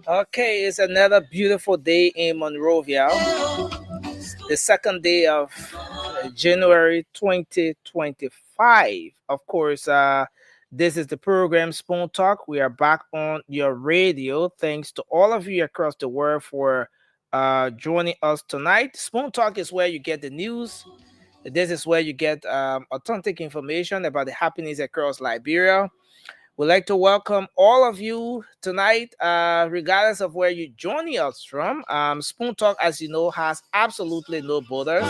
Okay, it's another beautiful day in Monrovia, the second day of January 2025. Of course, this is the program Spoon Talk. We are back on your radio. Thanks to all of you across the world for joining us tonight. Spoon Talk is where you get the news. This is where you get authentic information about the happenings across Liberia. We'd like to welcome all of you tonight, regardless of where you're joining us from. Spoon Talk, as you know, has absolutely no borders.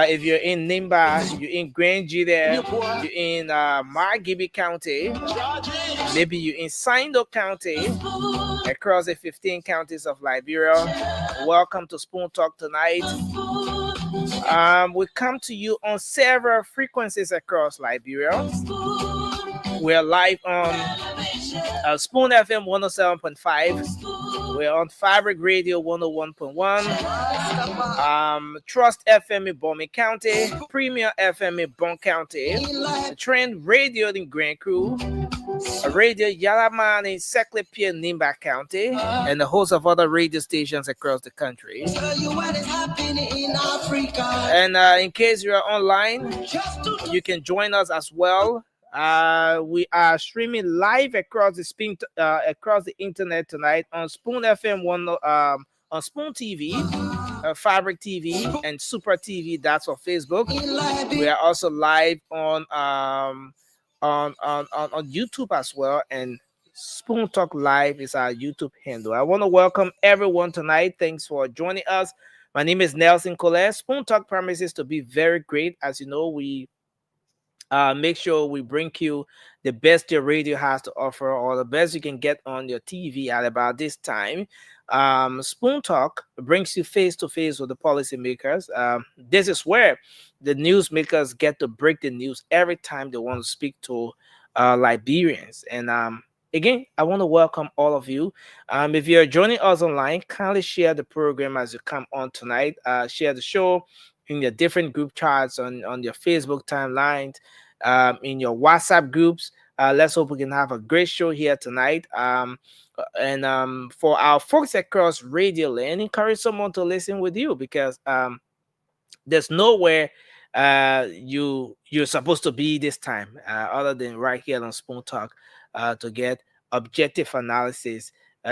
If you're in Nimba, you're in Grand there, you're in Margibi County, maybe you're in Sindo County, across the 15 counties of Liberia. Welcome to Spoon Talk tonight. We come to you on several frequencies across Liberia. We're live on Spoon FM 107.5. We're on Fabric Radio 101.1. Trust FM in Bomi County. Premier FM in Bon County. The Trend Radio in Grand Crew. Radio Yalaman in Seclepia, Nimba County. And a host of other radio stations across the country. And in case you are online, you can join us as well. We are streaming live across the internet tonight on Spoon FM on Spoon TV, Fabric TV, and Super TV. That's for Facebook. We are also live on YouTube as well, and Spoon Talk Live is our YouTube handle. I want to welcome everyone tonight. Thanks for joining us. My name is Nelson Colette. Spoon Talk promises to be very great. As you know, we make sure we bring you the best your radio has to offer, or the best you can get on your TV at about this time. Spoon Talk brings you face to face with the policymakers. This is where the newsmakers get to break the news every time they want to speak to Liberians. And again, I want to welcome all of you. If you're joining us online, kindly share the program as you come on tonight. Share the show in your different group chats on your Facebook timelines, in your WhatsApp groups. Let's hope we can have a great show here tonight. And for our folks across Radio Land, encourage someone to listen with you, because there's nowhere you're supposed to be this time other than right here on Spoon Talk to get objective analysis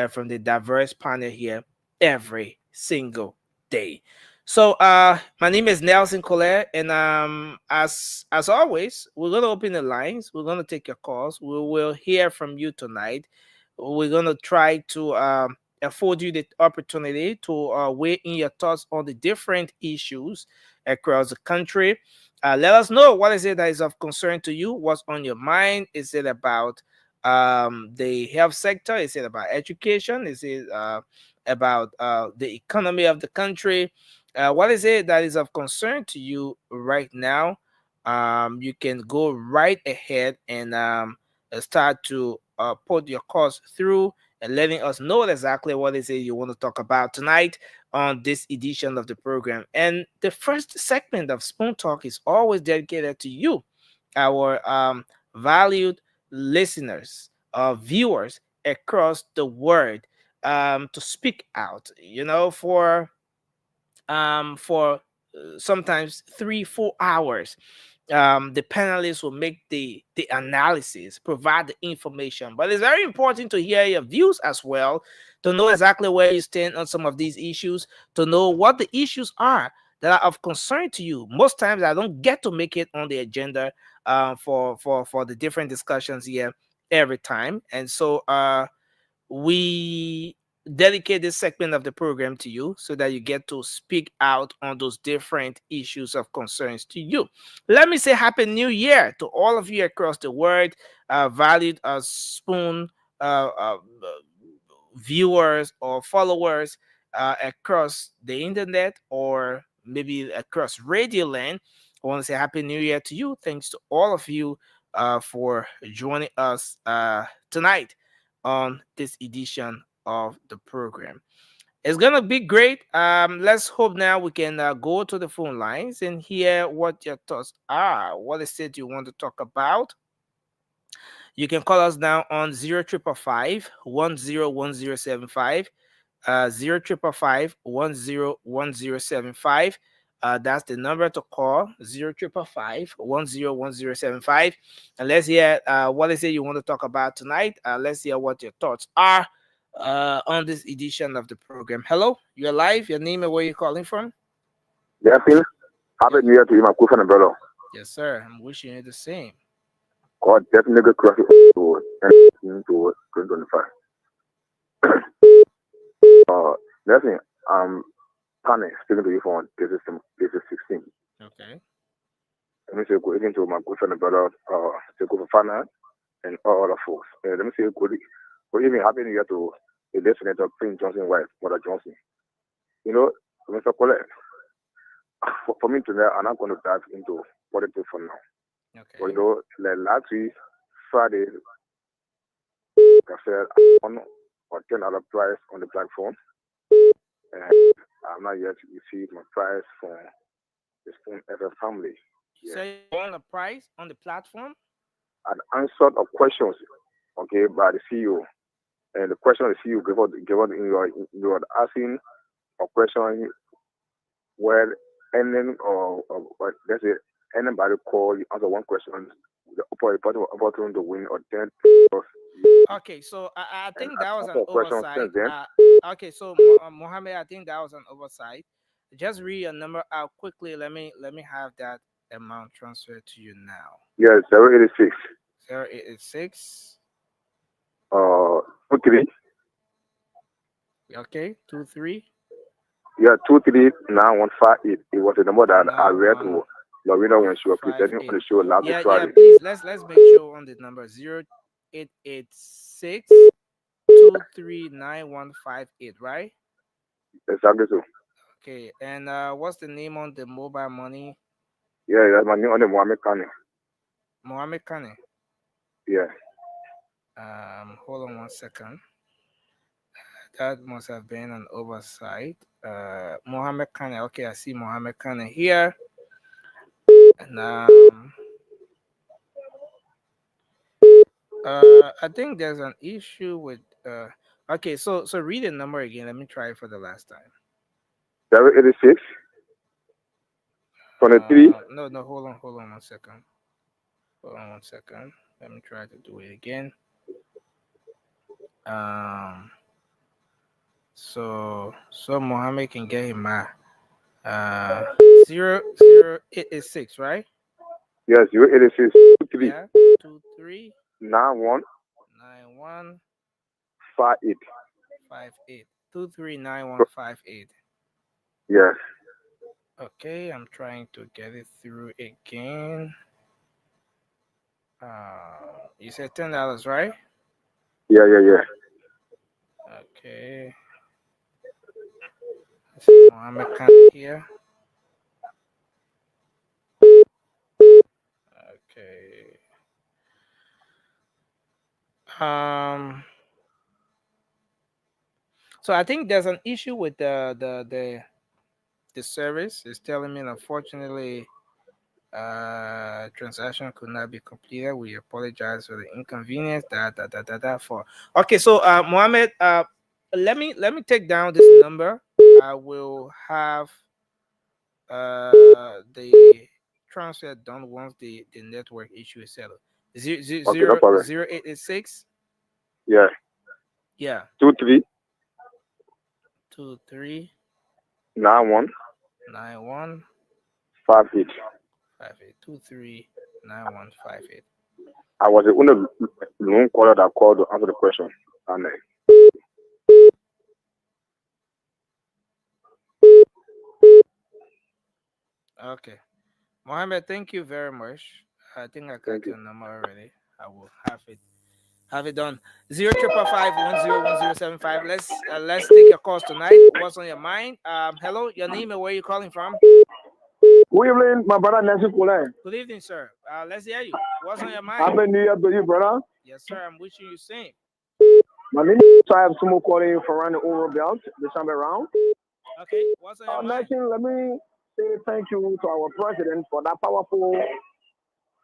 from the diverse panel here every single day. So my name is Nelson Colette, and as always, we're gonna open the lines. We're gonna take your calls. We will hear from you tonight. We're gonna try to afford you the opportunity to weigh in your thoughts on the different issues across the country. Let us know, what is it that is of concern to you? What's on your mind? Is it about the health sector? Is it about education? Is it about the economy of the country? What is it that is of concern to you right now? You can go right ahead and start to put your calls through and letting us know exactly what is it you want to talk about tonight on this edition of the program. And the first segment of Spoon Talk is always dedicated to you, our valued listeners, viewers across the world, to speak out, for sometimes 3-4 hours. The panelists will make the analysis, provide the information, but it's very important to hear your views as well, to know exactly where you stand on some of these issues, to know what the issues are that are of concern to you. Most times I don't get to make it on the agenda for the different discussions here every time, and so we dedicate this segment of the program to you so that you get to speak out on those different issues of concerns to you. Let me say Happy New Year to all of you across the world, valued Spoon viewers or followers across the internet, or maybe across Radio Land. I want to say Happy New Year to you. Thanks to all of you for joining us tonight on this edition of the program. It's gonna be great. Let's hope now we can go to the phone lines and hear what your thoughts are. What is it you want to talk about? You can call us now on 0555 0 555 that's the number to call. 0 555 and let's hear what is it you want to talk about tonight. Let's hear what your thoughts are on this edition of the program. Hello, you're live. Your name and where you're calling from? Yeah, Phil. Happy Yes, New Year to you, my good friend and brother. yes sir, I'm wishing you the same. God definitely cross it to 2025. Listen, I'm Tane speaking to you from this is 16. Okay. Let me say good evening to my good friend and brother, to go for finance and all other folks. Let me say good evening, happy New Year to the listener of Prince Johnson wife, Mother Johnson. You know, Mr. Colette, for me today, I'm not going to dive into politics for now. But you Okay. know, like last week, Friday, I said on or $10 price on the platform, and I'm not yet received my price from the Spoon FF family. You Yeah, say you want a price on the platform? and answered of questions, okay, by the CEO, and the question the CEO gave out in your asking a question where any or let's say anybody call you answer one question, the opportunity to win or 10, Okay, so I and think a that was an couple of questions oversight. since then. Okay, so Mohammed, I think that was an oversight. Just read your number out quickly. Let me have that amount transferred to you now. Yeah, 086 086. 23. Okay, 23 Yeah, 239 158. It was the number that I read one to Lorena when she was five presenting on eight. the show last Yeah, yeah. Friday. Please let's make sure on the number 0886 239 158. Right? Exactly so. Okay, and what's the name on the mobile money? Yeah, that's my name on the Mohammed Kane. Mohammed Kane. Yeah. Hold on 1 second. That must have been an oversight. Mohammed Kane. Okay, I see Mohammed Kane here. And I think there's an issue with. Okay, so read the number again. Let me try it for the last time. 086 23. No, no, hold on 1 second. Hold on 1 second. Let me try to do it again. Um, so Mohammed can get him uh 00886, right? Yes, 086 23 Yeah, 23 91 91 58. 58 239158. Yes. Okay, I'm trying to get it through again. You said $10, right? Yeah, yeah, yeah. Okay. I see Mohammed Khan here. Okay. Um. So I think there's an issue with the service. It's telling me unfortunately transaction could not be completed. We apologize for the inconvenience. For okay. So Mohammed, let me take down this number. I will have the transfer done once the network issue is settled. Zero Okay, no zero problem. zero eight eight six. Yeah. Yeah. 23 Two three 91 nine one 58. 58 239158. I was the only lone caller that called to answer the question. And Okay. Mohammed, thank you very much. I think I thank got you. your number already. I will have it done. 0 555 let's take your calls tonight. What's on your mind? Hello, your name and where you calling from? Good evening, my brother Nancy Poulain. Good evening, sir. Let's hear you. What's on your mind? Happy New Year to you, brother. Yes, sir. I'm wishing you same. My name is I have Sumo calling from around the Oro belt this time around. Okay. What's on your mind? Nancy, let me say thank you to our president for that powerful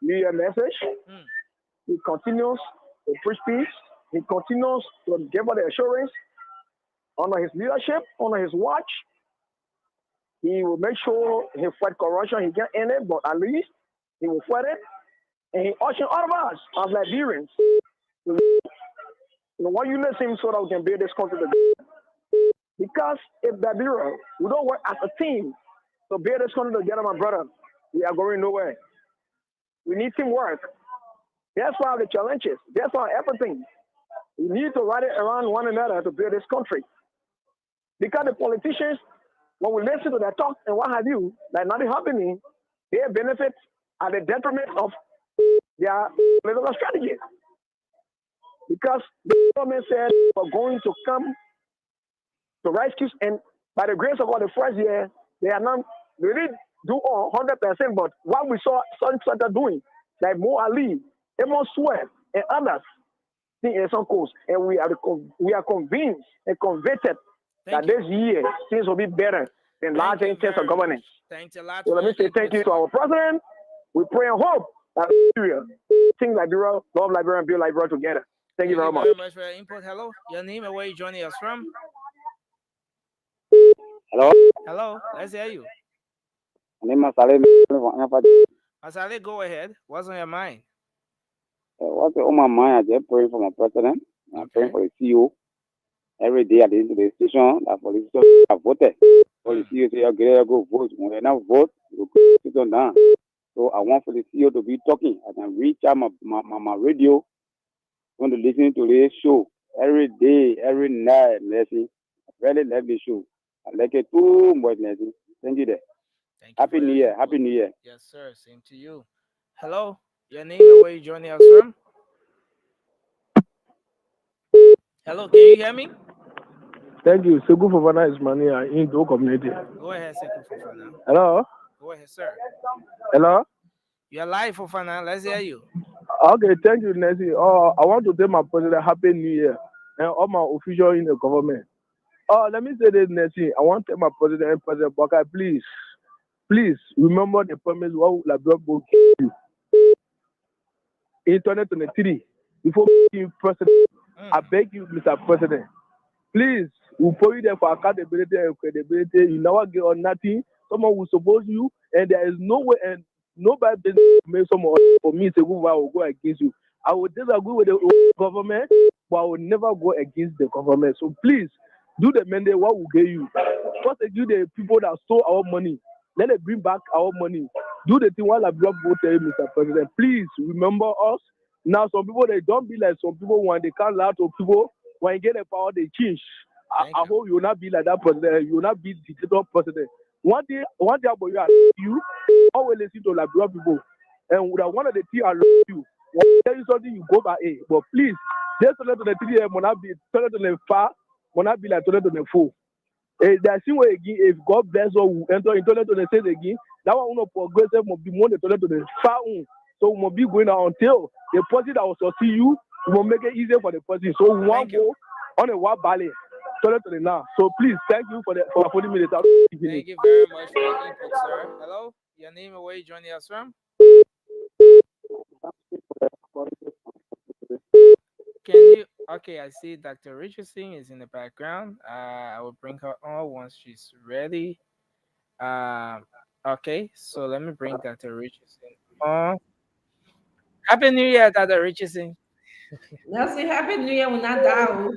New Year message. Hmm. He continues to preach peace. He continues to give us the assurance under his leadership, under his watch. He will make sure he fight corruption, he get in it, but at least he will fight it. And he urging all of us as Liberians to want unison so that we can build this country together. Because if Liberia, we don't work as a team to build this country together, my brother, we are going nowhere. We need teamwork. That's why the challenges. That's why everything. We need to rally around one another to build this country. Because the politicians, when we listen to their talk and what have you, like nothing happening, their benefits at the detriment of their political strategies. Because the government said we're going to come to rescue, and by the grace of God, the first year, they are not, they didn't do all 100%, but what we saw some started doing, like Mo Ali, Amos Sweat, and others, in some course, and we are convinced and convicted that this year things will be better than last in terms of governance. Thanks a lot. So let me say thank you to our president. We pray and hope that Liberia, think Liberia, love Liberia, and build Liberia together. Thank you very much. Thank you very much for your input. Hello, your name and where you joining us from? Hello? Hello, let's hear you. My name is Saleh. Asale, go ahead. What's on your mind? What's on my mind? I just praying for my president. I'm praying for the CEO. Every day at the end of the station, that politicians have voted. For the CEO say, okay, go vote. When they not vote, you sit on down. So I want for the CEO to be talking. I can reach out my radio. I want to listen to this show every day, every night. Listen, I really like the show. I like it too much. Listen. Thank you there. Happy New Year. Happy New Year. Yes, sir. Same to you. Hello, your name and where you joining us from? Hello, can you hear me? Thank you. Segu Fofana is Mania in the community. Go ahead, Sekou Fofana. Hello? Go ahead, sir. Hello? You're live, Fofana. Let's hear you. Okay, thank you, Nancy. I want to tell my president Happy New Year and all my officials in the government. Let me say this, Nancy. I want to tell my president and President Baka, please remember the promise what Labrador will give you in 2023 before being president. I beg you, Mr. President. Please, we put you there for accountability and credibility. You never get on nothing. Someone will support you, and there is no way, and nobody business make someone for me to go. I will go against you. I will disagree with the government, but I will never go against the government. So please, do the mandate what will get you. Prosecute the people that stole our money. Let them bring back our money. Do the thing while I block vote, Mr. President. Please remember us. Now, some people they don't be like some people when they can't lie to people. When you get the power, they change. I hope you will not be like that president. You will not be dictator president. One day about you always listen to Liberia people. And one of the things I love you. When I tell you something, you go by A. But please, just to let the 3 years, will not be to the far, will not be like to the full. There's same way again, if God bless us, we enter into the state again, that one will progressive must be more than to the far. So we must be going on until the person that will succeed you, we will make it easier for the person. So we want to go on a wild ballet. To the now. So please, thank you for 40 minutes. Thank you very much for your input, sir. Hello, your name and where you joining us from? Can you? Okay, I see Dr. Richardson is in the background. I will bring her on once she's ready. Okay, so let me bring Dr. Richardson on. Happy New Year, Dr. Richardson. Now say Happy New Year when I die.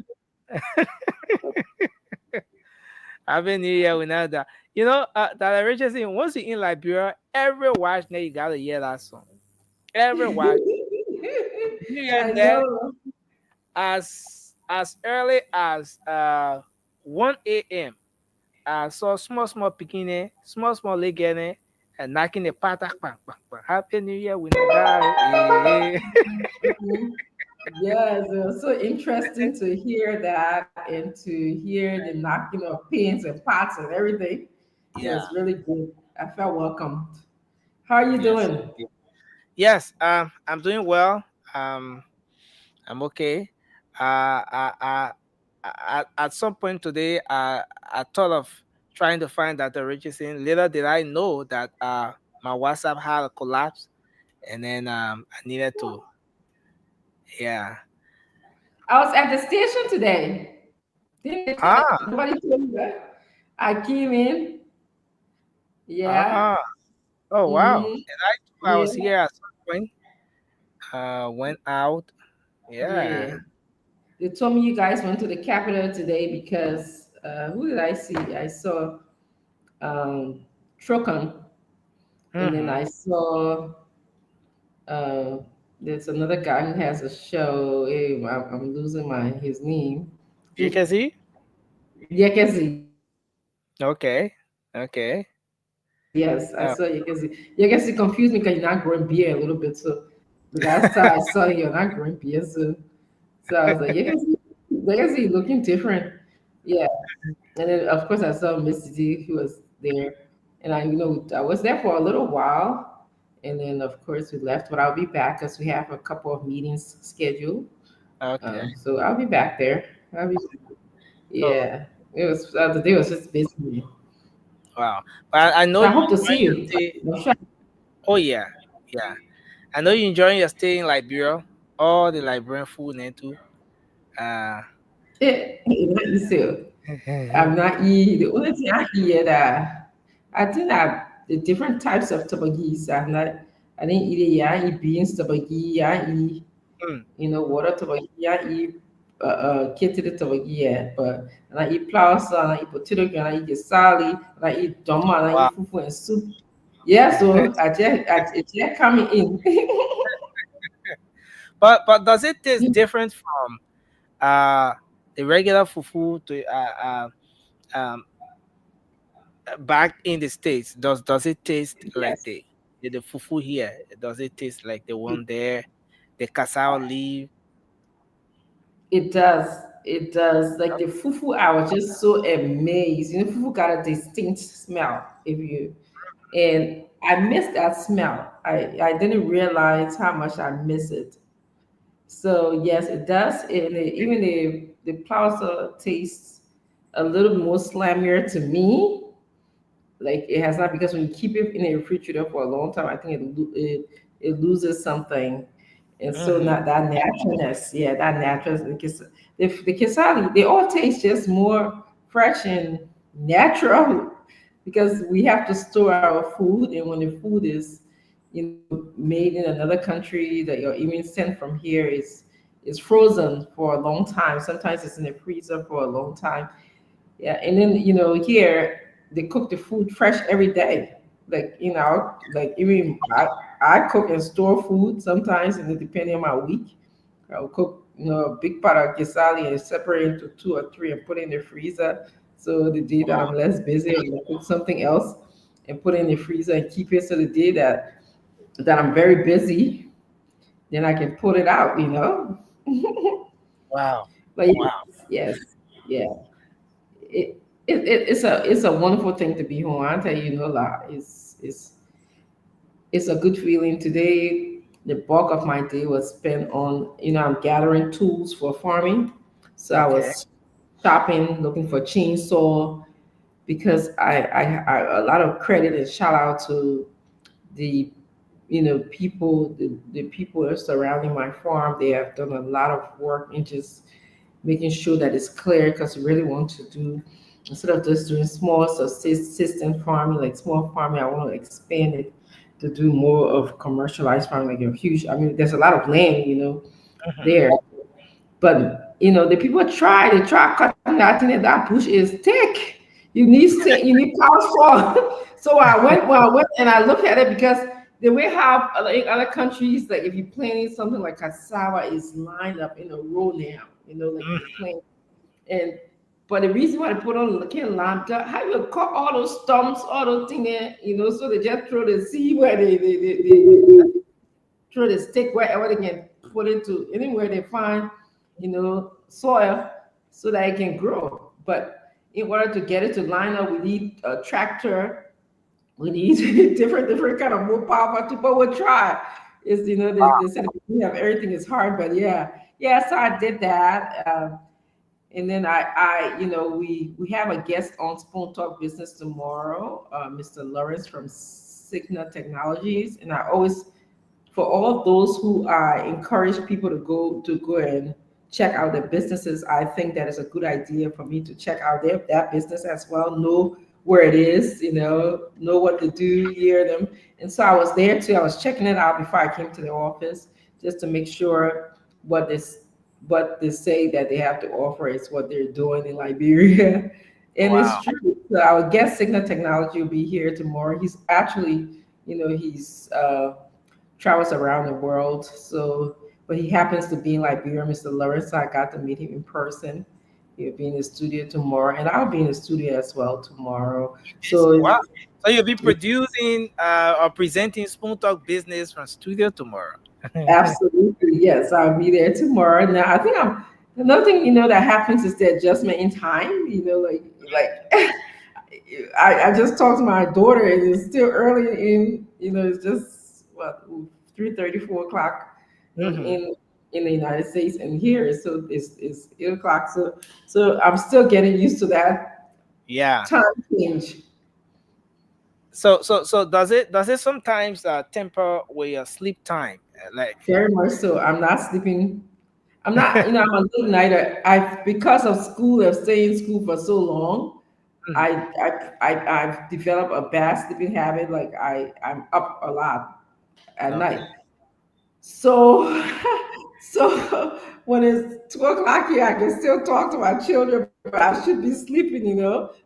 Happy New Year, we know that. You know, Dr. Richardson, once you're in Liberia, every watch now you gotta hear that song. Every watch. You I get there know. as early as 1 a.m. So small bikini, small leg and knocking the patak bang bang bang. Happy New Year, we know that. Mhm. Yes, it was so interesting to hear that and to hear the knocking of pins and pots and everything. It Yeah. was really good. I felt welcomed. How are you Yes. doing? Yes. I'm doing well. I'm okay. At some point today, I thought of trying to find that the Richardson. Later, did I know that my WhatsApp had a collapse, and then I needed to, yeah. I was at the station today. Ah, Nobody told me that. I came in. Yeah. ah. Oh wow. Mm-hmm. And I Yeah. was here at some point. Went out. Yeah. Yeah. They told me you guys went to the Capitol today because who did I see? I saw um Trocon, and then Mm-hmm. I saw uh there's another guy who has a show. I'm losing my his name. You can see? Yekezi. Okay. Okay. Yes, I Oh, saw Yekezi. Yekezi confused me because you're not growing beard a little bit. So the last time I saw you, you're not growing beard. So I was like, Yekezi looking different. Yeah. And then of course I saw Mr. D who was there. And I was there for a little while. And then of course we left, but I'll be back because we have a couple of meetings scheduled. okay. So I'll be back there. I'll be, Oh, yeah. It was the day was just busy. wow. But I know So I you hope to enjoying see your you. stay. I'm sure. Oh yeah. Yeah. I know you enjoying your stay in Liberia. All the Liberian food and too. Uh Not you too. I'm not eat. The only thing I eat I think that the different types of tabagis. I didn't eat it. Yeah, I eat beans tabagi. I eat mm, water tabagi. I eat kitted tabagi. Yeah, but and I eat plousa, and I eat potato, and I eat gesali, and I eat doma, and I wow. eat fufu and soup. Yeah, so it's just coming in. But does it taste different from uh the regular fufu to um back in the States? Does it taste like Yes, the fufu here? Does it taste like the it, one there? The casao leaf? it does. It does. Like the fufu, I was just so amazed. Fufu got a distinct smell. If you and I miss that smell. I didn't realize how much I miss it. So yes, it does. Even the pasta tastes a little more slammier to me. Like it has not, because when you keep it in a refrigerator for a long time, I think it loses something, and so Mm-hmm. not that naturalness. Yeah, that naturalness. The kesali, they all taste just more fresh and natural because we have to store our food, and when the food is made in another country that you're even sent from here is frozen for a long time. Sometimes it's in the freezer for a long time. Yeah, and then here they cook the food fresh every day. Like like even I cook and store food sometimes, and depending on my week, I'll cook a big pot of quesali and separate into two or three and put it in the freezer. So the day that I'm less busy, I'll cook something else and put it in the freezer and keep it. So the day that I'm very busy, then I can pull it out. Wow. But yes, Wow. yes, yeah. It's a wonderful thing to be home. I tell you, la, it's a good feeling. Today, the bulk of my day was spent on, I'm gathering tools for farming. So I Okay. was shopping, looking for chainsaw because a lot of credit and shout out to the the people that are surrounding my farm. They have done a lot of work in just making sure that it's clear because we really want to do, instead of just doing small subsistence farming, like small farming, I want to expand it to do more of commercialized farming, like a huge. I mean, there's a lot of land, Mm-hmm. there, but the people they try cutting that thing. That bush is thick. You need power saw. So I went and I looked at it because the way how in other countries, like if you're planting something like cassava, is lined up in a row now. Like Mm, you plant. And but the reason why they put on the can line, because how you cut all those stumps, all those things there, so they just throw the seed where they throw the stick wherever they can put it to anywhere they find, soil so that it can grow. But in order to get it to line up, we need a tractor. We need different kind of more powerful to, but we'll try. Is they said we have everything is hard, but yeah. So I did that. And then we have a guest on Spoon Talk Business tomorrow, Mr. Lawrence from Signa Technologies, and I always, for all those who encourage people to go and check out their businesses, I think that is a good idea for me to check out that business as well, know where it is, know what to do near them. And so I was there too. I was checking it out before I came to the office just to make sure what this what they say that they have to offer is what they're doing in Liberia. And Wow. it's true. So our guest Signal Technology will be here tomorrow. He's actually, he's travels around the world. So, but he happens to be in Liberia, Mr. Lawrence. So I got to meet him in person. He'll be in the studio tomorrow, and I'll be in the studio as well tomorrow. So Wow. So you'll be producing or presenting Spoon Talk Business from studio tomorrow. absolutely, yes, I'll be there tomorrow. Now, I think another thing that happens is the adjustment in time. Like I just talked to my daughter, and it's still early it's just what 3:30, 4 o'clock in Hmm. in in the United States, and here it's 8 o'clock. So I'm still getting used to that Yeah. time change. So does it sometimes temper with your sleep time? Like. Very much so. I'm not sleeping. I'm not, I'm a late nighter. Because of school, of staying in school for so long, Mhm. I've developed a bad sleeping habit. Like I'm up a lot at night. Okay. So, so when it's 2 o'clock here, I can still talk to my children, but I should be sleeping.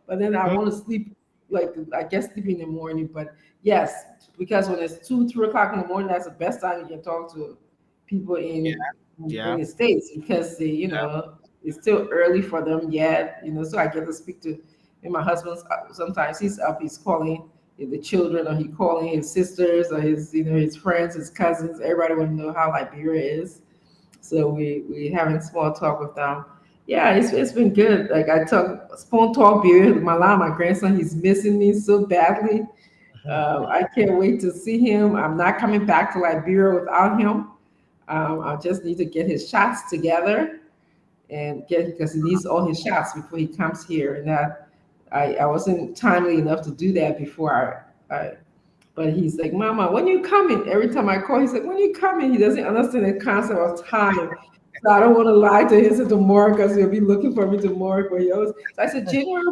But then I want to sleep, like I guess sleeping in the morning. But yes, because when it's 2, 3 o'clock in the morning, that's the best time you can talk to people Yeah. in Yeah. the states because it's still early for them yet. So I get to speak to. And my husband's sometimes he's up, he's calling the children, or he calling his sisters, or his friends, his cousins. Everybody want to know how Liberia is. So we having small talk with them. Yeah, it's been good. Like I talk spoon talk beer. My grandson, he's missing me so badly. Mhm. I can't wait to see him. I'm not coming back to Liberia without him. I just need to get his shots together and get because he needs all his shots before he comes here. And that I wasn't timely enough to do that before but he's like, Mama, when you coming? Every time I call, he's like, when you coming? He doesn't understand the concept of time. So I don't want to lie to him to tomorrow because he'll be looking for me tomorrow. But he always, so I said, January,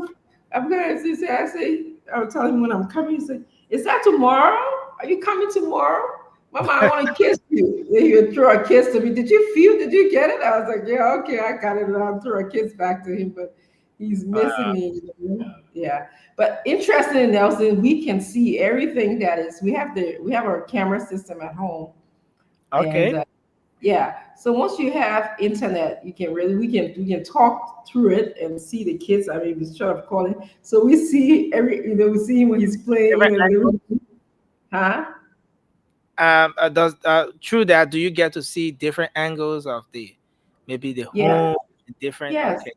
I'm going to say, I will tell him when I'm coming. He said, is that tomorrow? Are you coming tomorrow? Mama, I want to kiss you. Then he would throw a kiss to me. Did you get it? I was like, yeah, okay, I got it. And I'll throw a kiss back to him. But he's missing me. Yeah. But interesting, Nelson, we can see everything that is. We have our camera system at home, and Okay. yeah. So once you have internet, you can really we can talk through it and see the kids. I mean, we sort of calling. So we see we see him when he's playing. Different angle. Huh? Does through that do you get to see different angles of the maybe the Yeah. home, different? Yes. Okay.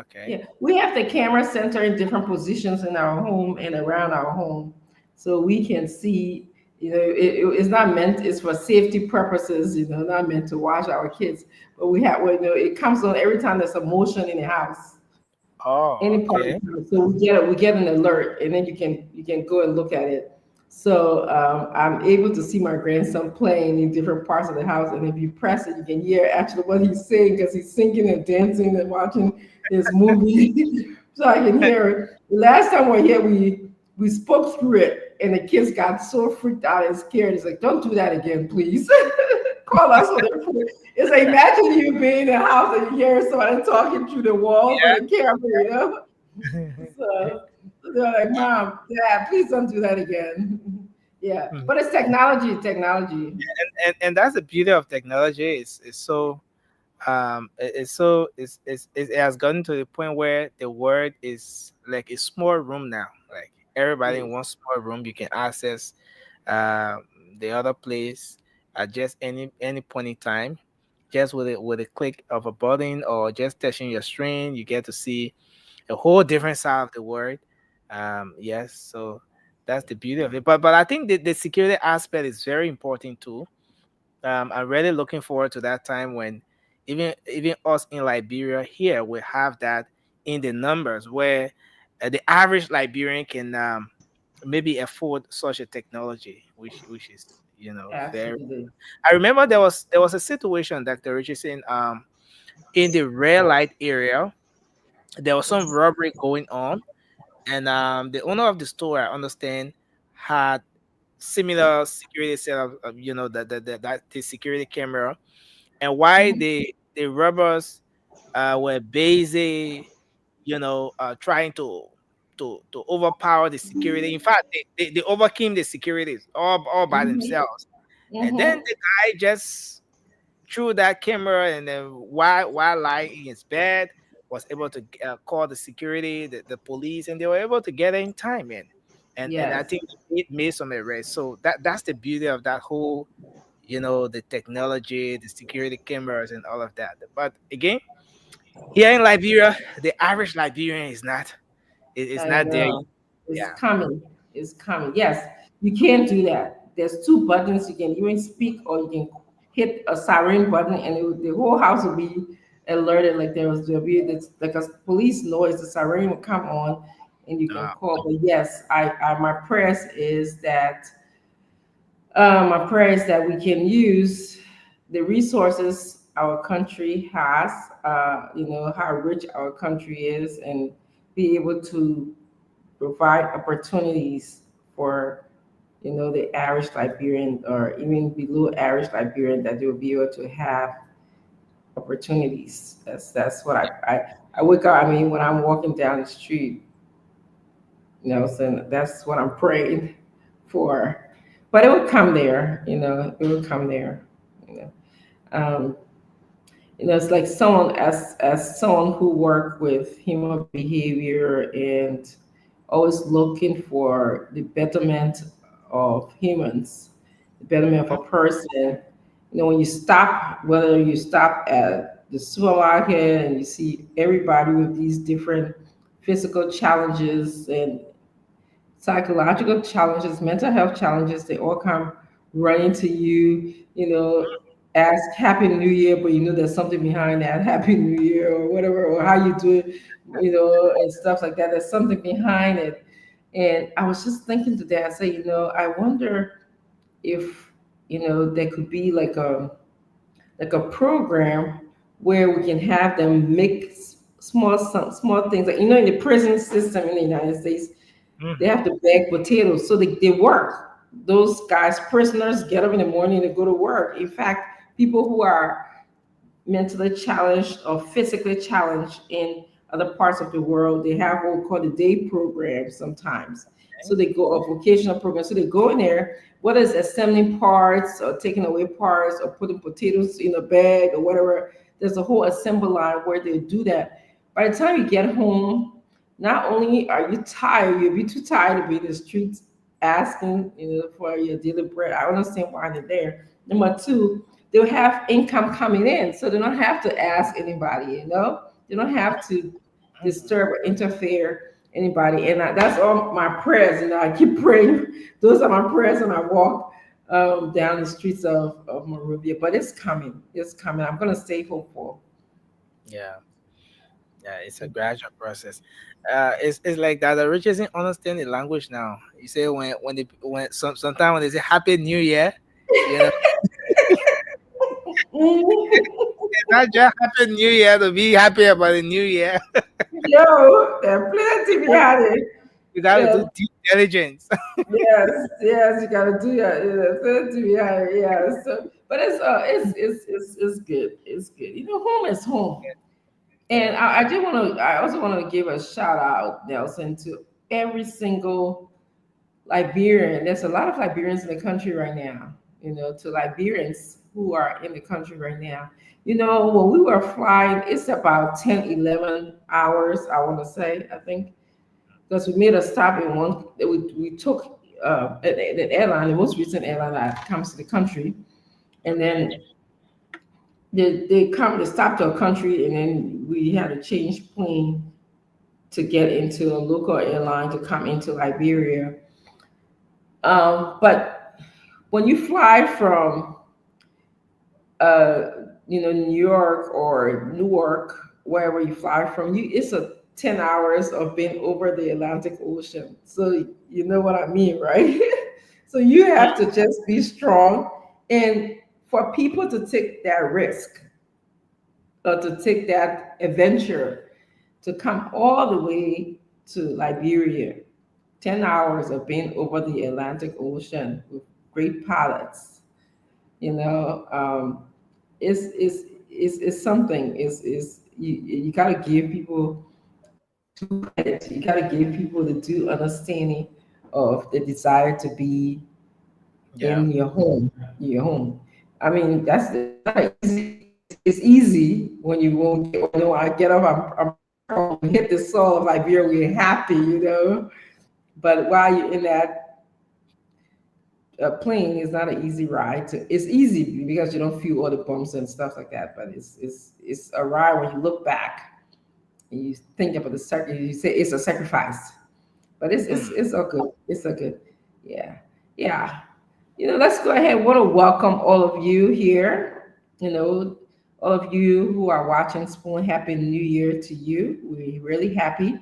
Okay. Yeah, we have the camera center in different positions in our home and around our home, so we can see. It's not meant. It's for safety purposes. Not meant to watch our kids. But we have. Well, it comes on every time there's a motion in the house, any Oh, part of the okay. house. So we get an alert, and then you can go and look at it. So I'm able to see my grandson playing in different parts of the house, and if you press it, you can hear actually what he's saying because he's singing and dancing and watching his movie. So I can hear it. The last time we were here, we spoke through it, and the kids got so freaked out and scared. It's like, don't do that again, please. Call us on their phone. It's like imagine you being in a house and you hear somebody talking through the walls of the camera. So they're like, Mom, Dad, please don't do that again. Yeah, Mhm. but it's technology. And that's the beauty of technology. It's so it's so it has gotten to the point where the world is like a small room now. Like everybody in Yes, one small room, you can access uh, the other place at just any point in time, just with a click of a button or just touching your screen, you get to see a whole different side of the world. Yes, so that's the beauty of it. But I think the security aspect is very important too. I'm really looking forward to that time when even us in Liberia here we have that in the numbers where the average Liberian can maybe afford such a technology, which is very. absolutely. I remember there was a situation, Dr. Richardson. in the red light area. There was some robbery going on, and the owner of the store, I understand, had similar security setup, that the security camera, and why Mhm. the robbers were busy, trying to overpower the security. In fact, they overcame the securities all by Mhm. themselves, and then Mhm. the guy just through that camera, and then while lying in his bed, was able to call the security, the police, and they were able to get in time in, and I Yes. think it made some arrests. So that's the beauty of that whole, the technology, the security cameras, and all of that. But again, here in Liberia, the average Liberian is I not there. know. It's Yeah. coming. It's coming. Yes, you can do that. There's two buttons. You can even speak or you can hit a siren button and the whole house will be alerted. Like there'll be this like a police noise. The siren will come on and you can Uh, call. But yes, I my prayers is that my prayer is that we can use the resources our country has, how rich our country is, and be able to provide opportunities for, the average Liberian or even below average Liberian that they will be able to have opportunities. That's what I wake up. I mean, when I'm walking down the street, so that's what I'm praying for. But it would come there, it would come there, you know. Um, it's like someone as someone who work with human behavior and always looking for the betterment of humans, the betterment of a person. When you stop, whether you stop at the supermarket and you see everybody with these different physical challenges and psychological challenges, mental health challenges, they all come running to you, ask Happy New Year, but there's something behind that Happy New Year or whatever, or how you do it, and stuff like that. There's something behind it. And I was just thinking today, I say, I wonder if, there could be like a program where we can have them make some small things. Like, in the prison system in the United States, they mhm. have to bag potatoes, so they work. Those guys, prisoners, get up in the morning and go to work. In fact, people who are mentally challenged or physically challenged in other parts of the world, they have what we call the day program sometimes. So they go a vocational program. So they go in there, whether it's assembling parts or taking away parts or putting potatoes in a bag or whatever. There's a whole assembly line where they do that. By the time you get home, not only are you tired, you'll be too tired to be in the streets asking, for your daily bread. I understand why they're there. Number two, they'll have income coming in, so they don't have to ask anybody. They don't have to disturb or interfere anybody. And that's all my prayers. I keep praying. Those are my prayers when I walk down the streets of Monrovia. But it's coming. It's coming. I'm gonna stay hopeful. Yeah. Yeah, it's a gradual process. It's like that. The Richardson understand the language now. You say when sometimes when they say Happy New Year, you know, it's not just Happy New Year to be happy about the New Year. Yo, there are plenty behind it. You got to Yeah. do deep diligence. Yes, yes, you gotta do that. Yeah. So, but it's good. It's good. Home is home. And Yeah. I also want to give a shout out, Nelson, to every single Liberian. There's a lot of Liberians in the country right now. To Liberians who are in the country right now. When we were flying, it's about 10, 11 hours. I want to say, I think, because we made a stop in one. We took an airline, the most recent airline that comes to the country, and then they stop to a country, and then we had to change plane to get into a local airline to come into Liberia. But when you fly from uh, New York or Newark, wherever you fly from, it's a 10 hours of being over the Atlantic Ocean. So you know what I mean, right? So you have to just be strong. And for people to take that risk, to take that adventure to come all the way to Liberia. 10 hours of being over the Atlantic Ocean with great pilots. You know, it's something. You got to give people due credit. You got to give people the due understanding of the desire to be Yeah. in your home. Your home. I mean, that's it's not easy. It's easy when you won't get. When I get up, I'm hit the soul of Liberia. We're happy, you know. But while you're in that plane, it's not an easy ride. It's easy because you don't feel all the bumps and stuff like that. But it's a ride when you look back and you think about the you say it's a sacrifice. But Mm. it's all good. It's all good. Yeah, yeah. You know, let's go ahead. Want to welcome all of you here. You know, all of you who are watching Spoon. Happy New Year to you. We're really happy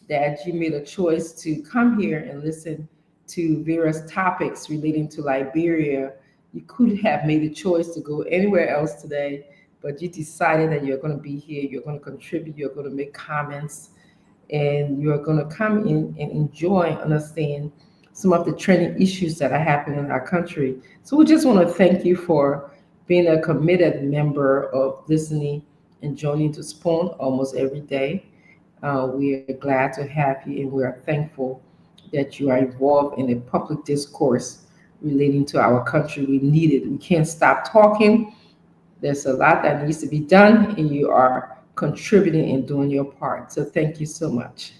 that you made a choice to come here and listen to various topics relating to Liberia. You could have made a choice to go anywhere else today, but you decided that you're going to be here, you're going to contribute, you're going to make comments, and you're going to come in and enjoy, understand some of the trending issues that are happening in our country. So we just want to thank you for being a committed member of listening and joining to Spoon almost every day. We are glad to have you, and we are thankful that you are involved in the public discourse relating to our country. We need it. We can't stop talking. There's a lot that needs to be done, and you are contributing and doing your part. So thank you so much.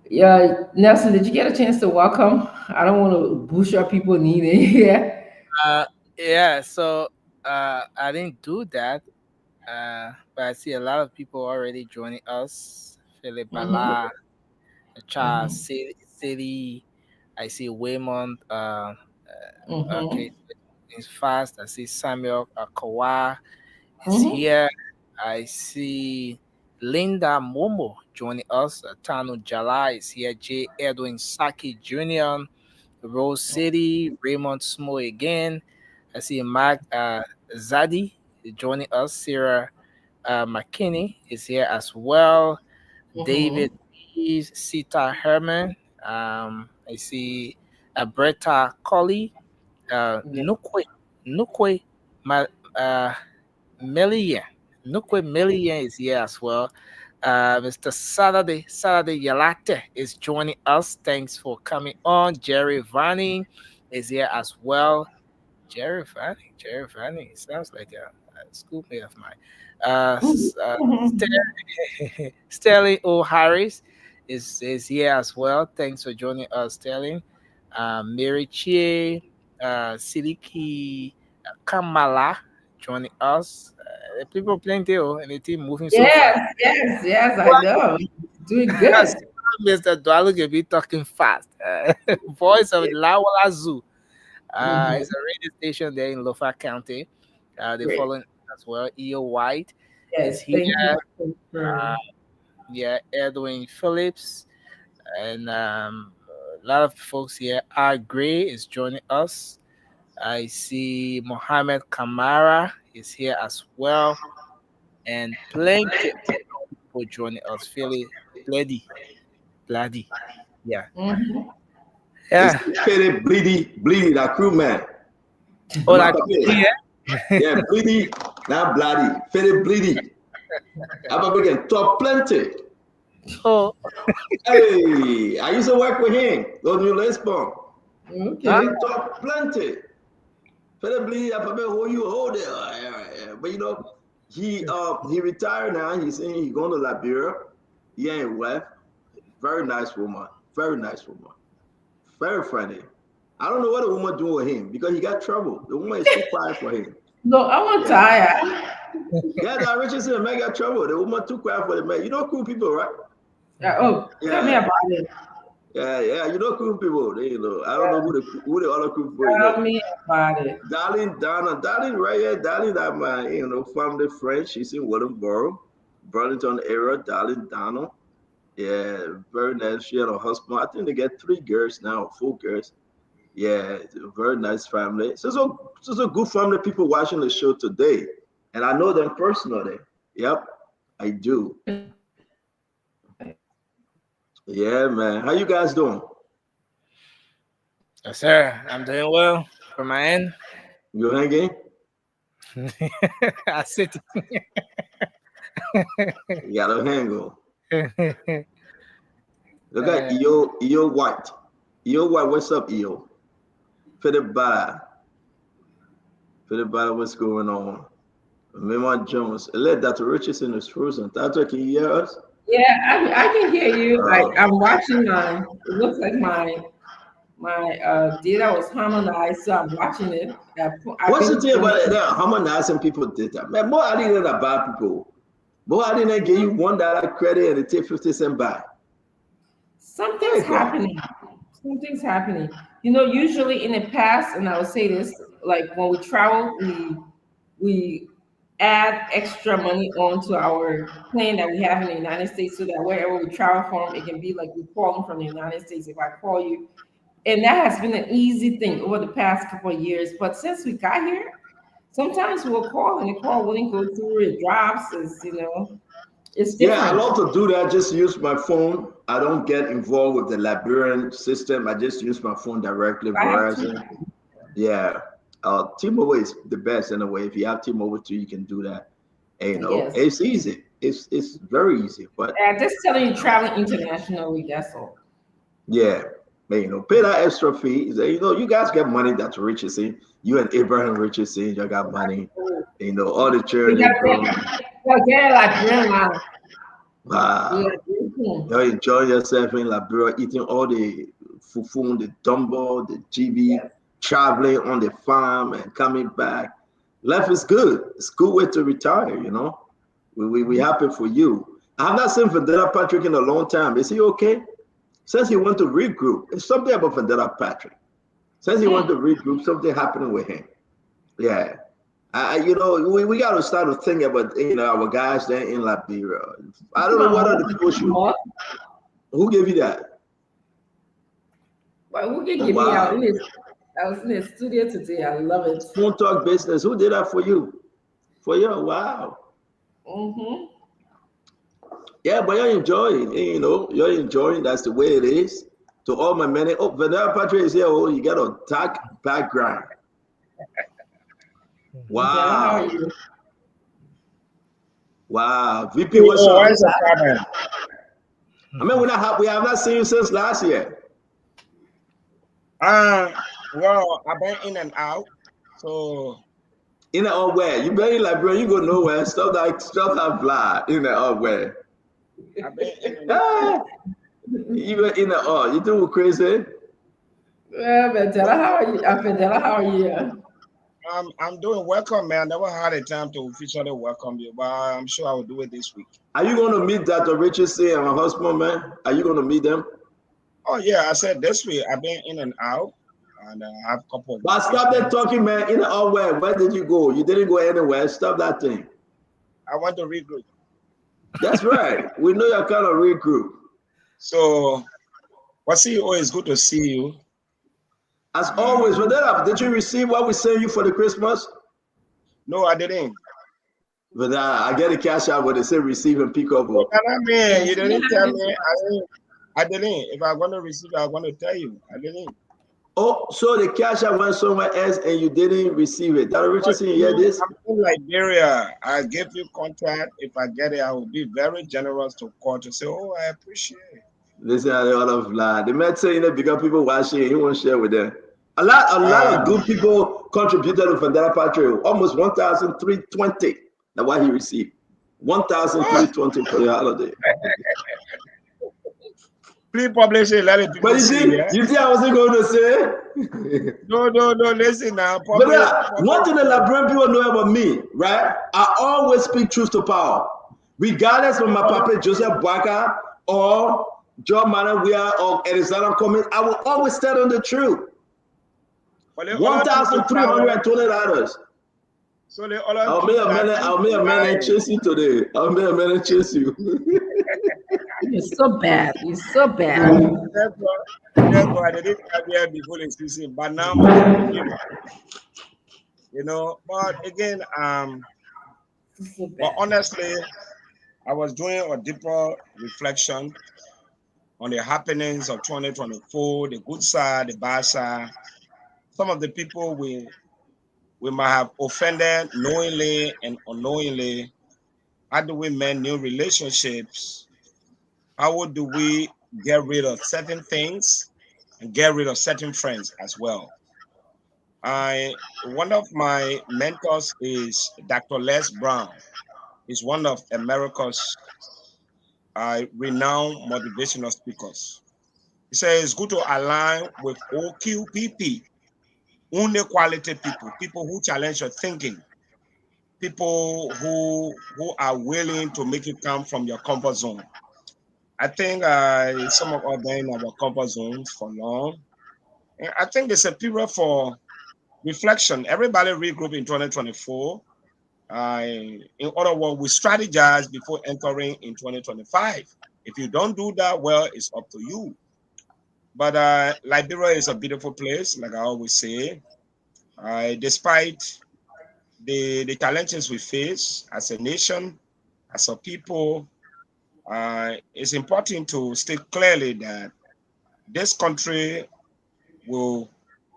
Yeah, Nelson, did you get a chance to welcome? I don't want to boost up people needing here. Uh, yeah. So I didn't do that. But I see a lot of people already joining us. Philip Mm-hmm. Bala, Charles Mm-hmm. City. I see Waymond. Mm-hmm. Okay, it's fast. I see Samuel Akawa is Mm-hmm. here. I see Linda Momo joining us. Tanu Jala is here. J. Edwin Saki Jr. Rose City. Raymond Smo again. I see Mark Zadi joining us. Sarah McKinney is here as well. Mm-hmm. David Pease, Sita Herman. I see Bretta Colley, Yeah. Nukwe Ma, uh, Melian. Nukwe Melian is here as well. Mr. Saturday Yalate is joining us. Thanks for coming on. Jerry Vanning is here as well. Jerry Fanning. Sounds like a schoolmate of mine. Mhm. Sterling O. Harris is here as well. Thanks for joining us, Sterling. Mary Chie, Siliki Kamala joining us. People plenty, and the team moving so Yes, fast. yes, yes, I know. Doing good. Mr. Dwalu can be talking fast. Voice of Lawala Zoo. Hmm. It's a radio station there in Lofa County. They Great. follow as well. E.O. White is Yes, here. thank you for Uh, confirming. yeah, Edwin Phillips. And a lot of folks here. R. Gray is joining us. I see Mohammed Kamara is here as well. And plenty of people joining us. Philly Bloody. Bloody. Yeah. Hmm. It's Yeah. Fede Bleedy, that crew man. Oh, My that papi. yeah. Yeah, Bleedy, not Bloody. Fede Bleedy. I'm a big top plenty. Oh, Hey, I used to work with him, those new Lisbon. ah, Okay. Top plenty. Fede Bleedy, I probably hold you hold it. But he retired now. He's saying he's going to Liberia. He ain't left. Very nice woman. Very nice woman. Very funny. I don't know what the woman doing with him because he got trouble. The woman is too quiet for him. No, I want Yeah. tired. Yeah, that Richardson and man got trouble. The woman too quiet for the man. You know cool people, right? Oh, tell me Yeah. about it. Yeah. You know cool people. I don't know who the other cool people Tell me about it. Darling Donna. Darling right here. Darling that my family friend. She's in Williamsboro, Burlington area. Darling Donna. Yeah, very nice. She and her husband. I think they get 3 girls now, 4 girls. Yeah, it's a very nice family. So good family people watching the show today. and I know them personally. Yep, I do. Yeah, man. How you guys doing? Yes, sir. I'm doing well from my end. You hanging? I sit. You got a hangover. Look at uh, EO White. EO White, what's up, EO? Philip Bala. Philip Bala, what's going on? Mema Jones. Let Dr. Richardson is frozen. Dr. Can you hear us? Yeah, I can hear you. Oh. I'm watching my. It looks like my data was harmonized, so I'm watching it. I've What's the been thing in about it? it. Harmonizing people data? Man, more I didn't bad people. More I didn't give you $1 credit and it take 50 cents back. Something's happening. Something's happening. You know, usually in the past, and I will say this, like when we travel, we add extra money onto our plan that we have in the United States so that wherever we travel from, it can be like we're calling from the United States if I call you. And that has been an easy thing over the past couple of years. But since we got here, sometimes we'll call and the call wouldn't go through, it drops, it's Yeah, I different. love to do that. Just use my phone. I don't get involved with the Liberian system. I just use my phone directly, I have Verizon. Yeah. T-Mobile is the best anyway. If you have T-Mobile too, you can do that. And, yes. it's easy. It's very easy. But Just telling you traveling internationally, that's all. yeah, man, pay that extra fee. You guys get money that's Richardson. You and Abraham Richardson, you got money. All the We children they got grow. get like grandma. Wow. Yeah, You're enjoying yourself in Liberia, eating all the fufu, the dumbo, the GB, yes. traveling on the farm and coming back. Life is good. It's a good way to retire. We happy for you. I've not seen Vandera Patrick in a long time. Is he okay? Since he went to regroup, it's something about Vandera Patrick. Since he went to regroup, something happening with him. Yeah. We got to start to think about our guys there in Liberia. I don't know what are the people should. Who gave you that? Well, who can Oh, give me out? wow. I was in the studio today. I love it. Spoon Talk Business. Who did that for you? For you? Wow. Mm-hmm. Yeah, but you're enjoying. You're enjoying. That's the way it is. To all my many. Oh, Vanilla Patrick is here. Oh, you got a dark background. Angela, how are Wow. you? Wow. VP, what's Oh, up? what is the problem? I mean, we have not seen you since last year. Well, I've been in and out. So In and out where? You been in Liberia, you go nowhere. Stuff that blood. In and out where? I've been in and out. You been in and out. You do crazy? Angela, how are you? Angela, how are you? I'm doing welcome, man. Never had a time to officially welcome you, but I'm sure I will do it this week. Are you going to meet Dr. Richardson and my husband, man? Are you going to meet them? Oh yeah, I said this week. I've been in and out, and I have a couple of. But stop that talking, man. In and out where? Where did you go? You didn't go anywhere. Stop that thing. I want to regroup. That's right. We know you're kind of regroup. So, well, CEO, it's good to see you. As always, did you receive what we sent you for the Christmas? No, I didn't. But I get a cash out when they say receive and pick up. No, you didn't tell me. I didn't. If I'm going to receive, I'm going to tell you. I didn't. Oh, so the cash out went somewhere else and you didn't receive it. Dr. Richardson, you hear this? I'm in Liberia. I give you contact. If I get it, I will be very generous to call to say, oh, I appreciate it. Listen, a lot of lie. The man saying that because people watching, he won't share with them. A lot of good people contributed to Vandera Patrick. Almost 1,320. That's what he received. 1,320 for the holiday. Please publish it. Let it people But you see, I wasn't going to say. No. Listen now. But one thing the Liberian people know about me, right? I always speak truth to power, regardless of my papa Joseph Bwaka or John Manawia or Alexander Cummings. I will always tell them the truth. $1,320. So I'll make a man and chase you today. I'll make a man and chase you. You're so bad. You're so bad. Therefore, I didn't have here before the season, but now, but again, So But bad. honestly, I was doing a deeper reflection on the happenings of 2024, the good side, the bad side. Some of the people we might have offended knowingly and unknowingly. How do we mend new relationships? How do we get rid of certain things and get rid of certain friends as well? I One of my mentors is Dr. Les Brown. He's one of America's renowned motivational speakers. He says it's good to align with OQPP, only quality people, people who challenge your thinking, people who are willing to make you come from your comfort zone. I think some of us been in our comfort zones for long. And I think there's a period for reflection. Everybody regroup in 2024. In other words, we strategize before entering in 2025. If you don't do that, well, it's up to you. But Liberia is a beautiful place, like I always say. Despite the challenges we face as a nation, as a people, it's important to state clearly that this country will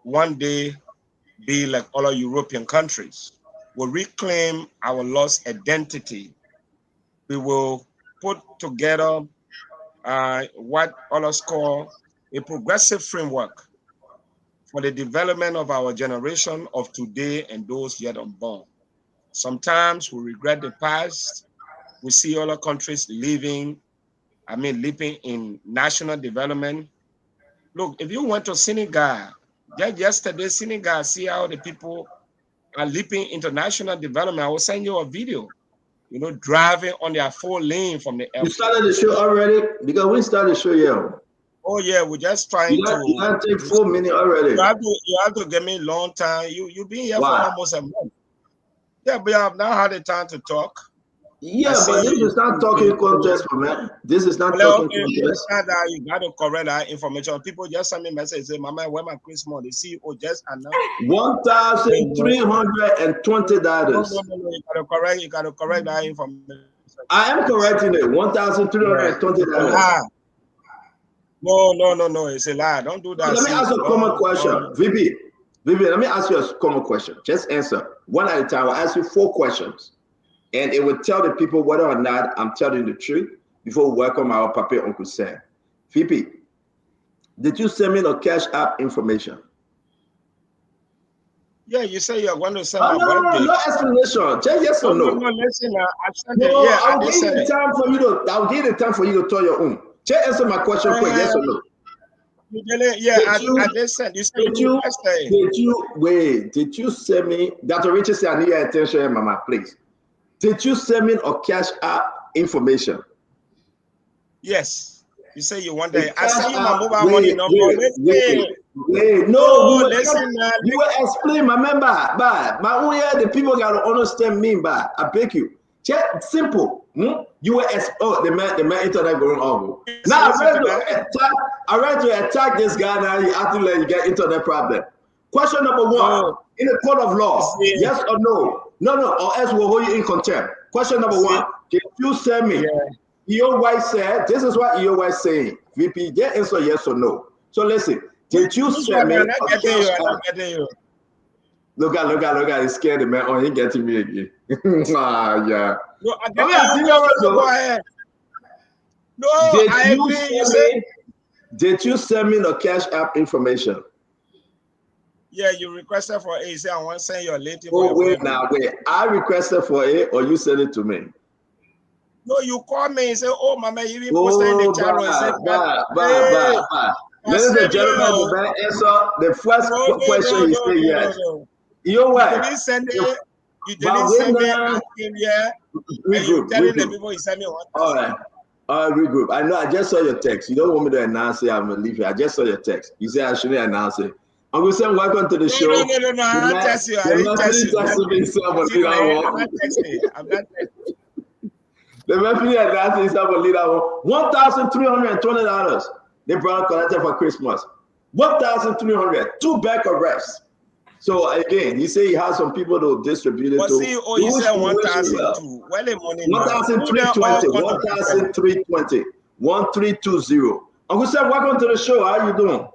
one day be like other European countries. We'll reclaim our lost identity. We will put together what others call a progressive framework for the development of our generation of today and those yet unborn. Sometimes we regret the past. We see other countries leaping in national development. Look, if you went to Senegal, just yesterday, Senegal, see how the people are leaping international development. I will send you a video, driving on their 4 lane from the You airport. started the show already? Because we started the show, yeah. Oh yeah, we're just You trying got, you to got to take do 4 minutes already. you have to give me a long time. You've been here for Why? almost a month. Yeah, but I've now had the time to talk. I Yeah, see but this you. is not talking contest, man. This is not Well, talking okay, contest. that you got to correct that information. People just send me message say, "Mama, where my Christmas?" The CEO just announced. $1,320. No. You got to correct. You got to correct that information. I am correcting it. Yeah, it's a $1,320. lie. No. It's a lie. Don't do that. Let me See, ask you a common question. VP, let me ask you a common question. Just answer one at a time. I'll ask you 4 questions. And it will tell the people whether or not I'm telling the truth before we welcome our Papa Uncle Sam. VP, did you send me the Cash App information? Yeah, you say you're going to send Oh, my birthday. no explanation. Just yes or no. No. Listen, I sent No, it. Yeah, I'll give you the time for you to. I'll give you the time for you to tell your own. Just answer my question quick. Yes or no. I did send. You said you requested. Did you send me? Dr. Richardson, I need your attention, Mama, please. Did you send me a Cash App information? Yes. You say you want that. I sent you my mobile money Wait. No, you were explaining. Remember, but my own the people got to understand me, but I beg you. Just simple. You were the man internet going on. Now I read to attack this guy. Now you have to let you get internet problem. Question number 1 in the court of law, yes or no? No, or else we'll hold you in contempt. Question number 1: Did you send me? Your wife said, this is what your wife saying. VP, get answer yes or no. So listen, did you send me? I'm not getting you. Look at, he's scared, the man. Oh, he getting me again. Yeah. No, go ahead. No, did you send me the Cash App information? Yeah, you requested for it. You say I want to send your lady. Wait. I requested for it, or you sent it to me? No, you call me and say, "Oh, Mama, you even posted in the chat room." Ladies and gentlemen, the man answer the first question. He said yes. You're right. You didn't send it. You didn't send me asking yet. You telling the people you sent me one. All right, regroup. I know. I just saw your text. You don't want me to announce it. I'm gonna leave here. I just saw your text. You say I shouldn't announce it. I'm gonna say welcome to the show. No. I didn't text you. I'm not texting. The referee announced himself a leader. $1,320. They brought collected for Christmas. 1,300. 2 back arrests. So again, he say he has some people to distribute it But to. see, oh, We you wish said we wish you well. 1,002. Well, the money now. Who the oil 1,320, company prefer? 1,320, 1,320. Uncle Sam, welcome to the show. How you doing?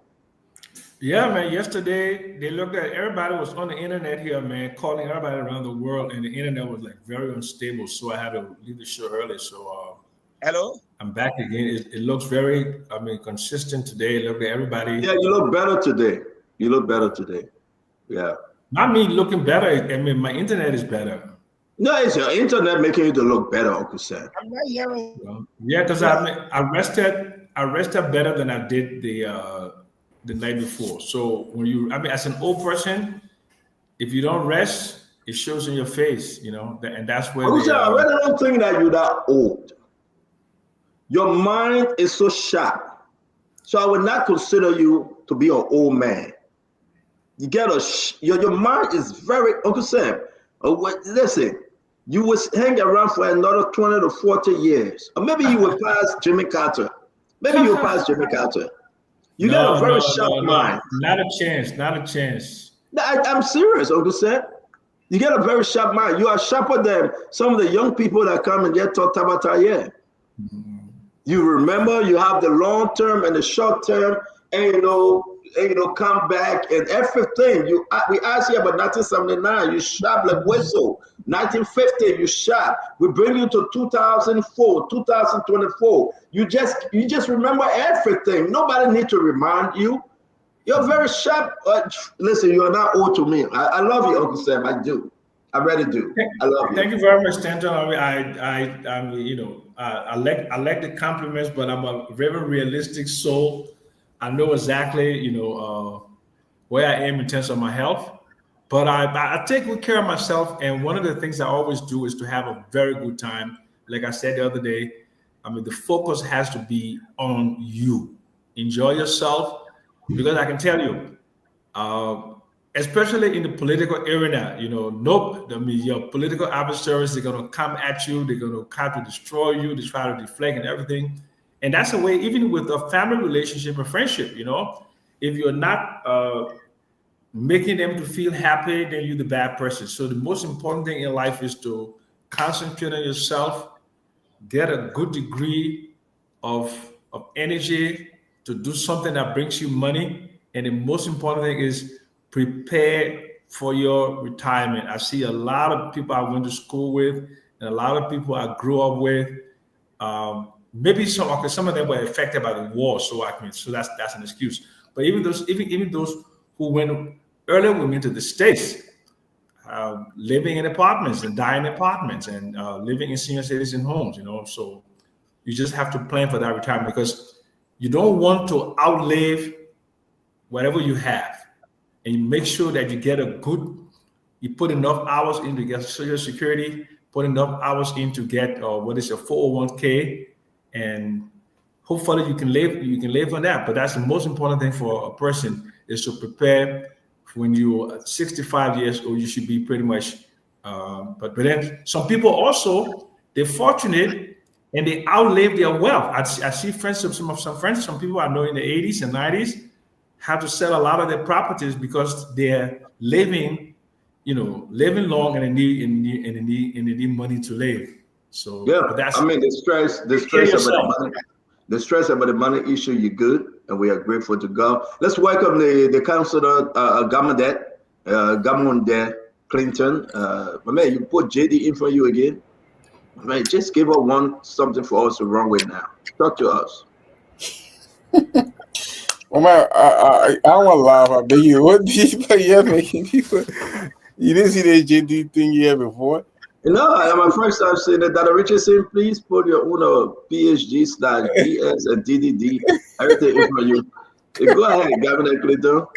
Yeah, man. Yesterday they looked at everybody was on the internet here, man, calling everybody around the world, and the internet was like very unstable. So I had to leave the show early. So Hello? I'm back again. It looks very, I mean, consistent today. Look at everybody. Yeah, you look better today. You look better today. Yeah. Not me looking better. I mean, my internet is better. No, it's your internet making you to look better, Uncle Sam. I'm not hearing. Yeah, because I rested better than I did the night before. So when you, I mean, as an old person, if you don't rest, it shows in your face, and that's where Uncle Sam, I really don't think that you're that old. Your mind is so sharp. So I would not consider you to be an old man. You get your mind is very, Uncle Sam, listen, you will hang around for another 20 to 40 years. Or maybe you will pass Jimmy Carter. Maybe you'll pass Jimmy Carter. You got a very sharp mind. Not a chance. Not a chance. I'm serious, Uncle Sam. You get a very sharp mind. You are sharper than some of the young people that come and get taught Tabata here. You remember, you have the long term and the short term, and come back and everything. We asked you about 1979, you sharp like whistle. 1950, you sharp. We bring you to 2004, 2024. You just remember everything. Nobody need to remind you. You're very sharp. Listen, you are not old to me. I love you, Uncle Sam. I do. I really do. I love you. Thank you very much, Stanton. I like the compliments, but I'm a very realistic soul. I know exactly, where I am in terms of my health, but I take good care of myself. And one of the things I always do is to have a very good time. Like I said the other day, I mean, the focus has to be on you. Enjoy yourself, because I can tell you, especially in the political arena, your political adversaries, they're going to come at you, they're going to try to destroy you, they try to deflect and everything. And that's the way, even with a family relationship and friendship, if you're not making them to feel happy, then you're the bad person. So the most important thing in life is to concentrate on yourself, get a good degree of energy to do something that brings you money. And the most important thing is prepare for your retirement. I see a lot of people I went to school with, and a lot of people I grew up with. Maybe some of them were affected by the war, so that's an excuse. But even those who went earlier with me to the States, living in apartments and dying in apartments and living in senior citizen homes, so you just have to plan for that retirement, because you don't want to outlive whatever you have, and you make sure that you put enough hours in to get Social Security, put enough hours in to get what is your 401k, and hopefully you can live on that. But that's the most important thing for a person, is to prepare. When you're 65 years old, you should be pretty much. But then some people also, they're fortunate and they outlive their wealth. I see some people I know in the 80s and 90s have to sell a lot of their properties because they're living long, and they need money to live. So yeah, but that's, I mean, the stress about the money issue, you're good, and we are grateful to God. Let's welcome the councilor, Gamonde Clinton. My man, you put JD in for you again. My man, just give her something for us to run with now. Talk to us. Well, man, I don't want to laugh. I bet you. What people here making people? You didn't see the JD thing here before? No, my first time saying that. Dr. Richardson, please put your own PhD/DS and DDD, everything in for you. Go ahead, Governor Clinton.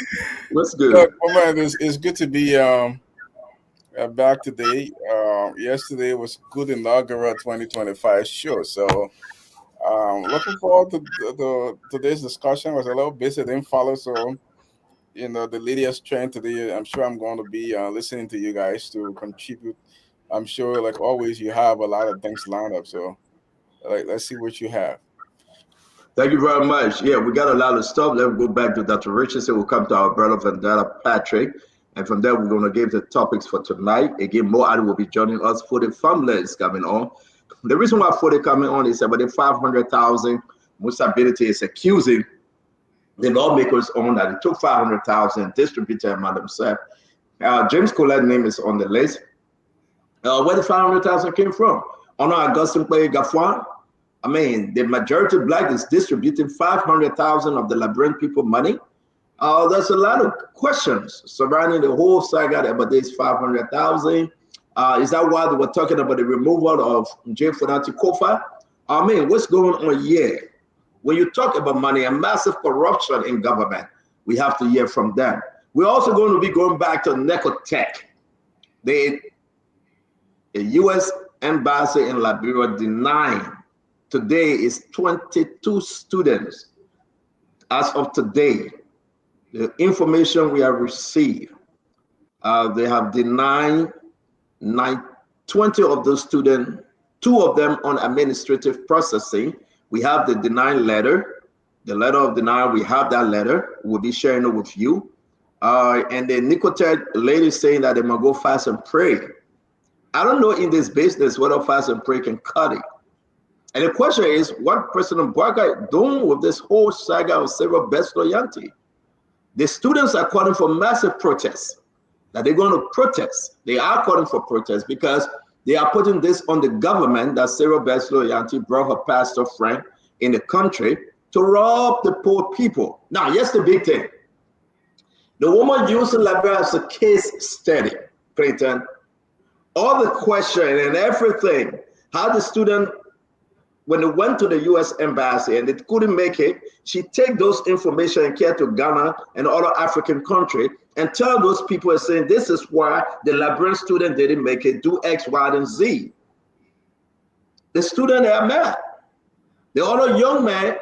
What's good? Look, man, it's good to be back today. Yesterday was good inaugural 2025 show. So looking forward to today's discussion. Was a little busy, didn't follow. So the latest trend today. I'm sure I'm going to be listening to you guys to contribute. I'm sure, like always, you have a lot of things lined up. So, let's see what you have. Thank you very much. Yeah, we got a lot of stuff. Let's go back to Dr. Richardson. We'll come to our brother Vandana Patrick. And from there, we're going to give the topics for tonight. Again, Mo Ali will be joining us for the families coming on. The reason why for the coming on is about the 500,000 Musability is accusing the lawmakers on that it took 500,000 distributed among themselves. James Colette's name is on the list. Where the 500,000 came from? Honor Augustine Clay Gaffwan. I mean, the majority black is distributing 500,000 of the Liberian people money. There's a lot of questions surrounding the whole saga about this 500,000. Is that why they were talking about the removal of J. Funati Kofa? I mean, what's going on here? When you talk about money and massive corruption in government, we have to hear from them. We're also going to be going back to Necotech. The U.S. Embassy in Liberia denying today is 22 students as of today. The information we have received, they have denied 20 of those students, 2 of them on administrative processing. We have the denial letter, the letter of denial. We have that letter. We'll be sharing it with you. And the Nicotech lady saying that they must go fast and pray. I don't know in this business whether fast and pray can cut it. And the question is, what President Bouaga doing with this whole saga of civil best loyalty? The students are calling for massive protests, that they're going to protest. They are calling for protests because they are putting this on the government that Sarah Beslow Yanti brought her pastor friend in the country to rob the poor people. Now, here's the big thing. The woman using Liberia as a case study, Clayton. All the question and everything, how the student, when they went to the U.S. Embassy and they couldn't make it, she take those information and care to Ghana and other African country and tell those people and saying, this is why the Liberian student didn't make it, do X, Y, and Z. The student are mad. The other young man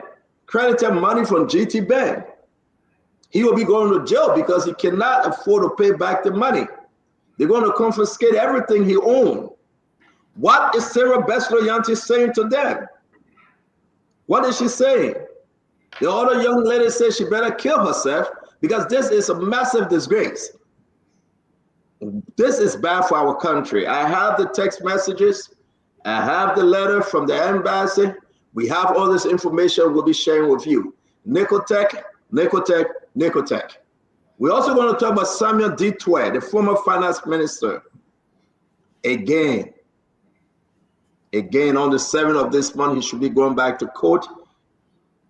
credited money from GT Bank. He will be going to jail because he cannot afford to pay back the money. They're going to confiscate everything he owned. What is Sarah Beslow Yanti saying to them? What is she saying? The other young lady says she better kill herself because this is a massive disgrace. This is bad for our country. I have the text messages. I have the letter from the embassy. We have all this information we'll be sharing with you. Nicotech, Nicotech, Nicotech. We're also going to talk about Samuel D. Twe, the former finance minister. Again, on the 7th of this month, he should be going back to court,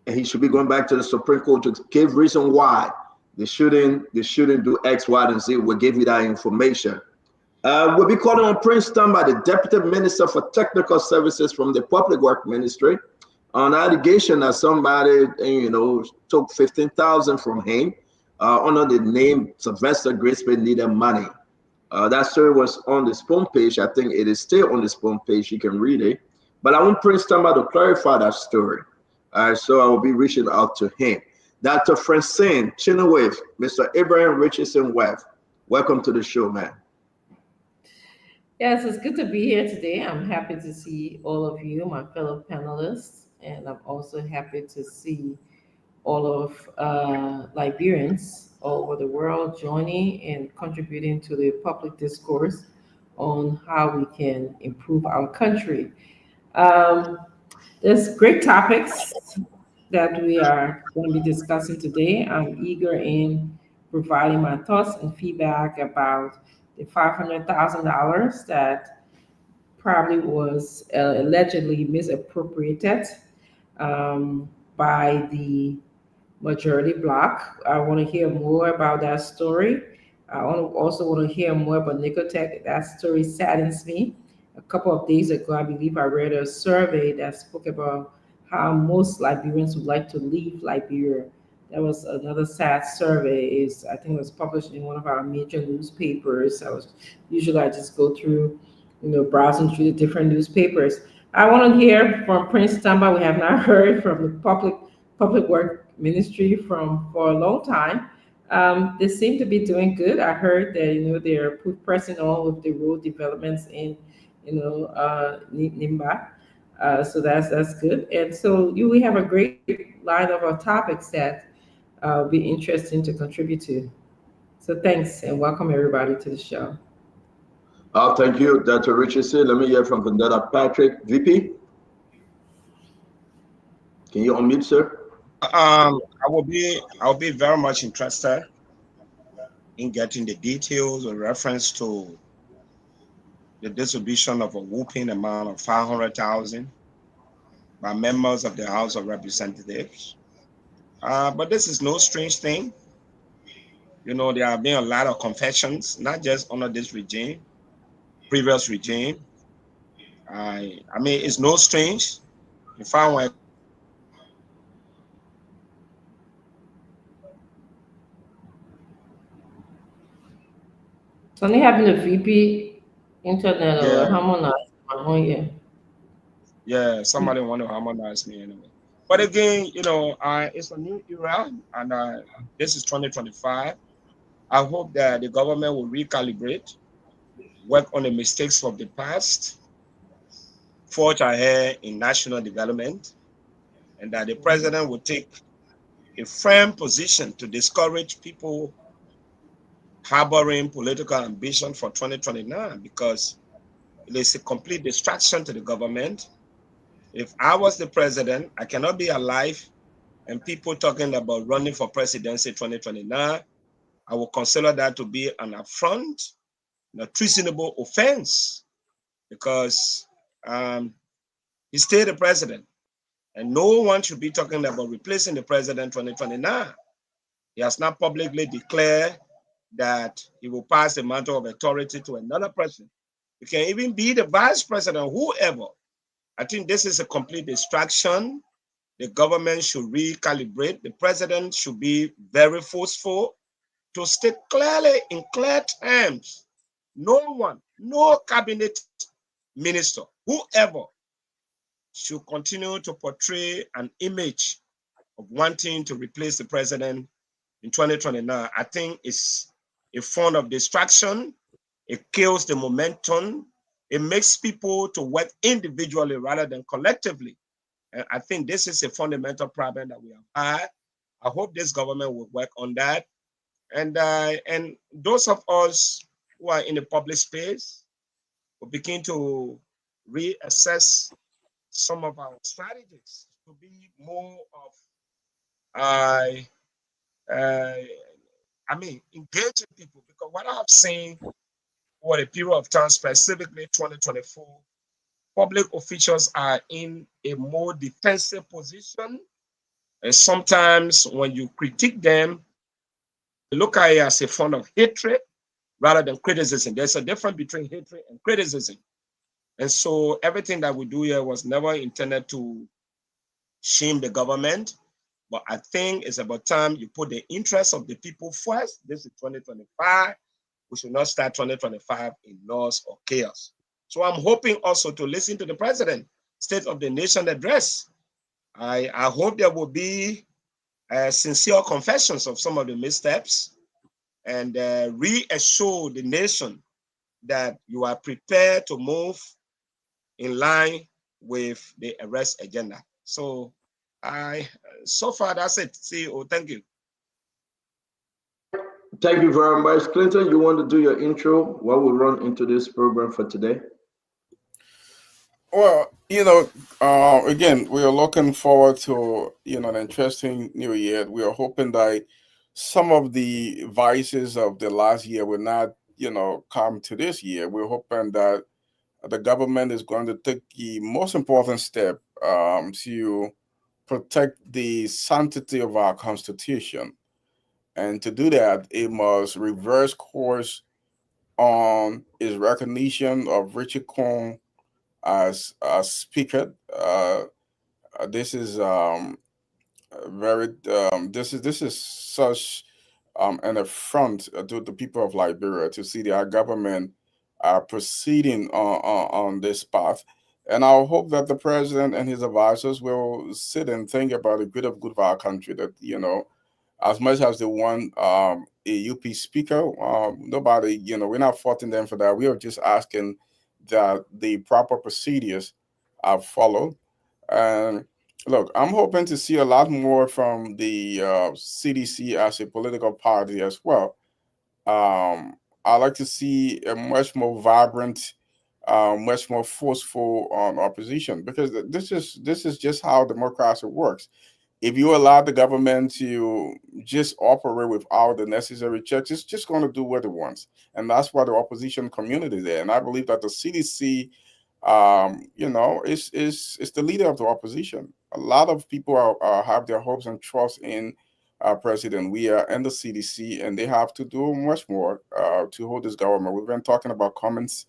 and he should be going back to the Supreme Court to give reason why they shouldn't do X, Y, and Z. We'll give you that information. We'll be calling on Prince Tamba, the Deputy Minister for Technical Services from the Public Works Ministry, on allegation that somebody, took 15,000 from him under the name Sylvester Grisby needed money. That story was on the Spoon page. I think it is still on the Spoon page. You can read it. But I want Prince Tamba to clarify that story. So I will be reaching out to him. Dr. Francine Chinawave, Mr. Abraham Richardson Webb, welcome to the show, man. Yes, it's good to be here today. I'm happy to see all of you, my fellow panelists, and I'm also happy to see all of Liberians all over the world joining and contributing to the public discourse on how we can improve our country. There's great topics that we are going to be discussing today. I'm eager in providing my thoughts and feedback about the $500,000 that probably was allegedly misappropriated by the majority bloc. I want to hear more about that story. I also want to hear more about Nicotech. That story saddens me. A couple of days ago, I believe I read a survey that spoke about how most Liberians would like to leave Liberia. That was another sad survey. I think it was published in one of our major newspapers. I just go through, browsing through the different newspapers. I want to hear from Prince Tamba. We have not heard from the public work ministry for a long time. They seem to be doing good. I heard that they're pressing on with the road developments in Nimba. So that's good. And so we have a great line of topics that will be interesting to contribute to. So thanks and welcome everybody to the show. Thank you, Dr. Richardson. Let me hear from Vendetta Patrick. VP, can you unmute, sir? I will be very much interested in getting the details in reference to the distribution of a whooping amount of 500,000 by members of the House of Representatives. But this is no strange thing. You know, there have been a lot of confessions, not just under this regime, previous regime. I mean, it's no strange. In fact, when So they having a VP internet or yeah, harmonize my own yeah. yeah, somebody want to harmonize me anyway. But again, you know, it's a new era, and this is 2025. I hope that the government will recalibrate, work on the mistakes of the past, forge ahead in national development, and that the president will take a firm position to discourage people harboring political ambition for 2029 because it is a complete distraction to the government. If I was the president, I cannot be alive and people talking about running for presidency 2029. I will consider that to be an affront, a treasonable offense because um, he stayed the president and no one should be talking about replacing the president 2029. He has not publicly declared that he will pass the mantle of authority to another person. It can even be the vice president, whoever. I think this is a complete distraction. The government should recalibrate. The president should be very forceful to state clearly in clear terms. No one, no cabinet minister, whoever should continue to portray an image of wanting to replace the president in 2029. I think it's a form of distraction. It kills the momentum. It makes people to work individually rather than collectively. And I think this is a fundamental problem that we have had. I hope this government will work on that. And those of us who are in the public space will begin to reassess some of our strategies to be more of uh, uh, engaging people. Because what I've seen over a period of time, specifically 2024, public officials are in a more defensive position. And sometimes when you critique them, you look at it as a form of hatred rather than criticism. There's a difference between hatred and criticism. And so everything that we do here was never intended to shame the government. But I think it's about time you put the interests of the people first. This is 2025. We should not start 2025 in loss or chaos. So I'm hoping also to listen to the president, State of the Nation address. I hope there will be sincere confessions of some of the missteps and reassure the nation that you are prepared to move in line with the arrest agenda. So so far that's it. CEO, thank you. Thank you very much. Clinton, you want to do your intro while we run into this program for today? Well, again, we are looking forward to an interesting new year. We are hoping that some of the vices of the last year will not come to this year. We're hoping that the government is going to take the most important step to protect the sanctity of our constitution, and to do that, it must reverse course on its recognition of Richardson as a speaker. This is very this is such an affront to the people of Liberia to see their government proceeding on this path. And I hope that the president and his advisors will sit and think about the good of our country. That as much as they want a UP speaker, nobody, we're not faulting them for that. We are just asking that the proper procedures are followed. And look, I'm hoping to see a lot more from the CDC as a political party as well. I like to see a much more vibrant, much more forceful opposition, because this is just how democracy works. If you allow the government to just operate without the necessary checks, it's just going to do what it wants, and that's why the opposition community there. And I believe that the CDC, is the leader of the opposition. A lot of people have their hopes and trust in President Weah and the CDC, and they have to do much more to hold this government. We've been talking about Cummins,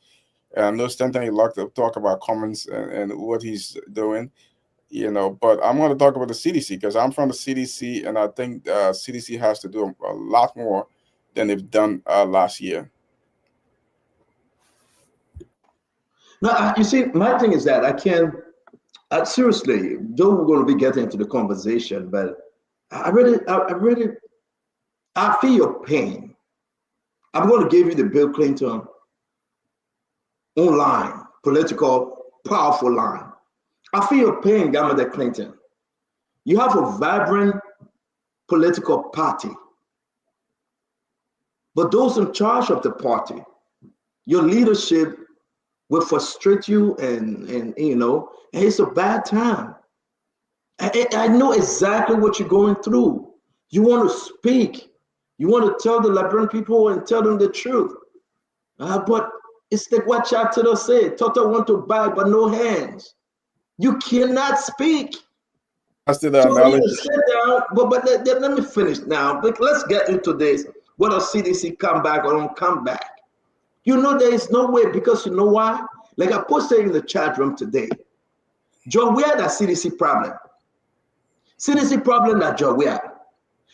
and I know Stanton liked to talk about Cummins and what he's doing. But I'm going to talk about the CDC because I'm from the CDC, and I think CDC has to do a lot more than they've done last year. Now, you see, my thing is that I can't, seriously, though we're going to be getting into the conversation, but I feel your pain. I'm going to give you the Bill Clinton online, political, powerful line. I feel your pain, Gamma Clinton. You have a vibrant political party, but those in charge of the party, your leadership will frustrate you, and it's a bad time. I know exactly what you're going through. You want to speak. You want to tell the Liberian people and tell them the truth. But it's like what Chatterton said, Toto want to buy, but no hands. You cannot speak. That's the analogy. Sit down, but let me finish now. But let's get into this. Whether CDC come back or don't come back. There is no way, because you know why? Like I posted in the chat room today. Joe, we had a CDC problem. CDC problem that Joe, we had.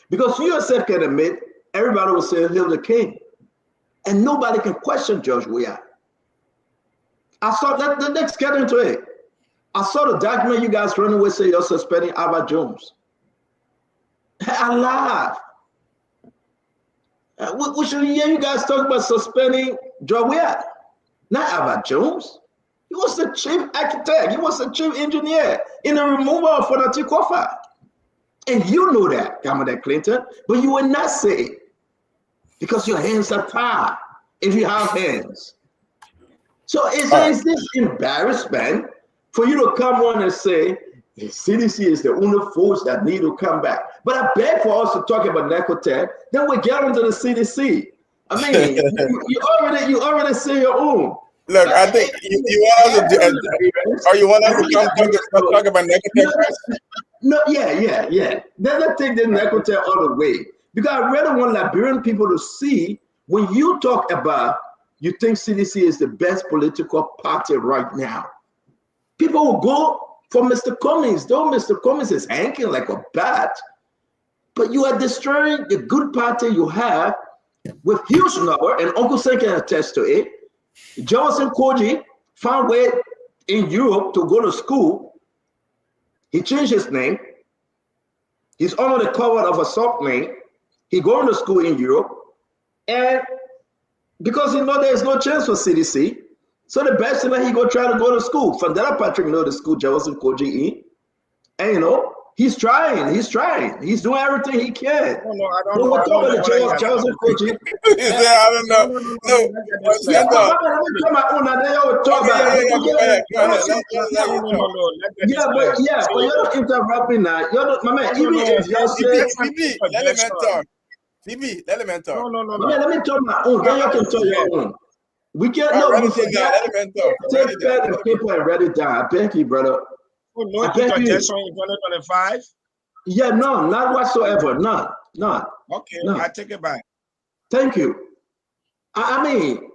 Because you yourself can admit, everybody will say he's the king. And nobody can question George Weah. Let's get into it. I saw the document you guys running with, say you're suspending Albert Jones. I laugh. We should hear you guys talk about suspending George Weah, not Albert Jones. He was the chief architect. He was the chief engineer in the removal of Fonati Kofa. And you know that, Kamala Clinton, but you will not say it because your hands are tied if you have hands. So is this embarrassment for you to come on and say the CDC is the only force that need to come back? But I beg for us to talk about Necotech, then we get into the CDC. I mean, you already say your own. Look, I think you want us to or you want us to talk about Necotech first? No, yeah. Let's take the Necotech all the way. Because I really want Liberian people to see when you talk about you think CDC is the best political party right now. People will go for Mr. Cummings, though Mr. Cummings is hanging like a bat, but you are destroying the good party you have with huge number, and Uncle Sam can attest to it. Johnson Koji found way in Europe to go to school. He changed his name. He's under the cover of a soft name. He going to school in Europe, and because he know there's no chance for CDC, so the best thing that he go try to go to school. Fandela Patrick know the school Johnson Koji in, and he's trying. He's doing everything he can. No, I don't know. I don't know. But you're not interrupting now. You're not, my man. Even if you say, let me talk. No. Let me talk my own. Then you can talk your own. We can't take pen and paper and write it down. I beg you, brother. No interjection in 2025? Yeah, no, not whatsoever. None. Okay, none. I take it back. Thank you. I mean,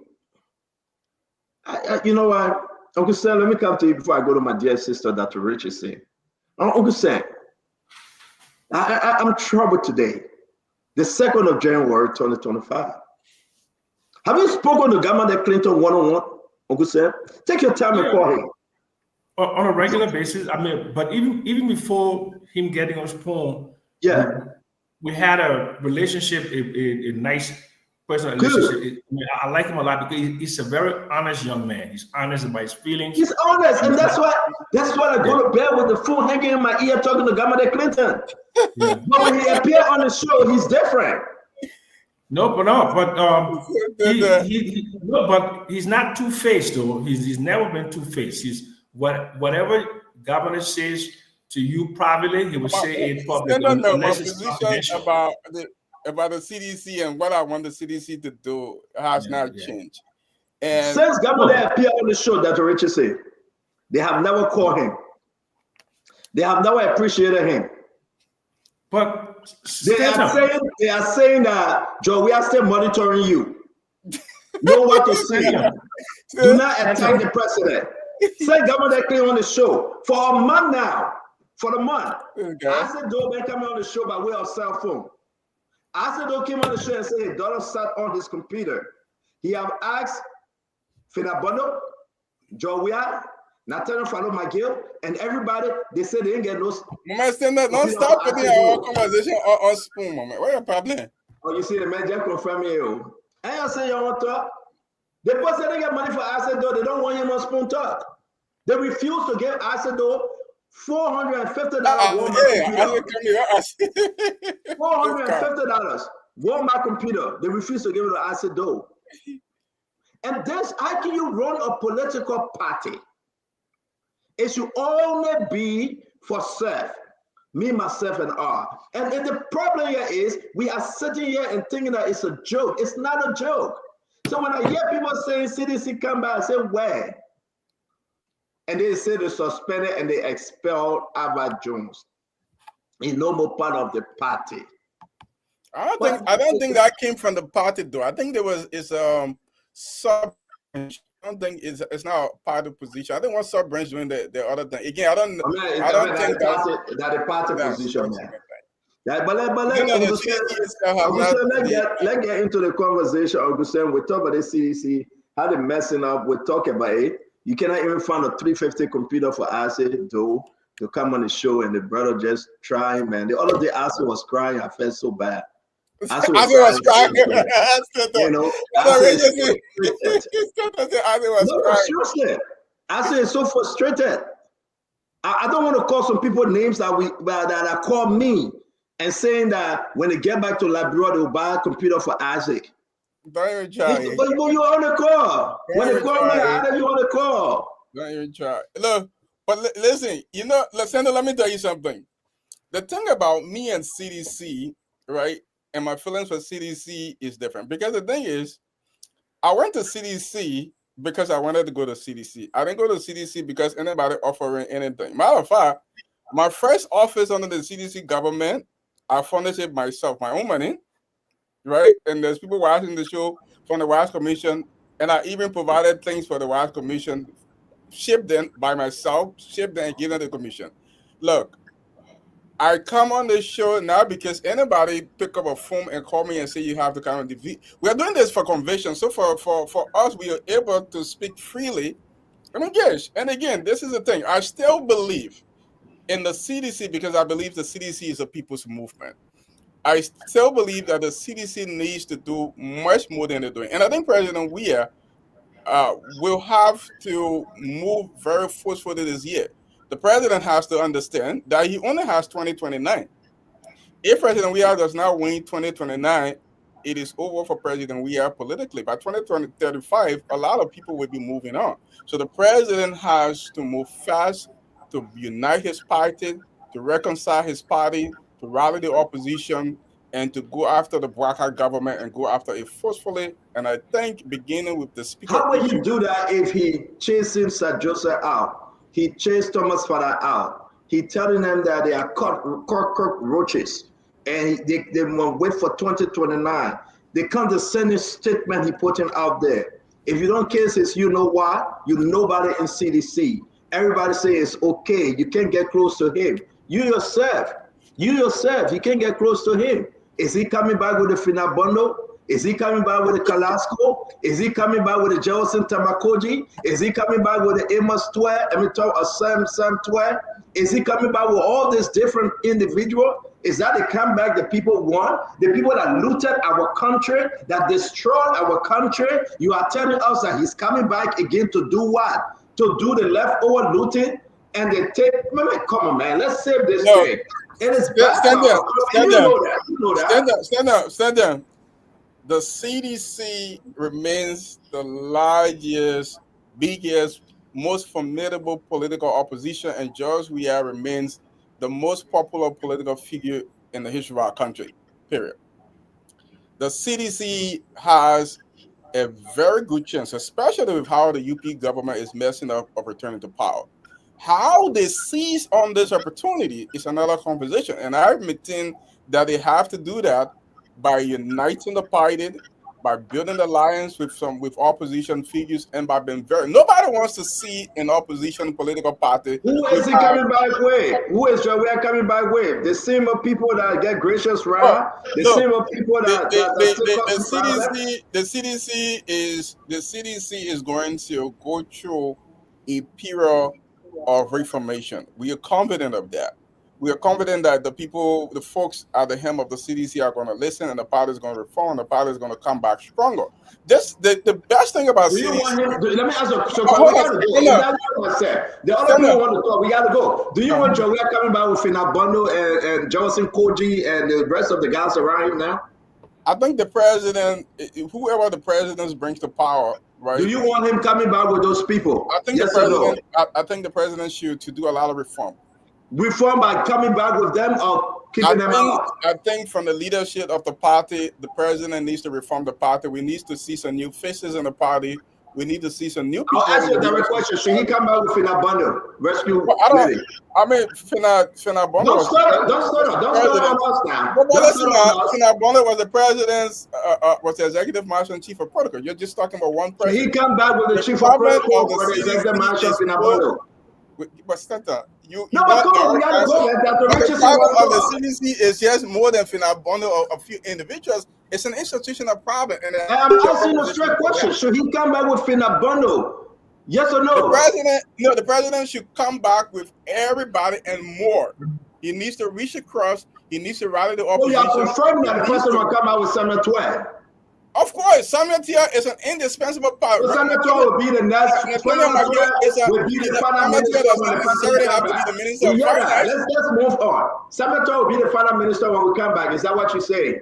you know what, Uncle Sam, let me come to you before I go to my dear sister, Dr. Richardson. Uncle Sam, I'm troubled today, the 2nd of January, 2025. Have you spoken to Gamma Clinton one-on-one, Uncle Sam? Take your time and call him. On a regular basis, I mean, but even before him getting on phone, we had a relationship, a nice personal relationship. I like him a lot because he's a very honest young man. He's honest about his feelings. He's honest, and that's why I go to bed with the phone hanging in my ear talking to Gamma Clinton. Yeah. But when he appears on the show, he's different. but he's not two faced though. He's never been two faced. He's whatever governor says to you privately, he will say it publicly Stand on unless a it's position confidential. about the CDC and what I want the CDC to do has not changed. And since governor appeared on the show, Dr. Richardson, they have never called him. They have never appreciated him. But they are saying that, Joe, we are still monitoring you. Know what to say. Do not attack the president. Say governor came on the show for a month now. For the month. I said, don't come on the show by way of cell phone. I said, don't came on the show and say, Donald sat on his computer. He have asked Finabono, Joe, Nathaniel Falo McGill, and everybody, they said they didn't get no. Don't stop putting our conversation on spoon, moment. What your problem? Oh, you see, the man just confirm you. And I say, you want to talk? The person they get money for acid though, they don't want him on spoon talk. They refuse to give acid though $450 $450 Walmart computer. They refuse to give it to acid though. And this, how can you run a political party? It should only be for self, me, myself, and I. And the problem here is we are sitting here and thinking that it's a joke. It's not a joke. So when I hear people saying CDC come back, I say, where? And they say they suspended and they expelled Albert Jones. He's no more part of the party. I don't think that came from the party though. I think sub. I don't think it's not part of position. I think one sub branch doing the other thing. Again, I don't think that the party position, man. Yeah, but let's get into the conversation, Augustine. We talk about the CDC, how they messing up. We talk about it. You cannot even find a 350 computer for acid to come on the show, and the brother just trying, man. The other day, acid was crying. I felt so bad. Acid was crying. You know, seriously. Acid is so frustrated. I don't want to call some people names that are called me and saying that when they get back to Liberia, they will buy a computer for Isaac. Don't even try. But you're on the call. When they call me, I know you're on the call. Don't even try. Look, but listen, Sandra, let me tell you something. The thing about me and CDC, right, and my feelings for CDC is different. Because the thing is, I went to CDC because I wanted to go to CDC. I didn't go to CDC because anybody offering anything. Matter of fact, my first office under the CDC government, I funded it myself, my own money, right? And there's people watching the show from the WAS Commission, and I even provided things for the WAS Commission, shipped them by myself, shipped them and given the commission. Look, I come on the show now because anybody pick up a phone and call me and say you have to come on the we are doing this for convention. So for us, we are able to speak freely and engage. And again, this is the thing. I still believe in the CDC because I believe the CDC is a people's movement. I still believe that the CDC needs to do much more than they're doing. And I think President Weah will have to move very forcefully this year. The president has to understand that he only has 2029. If President Weah does not win 2029, it is over for President Weah politically. By 2035, a lot of people will be moving on. So the president has to move fast to unite his party, to reconcile his party, to rally the opposition, and to go after the Bwaka government and go after it forcefully. And I think beginning with the speaker. How will he do that if he chases Sir Joseph out? He chased Thomas Father out. He telling them that they are cockroaches and they will wait for 2029. They come to send a statement he putting out there. If you don't case this, you know what? You nobody in CDC. Everybody say it's okay. You can't get close to him. You yourself, you can't get close to him. Is he coming back with the Finabondo? Is he coming back with the Kalasco? Is he coming back with the Jefferson Tamakoji? Is he coming back with the Amos Twer? Sam Twer? Is he coming back with all these different individuals? Is that the comeback that people want? The people that looted our country, that destroyed our country? You are telling us that he's coming back again to do what? To do the leftover looting? And they take, man, come on, man, let's save this thing. It is bad. Stand down. the CDC remains the largest, biggest, most formidable political opposition, and George Weah remains the most popular political figure in the history of our country. Period. The CDC has a very good chance, especially with how the UP government is messing up of returning to power. How they seize on this opportunity is another conversation, and I'm admitting that they have to do that by uniting the party, by building alliance with opposition figures, and by being very. Nobody wants to see an opposition political party. Who is he coming back with? Who is Joey coming back with? The same people that get gracious round, the Look, same people that still the cause problem. CDC is going to go through a period of reformation. We are confident of that. We are confident that the folks at the helm of the CDC are going to listen, and the party is going to reform, and the party is going to come back stronger. The best thing about Do you CDC. want him? Let me ask you. So Hold we on, gotta go. hold Is on. that what I said? The other Stand people up. want to talk. We gotta go. Do you want Joey coming back with Finabondo and Joseph Koji and the rest of the guys around him now? I think the president, whoever the president brings to power, right? Do you want him coming back with those people? I think Yes the or no? president. I think the president should to do a lot of reform. Reform by coming back with them or keeping them out? I think from the leadership of the party, the president needs to reform the party. We need to see some new faces in the party. We need to see some new people. I'll ask you a direct question. Should he come back with Finabondo? Rescue Well, I lady? mean, Finabondo. Don't start up. Don't start up. Don't start on us now. But Don't listen, start on us. Finabondo was the president's, was the executive marshal and chief of protocol. You're just talking about one Should person. he come back with the chief of problem protocol of the or the executive CDC marshal is Finabondo? But Stenta, you No, but come on, we gotta go. That's the but the Richardson problem of the one. CDC is just more than Finabondo or a few individuals. It's an institutional problem. And I'm asking a straight question. Should he come back with Finabondo? Yes or no? The president should come back with everybody and more. He needs to reach across. He needs to rally the Oh, you opposition. are confirming that the president will come out with Samuel Twelve. Of course, Samuel Tia is an indispensable part. So Samuel Twelve will be the next. Samuel Twelve will be the final minister when the president comes back. We hear that. Let's move on. Samuel Twelve will be the final minister when we come back. Is that what you say?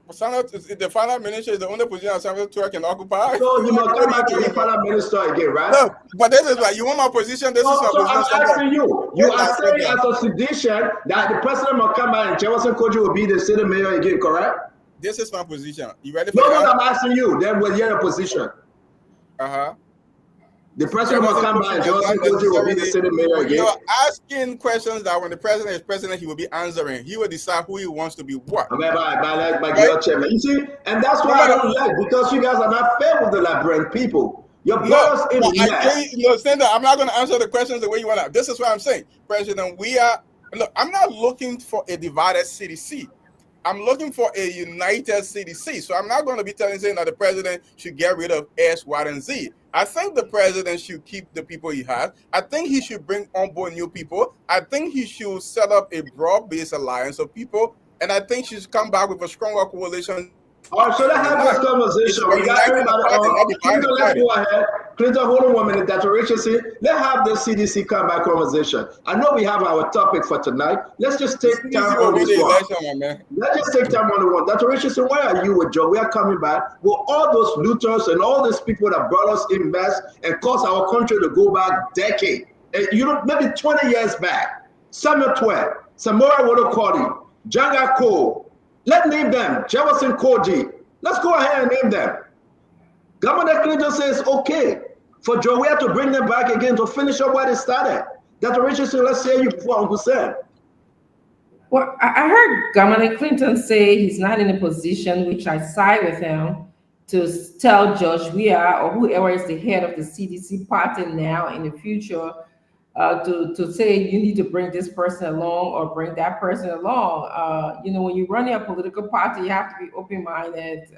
The final minister is the only position Samuel Tua can occupy. So he must come back to be final minister again, right? No, but this is like you want my position. This is my so position. I'm asking you. You are saying as a sedition that the president must come back and Jefferson Koji will be the city mayor again, correct? This is my position. You ready for that? No, I'm asking you. Then we'll hear your position. Uh-huh. The president must come back and Jefferson Koji will be the city mayor again. You're asking questions that when the president is president, he will be answering. He will decide who he wants to be what. By your chairman. You see, and that's why I don't like, because you guys are not fair with the Liberian people. Your brothers in I'm not going to answer the questions the way you want to. This is what I'm saying. President, I'm not looking for a divided CDC. I'm looking for a united CDC. So I'm not going to be saying that the president should get rid of X, Y, and Z. I think the president should keep the people he has. I think he should bring on board new people. I think he should set up a broad-based alliance of people. And I think he should come back with a stronger coalition. All right, so let's have this conversation. We got everybody on. Clinton, let's go ahead. Clinton, hold on 1 minute. Dr. Richardson, let's have the CDC comeback conversation. I know we have our topic for tonight. Let's just take time on this one. Let's just take time on the one. Dr. Richardson, why are you with Joe? We are coming back with all those looters and all these people that brought us in mess and caused our country to go back decade. And, maybe 20 years back. Samuel Twelve, Samora Wodokodi, Janga Cole. Let's name them. Jefferson Koji. Let's go ahead and name them. Governor Clinton says okay for Joe Weah to bring them back again to finish up where they started. Dr. Richardson, let's hear you before Uncle Sam. Well, I heard Governor Clinton say he's not in a position, which I side with him, to tell Judge Weah or whoever is the head of the CDC party now in the future to say you need to bring this person along or bring that person along. When you run a political party, you have to be open-minded.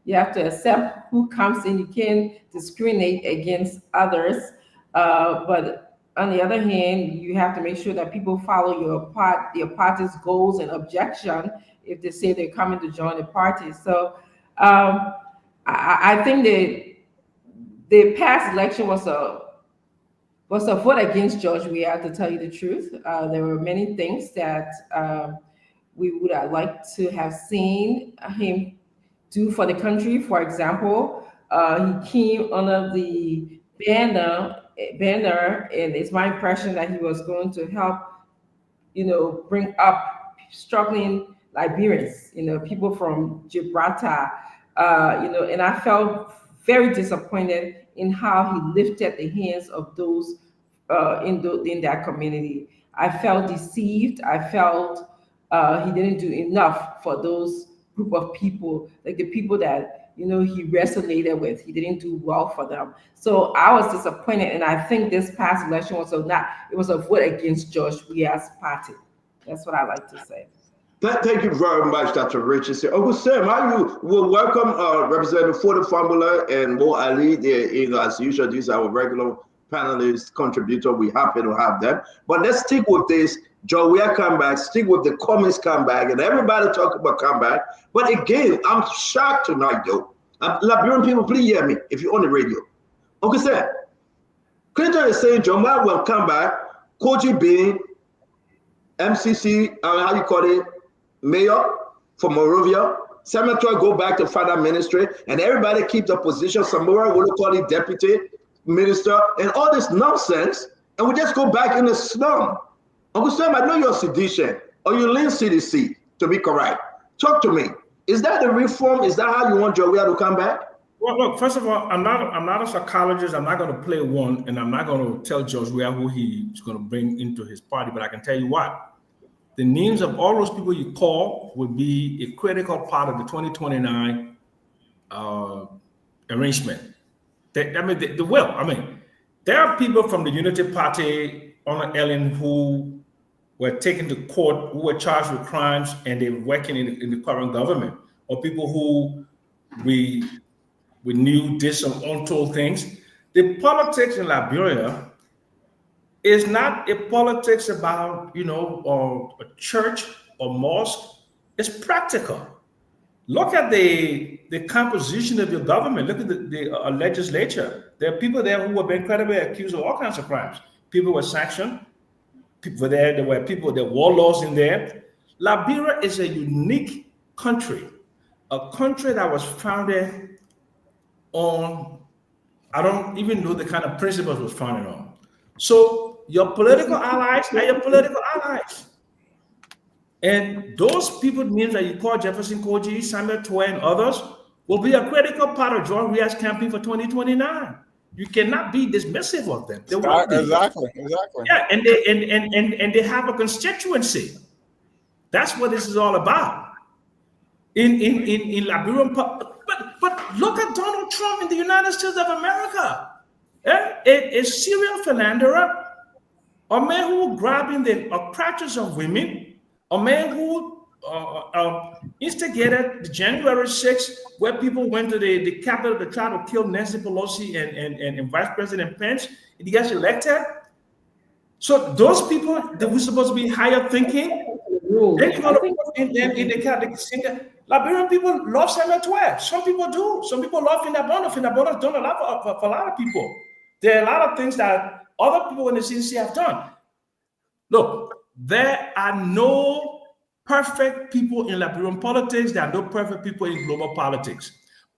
You have to accept who comes in. You can't discriminate against others. But on the other hand, you have to make sure that people follow your party's goals and objection if they say they're coming to join the party. So I think the past election was a vote against George Weah, to tell you the truth. There were many things that we would have liked to have seen him do for the country. For example, he came under the banner, and it's my impression that he was going to help, bring up struggling Liberians, people from Gibraltar, and I felt very disappointed in how he lifted the hands of those in that community. I felt deceived. I felt he didn't do enough for those group of people, like the people that he resonated with. He didn't do well for them. So I was disappointed, and I think this past election was it was a vote against George Weah's party. That's what I like to say. Thank you very much, Dr. Richardson. Uncle Sam, how you will welcome Representative for the Formula and Mo Ali. As usual, these are our regular panelists, contributor. We happy to have them. But let's stick with this. Joe, we are comeback, stick with the Cummings comeback, and everybody talk about comeback. But again, I'm shocked tonight, though. Liberian people, please hear me if you're on the radio. Uncle Sam, Clinton is saying Joe Matt will come back, Koji being MCC, how you call it, mayor for Monrovia. Senator go back to father ministry, and everybody keep the position. Samora will call it deputy minister, and all this nonsense, and we just go back in the slum. Uncle Sam, I know you're sedition, or you lean CDC, to be correct. Talk to me. Is that the reform? Is that how you want Joe to come back? Well, look, first of all, I'm not a psychologist. I'm not going to play one, and I'm not going to tell George Weah who he's going to bring into his party. But I can tell you what, the names of all those people you call will be a critical part of the 2029 arrangement. There are people from the Unity Party, Honor Ellen, who were taken to court, who were charged with crimes, and they're working in the current government, or people who we knew did some untold things. The politics in Liberia is not a politics about, or a church or mosque. It's practical. Look at the composition of your government. Look at the legislature. There are people there who have been credibly accused of all kinds of crimes. People were sanctioned. There were people, there were warlords in there. Liberia is a unique country, a country that was founded on, I don't even know the kind of principles it was founded on. So your political allies are your political allies. And those people, names that you call Jefferson Koji, Samuel Toy, and others, will be a critical part of George Weah's campaign for 2029. You cannot be dismissive of them. They won't be. Exactly. Yeah, and they have a constituency. That's what this is all about. In Liberian, but look at Donald Trump in the United States of America. A serial philanderer, a man who grabbing the crotches of women, a man who instigated the January 6th, where people went to the Capitol to try to kill Nancy Pelosi and Vice President Pence. He gets elected. So those people that were supposed to be higher thinking, they come in the Liberian people love Samuel Toy. Some people do. Some people love Finabona. Finabona's done a lot for a lot of people. There are a lot of things that other people in the CDC have done. Look, there are no perfect people in Liberian politics. There are no perfect people in global politics.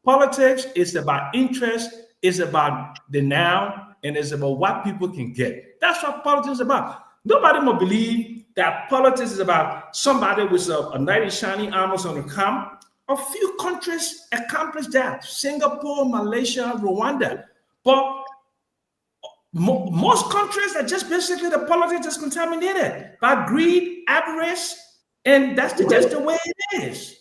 Politics is about interest, it's about the now, and it's about what people can get. That's what politics is about. Nobody will believe that politics is about somebody with a knight in shining armors on the come. A few countries accomplish that. Singapore, Malaysia, Rwanda. But most countries are just basically the politics is contaminated by greed, avarice, and that's just the way it is.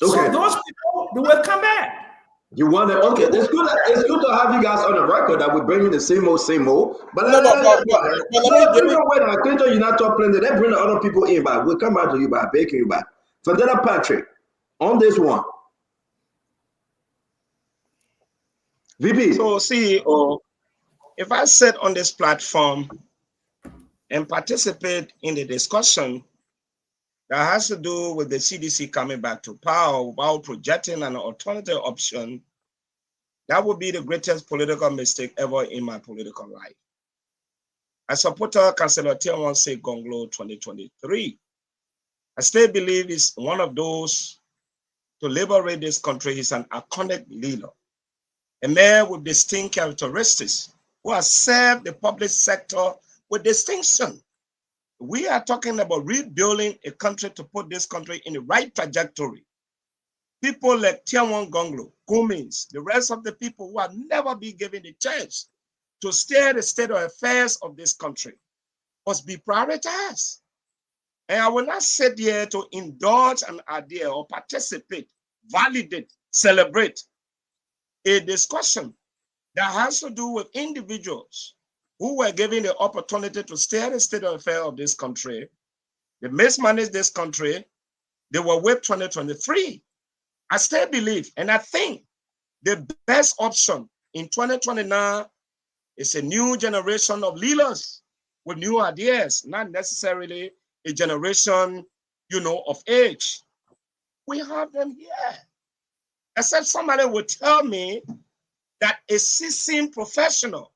Okay. So those people, they will come back. You want to? Okay, it's good to have you guys on the record that we're bringing the same old. But wait, Clinton, you're not talking. They bring the other people in, but we'll come back to you by baking you back. Fandela Patrick, on this one. VP. So CEO, if I sit on this platform and participate in the discussion that has to do with the CDC coming back to power while projecting an alternative option, that would be the greatest political mistake ever in my political life. I supported Councillor Tiawan Say Gonglo 2023. I still believe he's one of those to liberate this country. He's an iconic leader, a man with distinct characteristics who has served the public sector with distinction. We are talking about rebuilding a country to put this country in the right trajectory. People like Tiawan Gonglo, Cummins, the rest of the people who have never been given the chance to steer the state of affairs of this country must be prioritized. And I will not sit here to indulge an idea or participate, validate, celebrate a discussion that has to do with individuals who were given the opportunity to steer the state of affairs of this country. They mismanaged this country. They were with 2023. I still believe, and I think the best option in 2029 is a new generation of leaders with new ideas, not necessarily a generation, of age. We have them here. Except somebody would tell me that a seasoned professional,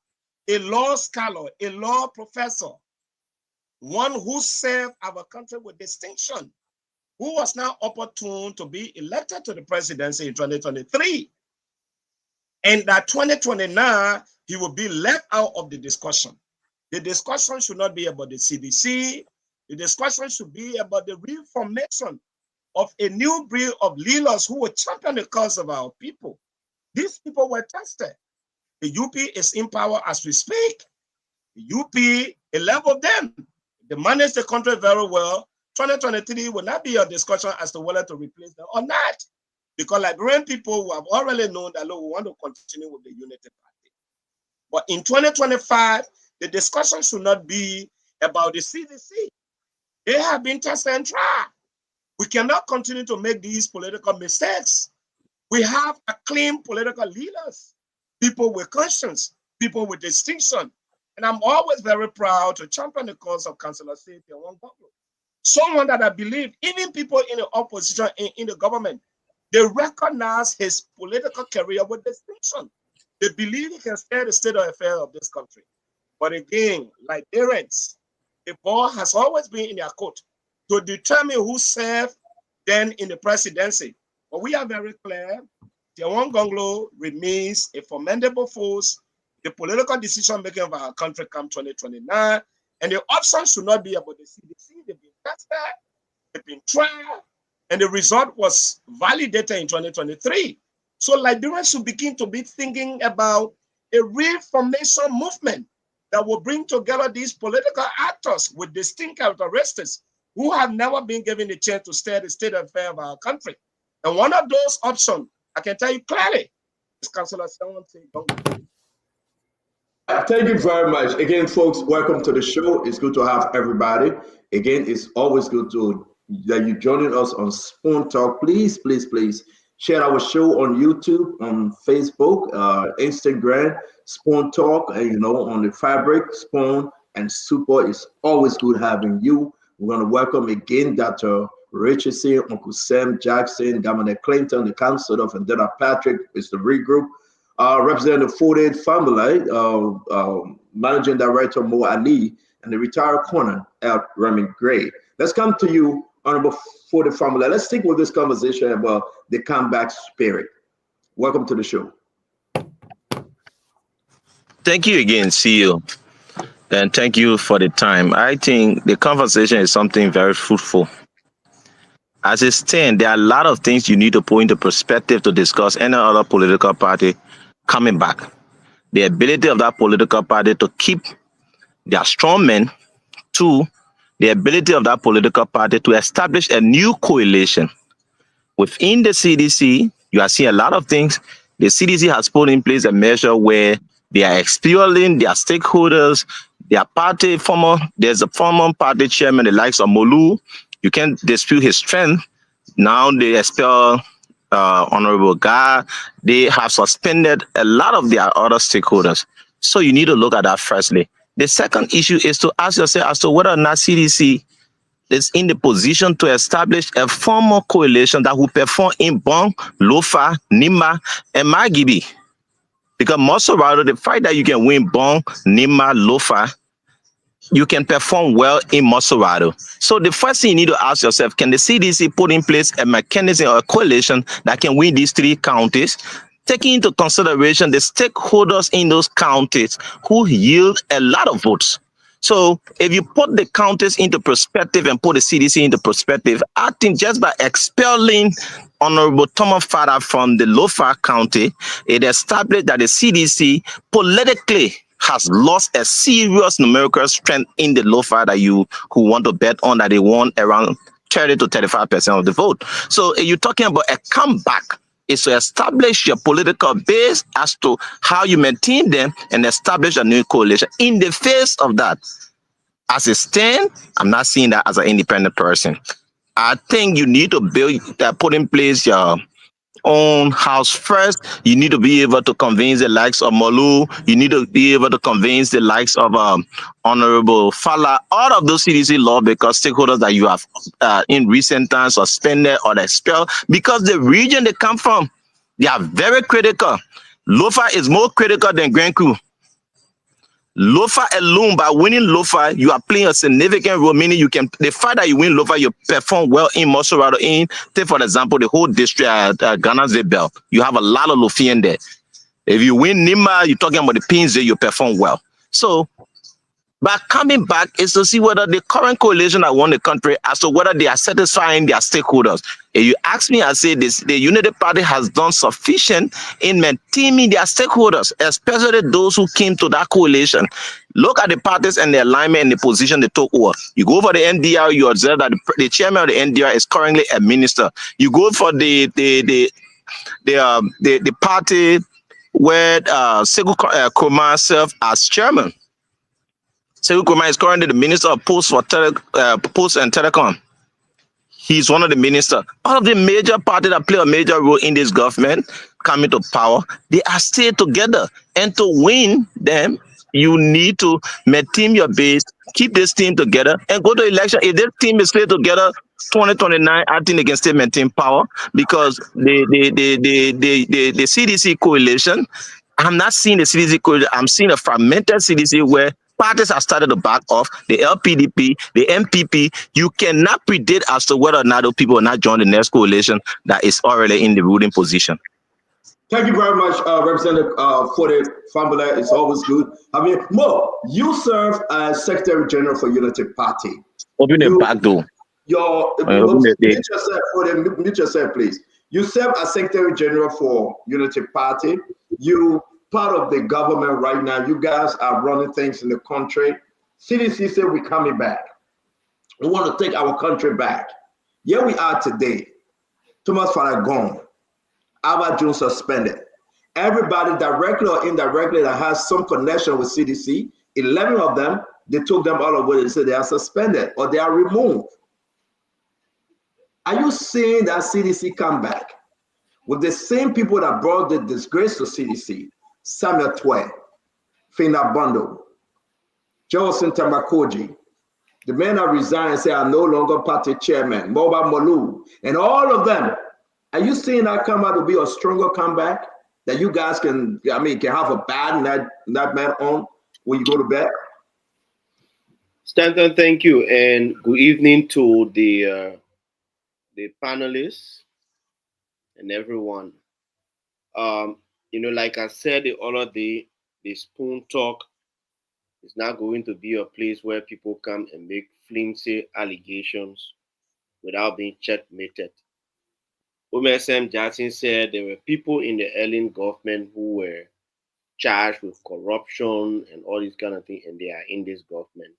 a law scholar, a law professor, one who served our country with distinction, who was now opportune to be elected to the presidency in 2023, and that 2029, he will be left out of the discussion. The discussion should not be about the CDC. The discussion should be about the reformation of a new breed of leaders who will champion the cause of our people. These people were tested. The UP is in power as we speak. The UP, 11 of them, they manage the country very well. 2023 will not be a discussion as to whether to replace them or not. Because Liberian people who have already known that, look, we want to continue with the Unity Party. But in 2025, the discussion should not be about the CDC. They have been tested and tried. We cannot continue to make these political mistakes. We have acclaimed political leaders, people with conscience, people with distinction. And I'm always very proud to champion the cause of Councillor Tiawan Gonglo. Someone that I believe, even people in the opposition, in the government, they recognize his political career with distinction. They believe he can steer the state of affairs of this country. But again, like parents, the ball has always been in their court to determine who served then in the presidency. But we are very clear, Tiawan Gonglo remains a formidable force, the political decision-making of our country come 2029, and the option should not be about the CDC. They've been tested, they've been tried, and the result was validated in 2023. So Liberians should begin to be thinking about a reformation movement that will bring together these political actors with distinct characteristics who have never been given the chance to steer the state of affairs of our country. And one of those options, I can tell you clearly, is Councillor Tiawan Gonglo. Thank you very much. Again, folks, welcome to the show. It's good to have everybody. Again, it's always good that you joining us on Spoon Talk. Please, please, please share our show on YouTube, on Facebook, Instagram, Spoon Talk, and on the Fabric, Spoon, and Super. It's always good having you. We're going to welcome again Dr. Richardson, Uncle Sam Jackson, Governor Clinton, the Councilor of Vendetta Patrick, Mr. Regroup, Representative Forded family, Managing Director Mo Ali, and the retired corner at Remy Gray. Let's come to you, Honorable Forded family. Let's stick with this conversation about the comeback spirit. Welcome to the show. Thank you again, CEO. And thank you for the time. I think the conversation is something very fruitful. As it stands, there are a lot of things you need to put into perspective to discuss any other political party coming back. The ability of that political party to keep their strong men. Two, the ability of that political party to establish a new coalition. Within the CDC, you are seeing a lot of things. The CDC has put in place a measure where they are expelling their stakeholders, their party there's a former party chairman, the likes of Molu. You can't dispute his strength. Now they expel Honorable Guy. They have suspended a lot of their other stakeholders. So you need to look at that firstly. The second issue is to ask yourself as to whether or not CDC is in the position to establish a formal coalition that will perform in Bon, Lofa, Nima, and Magibi. Because most of all, the fact that you can win Bon, Nima, Lofa, you can perform well in Masorado. So the first thing you need to ask yourself, can the CDC put in place a mechanism or a coalition that can win these three counties, taking into consideration the stakeholders in those counties who yield a lot of votes? So if you put the counties into perspective and put the CDC into perspective, I think just by expelling Honorable Thomas Fada from the Lofa County, it established that the CDC politically has lost a serious numerical strength in the Lofa that you who want to bet on that they won around 30 to 35% of the vote. So you're talking about a comeback is to establish your political base as to how you maintain them and establish a new coalition. In the face of that, as it stands, I'm not seeing that as an independent person. I think you need to put in place your own house first. You need to be able to convince the likes of Molu. You need to be able to convince the likes of Honorable Fala, all of those CDC lawmakers, stakeholders that you have in recent times suspended or expelled, because the region they come from, they are very critical. Lofa is more critical than Grand Coup. Lofa alone, by winning Lofa, you are playing a significant role, meaning you can, the fact that you win Lofa, you perform well in Masorado. Take for example, the whole district at Ghana Zebel. You have a lot of Lofian there. If you win Nima, you're talking about the pins there, you perform well. So, but coming back is to see whether the current coalition that won the country, as to whether they are satisfying their stakeholders. If you ask me, I say this: the Unity Party has done sufficient in maintaining their stakeholders, especially those who came to that coalition. Look at the parties and the alignment and the position they took over. You go for the NDR, you observe that the chairman of the NDR is currently a minister. You go for the party where Segu Kroma served as chairman. Sekou Kuma is currently the Minister of Post and Telecom. He's one of the ministers. All of the major parties that play a major role in this government coming to power, they are still together. And to win them, you need to maintain your base, keep this team together, and go to election. If this team is still together, 2029, I think they can still maintain power, because the CDC coalition, I'm not seeing the CDC coalition. I'm seeing a fragmented CDC where parties have started to back off. The LPDP, the MPP, you cannot predict as to whether or not those people will not join the next coalition that is already in the ruling position. Thank you very much, Representative, for the formula. It's always good. I mean, Mo, you serve as Secretary General for Unity Party. Open the back door. Mute yourself, please. You serve as Secretary General for Unity Party. You part of the government right now. You guys are running things in the country. CDC said we're coming back. We want to take our country back. Here we are today. Thomas Faragon, Albert Jones suspended. Everybody, directly or indirectly, that has some connection with CDC, 11 of them, they took them all away and said they are suspended or they are removed. Are you seeing that CDC come back with the same people that brought the disgrace to CDC? Samuel Twe, Fina Bondo, Joseph Tamakoji, the men that resigned and say are no longer party chairman, Moba Molu, and all of them. Are you seeing that come out to be a stronger comeback that you guys can have a bat in that man on when you go to bed? Stanton, thank you, and good evening to the panelists and everyone. Like I said the other day, the Spoon Talk is not going to be a place where people come and make flimsy allegations without being checkmated. OMSM Jackson said there were people in the Ellen government who were charged with corruption and all these kind of things, and they are in this government.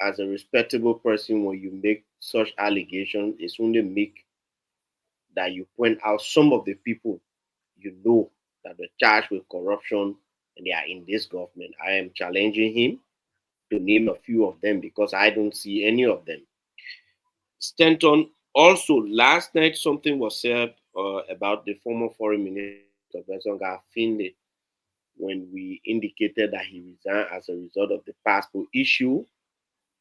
As a respectable person, when you make such allegations, it's only make that you point out some of the people you know that were charged with corruption and they are in this government. I am challenging him to name a few of them because I don't see any of them. Stanton, also last night something was said about the former foreign minister Besonga Finley when we indicated that he resigned as a result of the passport issue.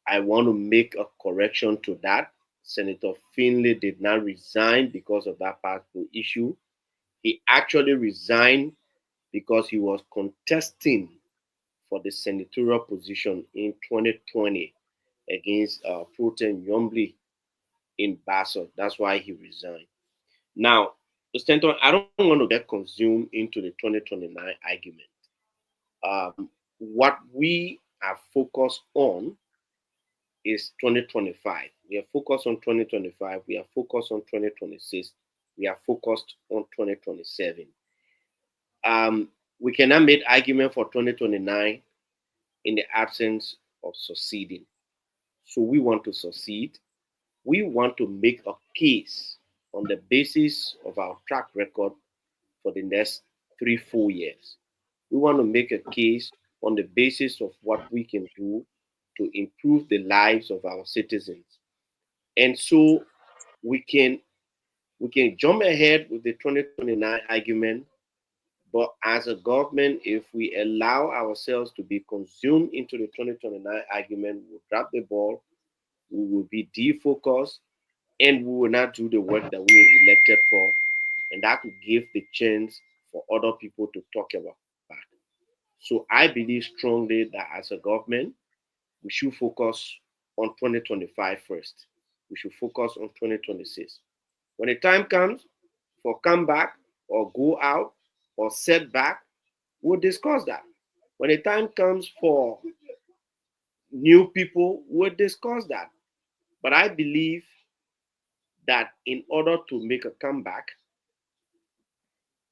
I want to make a correction to that. Senator Finley did not resign because of that passport issue. He actually resigned because he was contesting for the senatorial position in 2020 against Proton Yombly in Bassel. That's why he resigned. Now, Stanton, I don't want to get consumed into the 2029 argument. What we are focused on is 2025. We are focused on 2025. We are focused on 2026. We are focused on 2027. We cannot make argument for 2029 in the absence of succeeding. So we want to succeed. We want to make a case on the basis of our track record for the next 3-4 years. We want to make a case on the basis of what we can do to improve the lives of our citizens. And so we can jump ahead with the 2029 argument, but as a government, if we allow ourselves to be consumed into the 2029 argument, we'll drop the ball, we will be defocused, and we will not do the work that we were elected for, and that could give the chance for other people to talk about that. So I believe strongly that as a government, we should focus on 2025 first. We should focus on 2026. When the time comes for comeback or go out or setback, we'll discuss that. When the time comes for new people, we'll discuss that. But I believe that in order to make a comeback,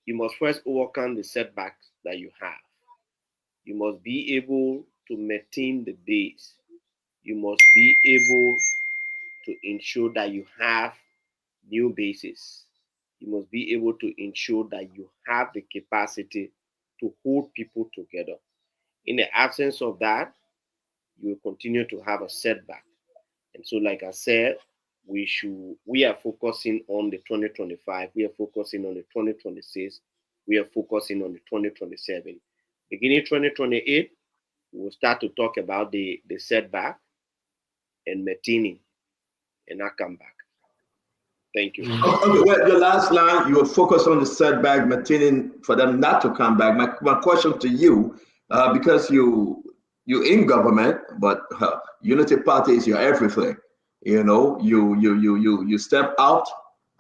you must first overcome the setbacks that you have. You must be able to maintain the base. You must be able to ensure that you have new bases. You must be able to ensure that you have the capacity to hold people together. In the absence of that, you will continue to have a setback. And so, like I said, we are focusing on the 2025, we are focusing on the 2026, we are focusing on the 2027. Beginning 2028, we'll start to talk about the setback and maintaining and not come back. Thank you. Okay, well, your last line, you will focus on the setback, maintaining for them not to come back. My question to you, because you're in government, but Unity Party is your everything. You know, you step out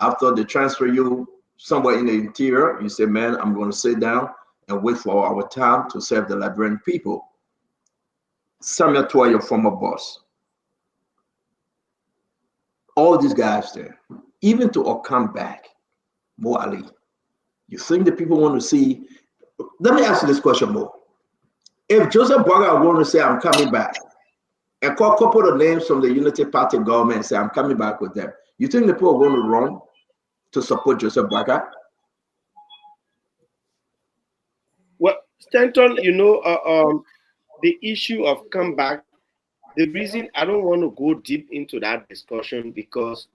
after they transfer you somewhere in the interior. You say, man, I'm going to sit down and wait for our time to serve the Liberian people. Samuel Toy, your former boss. All these guys there, even to come back, Mo Ali, you think the people want to see? Let me ask you this question, Mo. If Joseph Boaga want to say, I'm coming back, and call a couple of names from the Unity Party government and say, I'm coming back with them, you think the people are going to run to support Joseph Boaga? Well, Stanton, the issue of comeback, the reason I don't want to go deep into that discussion because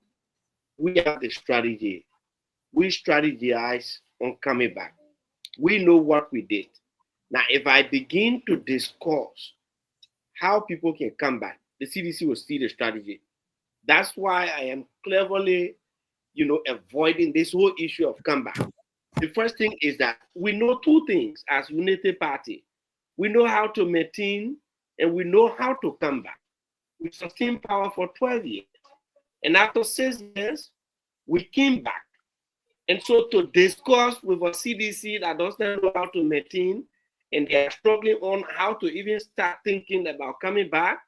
we have the strategy. We strategize on coming back. We know what we did. Now, if I begin to discuss how people can come back, the CDC will see the strategy. That's why I am cleverly, avoiding this whole issue of comeback. The first thing is that we know two things as Unity Party. We know how to maintain and we know how to come back. We sustained power for 12 years. And after 6 years, we came back. And so to discuss with a CDC that doesn't know how to maintain and they are struggling on how to even start thinking about coming back,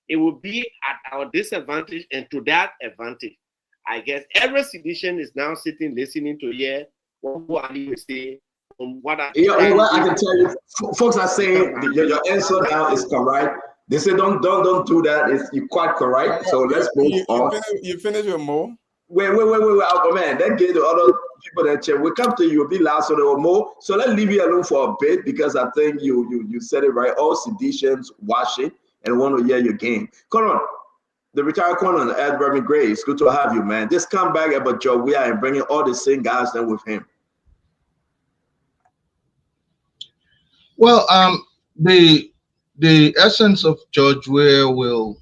it will be at our disadvantage. And to that advantage, I guess every citizen is now sitting listening to hear what Ali will say. What I can tell you, folks are saying your answer now is correct. They say don't do that. You're quite correct. So let's move on. You finish with more? Wait. Oh, man, then get the other people that check. We come to you a bit last or more. So let's leave you alone for a bit because I think you said it right. All seditions, watch it, and want to hear your game. Colonel, the retired Colonel, Ed Reverend Gray, it's good to have you, man. Just come back about Joe Weah and bringing all the same guys there with him. Well, the essence of George Weah will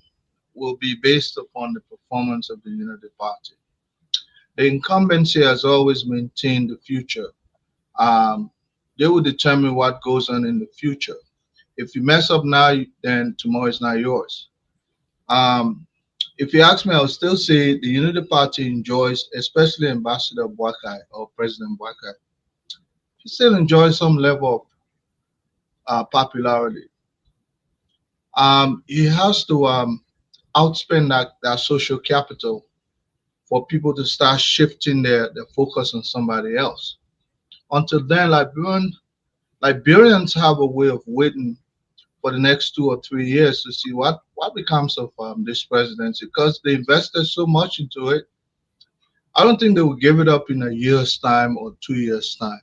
be based upon the performance of the Unity Party. The incumbency has always maintained the future. They will determine what goes on in the future. If you mess up now, then tomorrow is not yours. Um, if you ask me, I would still say the Unity Party enjoys, especially Ambassador Boakai or President Boakai, he still enjoys some level of popularity. He has to outspend that social capital for people to start shifting their focus on somebody else. Until then, Liberians have a way of waiting for the next 2 or 3 years to see what becomes of this presidency because they invested so much into it. I don't think they will give it up in a year's time or 2 years' time.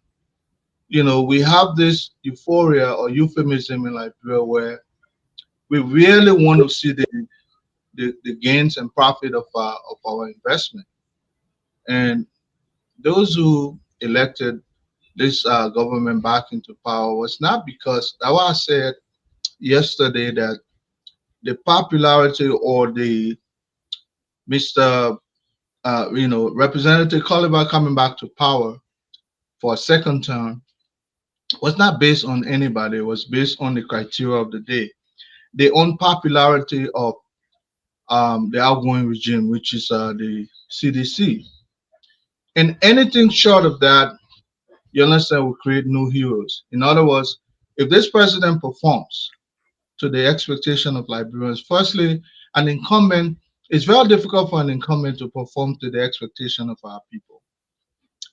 We have this euphoria or euphemism in Liberia where we really want to see the gains and profit of our investment. And those who elected this government back into power was not because that's why I said yesterday that the popularity or the Mr. Representative Caliber coming back to power for a second term was not based on anybody. It was based on the criteria of the day, the unpopularity of the outgoing regime, which is the CDC. And anything short of that, you understand, will create new heroes. In other words, if this president performs to the expectation of Liberians, firstly, an incumbent, it's very difficult for an incumbent to perform to the expectation of our people.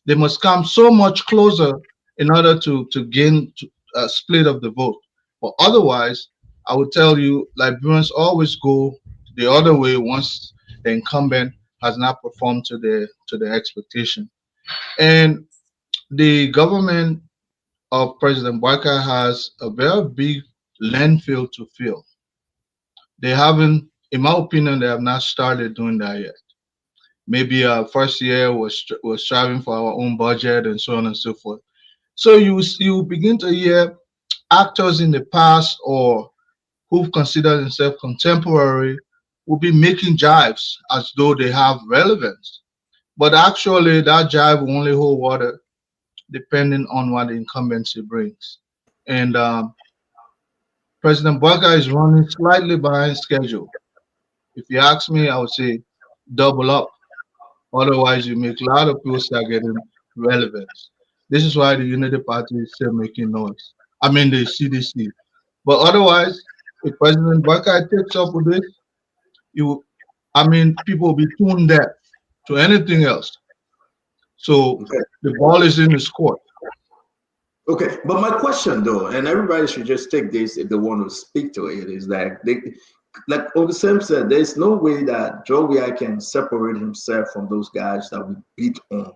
They must come so much closer in order to gain a split of the vote. But otherwise, I would tell you, Liberians always go the other way once the incumbent has not performed to their expectation. And the government of President Boakai has a very big landfill to fill. They haven't, in my opinion, they have not started doing that yet. Maybe first year was striving for our own budget and so on and so forth. So you begin to hear actors in the past or who've considered themselves contemporary will be making jives as though they have relevance. But actually, that jive will only hold water depending on what the incumbency brings. And President Boakai is running slightly behind schedule. If you ask me, I would say double up. Otherwise, you make a lot of people start getting relevance. This is why the Unity Party is still making noise. I mean, the CDC. But otherwise, if President Buckeye takes up with this, you, I mean, people will be tuned deaf to anything else. So Okay. the ball is in his court. Okay, but my question though, and everybody should just take this if they want to speak to it, is that like Uncle Sam said, there's no way that Joey can separate himself from those guys that we beat on.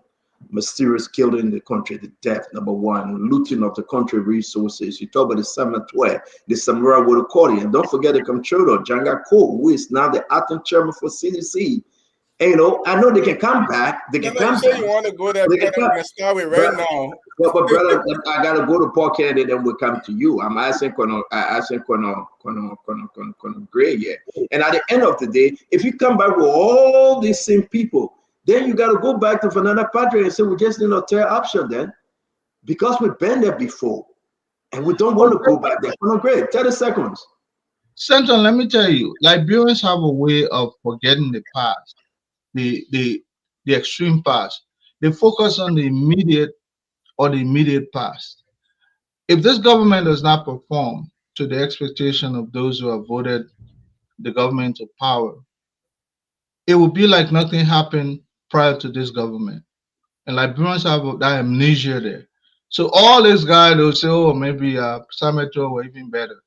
Mysterious killing the country to death, number one, looting of the country resources. You talk about the Samatwe, the Samurai Wodokori, and don't forget the controller, Janga Ko, who is now the acting chairman for CDC. And, I know they can come back. They can come back. You want to go there, They brother? can come. We're starting right now. But brother, I gotta go to Park Kennedy, then we'll come to you. I'm asking Gray here. And at the end of the day, if you come back with all these same people, then you gotta go back to Fernanda Padre and say we just need a third option then, because we've been there before and we don't want to go back there. Gray, 30 seconds. Central, let me tell you, Liberians have a way of forgetting the past, the extreme past. They focus on the immediate past. If this government does not perform to the expectation of those who have voted the government to power, it will be like nothing happened prior to this government. And Liberians have that amnesia there. So all this guy, they'll say, oh, maybe Sameto were even better.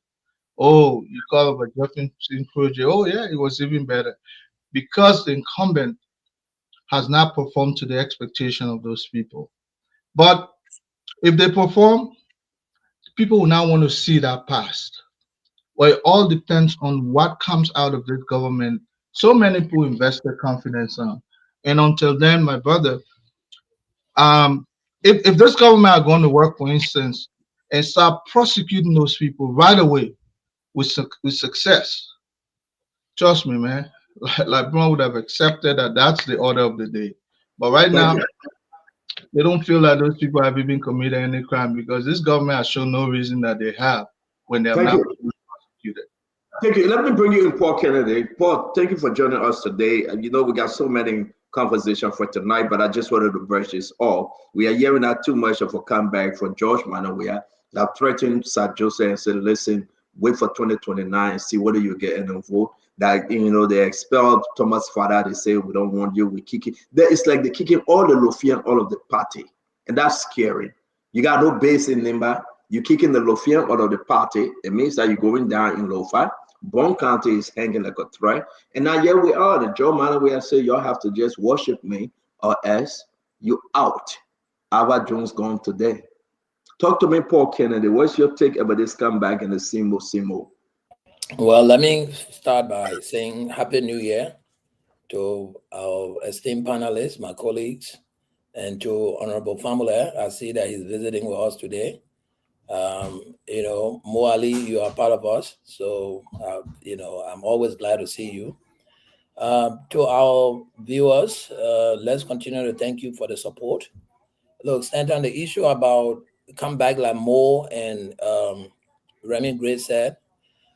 Oh, you call up a Jefferson project. Oh, yeah, it was even better. Because the incumbent has not performed to the expectation of those people. But if they perform, people will now want to see that past. Well, it all depends on what comes out of this government. So many people invest their confidence on. And until then, my brother, if this government are going to work, for instance, and start prosecuting those people right away with success, trust me, man, like Brown would have accepted that that's the order of the day. But right Thank now, you. they don't feel like those people have even committed any crime because this government has shown no reason that they have. when they have Thank not you. been prosecuted. Thank you. Let me bring you in Paul Kennedy. Paul, thank you for joining us today. And you know, we got so many conversations for tonight, but I just wanted to brush this off. We are hearing out too much of a comeback for George Manawia that threatened Sir Joseph and said, listen, wait for 2029 and see whether you get an vote. That, you know, they expelled Thomas' father. They say, we don't want you. We kick it. It's like they're kicking all the Lofian, all of the party. And that's scary. You got no base in Limba. You're kicking the Lofian out of the party. It means that you're going down in Lofa. Bone County is hanging like a threat. And now here we are. The Joe Manaway say y'all have to just worship me or else you out. Ava Jones gone today. Talk to me, Paul Kennedy. What's your take about this comeback in the Simo? Well, let me start by saying Happy New Year to our esteemed panelists, my colleagues, and to Honorable Famula. I see that he's visiting with us today. You know, Mo Ali, you are part of us. So, you know, I'm always glad to see you. To our viewers, let's continue to thank you for the support. Look, stand on the issue about comeback like Mo and Remy Gray said,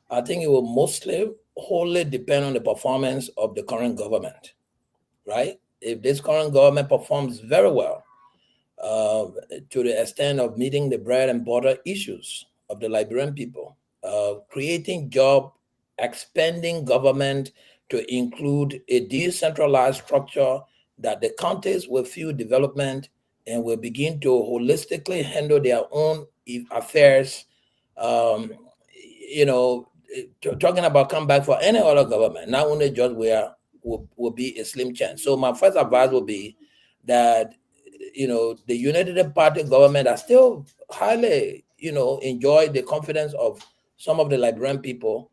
I think it will mostly wholly depend on the performance of the current government, right? If this current government performs very well, to the extent of meeting the bread and butter issues of the Liberian people, creating job, expanding government to include a decentralized structure that the counties will feel development and will begin to holistically handle their own affairs. Um, you know, talking about come back for any other government, not only just where will be a slim chance. So my first advice will be that, you know, the United Party government are still highly, you know, enjoy the confidence of some of the Liberian people,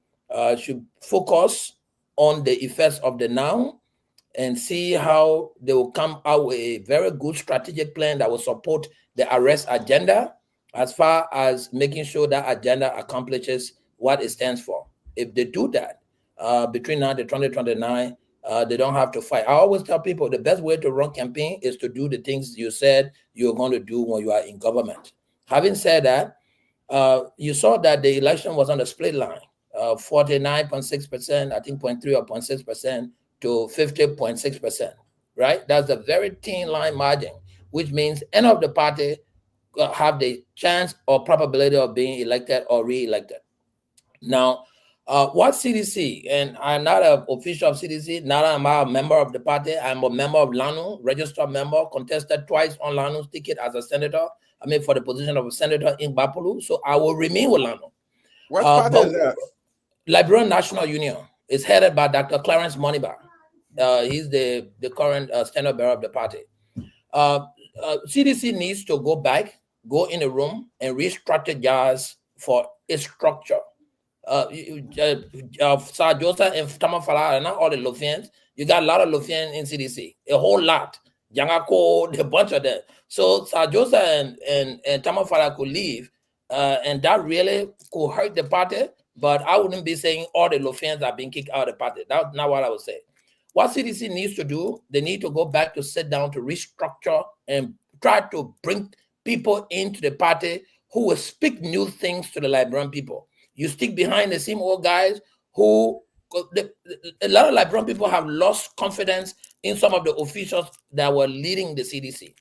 should focus on the effects of the now and see how they will come out with a very good strategic plan that will support the arrest agenda as far as making sure that agenda accomplishes what it stands for. If they do that, between now and 2029, they don't have to fight. I always tell people the best way to run campaign is to do the things you said you're going to do when you are in government. Having said that, you saw that the election was on the split line, 49.6%, I think 0.3 or 0.6% to 50.6%, right? That's a very thin line margin, which means any of the party have the chance or probability of being elected or re-elected. Now, what CDC, and I'm not an official of CDC, not am I a member of the party, I'm a member of LANU, registered member, contested twice on LANU's ticket as a senator, I mean for the position of a senator in Bapulu, so I will remain with LANU. What party is that? Liberian National Union is headed by Dr. Clarence Moniba. He's the current standard bearer of the party. CDC needs to go back, go in a room and re-strategize for its structure. Sir Joseph and Tamafala and not all the Lofians. You got a lot of Lofians in CDC, a whole lot. Yangako, a bunch of them. So Sir Joseph and Tamafala could leave, and that really could hurt the party. But I wouldn't be saying all the Lofians are being kicked out of the party. That's not what I would say. What CDC needs to do, they need to go back to sit down to restructure and try to bring people into the party who will speak new things to the Liberian people. You stick behind the same old guys who, a lot of Liberian people have lost confidence in some of the officials that were leading the CDC.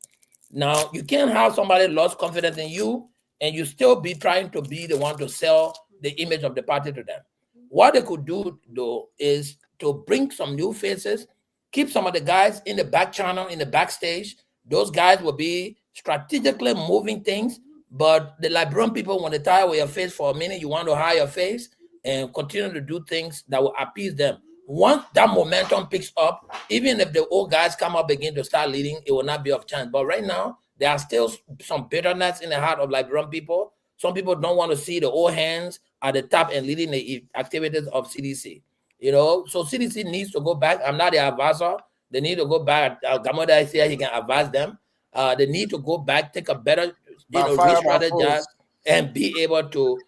Now, you can't have somebody lost confidence in you and you still be trying to be the one to sell the image of the party to them. What they could do, though, is to bring some new faces, keep some of the guys in the back channel, in the backstage. Those guys will be strategically moving things, but the Liberian people, when they tire with your face for a minute, you want to hide your face and continue to do things that will appease them. Once that momentum picks up, even if the old guys come up again to start leading, it will not be of chance. But right now, there are still some bitterness in the heart of Liberian people. Some people don't want to see the old hands at the top and leading the activities of CDC. You know, so CDC needs to go back. I'm not the advisor. They need to go back. Gamoda is here. He can advise them. They need to go back, take a better, re-strategize and be able to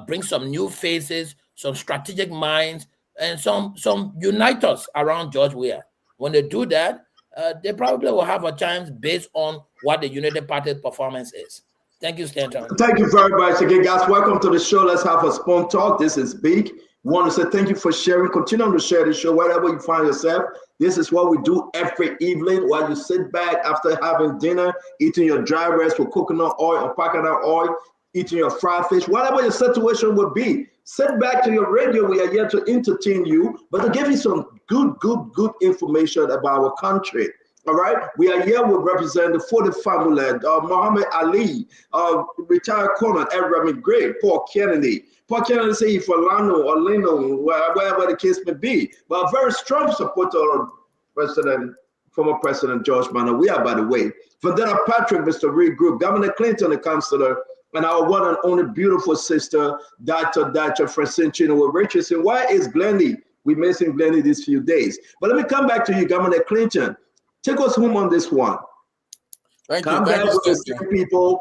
bring some new faces, some strategic minds, and some uniters around George Weah. When they do that, they probably will have a chance based on what the United Party's performance is. Thank you, Stanton. Thank you very much again, guys. Welcome to the show. Let's have a spoon talk. This is Big. We want to say thank you for sharing. Continue to share the show wherever you find yourself. This is what we do every evening while you sit back after having dinner, eating your dry rice with coconut oil or coconut oil, eating your fried fish, whatever your situation would be. Sit back to your radio. We are here to entertain you, but to give you some good information about our country. All right, we are here with Representative for the family, Muhammad Ali, retired Colonel Edward Gray, Paul Kennedy. Paul Kennedy say he's for Orlando, wherever the case may be, but a very strong supporter of former President George Mann. We are, by the way, Vandana Patrick, Mr. Reed Group, Governor Clinton, the counselor, and our one and only beautiful sister, Dr. Francine Chino Richardson. Why is Glennie? We missing Glennie these few days. But let me come back to you, Governor Clinton. Take us home on this one. Come back with the same people.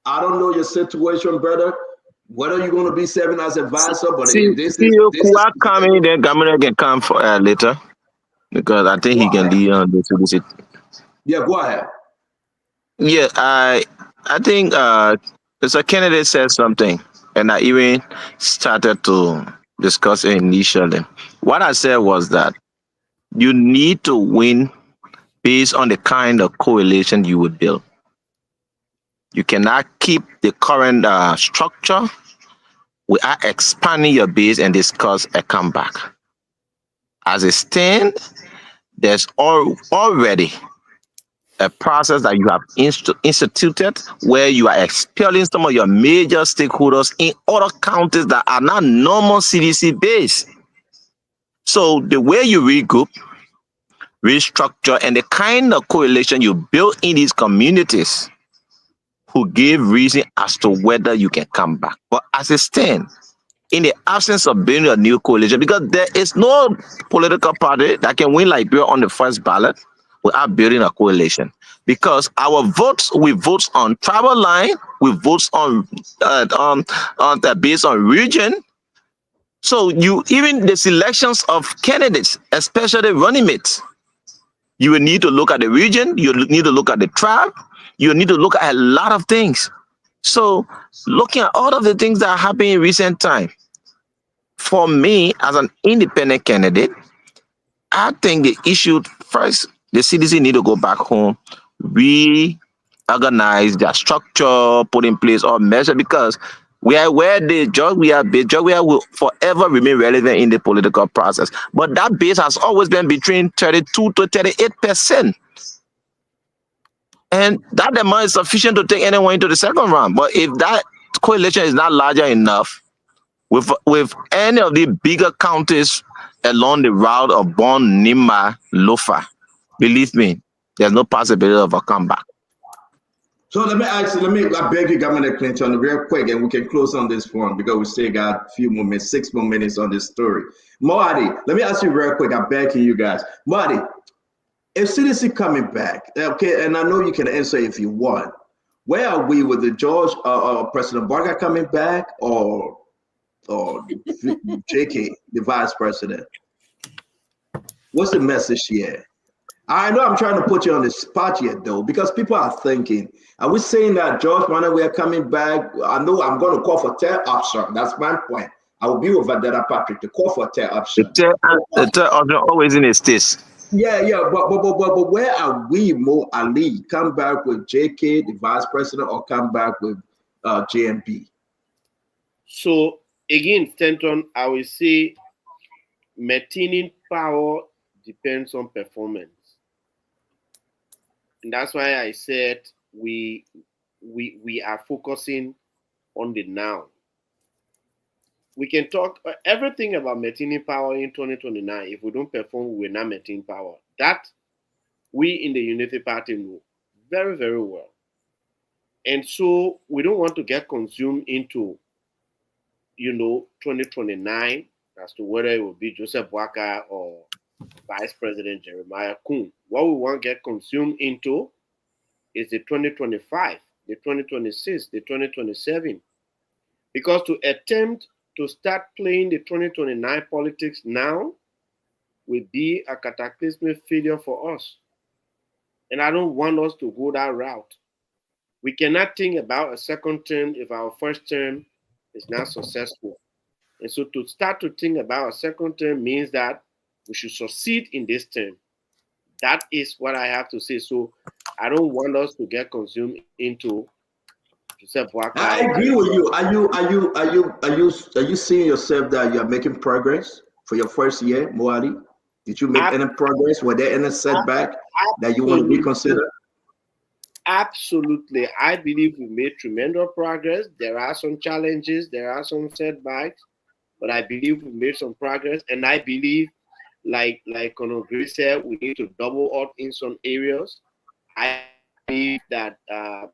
I don't know your situation, brother. Whether you're going to be serving as advisor, but this is coming. Then Governor can come for later because I think he can lead on this visit. Yeah, go ahead. Yeah, I think Mr. Kennedy said something, and I even started to discuss it initially. What I said was that you need to win based on the kind of coalition you would build. You cannot keep the current structure without expanding your base and discuss a comeback. As it stands, there's already a process that you have instituted where you are expelling some of your major stakeholders in other counties that are not normal CDC based. So the way you regroup, restructure, and the kind of coalition you build in these communities who give reason as to whether you can come back. But as it stands, in the absence of building a new coalition, because there is no political party that can win Liberia on the first ballot without building a coalition. Because our votes, we vote on tribal line, we vote on based on region. So you even the selections of candidates, especially running mates, you will need to look at the region, you need to look at the tribe, you need to look at a lot of things. So looking at all of the things that are happening in recent time, for me as an independent candidate, I think the issue first, the CDC need to go back home, reorganize their structure, put in place all measures, because we are where the Georgia will forever remain relevant in the political process. But that base has always been between 32 to 38%. And that amount is sufficient to take anyone into the second round. But if that coalition is not larger enough, with any of the bigger counties along the route of Bon, Nima, Lofa, believe me, there's no possibility of a comeback. So I beg you, Governor Clinton, real quick, and we can close on this one because we still got a few more minutes, 6 more minutes on this story. Moadi, let me ask you real quick. I'm begging you guys. Moadi, if CDC coming back, okay, and I know you can answer if you want, where are we with the George, President Barker coming back or JK, the vice president? What's the message here? I know I'm trying to put you on the spot yet, though, because people are thinking, are we saying that George Mann, we are coming back? I know I'm going to call for third option. That's my point. I will be with Vandana Patrick to call for third option. The third option always in his taste. Yeah, but where are we, Mo Ali? Come back with JK, the vice president, or come back with JMP? So again, Stanton, I will say maintaining power depends on performance. And that's why I said we are focusing on the now. We can talk everything about maintaining power in 2029. If we don't perform, we will not maintain power. That we in the Unity Party know very, very well. And so we don't want to get consumed into, 2029 as to whether it will be Joseph Boakai or Vice President Jeremiah Kuhn. What we want to get consumed into is the 2025, the 2026, the 2027. Because to attempt to start playing the 2029 politics now will be a cataclysmic failure for us. And I don't want us to go that route. We cannot think about a second term if our first term is not successful. And so to start to think about a second term means that we should succeed in this term. That is what I have to say. So I don't want us to get consumed into Joseph I Boakai. agree with you. Are you seeing yourself that you are making progress for your first year, Moadi? Did you make any progress? Were there any setback that you want to Absolutely. reconsider? Absolutely. I believe we made tremendous progress. There are some challenges, there are some setbacks, but I believe we made some progress. And I believe, like Conor Gray said, we need to double up in some areas. I believe that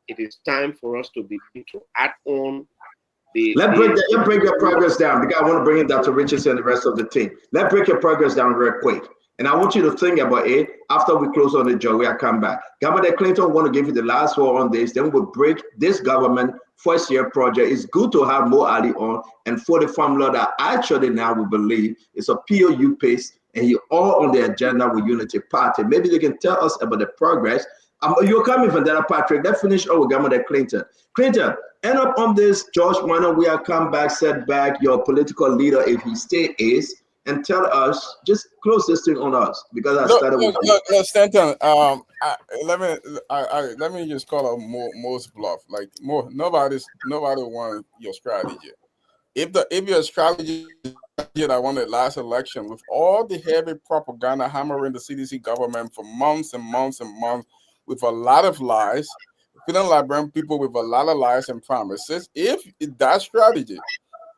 it is time for us to begin to add on Let's break your progress down because I want to bring in Dr. Richardson and the rest of the team. Let's break your progress down real quick. And I want you to think about it after we close on the job. We'll come back. Governor Clinton want to give you the last word on this. Then we'll break this government first year project. It's good to have Mo Ali on and for the formula that actually now we believe is a POU pace and you're all on the agenda with Unity Party. Maybe they can tell us about the progress. You're coming from that, Patrick. Let's finish with Governor Clinton. Clinton, end up on this George Minor, we are come back, set back your political leader if he stay is, and tell us, just close this thing on us because I started with you. Look, Stanton. Let me just call out most bluff. Like nobody wants your strategy. If your strategy that I won the last election with all the heavy propaganda hammering the CDC government for months and months and months with a lot of lies, feeling like people with a lot of lies and promises. If that strategy,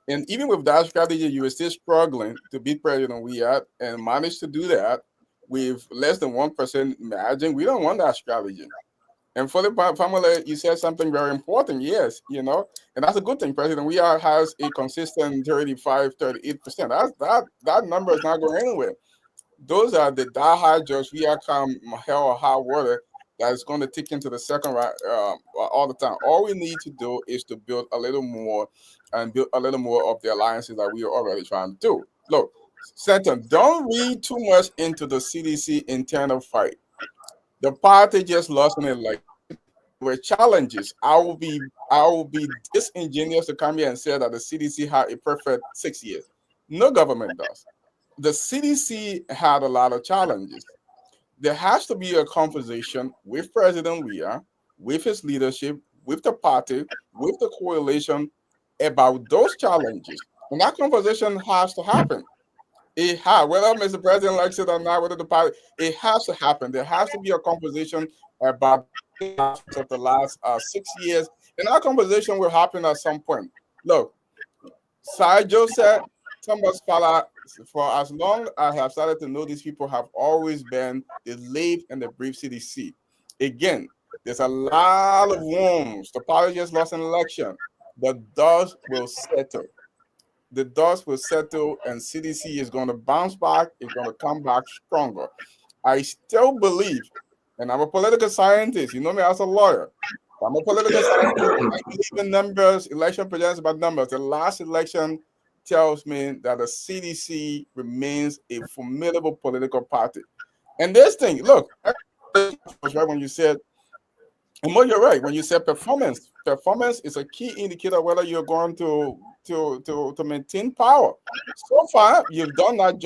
and even with that strategy, you are still struggling to beat President Weah and manage to do that with less than 1% margin, we don't want that strategy. And for the family, you said something very important. Yes, and that's a good thing. President Weah has a consistent 35, 38%. That number is not going anywhere. Those are the diehard jobs we are come hell or high water that is going to tick into the second round all the time. All we need to do is to build a little more and build a little more of the alliances that we are already trying to do. Look, Stanton, don't read too much into the CDC internal fight. The party just lost an election. There were challenges. I will be disingenuous to come here and say that the CDC had a perfect 6 years. No government does. The CDC had a lot of challenges. There has to be a conversation with President Weah, with his leadership, with the party, with the coalition about those challenges. And that conversation has to happen. Whether Mr. President likes it or not, whether the party, it has to happen. There has to be a conversation about of the last 6 years. And that conversation will happen at some point. Look, Sai Joe said, Thomas Fala, for as long as I have started to know these people have always been the live and the brief CDC. Again, there's a lot of wounds. The party just lost an election. The dust will settle. The dust will settle, and CDC is going to bounce back. It's going to come back stronger. I still believe, and I'm a political scientist. You know me as a lawyer. I'm a political scientist. I believe in numbers. Election projections about numbers. The last election tells me that the CDC remains a formidable political party. And this thing, look, right when you said, and more, you're right when you said performance. Performance is a key indicator whether you're going to maintain power. So far, you've done that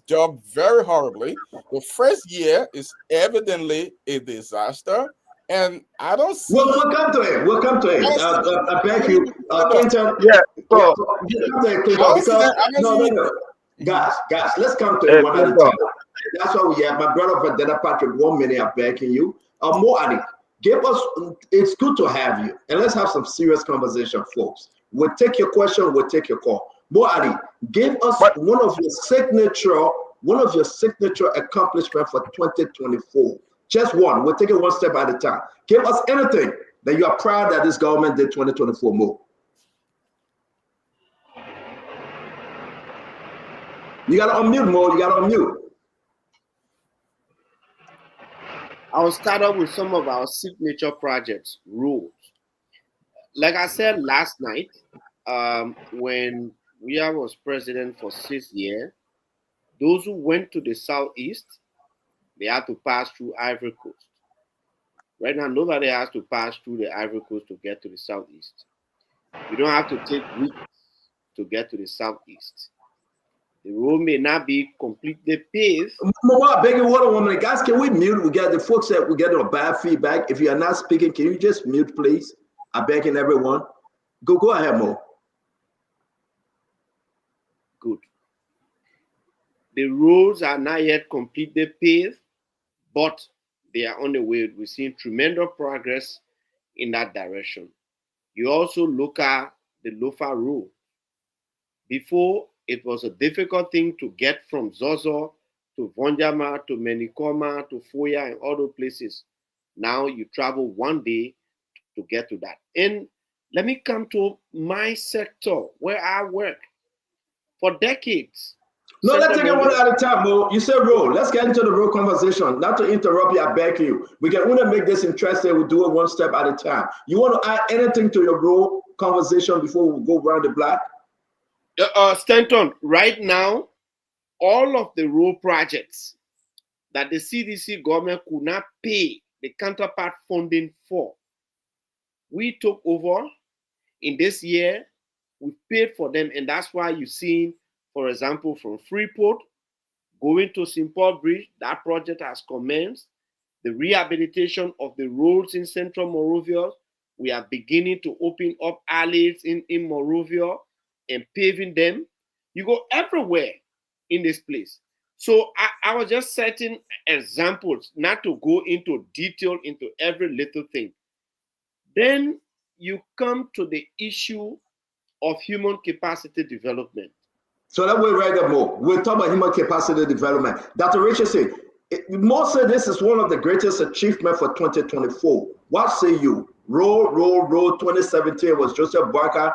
job very horribly. The first year is evidently a disaster. And I don't see. We'll come to it. We'll come to it. I beg you, Clinton. Yeah. So Guys, let's come to it one at a time. That's why we have my brother Vandana Patrick. 1 minute, I'm begging you. More Ali, give us. It's good to have you, and let's have some serious conversation, folks. We'll take your question. We'll take your call. More Ali, give us one of your signature accomplishments for 2024. Just one. We'll take it one step at a time. Give us anything that you are proud that this government did 2024 more. You got to unmute, Mo. You got to unmute. I'll start off with some of our signature projects, rules. Like I said last night, when Weah was president for 6 years, those who went to the southeast, they had to pass through Ivory Coast. Right now, nobody has to pass through the Ivory Coast to get to the southeast. You don't have to take weeks to get to the southeast. The road may not be completely paved. Mama, beg you, hold on 1 minute. Guys, can we mute? We get the folks that we get a bad feedback. If you are not speaking, can you just mute, please? I'm begging everyone. Go ahead, Mo. Good. The roads are not yet completely paved, but they are on the way. We're seeing tremendous progress in that direction. You also look at the Lofa Road. Before, it was a difficult thing to get from Zozo to Vonjama to Menikoma to Foya and other places. Now you travel one day to get to that. And let me come to my sector where I work. For decades. No, let's take it one at a time, Mo. You said road. Let's get into the road conversation. Not to interrupt you, I beg you. We can only make this interesting. We'll do it one step at a time. You want to add anything to your road conversation before we go around the block? Stanton, right now, all of the road projects that the CDC government could not pay the counterpart funding for, we took over in this year. We paid for them, and that's why you've seen, for example, from Freeport going to St. Paul Bridge, that project has commenced. The rehabilitation of the roads in Central Monrovia, we are beginning to open up alleys in Monrovia and paving them. You go everywhere in this place. So I was just setting examples, not to go into detail into every little thing. Then you come to the issue of human capacity development. So that way right there, Mo. We'll talk about human capacity development. Dr. Richardson, Mo said this is one of the greatest achievements for 2024. What say you? Roll 2017 was Joseph Barker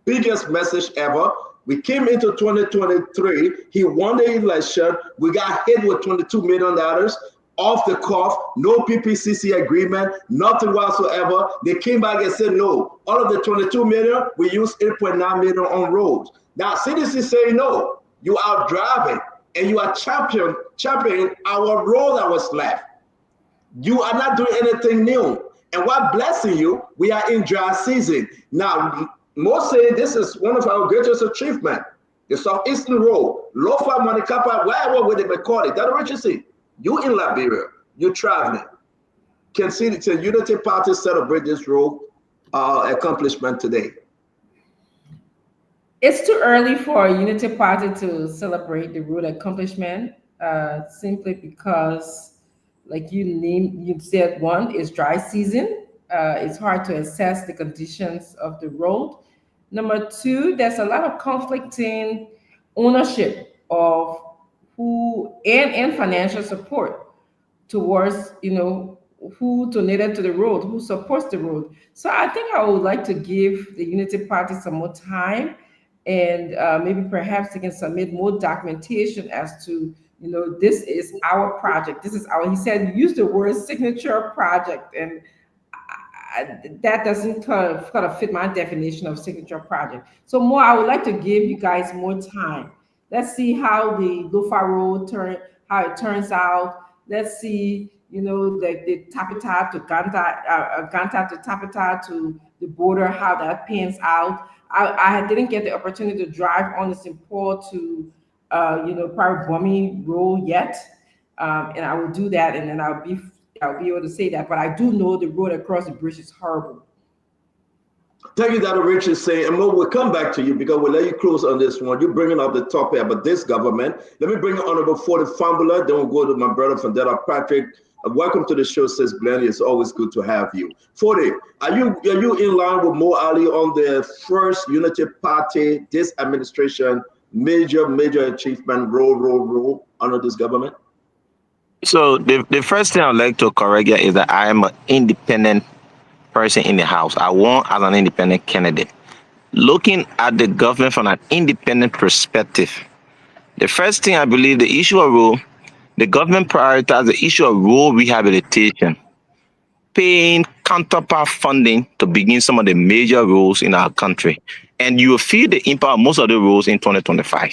biggest message ever. We came into 2023. He won the election. We got hit with $22 million off the cuff, no PPCC agreement, nothing whatsoever. They came back and said, no, all of the 22 million, we use 8.9 million on roads. Now, CDC saying, no, you are driving and you are championing our road that was left. You are not doing anything new. And what blessing you, we are in dry season. Now, most say this is one of our greatest achievements. The Southeastern Road, Lofa, Monicapa, wherever would they may call it. That's what you see. You in Liberia, you traveling. Can see the Unity Party celebrate this road accomplishment today. It's too early for a Unity Party to celebrate the road accomplishment, simply because, like you said, one is dry season. It's hard to assess the conditions of the road. Number two, there's a lot of conflicting ownership of who and financial support towards, who donated to the road, who supports the road. So I think I would like to give the Unity Party some more time, and maybe perhaps they can submit more documentation as to, this is our project. This is our, he said, use the word signature project, and that doesn't kind of fit my definition of signature project. So more, I would like to give you guys more time. Let's see how the Lofa Road how it turns out. Let's see, the Tapita to Ganta, Ganta to Tapita to the border, how that pans out. I didn't get the opportunity to drive on the St. Paul to, probably Bummy Road yet, and I will do that, and then I'll be able to say that. But I do know the road across the bridge is horrible. Thank you, Dr. Richardson. And we'll come back to you because we'll let you close on this one. You're bringing up the topic about this government. Let me bring in Honorable Forty Fambula. Then we'll go to my brother from Della Patrick. Welcome to the show, Sis Glenn. It's always good to have you. Forty, are you in line with Mo Ali on the first Unity Party, this administration, major achievement, roll under this government? So the first thing I'd like to correct you is that I am an independent person in the House. I won as an independent candidate. Looking at the government from an independent perspective, the first thing I believe, the issue of road, the government prioritized the issue of road rehabilitation, paying counterpart funding to begin some of the major roads in our country. And you will feel the impact of most of the roads in 2025.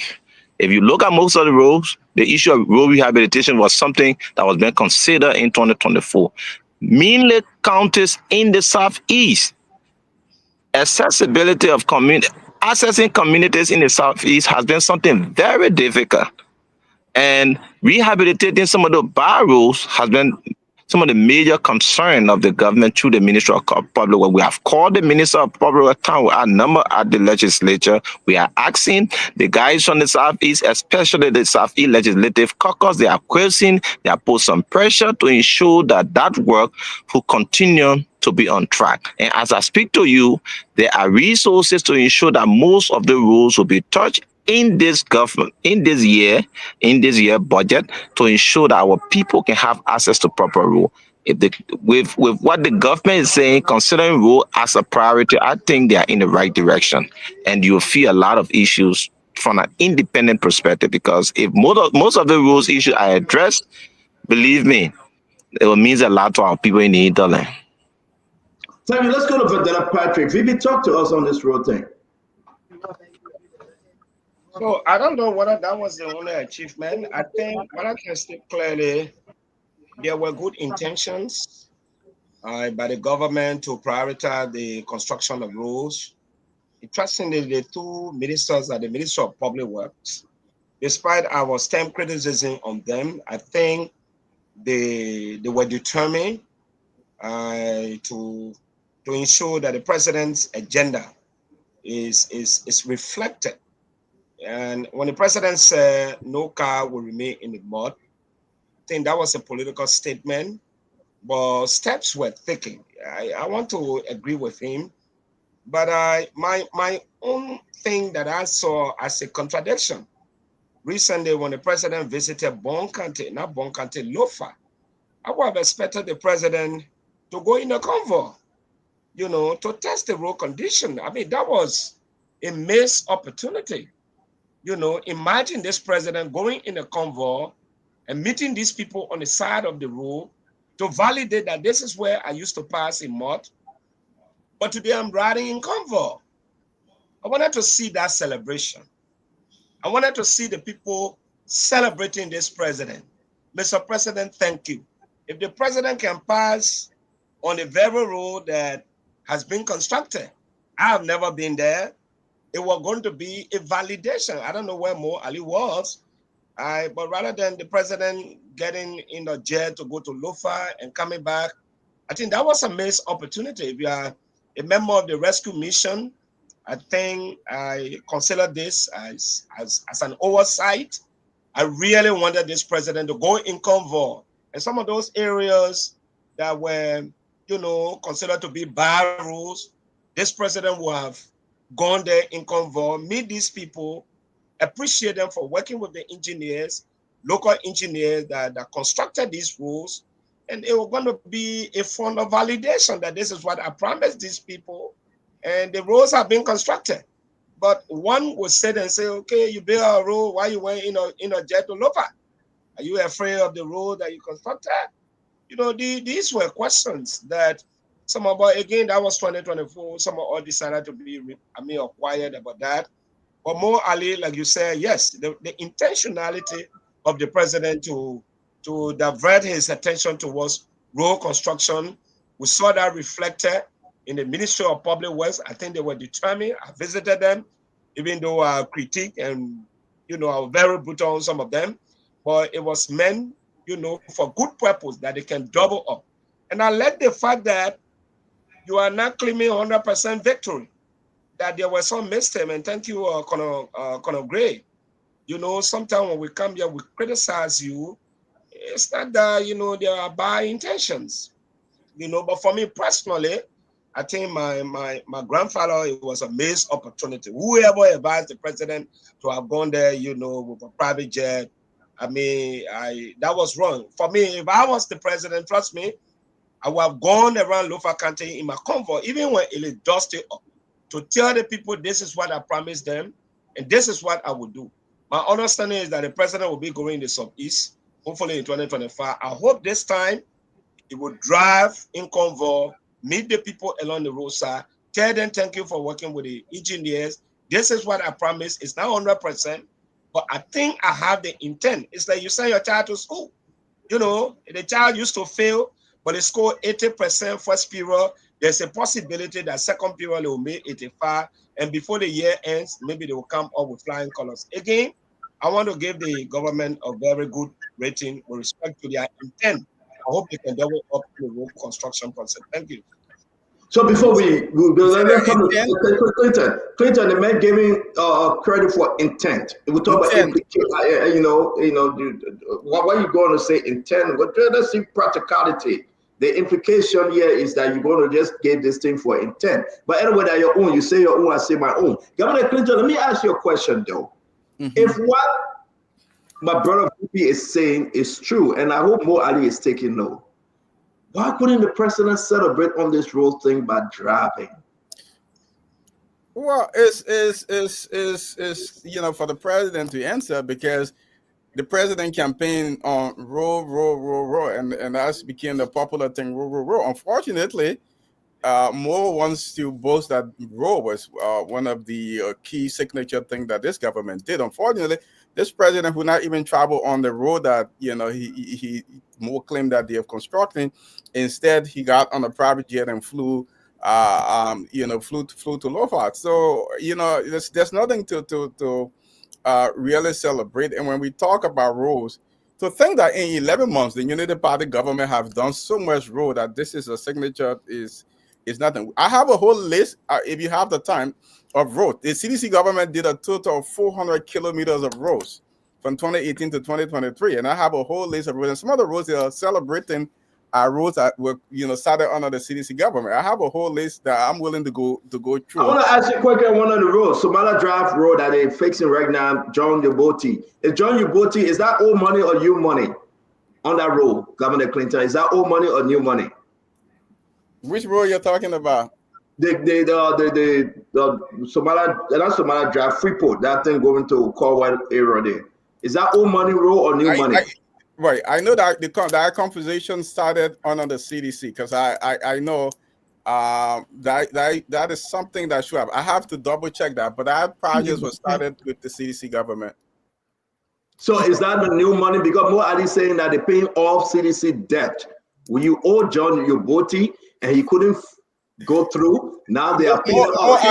If you look at most of the roads, the issue of road rehabilitation was something that was being considered in 2024. mainly counties in the southeast. Accessibility of community accessing communities in the southeast has been something very difficult, and rehabilitating some of the barriers has been some of the major concern of the government through the Ministry of Public Works. We have called the Minister of Public Works town with our number at the legislature. We are asking the guys from the Southeast, especially the Southeast Legislative Caucus, they are questioning, they are put some pressure to ensure that that work will continue to be on track. And as I speak to you, there are resources to ensure that most of the rules will be touched in this government, in this year budget, to ensure that our people can have access to proper rule. If the with what the government is saying, considering rule as a priority, I think they are in the right direction, and you'll feel a lot of issues from an independent perspective. Because if most of the rules issues are addressed, believe me, it will mean a lot to our people in the hinterland. Tell me, let's go to Vanilla Patrick. Vivi, talk to us on this road thing. So I don't know whether that was the only achievement. I think what I can state clearly, there were good intentions by the government to prioritize the construction of roads. Interestingly, the two ministers at the Ministry of Public Works, despite our stem criticism on them, I think they were determined to ensure that the president's agenda is reflected. And when the president said no car will remain in the mud, I think that was a political statement, but steps were taken. I want to agree with him, but my own thing that I saw as a contradiction recently when the president visited not Bon County, Lofa, I would have expected the president to go in a convoy, to test the road condition. I mean, that was a missed opportunity. Imagine this president going in a convoy and meeting these people on the side of the road to validate that this is where I used to pass in mud, but today I'm riding in convoy. I wanted to see that celebration. I wanted to see the people celebrating this president. Mr. President, thank you. If the president can pass on the very road that has been constructed, I have never been there. It was going to be a validation. I don't know where Mo Ali was, but rather than the president getting in a jet to go to Lofa and coming back, I think that was a missed opportunity. If you are a member of the rescue mission, I think I consider this as an oversight. I really wanted this president to go in convoy. And some of those areas that were, considered to be bad rules, this president will have gone there in convoy, meet these people, appreciate them for working with the engineers, local engineers that constructed these rules. And it was going to be a form of validation that this is what I promised these people. And the roads have been constructed. But one would sit and say, okay, you build a road, why you went in a jet to Lofa? Are you afraid of the road that you constructed? These were questions that again, that was 2024. Some of us decided to be, quiet about that. But more Ali, like you said, yes, the intentionality of the president to divert his attention towards road construction, we saw that reflected in the Ministry of Public Works. I think they were determined. I visited them, even though I critique and, I was very brutal on some of them, but it was meant, for good purpose that they can double up. And I like the fact that you are not claiming 100% victory, that there were some mistakes, and thank you, Conor Gray. Sometimes when we come here, we criticize you. It's not that, there are bad intentions, but for me personally, I think my grandfather, it was a missed opportunity. Whoever advised the president to have gone there, with a private jet, that was wrong. For me, if I was the president, trust me, I would have gone around Lofa County in my convoy, even when it is dusty up, to tell the people this is what I promised them, and this is what I will do. My understanding is that the president will be going in the Southeast, hopefully in 2025. I hope this time he will drive in convoy, meet the people along the roadside, tell them thank you for working with the engineers. This is what I promised. It's not 100%, but I think I have the intent. It's like you send your child to school. The child used to fail, but they score 80% first period. There's a possibility that second period they will make 85, and before the year ends, maybe they will come up with flying colors. Again, I want to give the government a very good rating with respect to their intent. I hope they can double up the road construction concept. Thank you. So before we go, let's come to Clinton. Clinton, the man giving credit for intent. We talk about implication. What are you going to say intent? Let's see practicality. The implication here is that you're going to just give this thing for intent. But anyway, that your own. You say your own, I say my own. Governor Clinton, let me ask you a question though. If what my brother is saying is true, and I hope Mo Ali is taking note, why couldn't the president celebrate on this road thing by driving? Well, it's for the president to answer, because the president campaigned on roll, and that's became the popular thing, roll. Unfortunately, Mo wants to boast that roll was one of the key signature things that this government did. Unfortunately, this president would not even travel on the road that he Mo claimed that they have constructed. Instead, he got on a private jet and flew to Lofart. So there's nothing to really celebrate. And when we talk about roads, to think that in 11 months the Unity Party government have done so much road that this is a signature is nothing. I have a whole list, if you have the time, of roads. The CDC government did a total of 400 kilometers of roads from 2018 to 2023, and I have a whole list of roads. And some of the roads they are celebrating roads that were started under the CDC government. I have a whole list that I'm willing to go through. I want to ask you quickly on one of the roads, Somala Drive Road that they're fixing right now, John Yuboti. Is John Yuboti, is that old money or new money on that road, Governor Clinton? Is that old money or new money? Which road you're talking about? The Somala Drive Freeport, that thing going to Cornwall area there. Is that old money road or new money? Right, I know that that conversation started under the CDC, because I know that is something that should have. I have to double check that, but that project was started with the CDC government. So is that the new money? Because Mo Ali saying that they're paying off CDC debt. Will you owe John Yuboti and he couldn't go through? Now they are paying off.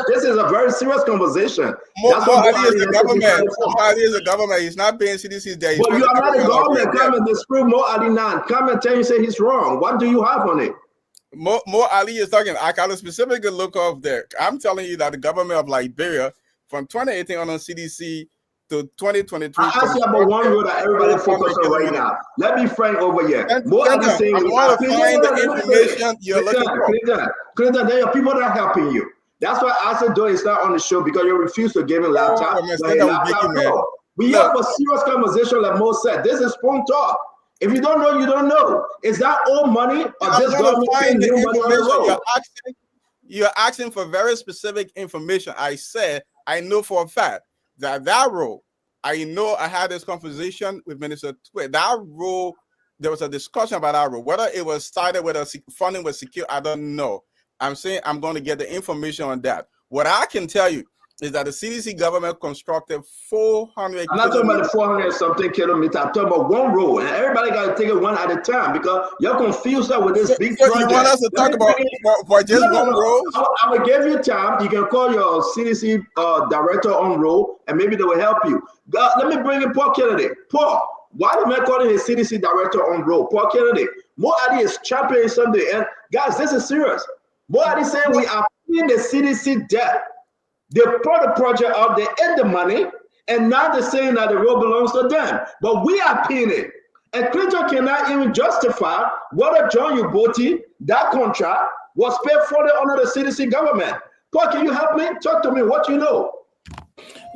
This is a very serious conversation. Mo Ali is the government. Mo Ali is the government. He's not paying CDC debt. But you are not the government. Come and dispute Mo Ali now. Come and tell you say he's wrong. What do you have on it? Mo Ali is talking. I can specifically look off there. I'm telling you that the government of Liberia from 2018 on CDC to 2023. I ask you about one road that everybody focus on right now. Let me frank over here. Mo Ali saying, I want to find the information you're looking for. Clinton, there are people that are helping you. That's why I said Joe is not on the show, because you refuse to give him laptop. We have a serious conversation, like Mo said. This is phone talk. If you don't know, you don't know. Is that all money or just government paying new money on the road? You're asking for very specific information. I said I know for a fact that road. I know I had this conversation with Minister Twit. That road, there was a discussion about that road. Whether it was started with funding was secure, I don't know. I'm saying I'm going to get the information on that. What I can tell you is that the CDC government constructed 400. I'm not talking about the 400 something kilometers. I'm talking about one road, and everybody got to take it one at a time, because you're confused with this big project. You want us to talk about for just one road? I will give you time. You can call your CDC director on road, and maybe they will help you. Let me bring in Paul Kennedy. Paul, why am I calling his CDC director on road? Paul Kennedy. Mo Ali is championing something, and guys, this is serious. Mo Ali saying we are paying the CDC debt. They brought the project up, they end the money, and now they're saying that the road belongs to them. But we are paying it. And Clinton cannot even justify whether John Yuboti, that contract, was paid for under the CDC government. Paul, can you help me? Talk to me what you know.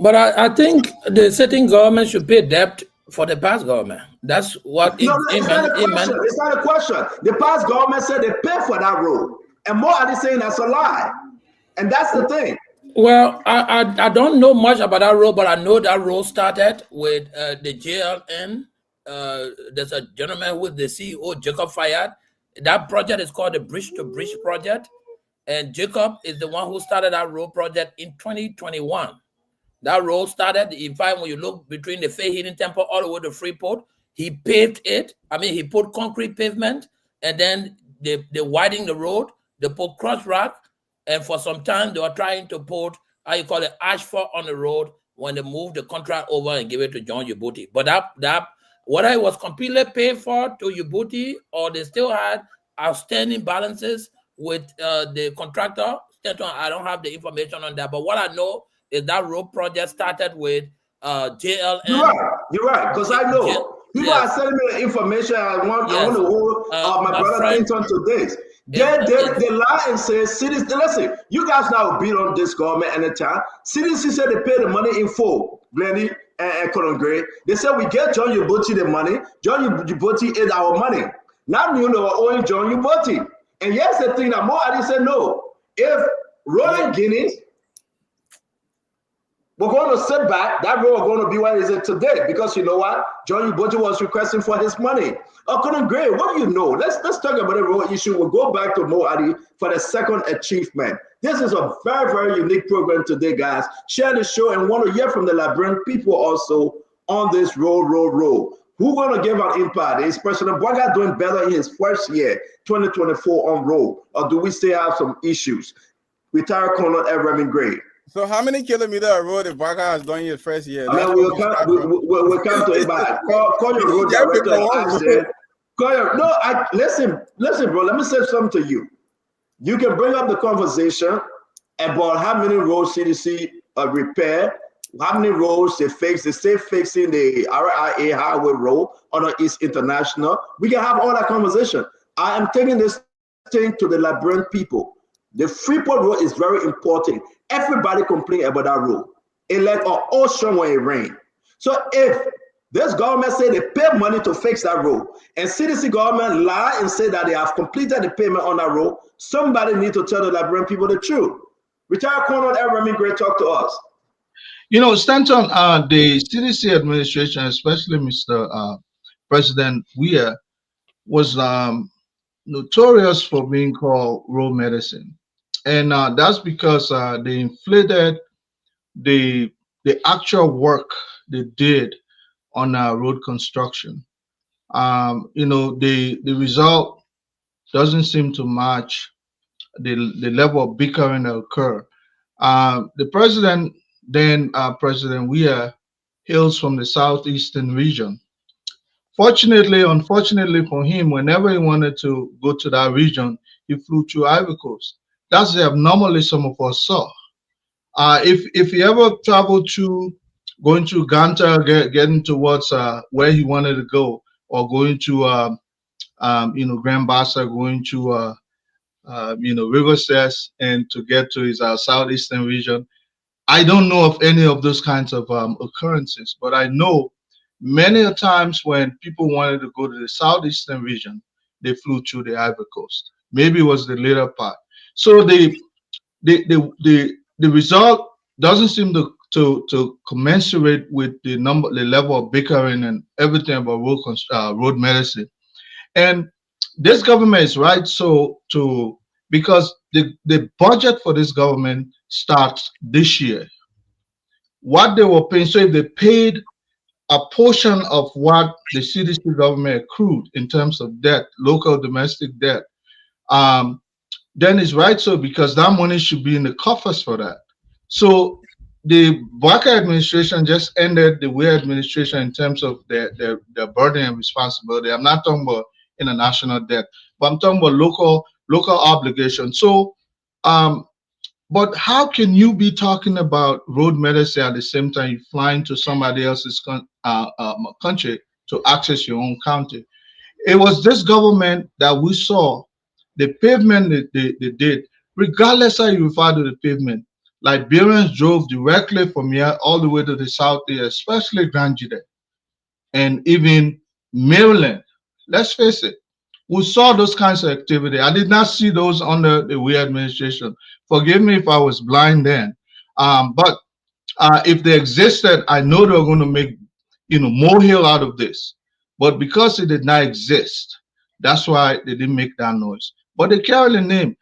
But I think the sitting government should pay debt for the past government. That's what it's not a question. The past government said they pay for that road. And more are they saying that's a lie. And that's the thing. Well, I don't know much about that road, but I know that road started with the JLN. There's a gentleman with the CEO, Jacob Fayad. That project is called the Bridge to Bridge project. And Jacob is the one who started that road project in 2021. That road started, in fact, when you look between the Faye Hidden Temple all the way to Freeport, he paved it. I mean, he put concrete pavement and then they widen the road, they put crosswalk, and for some time they were trying to put how you call it asphalt on the road when they moved the contract over and give it to John Ubuti. But that whether it was completely paid for to Ubuti or they still had outstanding balances with the contractor, I don't have the information on that. But what I know is that road project started with JLN. You're right, because I know. People are sending me the information. I want to hold my brother friend, Clinton to this. They lie and say cities. Listen, you guys now beat on this government anytime. CDC said they pay the money in full. Blenny and Colin Gray. They said we get John Ubuti the money. John Ubuti is our money. Now you know we're owing John Ubuti. And here's the thing that Moadi said no. If Roland Guinness we're going to sit back. That road going to be what is it today? Because you know what? John Ubuti was requesting for his money. Couldn't Gray, what do you know? Let's talk about the road issue. We'll go back to Moadi for the second achievement. This is a very, very unique program today, guys. Share the show and want to hear from the Liberian people also on this road. Who going to give an impact? Is President Boga doing better in his first year, 2024 on road? Or do we still have some issues? Retired Colonel Remy Gray. So how many kilometers of road if Baga has done in his first year? I mean, we'll come to it back. Call your road director and ask them. Listen, bro, let me say something to you. You can bring up the conversation about how many roads CDC repair, how many roads they fix. They stay fixing the RIA highway road on the East International. We can have all that conversation. I am taking this thing to the Liberian people. The Freeport Road is very important. Everybody complain about that road. It's like an ocean when it rains. So if this government say they pay money to fix that road, and CDC government lie and say that they have completed the payment on that road, somebody need to tell the Liberian people the truth. Retired Colonel Remy Gray, talk to us. You know, Stanton, the CDC administration, especially Mr. President Weir, was notorious for being called road medicine. And that's because they inflated the actual work they did on road construction. You know, the result doesn't seem to match the level of bickering that occur. The president, then President Weir, hails from the southeastern region. Unfortunately for him, whenever he wanted to go to that region, he flew to Ivory Coast. That's the abnormally some of us saw. If he ever traveled to going to Ganta, getting towards where he wanted to go, or going to Grand Bassa, going to River Cess, and to get to his southeastern region, I don't know of any of those kinds of occurrences, but I know many a times when people wanted to go to the southeastern region, they flew through the Ivory Coast. Maybe it was the later part. So the result doesn't seem to commensurate with the level of bickering and everything about road medicine. And this government is right because the budget for this government starts this year. What they were paying, so if they paid a portion of what the CDC government accrued in terms of debt, local domestic debt, then it's right so because that money should be in the coffers for that. So the Barker administration just ended the Weir administration in terms of their burden and responsibility. I'm not talking about international debt, but I'm talking about local obligations. So but how can you be talking about road medicine at the same time you're flying to somebody else's country to access your own county? It was this government that we saw the pavement they did, regardless how you refer to the pavement. Liberians drove directly from here all the way to the south, especially Grand Jide and even Maryland. Let's face it, we saw those kinds of activity. I did not see those under the Weir administration. Forgive me if I was blind then. But if they existed, I know they were going to make molehill out of this. But because it did not exist, that's why they didn't make that noise. But they carry the name,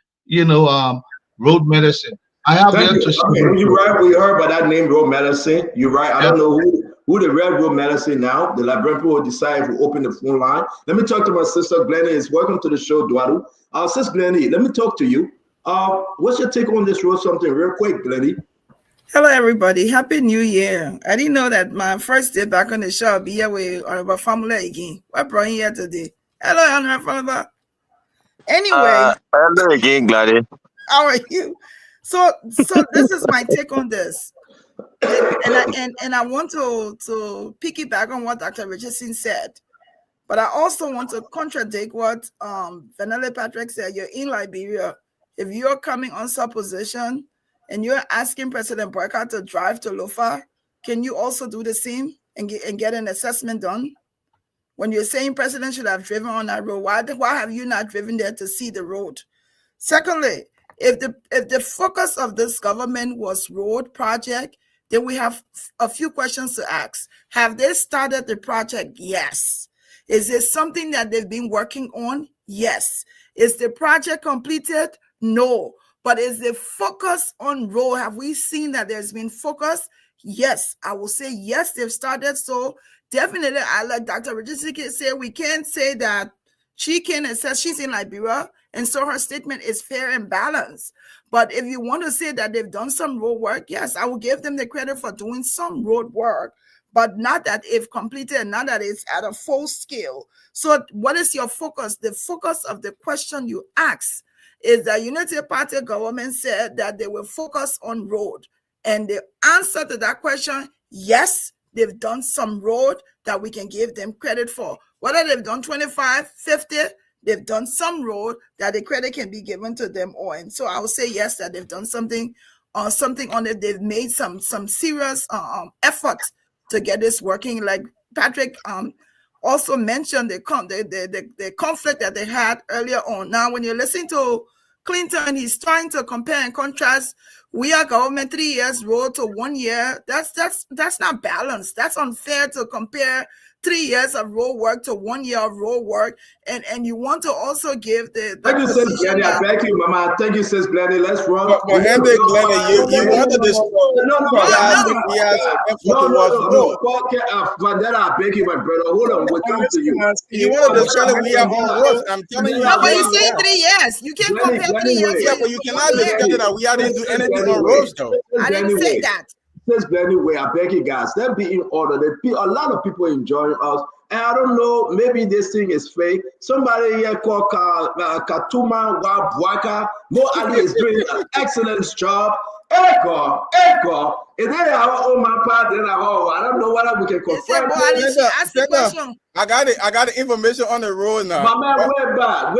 road medicine. I have yet to see. You're right. We heard about that name, road medicine. You're right. I don't know who the railroad medicine now. The librarian will decide if we open the phone line. Let me talk to my sister Glennie. Is welcome to the show, Duadu. Sister Glennie, let me talk to you. What's your take on this road? Something real quick, Glennie. Hello, everybody. Happy New Year. I didn't know that my first day back on the show, I'll be here with Honorable Family again. What brought you here today? Hello, Honorable Family. Anyway. Hello again, Gladys. How are you? So this is my take on this. And I want to piggyback on what Dr. Richardson said. But I also want to contradict what Vanilla Patrick said. You're in Liberia. If you're coming on supposition and you're asking President Boycott to drive to Lofa, can you also do the same and get an assessment done? When you're saying President should have driven on that road, why have you not driven there to see the road? Secondly, if the focus of this government was road project, then we have a few questions to ask. Have they started the project? Yes. Is it something that they've been working on? Yes. Is the project completed? No. But is the focus on road? Have we seen that there's been focus? Yes. I will say yes, they've started. So definitely, I like Dr. Richardson say, we can't say that she can assess she's in Liberia, and so her statement is fair and balanced. But if you want to say that they've done some road work, yes, I will give them the credit for doing some road work, but not that if completed and not that it's at a full scale. So what is your focus? The focus of the question you ask is that Unity Party government said that they will focus on road. And the answer to that question, yes, they've done some road that we can give them credit for. Whether they've done 25, 50, they've done some road that the credit can be given to them all. And so I would say yes, that they've done something on it. They've made some serious efforts to get this working. Like Patrick also mentioned the conflict that they had earlier on. Now, when you're listening to Clinton, he's trying to compare and contrast. We are government 3 years road to 1 year. That's not balanced. That's unfair to compare 3 years of road work to 1 year of road work. And you want to also give the thank you, Sis Glennie. Thank you, Mama. Thank you, Sis Glennie. Let's run. But Andy, Glennie, you wanted this. Mandela, I beg you, my brother. Hold on, we'll come to you. You wanted to tell we are on roads. I'm telling you. No, but you say 3 years. You can't compare 3 years. Yeah, but you cannot discredit that we didn't do anything on roads, though. I didn't say that. Says anyway, I beg you guys, let's be in order. There a lot of people enjoying us. And I don't know, maybe this thing is fake. Somebody here called Katuma Wabwaka. Mo Ali is doing an excellent job. Echo. And then our own man part, then I don't know whether we can confirm. I got it. I got the information on the road now. My man, way back. I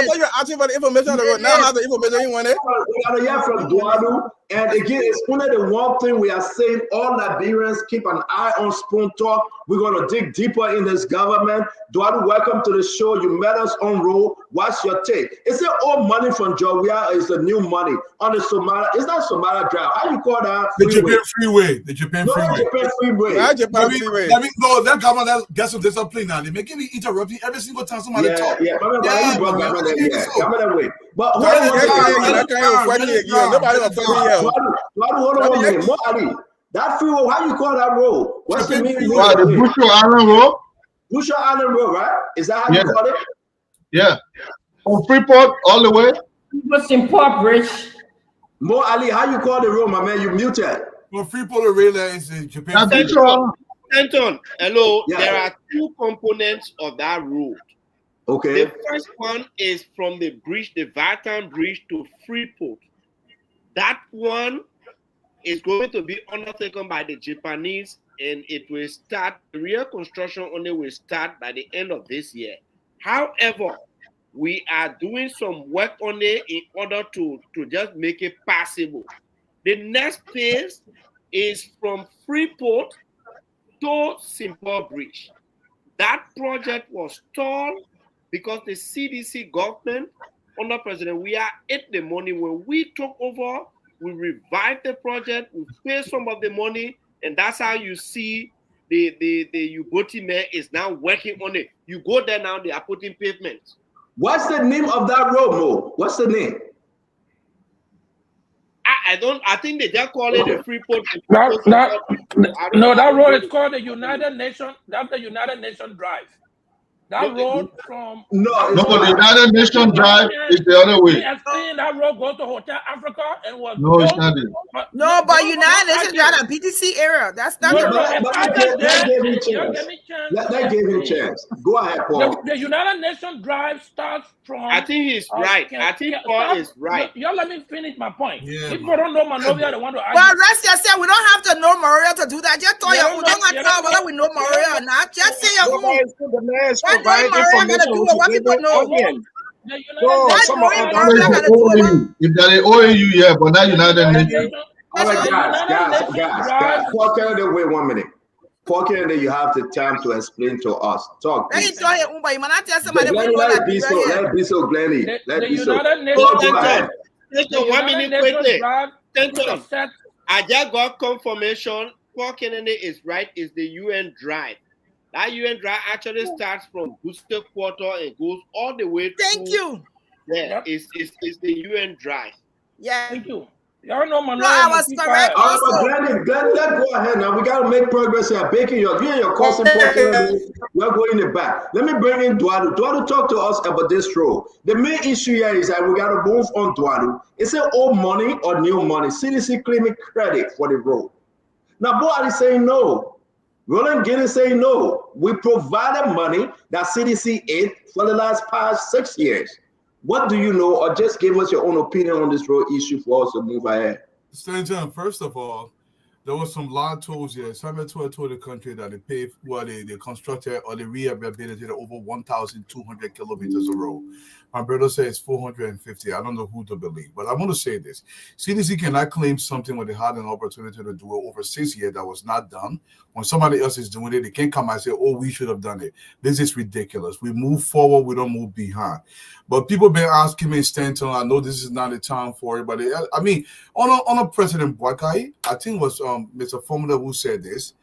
thought you were asking for the information on the road. Now I have the information you wanted. We got to hear from Duadu. And again, it's only the one thing we are saying. All Liberians keep an eye on Spoon Talk. We're going to dig deeper in this government. Duadu, welcome to the show. You met us on roll. What's your take? Is it all money from Jowia? Is the new money on the Somalia? It's not Somalia Drive. How you call that? The Japan Freeway. The Japan Freeway. No, that government gets some discipline now. They making me interrupting every single time somebody talk. Yeah. But hold on a minute. That freeway, how you call that road? What's the meaning? The Bushel Island Road. Bushel Island Road, right? Is that how you call it? Yeah. From Freeport all the way. What's in Port Bridge? Mo Ali, how you call the road, my man? You muted. From Freeport to Rayla is in Japan. Anton, hello. Yeah. There are two components of that road. Okay. The first one is from the bridge, the Vatican Bridge to Freeport. That one is going to be undertaken by the Japanese, and it will start, the real construction only will start by the end of this year. However, we are doing some work on it in order to just make it passable. The next phase is from Freeport to Simple Bridge. That project was stalled because the CDC government under President we are ate the money. When we took over, we revived the project, we paid some of the money, and that's how you see the Uboti mayor is now working on it. You go there now, they are putting pavements. What's the name of that road, Mo? What's the name? I think they just call it the Freeport. That road is called the United Nations. That's the United Nations Drive. That road from the United Nations Drive is the other way. That road goes to Hotel Africa and was No, it's not. No, but United Nations Drive at BTC area. That's not the road. That gave him chance. Go ahead, Paul. The United Nations Drive starts from. I think he's right. I think Paul is right. Y'all let me finish my point. Yeah, if you don't know Monrovia, they want to argue. But rest yourself, we don't have to know Maria to do that. Just tell your own. Don't tell whether we know Maria or not. Just say your own. Provide information what people know. If they're OAU, yeah, but not United Nations. All right, guys. Paul Kennedy, wait 1 minute. Paul Kennedy, you have the time to explain to us. Talk. Let it be so. Let it be so, Glenny. Let it be so. 1 minute quickly. I just got confirmation. Paul Kennedy is right. Is the UN Drive. That UN Drive actually starts from Booster Quarter and goes all the way. Thank you. Yeah, it's the UN Drive. Yeah. Thank you. Y'all know my name. I was correct. Glenn, go ahead now. We got to make progress here. Baking you and your cousin we're going in the back. Let me bring in Duadu. Duadu, talk to us about this road. The main issue here is that we got to move on, Duadu. Is it old money or new money? CDC claiming credit for the road. Now, Boad is saying no. Roland Ginn is saying no. We provided money that CDC ate for the past 6 years. What do you know, or just give us your own opinion on this road issue for us to move ahead? Stanton, first of all, there was some law tolls here. Somebody told the country that they paid they constructed or they rehabilitated over 1,200 kilometers of road. My brother says it's 450. I don't know who to believe, but I want to say this. CDC cannot claim something when they had an opportunity to do it over 6 years that was not done. When somebody else is doing it, they can't come and say, oh, we should have done it. This is ridiculous. We move forward. We don't move behind. But people been asking me, Stanton, I know this is not the time for it, but I mean, on a President Boakai, I think it was Mr. Formula who said this.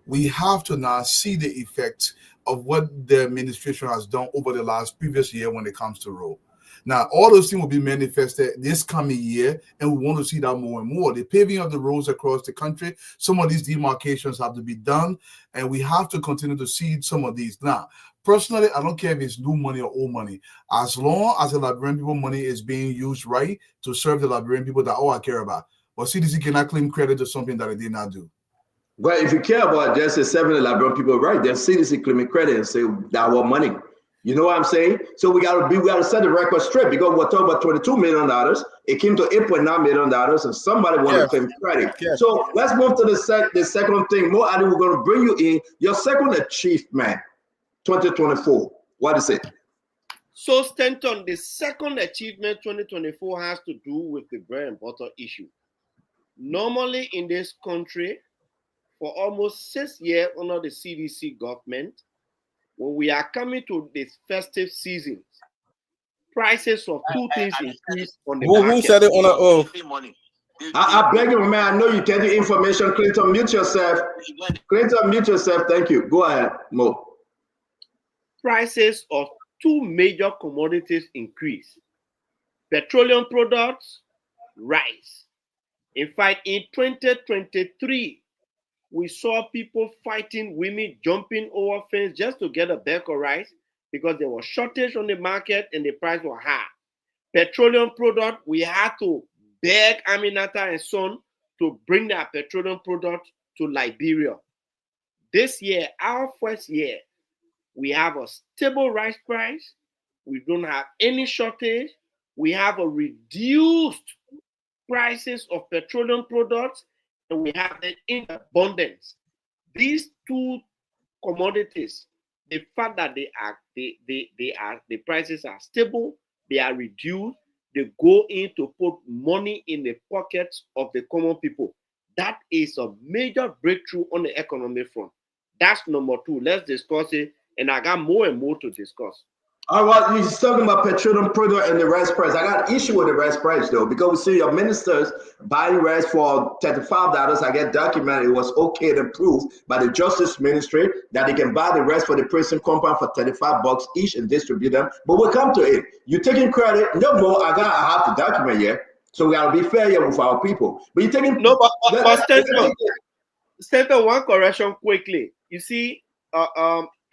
We have to now see the effects of what the administration has done over the previous year when it comes to road. Now, all those things will be manifested this coming year, and we want to see that more and more. The paving of the roads across the country, some of these demarcations have to be done, and we have to continue to see some of these. Now, personally, I don't care if it's new money or old money. As long as the Liberian people money is being used right to serve the Liberian people, that's all I care about. But CDC cannot claim credit to something that it did not do. Well, if you care about just serving the Liberian people right, then CDC claiming credit and say that was money. You know what I'm saying? So we gotta set the record straight, because we're talking about $22 million. It came to $8.9 million, and somebody wanted to claim credit. Yes. So let's move to the second thing. More, Adi, we're gonna bring you in. Your second achievement, 2024. What is it? So, Stanton, the second achievement 2024 has to do with the bread and butter issue. Normally in this country, for almost 6 years under the CDC government, when we are coming to this festive season, prices of two things increase on the market. Who said it on the oath? I beg you, man. I know you get the information. Clinton, mute yourself. Clinton, mute yourself. Thank you. Go ahead, Mo. Prices of two major commodities increase. Petroleum products rise. In fact, in 2023, we saw people fighting women, jumping over fence just to get a bag of rice because there was shortage on the market and the price was high. Petroleum product, we had to beg Aminata and Son to bring their petroleum product to Liberia. This year, our first year, we have a stable rice price. We don't have any shortage. We have a reduced prices of petroleum products, and we have them in abundance. These two commodities, the fact that the prices are stable, they are reduced, they go in to put money in the pockets of the common people. That is a major breakthrough on the economic front. That's number two. Let's discuss it, and I got more and more to discuss. All right, you're talking about petroleum product and the rice price. I got an issue with the rice price, though, because we see your ministers buying rice for $35. I get documented it was okay to prove by the Justice Ministry that they can buy the rice for the prison compound for $35 each and distribute them. But we'll come to it. You're taking credit. No more. I have to document here. So we gotta be fair here with our people. But you're taking no, but Stanton, one correction quickly. You see,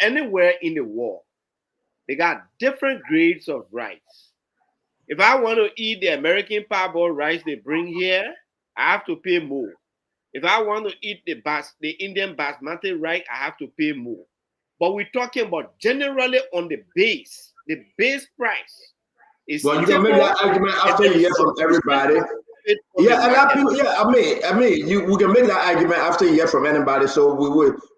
anywhere in the world, they got different grades of rice. If I want to eat the American parboiled rice they bring here, I have to pay more. If I want to eat the Indian basmati rice, I have to pay more. But we're talking about generally on the base price. Well, you can make that argument after you hear from everybody. Yeah, I mean, we can make that argument after you hear from anybody. So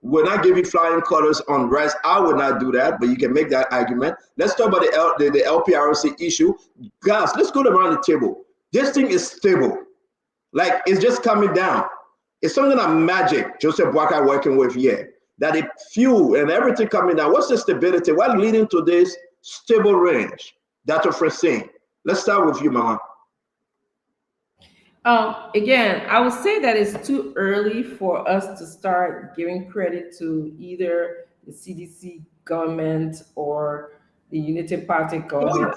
we're not giving flying colors on rice. I would not do that, but you can make that argument. Let's talk about the LPRC issue, guys. Let's go around the table. This thing is stable, like it's just coming down. It's something like magic. Joseph Boakai working with here. That it fuel and everything coming down. What's the stability? What leading to this stable range? Dr. Francine, let's start with you, Mama. Again, I would say that it's too early for us to start giving credit to either the CDC government or the Unity Party government.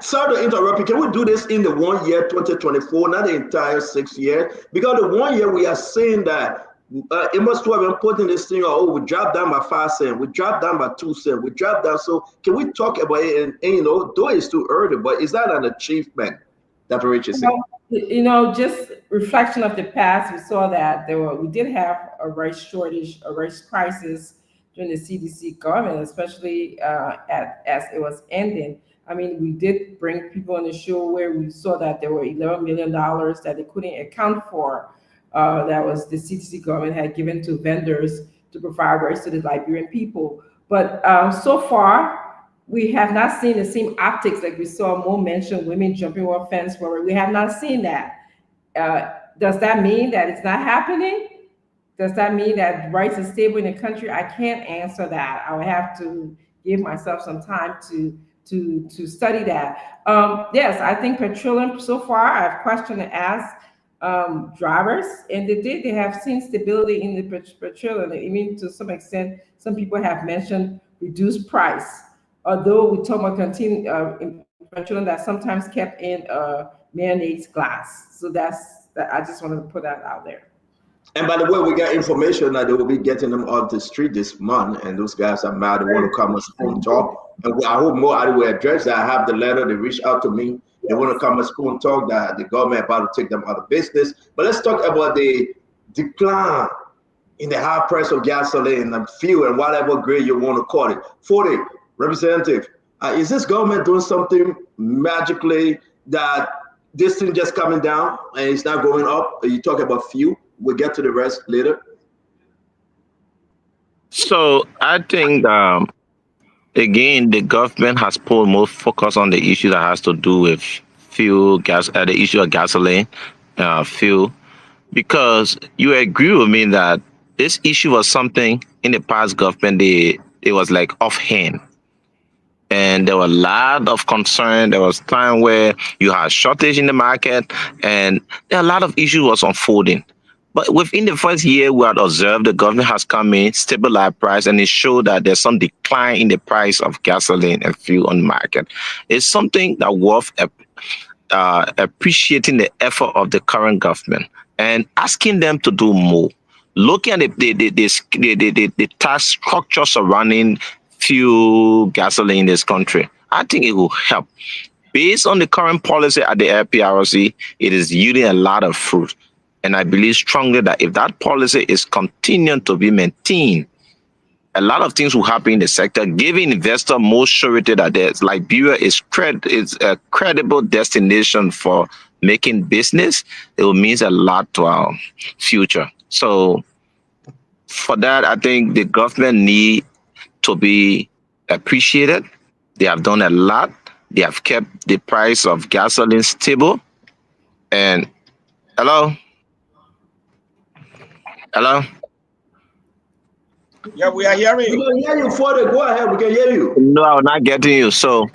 Sorry to interrupt you. Can we do this in the 1 year, 2024, not the entire 6 years? Because the 1 year we are saying that it must have been putting this thing, we dropped down by 5 cents, we dropped down by 2 cents, we dropped down. So can we talk about it? And though it's too early, but is that an achievement, Dr. Richardson? Just reflection of the past, we saw that we did have a rice shortage, a rice crisis during the CDC government, especially as it was ending. I mean, we did bring people on the show where we saw that there were $11 million that they couldn't account for. That was the CDC government had given to vendors to provide rice to the Liberian people. But so far, we have not seen the same optics like we saw Mo mention women jumping over a fence. Where we have not seen that. Does that mean that it's not happening? Does that mean that rice is stable in the country? I can't answer that. I would have to give myself some time to study that. Yes, I think petroleum so far, I have questioned and asked drivers, and they have seen stability in the petroleum. Even to some extent, some people have mentioned reduced price. Although we talk about continuing petroleum that sometimes kept in mayonnaise glass. So I just wanted to put that out there. And by the way, we got information that they will be getting them off the street this month, and those guys are mad. They want to come on Spoon Talk. And I hope more out of their address. I have the letter. They reached out to me. They want to come on Spoon Talk that the government about to take them out of business. But let's talk about the decline in the high price of gasoline and fuel and whatever grade you want to call it. 40, Representative, is this government doing something magically that this thing just coming down and it's not going up? You talk about fuel. We'll get to the rest later. So I think, again, the government has put more focus on the issue that has to do with fuel, gas, the issue of gasoline, fuel, because you agree with me that this issue was something in the past government, it was like offhand. And there were a lot of concern. There was time where you had shortage in the market, and there are a lot of issues was unfolding. But within the first year, we had observed the government has come in, stabilized price, and it showed that there's some decline in the price of gasoline and fuel on the market. It's something that worth appreciating the effort of the current government and asking them to do more. Looking at the tax structure surrounding fuel, gasoline in this country, I think it will help. Based on the current policy at the LPRC, it is yielding a lot of fruit. And I believe strongly that if that policy is continuing to be maintained, a lot of things will happen in the sector, giving investors more surety that Liberia is a credible destination for making business. It will mean a lot to our future. So for that, I think the government need to be appreciated. They have done a lot. They have kept the price of gasoline stable. And hello? Yeah, we are hearing you. We can hear you, Ford. Go ahead. We can hear you. No, I'm not getting you. So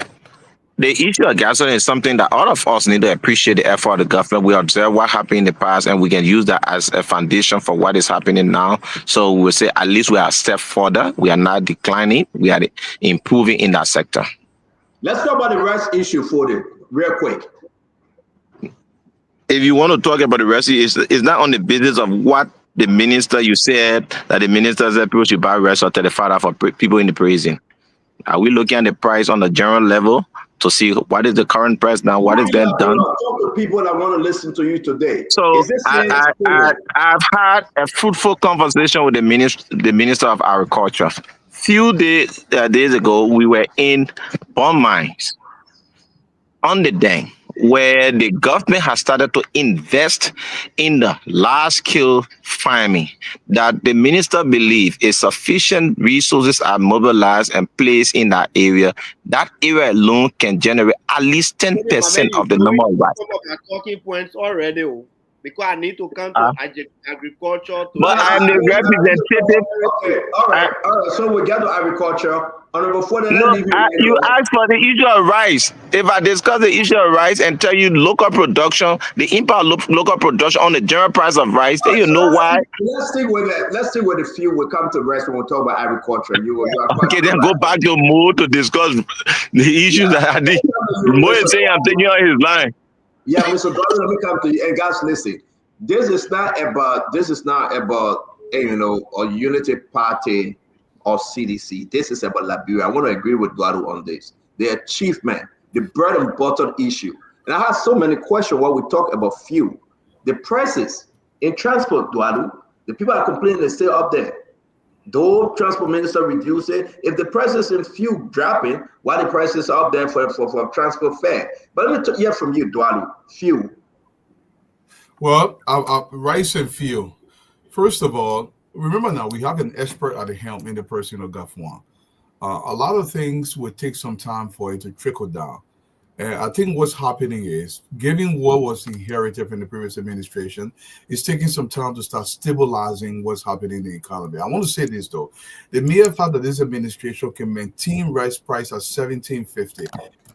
the issue of gasoline is something that all of us need to appreciate the effort of the government. We observe what happened in the past, and we can use that as a foundation for what is happening now. So we'll say at least we are a step further. We are not declining. We are improving in that sector. Let's talk about the rice issue, Ford, real quick. if you want to talk about the rescue, it's not on the basis of what the minister, you said that the minister said people should buy rest or $35 for people in the prison. Are we looking at the price on the general level to see what is the current price now, what is then done? Talk to people that want to listen to you today. So Is this man I've had a fruitful conversation with the minister of agriculture. Few days ago, we were in bond mines on the dam where the government has started to invest in the large scale farming that the minister believes is sufficient resources are mobilized and placed in that area. That area alone can generate at least 10% of the number of rice. Some of my talking points already, because I need to come to agriculture. But I'm the representative. Okay, all right. So we get to agriculture. Before that, No, you ask for the issue of rice. If I discuss the issue of rice and tell you local production, the impact of local production on the general price of rice, then you know why. Let's stick with it. Let's stick with the few. We'll come to rest when we talk about agriculture. You are okay, then go back to Mo to discuss the issues that I did. Mo is saying I'm taking on his line. Yeah, Mr. Donald, let me come to you. And guys, listen. This is not about a unity party or CDC. This is about Liberia. I want to agree with Guadu on this. The achievement, the bread and butter issue. And I have so many questions while we talk about fuel. The prices in transport, Guadu, the people are complaining they stay up there. Though transport minister reduce it, if the prices in fuel dropping, why the prices are up there for transport fare? But let me hear from you, Guadu, fuel. Well, rice and fuel. First of all, remember now, we have an expert at the helm in the person of Gafwan. A lot of things would take some time for it to trickle down. And I think what's happening is, given what was inherited from the previous administration, it's taking some time to start stabilizing what's happening in the economy. I want to say this, though. The mere fact that this administration can maintain rice price at $17.50,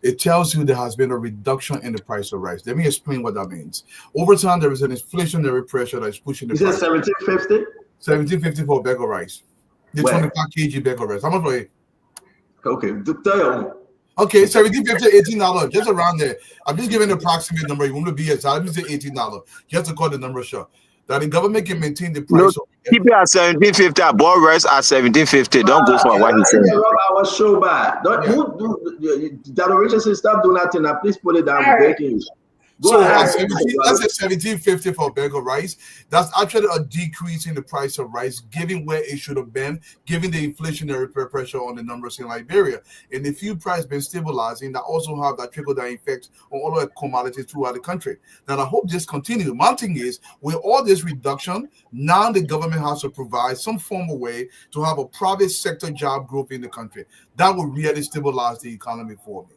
it tells you there has been a reduction in the price of rice. Let me explain what that means. Over time, there is an inflationary pressure that is pushing the price. Is it $17.50? $17.50 for a bag of rice. The 25 kg bag of rice. How much for it? Okay, tell you. Okay, $17.50, $18, just around there. I'm just giving an approximate number. You want to be exact? Let me say $18. You have to call the number short. That the government can maintain the price. No, keep it at $17.50. I bought rice at $17.50. Don't go for what he said. Our show back. That Richardson, stop doing that thing. Now, please put it down. Breaking. So that's $17.50 for a bag of rice. That's actually a decrease in the price of rice, given where it should have been, given the inflationary pressure on the numbers in Liberia. And the fuel price been stabilizing, that also have that trickle-down effect on all the commodities throughout the country. Now, I hope this continues. My thing is, with all this reduction, now the government has to provide some form of way to have a private sector job growth in the country. That will really stabilize the economy for me.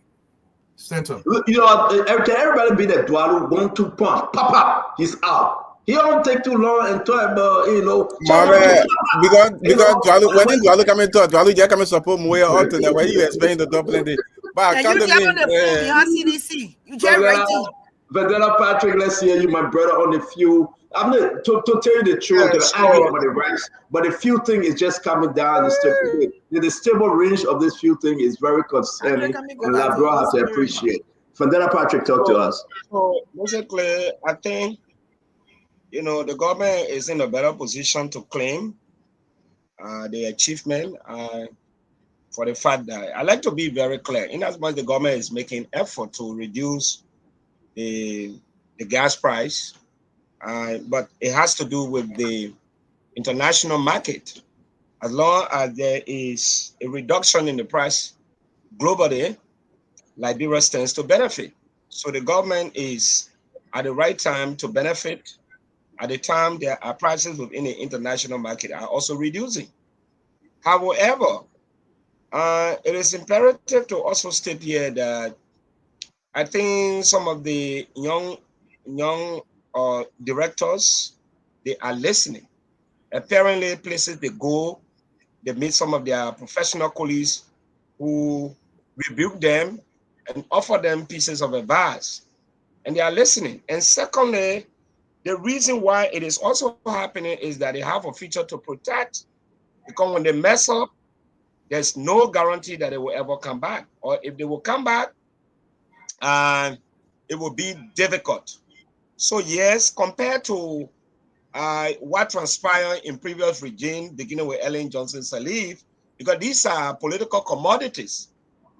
Center. Everybody be that Dwalu 1-2 punch. Papa, he's out. He don't take too long and talk about, Mama, because Dwalu, when Dwalu come into Dwalu, just come and support Moya out there when you explain the Dublin day. But I can't CDC. You just right there. Vanilla Patrick, let's hear you, my brother, on the few. I'm not to tell you the truth. Yes, I know about the rights, but the few thing is just coming down. The stable range of this few thing is very concerning, and Labrador has to appreciate. Vanilla Patrick, talk to us. So basically, I think the government is in a better position to claim the achievement for the fact that I like to be very clear. In as much the government is making effort to reduce the gas price. But it has to do with the international market. As long as there is a reduction in the price globally, Liberia stands to benefit. So the government is at the right time to benefit. At the time there are prices within the international market are also reducing. However, it is imperative to also state here that I think some of the young directors, they are listening. Apparently, places they go, they meet some of their professional colleagues who rebuke them and offer them pieces of advice, and they are listening. And secondly, the reason why it is also happening is that they have a future to protect, because when they mess up, there's no guarantee that they will ever come back. Or if they will come back, it will be difficult. So yes, compared to what transpired in previous regime, beginning with Ellen Johnson Sirleaf, because these are political commodities.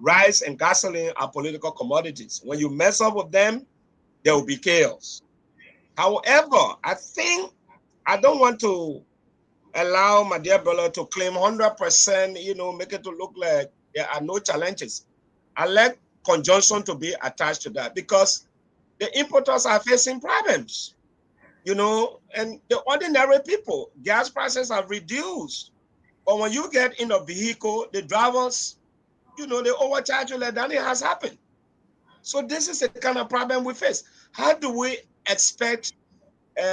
Rice and gasoline are political commodities. When you mess up with them, there will be chaos. However, I don't want to allow my dear brother to claim 100%, make it to look like there are no challenges. I like conjunction to be attached to that because the importers are facing problems, and the ordinary people, gas prices have reduced. But when you get in a vehicle, the drivers, they overcharge you like that. It has happened. So this is the kind of problem we face. How do we expect,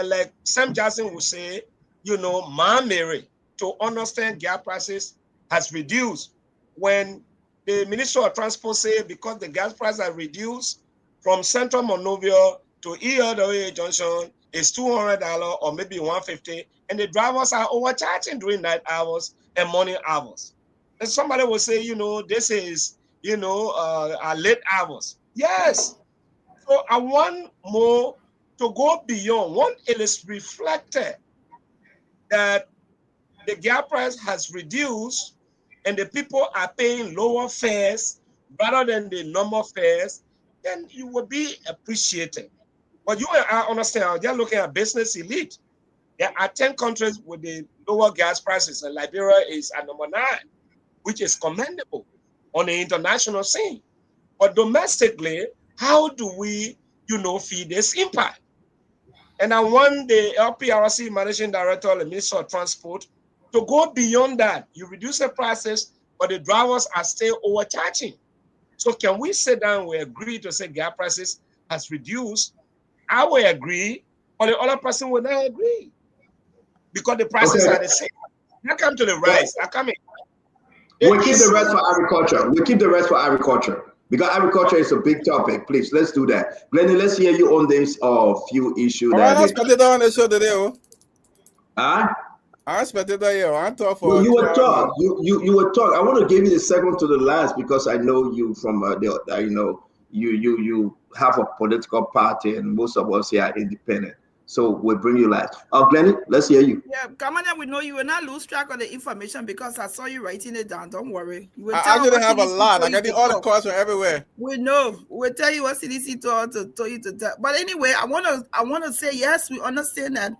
like Sam Jackson would say, Mary, to understand gas prices has reduced when the Minister of Transport say because the gas price has reduced from Central Monrovia to ELWA Junction is $200 or maybe $150, and the drivers are overcharging during night hours and morning hours. And somebody will say, this is, late hours. Yes. So I want more to go beyond. One, it is reflected that the gas price has reduced and the people are paying lower fares rather than the normal fares, then you will be appreciated. But you and I understand, they're looking at business elite. There are 10 countries with the lower gas prices, and Liberia is at number 9, which is commendable on the international scene. But domestically, how do we, feed this impact? And I want the LPRC Managing Director, the Minister of Transport, to go beyond that. You reduce the prices, but the drivers are still overcharging. So can we sit down and we agree to say gas prices has reduced? I will agree, but the other person will not agree because the prices are the same. I come to the rice. I come in. We'll keep the rest for agriculture. We'll keep the rest for agriculture because agriculture is a big topic. Please, let's do that. Glennie, let's hear you on this few issues. All right, I expected on the show today. Huh? I expected that. Yeah, I talk for. Well, you were talk. You were talk. I want to give you the second to the last because I know you from you have a political party and most of us here are independent. So we'll bring you last. Glennie, let's hear you. Yeah, come on, we know you will not lose track of the information because I saw you writing it down. Don't worry. You will I tell actually have a lot. I got all the calls from everywhere. We know. We'll tell you what CDC told you to tell. But anyway, I want to say yes, we understand that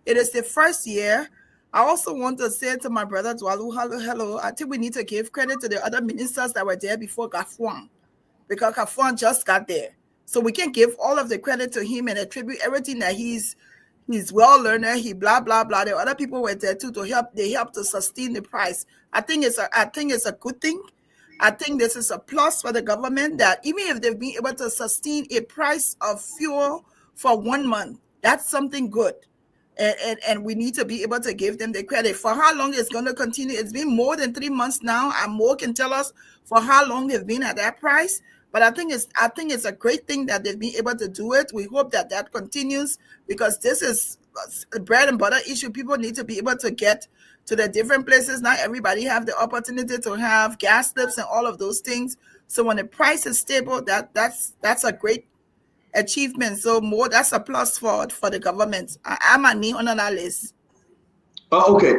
it is the first year. I also want to say to my brother Dwalu, hello. I think we need to give credit to the other ministers that were there before Gafuan, because Gafuan just got there. So we can give all of the credit to him and attribute everything that he's well learned. He blah blah blah. The other people were there too to help. They help to sustain the price. I think it's a good thing. I think this is a plus for the government that even if they've been able to sustain a price of fuel for 1 month, that's something good. And we need to be able to give them the credit. For how long it's going to continue? It's been more than 3 months now, and more can tell us for how long they've been at that price. But I think it's a great thing that they've been able to do it. We hope that continues because this is a bread and butter issue. People need to be able to get to the different places. Not everybody have the opportunity to have gas slips and all of those things. So when the price is stable, that's a great achievement. So that's a plus for the government. I'm a knee on that list. Okay.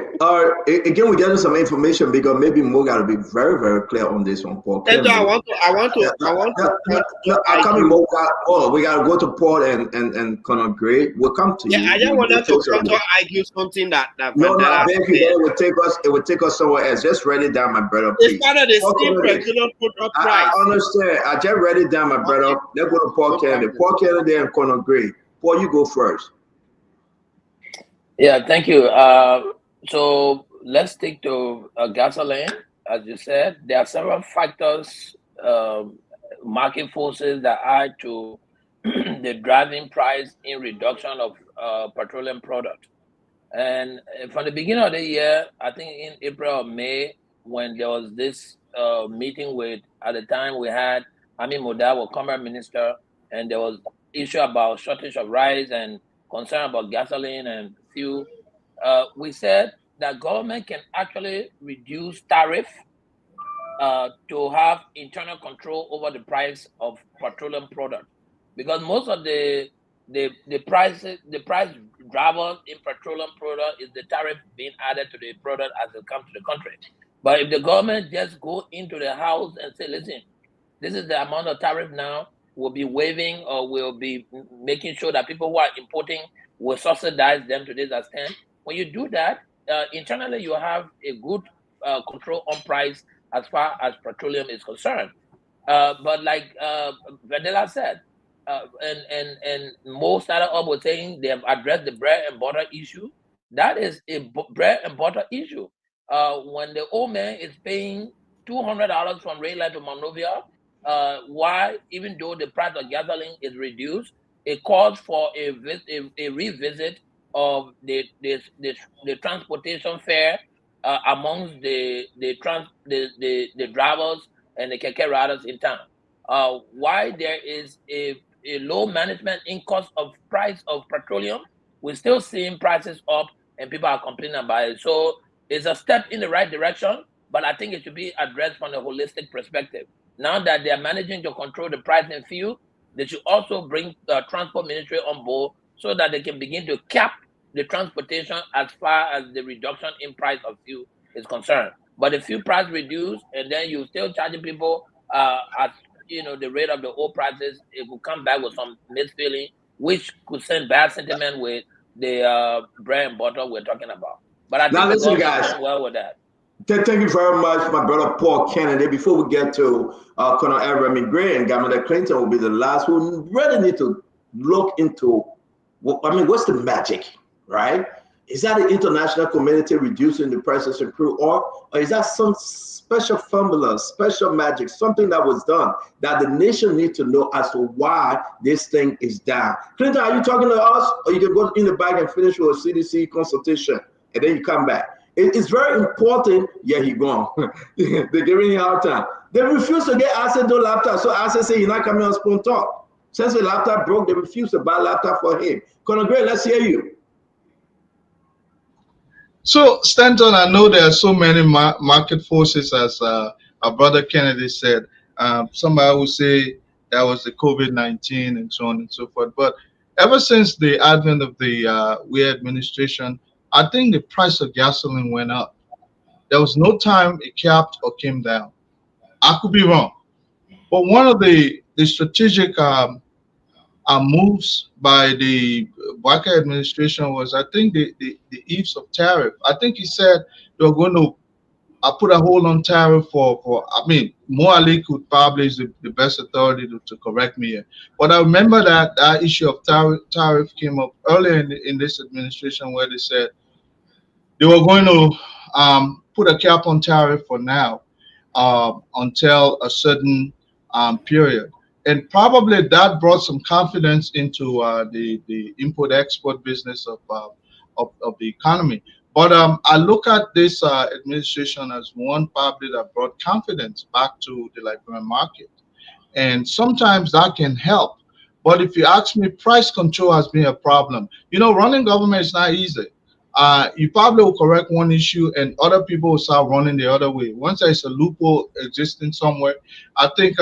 Again, we're getting some information because maybe Mo got to be very, very clear on this one, Paul. I want to. I'm coming, Mo. We got to go to Paul and Conor Gray. We'll come to you. I just wanted to counter argue something that no, thank you. It would take us somewhere else. Just write it down, my brother. Please. It's part of the same petroleum product price. I understand. I just write it down, my brother. Let's go to Paul Kennedy. Paul Kennedy and Conor Gray. Paul, you go first. Yeah, thank you. So let's stick to gasoline. As you said, there are several factors, market forces that add to the driving price in reduction of petroleum product. And from the beginning of the year, I think in April or May, when there was this meeting at the time we had Amin Modawa, Commerce Minister, and there was issue about shortage of rice and concern about gasoline and fuel. We said that government can actually reduce tariff to have internal control over the price of petroleum product, because most of the the price drivers in petroleum product is the tariff being added to the product as it comes to the country. But if the government just go into the house and say, listen, this is the amount of tariff now, we'll be waiving or we'll be making sure that people who are importing will subsidize them to this extent. When you do that, internally you have a good control on price as far as petroleum is concerned. But like Vanilla said, and most startup were saying they have addressed the bread and butter issue. That is a bread and butter issue. When the old man is paying $200 from Rayline to Monrovia, why, even though the price of gasoline is reduced, it calls for a revisit of the transportation fare amongst the drivers and the keke riders in town. Why there is a low management in cost of price of petroleum, we're still seeing prices up and people are complaining about it. So it's a step in the right direction, but I think it should be addressed from a holistic perspective. Now that they are managing to control the price in fuel, they should also bring the transport ministry on board so that they can begin to cap the transportation as far as the reduction in price of fuel is concerned. But if fuel price reduce and then you still charging people at the rate of the oil prices, it will come back with some mixed feeling, which could send bad sentiment with the bread and butter we're talking about. But I Now think the listen, government is guys. doing well with that. Thank you very much, my brother Paul Kennedy. Before we get to Colonel Jeremy Gray and Governor Clinton will be the last who really need to look into, what's the magic, right? Is that the international community reducing the prices of crude oil, or is that some special formula, special magic, something that was done that the nation needs to know as to why this thing is down? Clinton, are you talking to us, or you can go in the back and finish with a CDC consultation, and then you come back? It's very important. Yeah, he gone. They're giving him a hard time. They refuse to get Asset no laptop. So Asset say he's not coming on Spoon Talk. Since the laptop broke, they refuse to buy a laptop for him. Colonel Gray, let's hear you. So, Stanton, I know there are so many market forces, as our brother Kennedy said. Somebody would say that was the COVID-19 and so on and so forth. But ever since the advent of the we administration, I think the price of gasoline went up. There was no time it capped or came down. I could be wrong. But one of the strategic moves by the Barker administration was, I think, the eaves of tariff. I think he said they were going to put a hold on tariff for I mean, Mo Ali could probably is the best authority to correct me here. But I remember that issue of tariff came up earlier in this administration, where they said they were going to put a cap on tariff for now until a certain period. And probably that brought some confidence into the import-export business of the economy. But I look at this administration as one probably that brought confidence back to the Liberian market. And sometimes that can help. But if you ask me, price control has been a problem. Running government is not easy. You probably will correct one issue and other people will start running the other way. Once there's a loophole existing somewhere, I think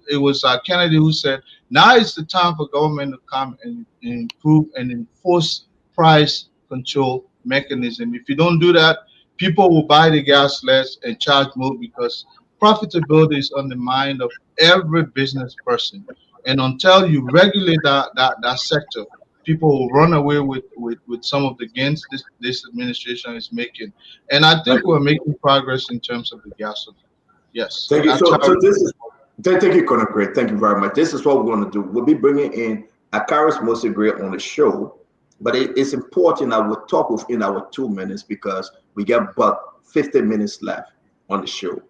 it was Kennedy who said, now is the time for government to come and improve and enforce price control mechanism. If you don't do that, people will buy the gas less and charge more, because profitability is on the mind of every business person. And until you regulate that sector, people will run away with some of the gains this administration is making. And I think we're making progress in terms of the gasoline. Yes. Thank you. So this is thank you, Colonel Gray. Thank you very much. This is what we're going to do. We'll be bringing in Akaris Mostly Gray on the show, but it's important that we talk within our 2 minutes, because we got about 50 minutes left on the show.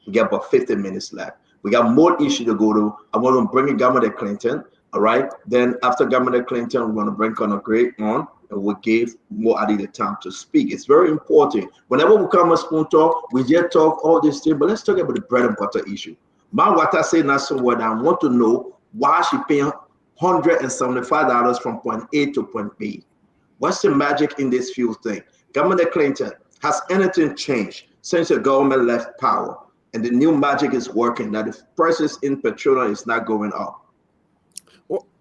We got about 50 minutes left. We got more issues to go to. I want to bring in Governor Clinton. All right. Then after Governor Clinton, we're going to bring Colonel Gray on, and we'll give more Adi the time to speak. It's very important. Whenever we come on Spoon Talk, we just talk all this thing, but let's talk about the bread and butter issue. My water say not somewhere that I want to know why she paying $175 from point A to point B. What's the magic in this fuel thing? Governor Clinton, has anything changed since the government left power and the new magic is working, that the prices in petroleum is not going up?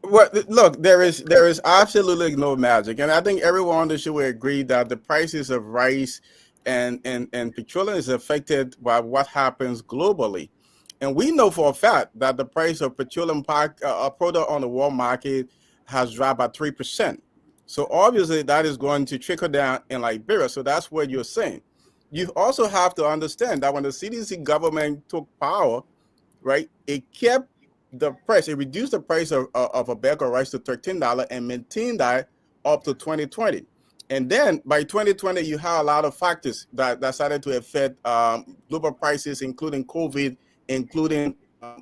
Well, look, there is absolutely no magic, and I think everyone on the show will agree that the prices of rice and petroleum is affected by what happens globally, and we know for a fact that the price of petroleum product on the world market has dropped by 3%. So obviously that is going to trickle down in Liberia. So that's what you're saying. You also have to understand that when the CDC government took power, right? It kept the price, it reduced the price of a bag of rice to $13 and maintained that up to 2020. And then by 2020, you have a lot of factors that started to affect global prices, including COVID, including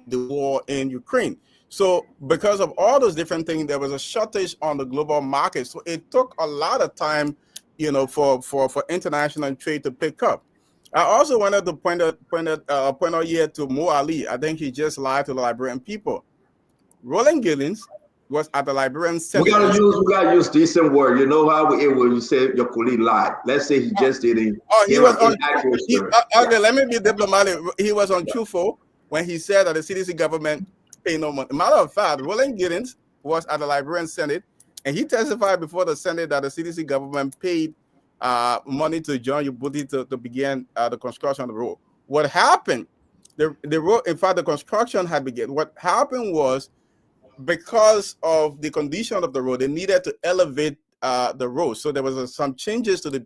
the war in Ukraine. So because of all those different things, there was a shortage on the global market. So it took a lot of time, for international trade to pick up. I also wanted to point out here to Mo Ali. I think he just lied to the Liberian people. Roland Gillens was at the Liberian We Senate. gotta use decent word. You know how when you say your colleague lied. Let's say he just didn't He give was an on. inaccurate He, story. okay, let me be diplomatic. He was untruthful when he said that the CDC government pay no money. Matter of fact, Roland Giddens was at the Liberian Senate, and he testified before the Senate that the CDC government paid money to John Ubuti to begin the construction of the road. What happened? The road, in fact, the construction had begun. What happened was, because of the condition of the road, they needed to elevate the road. So there was some changes to the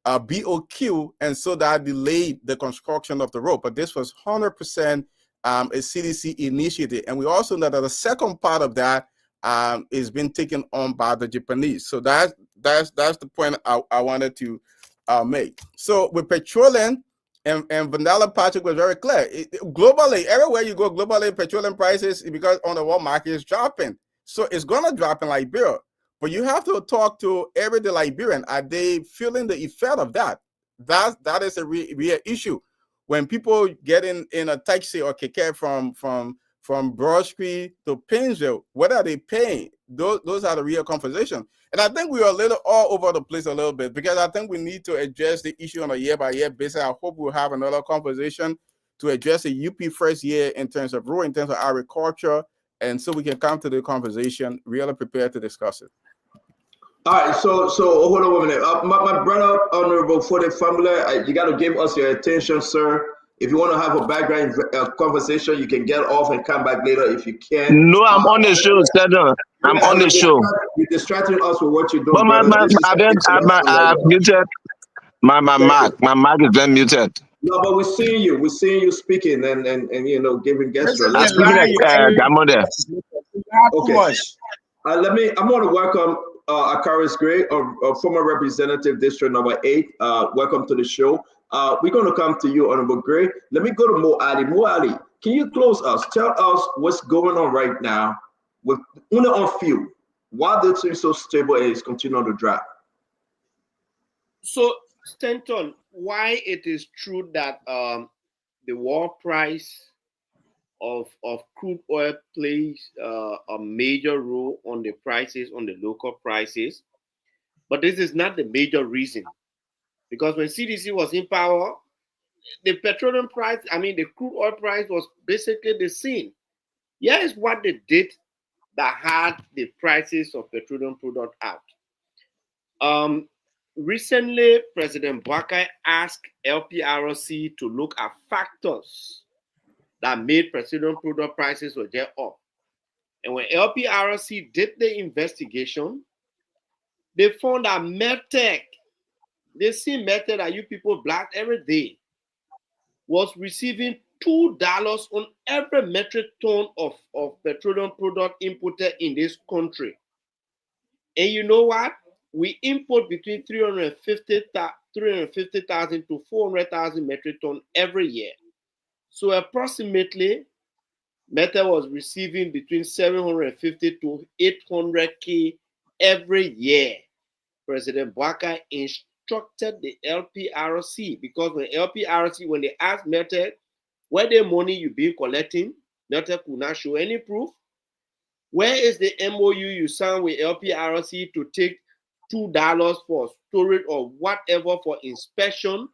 BOQ, and so that delayed the construction of the road. But this was 100% a CDC initiative. And we also know that the second part of that is being taken on by the Japanese. So that's the point I wanted to make. So with petroleum, and Vanilla Patrick was very clear. Globally, everywhere you go, globally, petroleum prices, because on the world market, is dropping. So it's going to drop in Liberia. But you have to talk to everyday Liberian. Are they feeling the effect of that? That is a real issue. When people get in a taxi or keke from Broad Street to Painesville, what are they paying? Those are the real conversations. And I think we are a little all over the place a little bit, because I think we need to address the issue on a year-by-year basis. I hope we'll have another conversation to address the UP first year in terms of rural, in terms of agriculture, and so we can come to the conversation really prepared to discuss it. All right, so hold on 1 minute. My brother, honorable for the family, you got to give us your attention, sir. If you want to have a background conversation, you can get off and come back later if you can. No, I'm on the show, Stedon. I'm Yeah, on the show. you're distracting us with what you're But doing, brother. This is I've muted my mic. My mic is then muted. No, but we're seeing you. We're seeing you speaking and giving gesture. I'm speaking at Gamode. Okay. I want to welcome Akaris Gray, a former representative, District Number 8. Welcome to the show. We're going to come to you, Honorable Gray. Let me go to Mo Ali. Mo Ali, can you close us? Tell us what's going on right now with Una on fuel. Why the thing so stable and is continuing to drop? So, Stanton, why it is true that the war price of crude oil plays a major role on the prices, on the local prices, but this is not the major reason. Because when CDC was in power, the petroleum price, the crude oil price was basically the same. Here's what they did that had the prices of petroleum product out. Recently, President Boakai asked LPRC to look at factors that made petroleum product prices were there up. And when LPRC did the investigation, they found that Medtech, they see Medtech that you people black every day, was receiving $2 on every metric ton of petroleum product imported in this country. And you know what? We import between 350,000 to 400,000 metric ton every year. So approximately, Meta was receiving between 750 to 800K every year. President Boakai instructed the LPRC, because when LPRC, when they asked Meta, where the money you been collecting, Meta could not show any proof. Where is the MOU you signed with LPRC to take $2 for storage or whatever for inspection?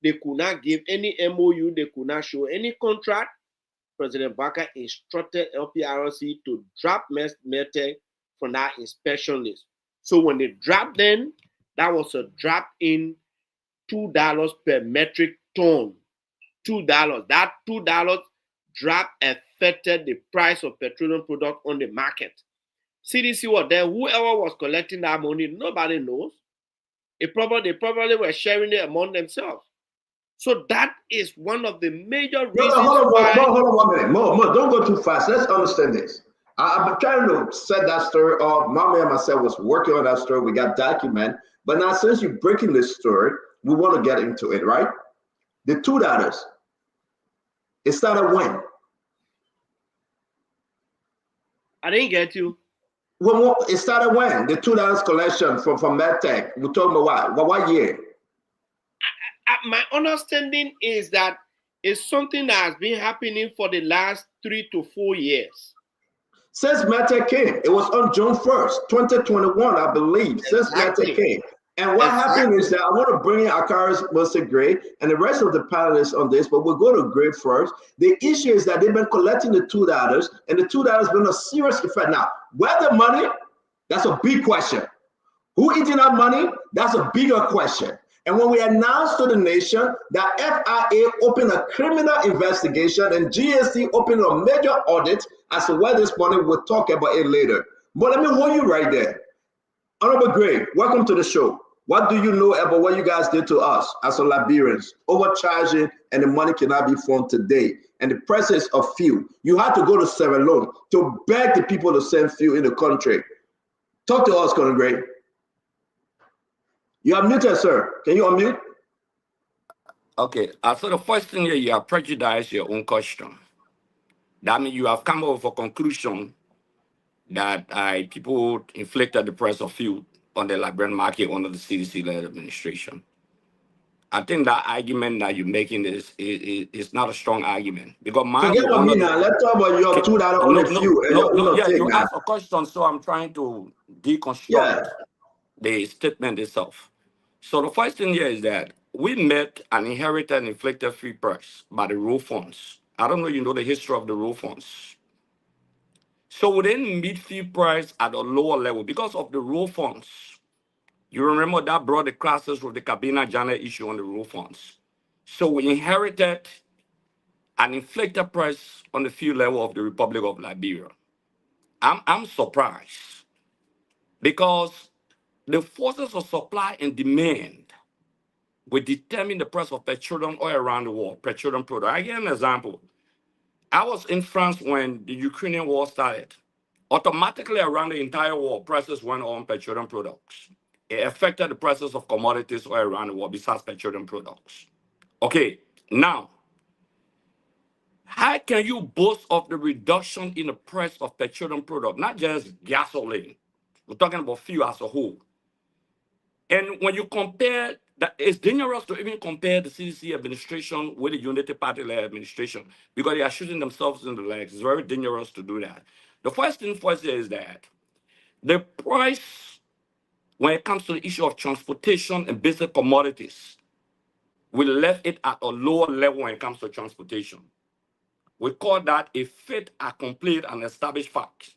They could not give any MOU. They could not show any contract. President Barker instructed LPRC to drop Medtech from that inspection list. So when they dropped them, that was a drop in $2 per metric ton. $2. That $2 drop affected the price of petroleum product on the market. CDC was there. Whoever was collecting that money, nobody knows. They probably were sharing it among themselves. So that is one of the major reasons why. Hold on 1 minute. Mo, don't go too fast. Let's understand this. I've been trying to set that story up. Mommy and myself was working on that story. We got document. But now since you're breaking this story, we want to get into it, right? The $2. It started when? I didn't get you. Well, it started when? The $2 collection from MedTech. We're talking about what year? My understanding is that it's something that has been happening for the last 3 to 4 years. Since MedTech came, it was on June 1st, 2021, I believe, since MedTech came. And what happened is that I want to bring in Akaris, Mr. Gray, and the rest of the panelists on this, but we'll go to Gray first. The issue is that they've been collecting the $2, and the $2 has been a serious effect. Now, where the money? That's a big question. Who eating that money? That's a bigger question. And when we announced to the nation that FIA opened a criminal investigation and GST opened a major audit as to where this money, we'll talk about it later. But let me hold you right there. Honorable Gray, welcome to the show. What do you know about what you guys did to us as a Liberians? Overcharging, and the money cannot be found today. And the presence of fuel. You had to go to Sierra Leone to beg the people to send fuel in the country. Talk to us, Colonel Gray. You are muted, sir. Can you unmute? Okay. So the first thing here, you have prejudiced your own question. That means you have come up with a conclusion that people inflicted the price of fuel on the Liberian market under the CDC-led administration. I think that argument that you're making is not a strong argument. Because forget about me now. Let's talk about your $2 on the fuel. Yeah, you asked a question, so I'm trying to deconstruct the statement itself. So the first thing here is that we met an inherited and inflicted free price by the road funds. I don't know if you know the history of the road funds. So we didn't meet free price at a lower level because of the road funds. You remember that brought the crisis with the Cabina Jana issue on the road funds. So we inherited an inflicted price on the fuel level of the Republic of Liberia. I'm surprised because the forces of supply and demand will determine the price of petroleum oil around the world, petroleum product. I give an example. I was in France when the Ukrainian war started. Automatically around the entire world, prices went on petroleum products. It affected the prices of commodities all around the world besides petroleum products. Okay, now, how can you boast of the reduction in the price of petroleum product, not just gasoline? We're talking about fuel as a whole. And when you compare that, it's dangerous to even compare the CDC administration with the Unity Party-led administration because they are shooting themselves in the legs. It's very dangerous to do that. The first thing first is that the price, when it comes to the issue of transportation and basic commodities, we left it at a lower level when it comes to transportation. We call that a fait accompli and established fact.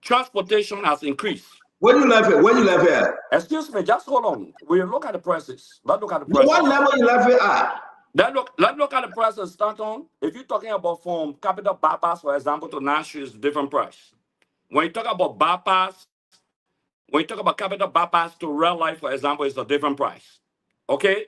Transportation has increased. Where you left it? Where you left it at? Excuse me, just hold on. We look at the prices. Let's look at the prices. What level you left it at? Let's look at the prices. Start on. If you're talking about from capital bypass, for example, to Nashville, it's a different price. When you talk about bypass, when you talk about capital bypass to real life, for example, it's a different price. Okay?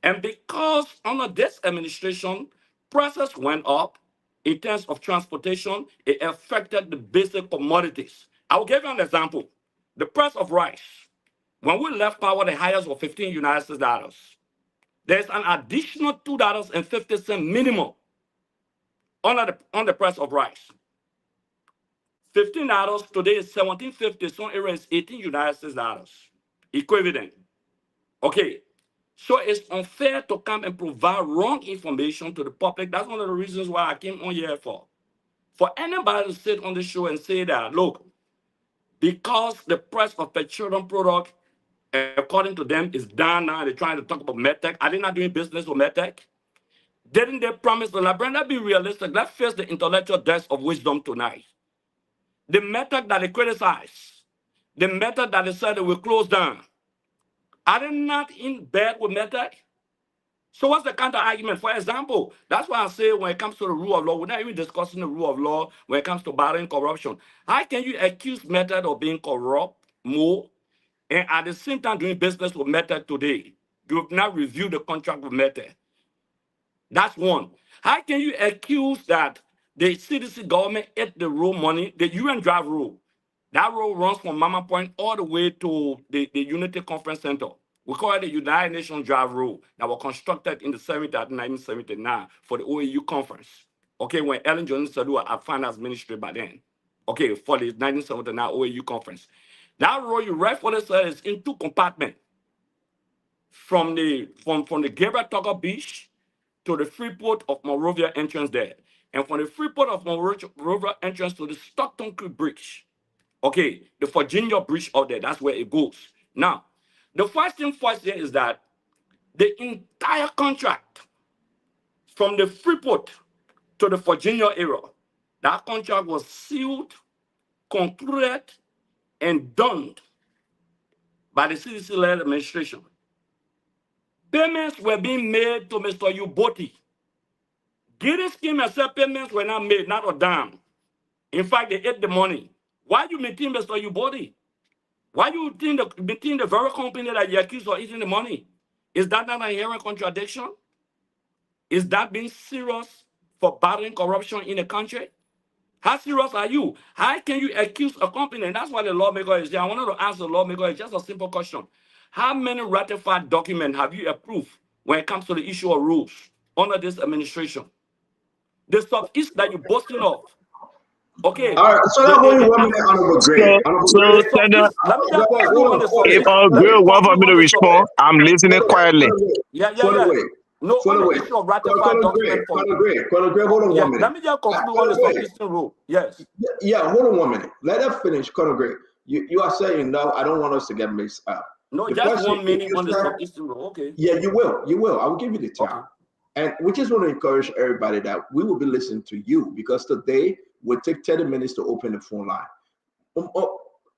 And because under this administration, prices went up in terms of transportation, it affected the basic commodities. I will give you an example. The price of rice. When we left power, the highest was $15 US. There's an additional $2.50 minimum on the price of rice. $15 today is $17.50, some areas $18 equivalent. Okay, so it's unfair to come and provide wrong information to the public. That's one of the reasons why I came on here for. For anybody to sit on the show and say that, look, because the price of petroleum product, according to them, is down now, they're trying to talk about MedTech. Are they not doing business with MedTech? Didn't they promise the Liberian? Let's be realistic. Let's face the intellectual depths of wisdom tonight. The method that they criticize, the method that they said they will close down, are they not in bed with method? So what's the counter argument? For example, that's why I say when it comes to the rule of law, we're not even discussing the rule of law when it comes to battling corruption. How can you accuse method of being corrupt more and at the same time doing business with method today? You have not reviewed the contract with method. That's one. How can you accuse that the CDC government ate the road money, the UN Drive road? That road runs from Mama Point all the way to the Unity Conference Center. We call it the United Nations Drive Road that was constructed in the 70s, 1979 for the OAU conference. Okay, when Ellen Johnson Sadu had finance ministry by then. Okay, for the 1979 OAU conference. That road you rightfully said is in two compartments. From the Gabriel Tucker Beach to the Freeport of Monrovia entrance there. And from the Freeport of Monrovia entrance to the Stockton Creek Bridge. Okay, the Virginia Bridge out there, that's where it goes. Now, the first thing first here is that the entire contract from the Freeport to the Virginia area, that contract was sealed, concluded, and done by the CDC-led administration. Payments were being made to Mr. Uboti. Gideon scheme and said payments were not made, not a dime. In fact, they ate the money. Why you maintain Mr. Uboti? Why you maintain the very company that you accused of eating the money? Is that not an inherent contradiction? Is that being serious for battling corruption in the country? How serious are you? How can you accuse a company? And that's why the lawmaker is here. I wanted to ask the lawmaker, it's just a simple question. How many ratified documents have you approved when it comes to the issue of rules under this administration? The stuff is that you're boasting of. Okay. All right, so now hold 1 minute, Honorable Gray. So, Senator, if Grill want for me to respond, I'm listening quietly. Yeah. No, Follow on the away. issue of ratified document for Colonel Gray, hold on 1 minute. Let me just conclude on the subsisting rule. Yes. Yeah, hold on 1 minute. Let us finish, Colonel Gray. You are saying no, I don't want us to get mixed up. No, The just question 1 minute on the is- subsisting rule. Okay. Yeah, you will. I will give you the time. And we just want to encourage everybody that we will be listening to you because today will take 30 minutes to open the phone line.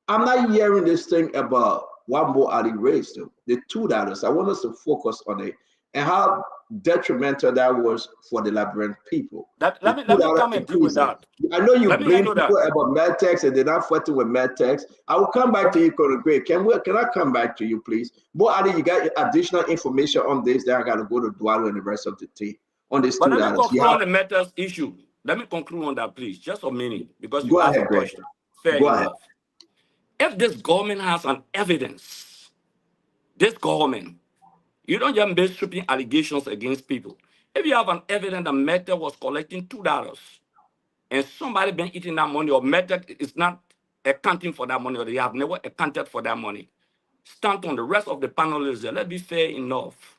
I'm not hearing this thing about what more Ali raised to the $2. I want us to focus on it and how detrimental that was for the Liberian people. Let me come and deal with that. I know you Let me blame handle people that. about MedTex and they're not fighting with MedTex. I will come back to you, Colonel Gray. Can I come back to you, please? But Ali, you got additional information on this that I got to go to Dwalo and the rest of the team on this But let me $2. conclude on the matters issue. Let me conclude on that, please. Just a minute, because you Go asked ahead, a Gray. question. Fair Go enough. ahead. If this government has an evidence, this government, you don't just make sweeping allegations against people. If you have an evidence that Meta was collecting $2 and somebody been eating that money, or Meta is not accounting for that money, or they have never accounted for that money, stand on the rest of the panelists there. Let's be fair enough.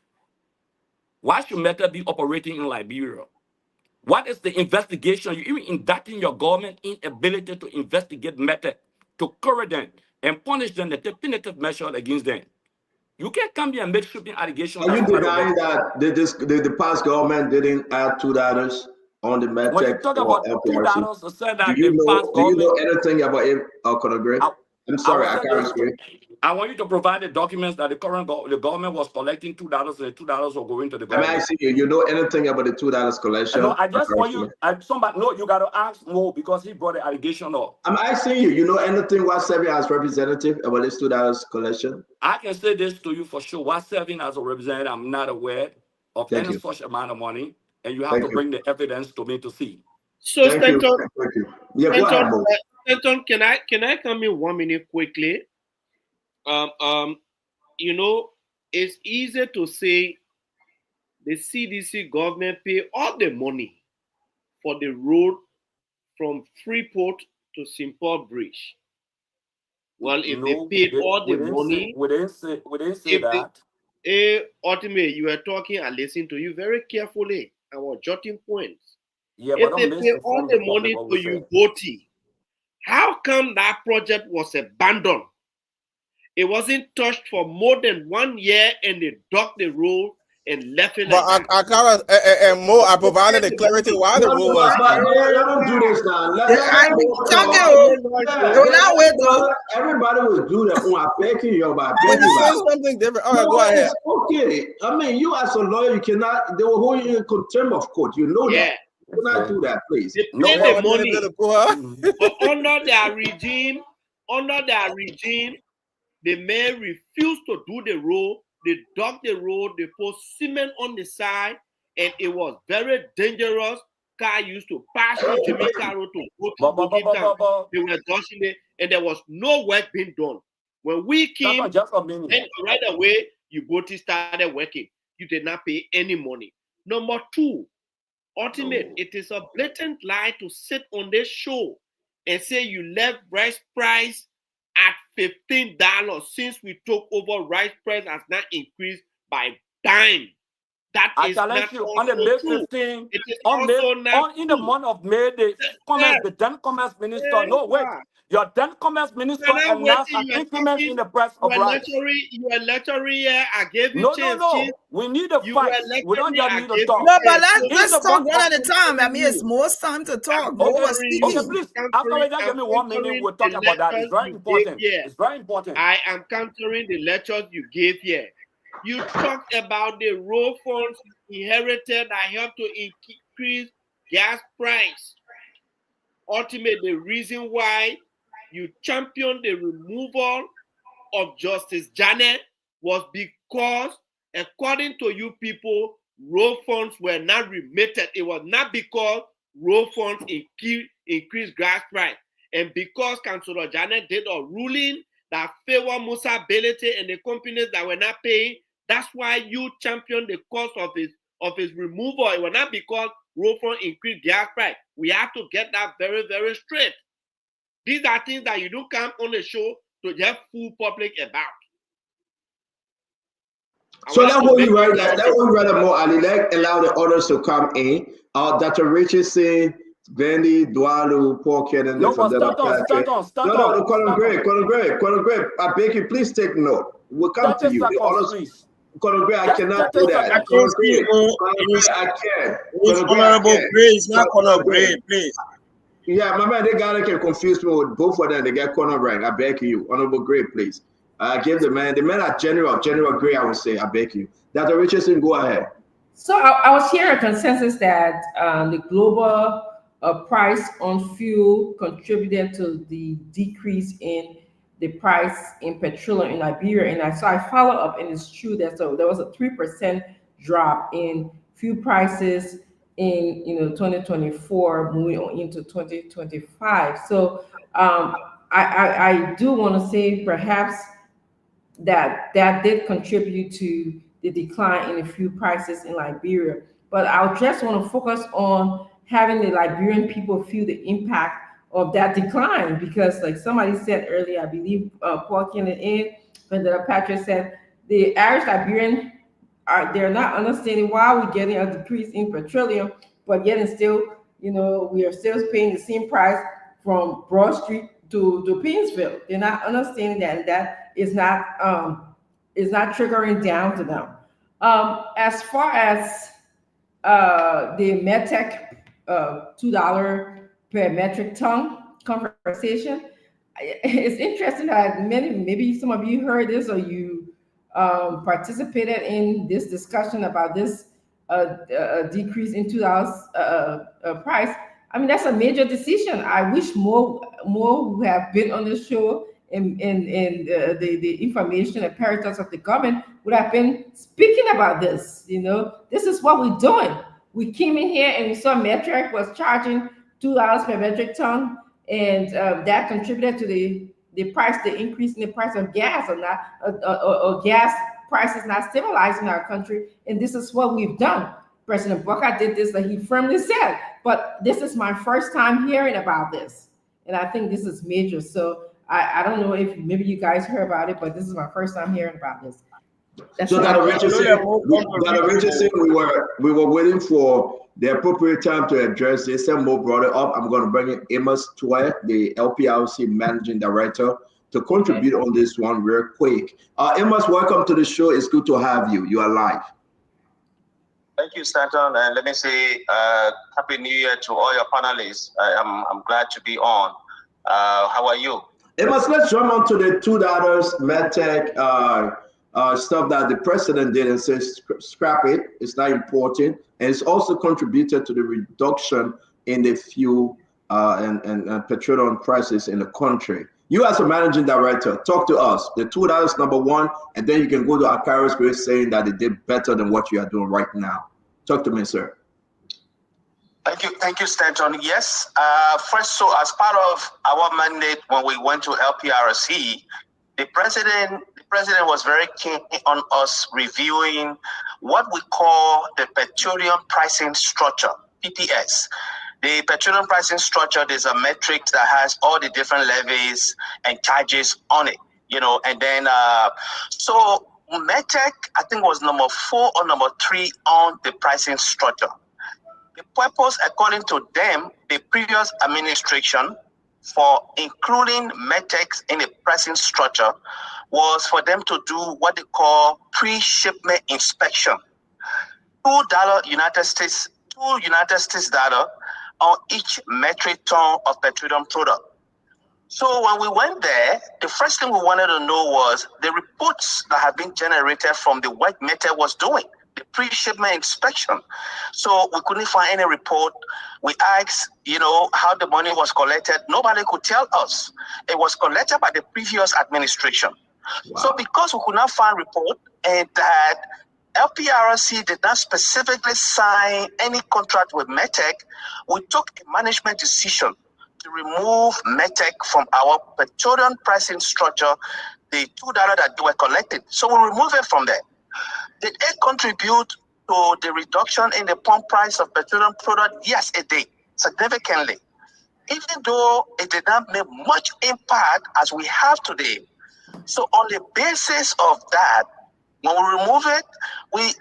Why should Meta be operating in Liberia? What is the investigation? You even indicting your government inability to investigate Meta, to correct them and punish them and take punitive measures against them. You can't come here and make sweeping allegations. Are you somebody denying will- that the past government didn't add $2 on the When you MedTech talk or about LPRC? $2, to say Do that you the past know government, anything about it, Colonel Gray? I'm I sorry, will I say can't this. agree. I want you to provide the documents that the government was collecting $2 and the $2 were going to the I'm government. asking you, you know anything about the $2 collection? No, I just want you. Somebody, no, you got to ask Mo because he brought the allegation up. I'm asking you, you know anything while serving as representative about this $2 collection? I can say this to you for sure. While serving as a representative, I'm not aware of Thank any you. such amount of money, and you have Thank to you. bring the evidence to me to see. So, Thank you. Stanton, Thank you. Yeah, go ahead, Mo. Stanton, can I come in 1 minute quickly? You know, it's easy to say the CDC government pay all the money for the road from Freeport to Simport Bridge. Well, if No, they paid all the money, we didn't say that. Ultimately, you were talking, I listened to you very carefully. I was jotting points. Yeah, If but they don't pay all misinform the the public money what to we said. Uboti, how come that project was abandoned? It wasn't touched for more than 1 year and they dug the road and left it But like that. and more, I provided the clarity why the rule was. But y'all don't do this now. Everybody will do their own. I beg you, but I beg When you say you. something different, all right, No, go ahead. it's okay. I mean, you as a lawyer, you cannot. They will hold you in contempt of court. You know that. Do not do that, please. They pay the money. But under their regime, the men refused to do the road. They dug the road, they put cement on the side, and it was very dangerous. Car used to pass through Jamaica Road to go to Boogie Town. They were dodging it, and there was no work being done. When we came, then right away, Uboti started working. You did not pay any money. Number two, ultimate, it is a blatant lie to sit on this show and say you left rice price at $15 since we took over. Rice price has not increased by dime. That I is challenge not you also on the May true. 15th, It is on also not in the month of May, the then commerce minister, no wait, your then commerce minister announced an increment in the price of rice. You were lecturing here. I gave you No, chance. we need a fight. We don't just need to talk. No, but let's the talk month one at of- a time. I mean, it's most time to talk. No Okay, was speaking. please. After we just give me 1 minute, we'll talk about that. It's very important. It's very important. I am countering the lectures you gave here. You talked about the road funds inherited that helped to increase gas price. Ultimately, the reason why you championed the removal of Justice Janet was because, according to you people, road funds were not remitted. It was not because road funds increased gas price. And because Councillor Janet did a ruling that favored Musa Belete and the companies that were not paying, that's why you championed the cost of his removal. It was not because road fund increased gas price. We have to get that very, very straight. These are things that you don't come on the show to just fool public about. So that will you right that will rather more Ali allow the others to come in. Dr. Richardson, Bendy, Dwalu, Paul Kennedy from the No, Colin Gray. I beg you, please take note. We'll come to you. The others, Colin Gray, I cannot do that. Colin Gray, I can't. Honorable Gray, it's not Colin Gray, please. Yeah, my man, they gotta get confused me with both of them. They get corner rank. I beg you, Honorable Gray, please. Give the man are General Gray, I would say. I beg you. Dr. Richardson, go ahead. So I was hearing a consensus that the global price on fuel contributed to the decrease in the price in petroleum in Liberia. And I follow up, and it's true that there was a 3% drop in fuel prices in 2024 moving on into 2025. So I do want to say perhaps that did contribute to the decline in the fuel prices in Liberia. But I just want to focus on having the Liberian people feel the impact of that decline, because like somebody said earlier, I believe Paul Kennedy and Patrick said, the average Liberian they're not understanding why we're getting a decrease in petroleum, but yet and still, we are still paying the same price from Broad Street to Painesville. They're not understanding that is not triggering down to them. As far as the MedTech $2 per metric ton conversation, it's interesting that maybe some of you heard this or you participated in this discussion about this decrease in $2 price. I mean, that's a major decision. I wish more who have been on the show and the information apparatus of the government would have been speaking about this. This is what we're doing. We came in here and we saw Metric was charging $2 per metric ton, and that contributed to the price, the increase in the price of gas, or gas prices not stabilizing our country. And this is what we've done. President Booker did this, like he firmly said, but this is my first time hearing about this. And I think this is major. So I don't know if maybe you guys heard about it, but this is my first time hearing about this. So Dr. Richardson, we were waiting for the appropriate time to address this. And Mo brought it up. I'm going to bring in Amos Twe, the LPRC Managing Director, to contribute on this one real quick. Amos, welcome to the show. It's good to have you. You are live. Thank you, Stanton, and let me say Happy New Year to all your panelists. I'm glad to be on. How are you? Amos, let's jump on to the $2 medtech stuff that the president did and says scrap it. It's not important, and it's also contributed to the reduction in the fuel and petroleum prices in the country. You as a managing director, talk to us. The $2 number one, and then you can go to Akaris Grace saying that they did better than what you are doing right now. Talk to me, sir. Thank you, Stanton. Yes, first, so as part of our mandate when we went to LPRC, the president was very keen on us reviewing what we call the petroleum pricing structure, PPS. The petroleum pricing structure is a metric that has all the different levies and charges on it, and then so Medtech, I think, was number 4 or number 3 on the pricing structure. The purpose, according to them, the previous administration, for including Medtech in the pricing structure was for them to do what they call pre-shipment inspection. $2 United States dollar on each metric ton of petroleum product. So when we went there, the first thing we wanted to know was the reports that have been generated from the work Medtech was doing, the pre-shipment inspection. So we couldn't find any report. We asked, how the money was collected. Nobody could tell us. It was collected by the previous administration. Wow. So because we could not find report and that LPRC did not specifically sign any contract with Medtech, we took a management decision to remove Medtech from our petroleum pricing structure, the $2 that they were collecting. So we removed it from there. Did it contribute to the reduction in the pump price of petroleum product? Yes, it did, significantly. Even though it did not make much impact as we have today. So on the basis of that, when we remove it,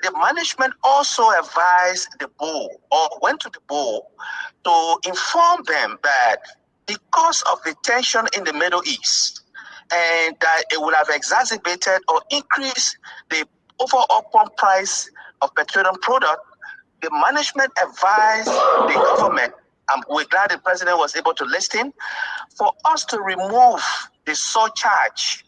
the management also advised the board or went to the board to inform them that because of the tension in the Middle East and that it would have exacerbated or increased the overall pump price of petroleum product, the management advised the government, and we're glad the president was able to listen, for us to remove the surcharge.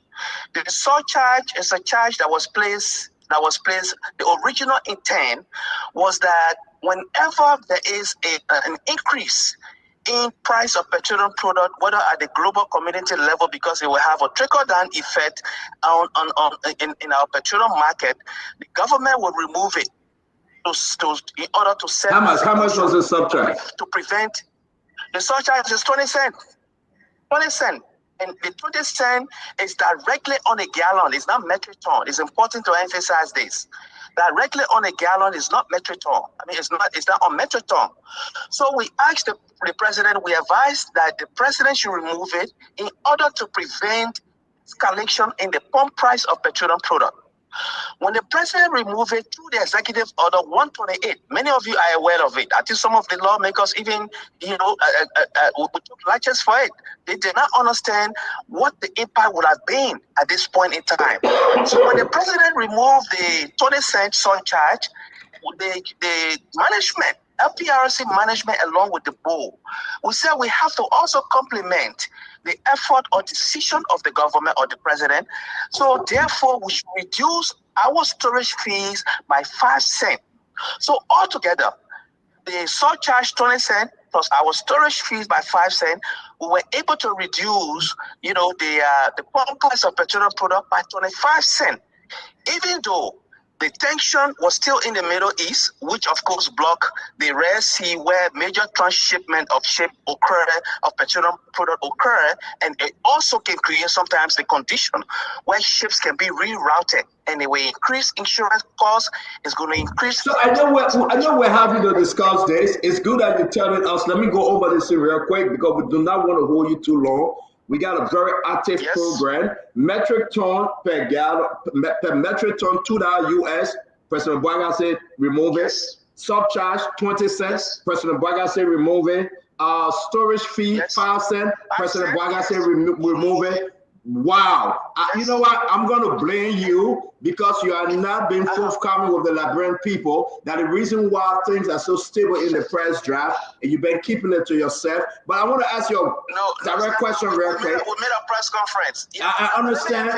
The surcharge is a charge that was placed. The original intent was that whenever there is an increase in price of petroleum product, whether at the global community level, because it will have a trickle-down effect in our petroleum market, the government will remove it in order to set. How much was the surcharge? To prevent the surcharge is 20 cents. 20 cents. And the 20 cents is directly on a gallon. It's not metric ton. It's important to emphasize this. Directly on a gallon is not metric ton. I mean, it's not on metric ton. So we asked the president, we advised that the president should remove it in order to prevent escalation in the pump price of petroleum product. When the president removed it through the executive order 128, many of you are aware of it. I think some of the lawmakers even, we took lectures for it. They did not understand what the impact would have been at this point in time. So when the president removed the 20-cent surcharge, the management, LPRC management along with the board, we said we have to also complement the effort or decision of the government or the president. So therefore, we should reduce our storage fees by 5 cents. So altogether, the surcharge 20 cents plus our storage fees by 5 cents, we were able to reduce, the pump price of petroleum product by 25 cents, even though the tension was still in the Middle East, which of course blocked the Red Sea, where major transshipment of petroleum product occur, and it also can create sometimes the condition where ships can be rerouted, and it will increase insurance costs. It's going to increase. So I know we're happy to discuss this. It's good that you're telling us. Let me go over this real quick because we do not want to hold you too long. We got a very active program. Metric ton per gallon, per metric ton, $2 US. President Boaga said remove it. Subcharge 20 cents. President Boaga said remove it. Storage fee 5 cents. President Boaga said remove it. Wow. You know what? I'm going to blame you because you are not being forthcoming with the Liberian people. That the reason why things are so stable in the press draft, and you've been keeping it to yourself. But I want to ask you a direct question real quick. We made a press conference. I understand.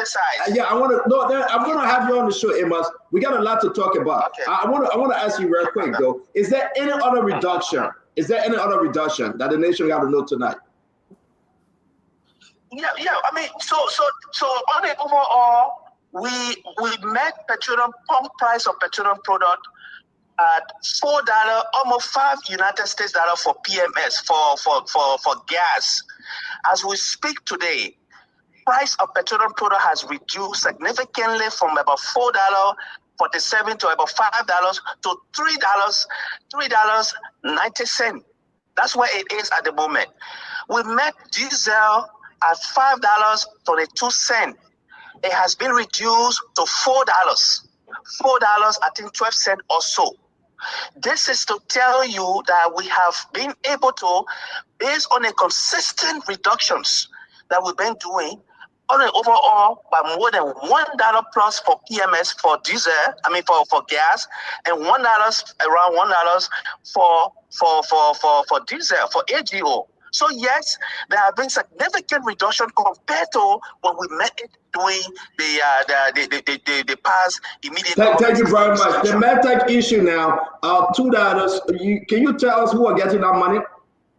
Yeah, I want to. No, I'm going to have you on the show, Amos. We got a lot to talk about. Okay. I want to ask you real quick though. Is there any other reduction? Is there any other reduction that the nation got to know tonight? Yeah. I mean, so on the overall, we met petroleum pump price of petroleum product at $4, almost $5 for PMS for gas. As we speak today, price of petroleum product has reduced significantly from about $4.47 to about $5 to $3.90. That's where it is at the moment. We met diesel at $5.22. It has been reduced to $4. I think 12 cents or so. This is to tell you that we have been able to, based on a consistent reductions that we've been doing, on an overall by more than $1 plus for PMS for diesel, for gas, and $1 around $1 for diesel for AGO. So yes, there have been significant reduction compared to when we met it during the past immediate. Thank you very much. The MedTech issue now, $2. Can you tell us who are getting that money?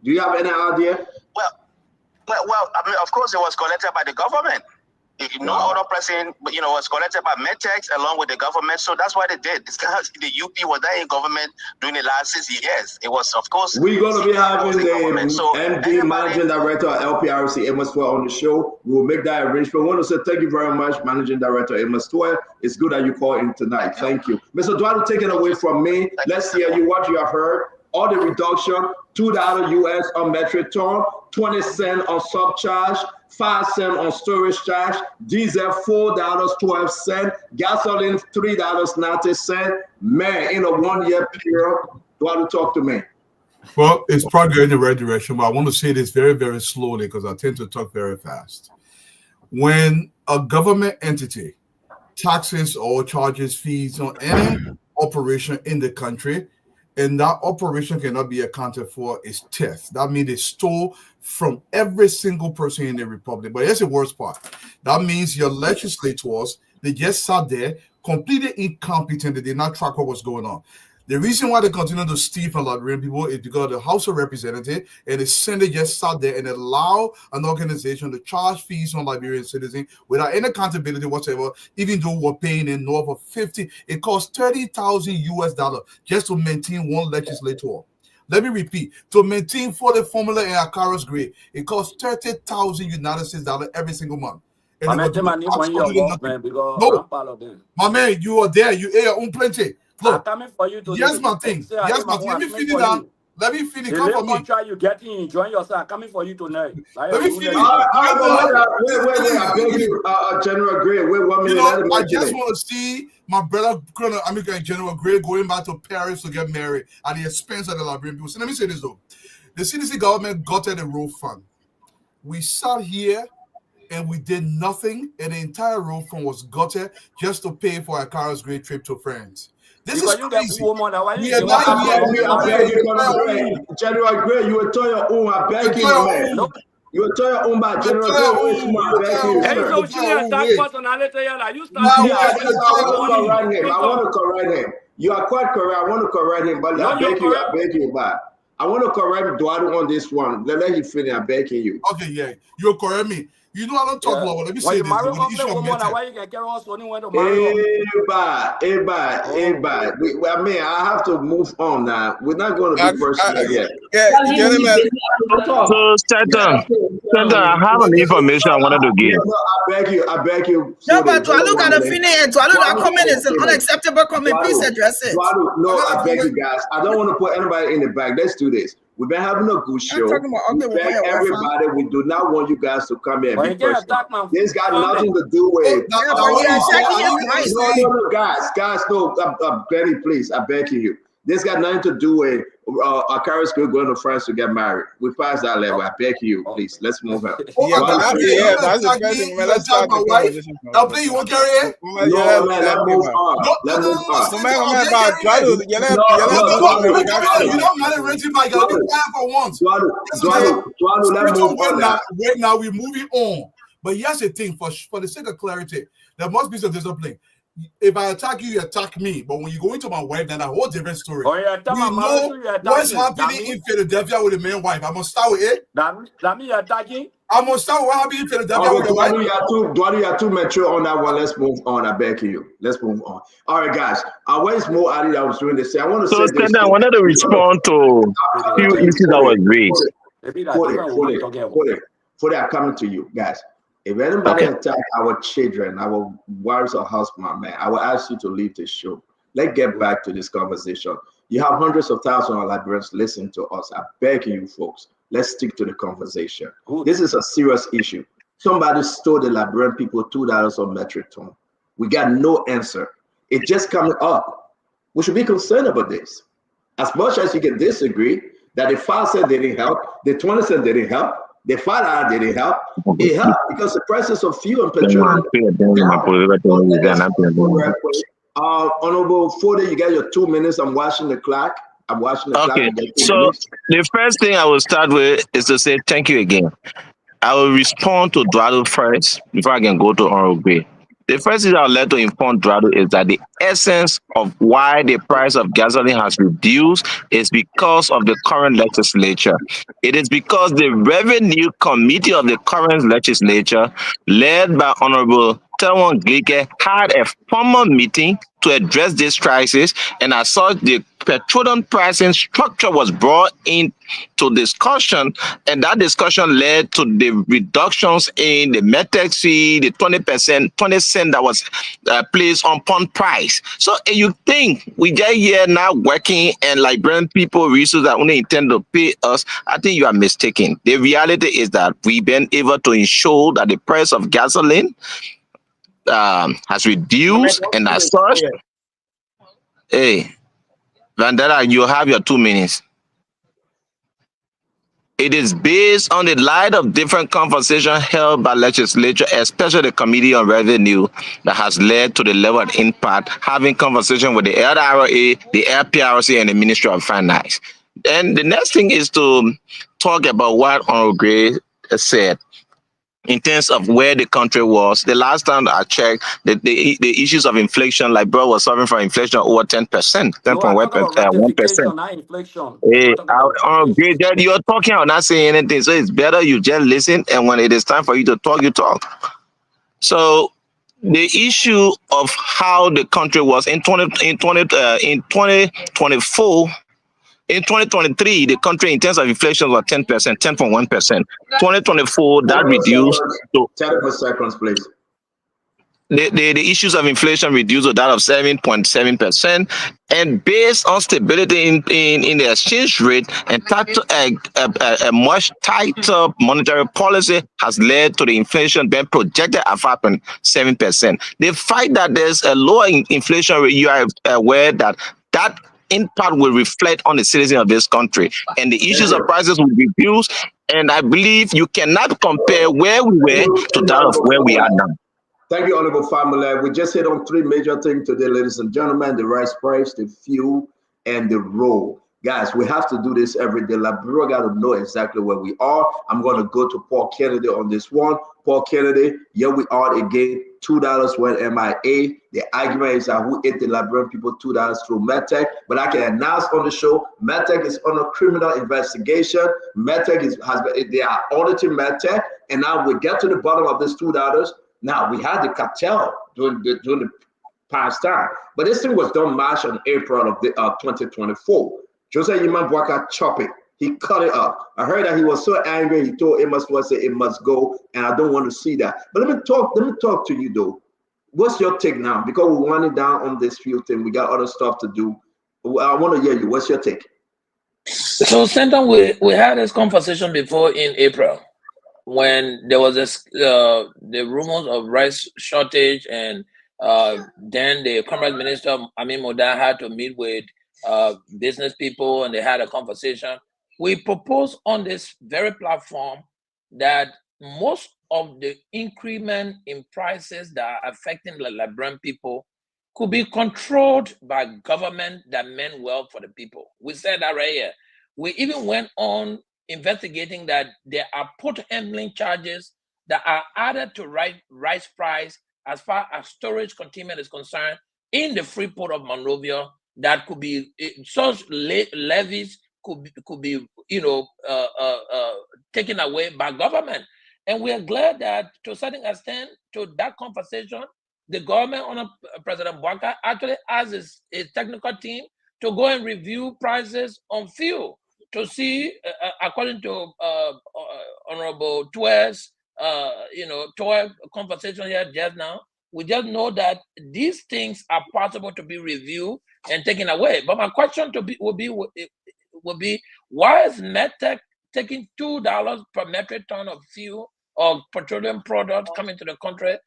Do you have any idea? Well, I mean, of course, it was collected by the government. No other person, was collected by Medtech along with the government. So that's what they did. It's because the UP was there in government during the last 6 years. It was, of course. We're going to be having the MD Managing Director of LPRC, Amos 12, on the show. We will make that arrangement. I want to say thank you very much, Managing Director Amos 12. It's good that you called in tonight. Thank you. Mr. Duarte, take it away from me. Let's hear you what you have heard. All the reduction, $2 US on metric ton, 20 cents on subcharge, 5 cents on storage charge, diesel $4.12, gasoline $3.90. Man, in a 1 year period, Duarte, talk to me. Well, it's probably going in the right direction, but I want to say this very, very slowly because I tend to talk very fast. When a government entity taxes or charges fees on any operation in the country, and that operation cannot be accounted for, is theft. That means they stole from every single person in the republic. But here's the worst part. That means your legislators, they just sat there completely incompetent. They did not track what was going on. The reason why they continue to steal from Liberian people is because the House of Representatives and the Senate just sat there and allow an organization to charge fees on Liberian citizens without any accountability whatsoever, even though we're paying in north of 50. It costs $30,000 just to maintain one legislator. Let me repeat, to maintain for the formula in Akaro's grade, it costs $30,000 United States dollars every single month. And my man, you are there. You air your own plenty. Look, I'm coming for you to yes, my thing. Yes, my thing. Let me finish now. Let me finish. Come for me. You getting enjoying yourself. I'm coming for you tonight. Let me finish. Wait, I beg you, General Gray. Wait 1 minute. I just want to see my brother, General Gray, going back to Paris to get married at the expense of the Liberian people. So let me say this though: the CDC government gutted the road fund. We sat here and we did nothing, and the entire road fund was gutted just to pay for Akara's great trip to France. This is crazy. We are not here. General Gray, you will tell your own. I beg you, man. You will tell your own by General Gray. I want to correct him. You are quite correct. I want to correct him, but I beg you, but I want to correct Duarte on this one. Let him finish. I'm begging you. Okay, yeah, you'll correct me. You know I don't talk loud. Let me say this. I mean, I have to move on now. We're not going to be personal yet. So, Satan, I have an information I wanted to give. I beg you. No, but Dualu got to finish it. Dualu, that comment is an unacceptable comment. Please address it. No, I beg you guys. I don't want to put anybody in the back. Let's do this. We've been having a good show. We beg everybody. We do not want you guys to come here and be personal. This got nothing to do with. No, guys, no, Benny, please, I beg you. This got nothing to do with our Caribbean school going to France to get married. We passed that level. I beg you, please. Let's move on. Yeah, but that's the first thing, man. Let's start the conversation. Play, you won't carry it? No, man, let's move on. Let's move on. Man, about try to you don't mind Reggie Mike. I'll be quiet for once. Let's move on now. Right now, we're moving on. But here's the thing, for the sake of clarity, there must be some discipline. If I attack you, you attack me. But when you go into my wife, then a whole different story. Oh, yeah, we know what's happening in Philadelphia with the main wife. I'm going to start with it. That means you're attacking? I'm going to start with what happened in Philadelphia with the wife. Dwadu, you are too mature on that one. Let's move on. I beg you. Let's move on. All right, guys. Where's more added I was doing this? I want to say this. I wanted to respond to a few issues that was raised. For that, coming to you, guys. If anybody attack our children, our wives or husband, man, I will ask you to leave the show. Let's get back to this conversation. You have hundreds of thousands of Liberians listening to us. I beg you, folks, let's stick to the conversation. This is a serious issue. Somebody stole the Liberian people $2 on metric ton. We got no answer. It just coming up. We should be concerned about this. As much as you can disagree that the 5 cents didn't help, the 20 cents didn't help, the $5 didn't help. It helped because the prices of fuel and petroleum. Honorable Fode, you got your 2 minutes. I'm watching the clock. Okay, so the first thing I will start with is to say thank you again. I will respond to Dwadu first before I can go to Honorable Gray. The first thing I'll let to inform Dwadu is that the essence of why the price of gasoline has reduced is because of the current legislature. It is because the Revenue Committee of the current legislature, led by Honorable Telwon Glike, had a formal meeting to address this crisis, and as such, the petroleum pricing structure was brought into discussion, and that discussion led to the reductions in the metex fee, the 20 cent that was placed on pump price. So you think we get here now working and Liberian people resources that only intend to pay us? I think you are mistaken. The reality is that we've been able to ensure that the price of gasoline has reduced, and as such, hey, Vandera, you have your 2 minutes. It is based on the light of different conversations held by legislature, especially the Committee on Revenue, that has led to the level of impact, having conversation with the LRA, the LPRC, and the Ministry of Finance. And the next thing is to talk about what Honorable Gray said. In terms of where the country was, the last time I checked, the issues of inflation, like bro was suffering from inflation over 10%, 10.1%. Inflation. You're talking, I'm not saying anything. So it's better you just listen, and when it is time for you to talk, you talk. So the issue of how the country was in 2024. In 2023, the country in terms of inflation was 10%, 10.1%. 2024, that reduced to 10 seconds, please. The issues of inflation reduced to that of 7.7%, and based on stability in the exchange rate and a much tighter monetary policy has led to the inflation being projected at 5.7%. The fact that there's a lower inflation rate, you are aware that impact will reflect on the citizens of this country, and the issues of prices will reduce. And I believe you cannot compare where we were to that of where we are now. Thank you, Honorable Family. We just hit on 3 major things today, ladies and gentlemen: the rice price, the fuel, and the road. Guys, we have to do this every day. Liberia got to know exactly where we are. I'm going to go to Paul Kennedy on this one. Paul Kennedy, here we are again. $2 went MIA. The argument is that who ate the Liberian people $2 through Medtech. But I can announce on the show, Medtech is under criminal investigation. Medtech they are auditing Medtech, and now we get to the bottom of this $2. Now we had the cartel during the past time, but this thing was done March and April of 2024. Jose Yiman Bwaka chop it. He cut it up. I heard that he was so angry. He told Amos to say it must go, and I don't want to see that. But let me talk to you though. What's your take now? Because we're winding down on this field thing. We got other stuff to do. I want to hear you. What's your take? So, Senator, we had this conversation before in April when there was the rumors of rice shortage, and then the Commerce Minister Amin Moda had to meet with business people, and they had a conversation. We proposed on this very platform that most of the increment in prices that are affecting the Liberian people could be controlled by government that meant well for the people. We said that right here. We even went on investigating that there are port handling charges that are added to rice price as far as storage containment is concerned in the free port of Monrovia. That could be such levies could be taken away by government, and we are glad that to a certain extent to that conversation, the government under President Bwaka actually has his technical team to go and review prices on fuel to see, according to Honorable Tuer's, Tuer conversation here just now. We just know that these things are possible to be reviewed and taken away. But my question would be, why is MedTech taking $2 per metric ton of fuel or petroleum products coming to the country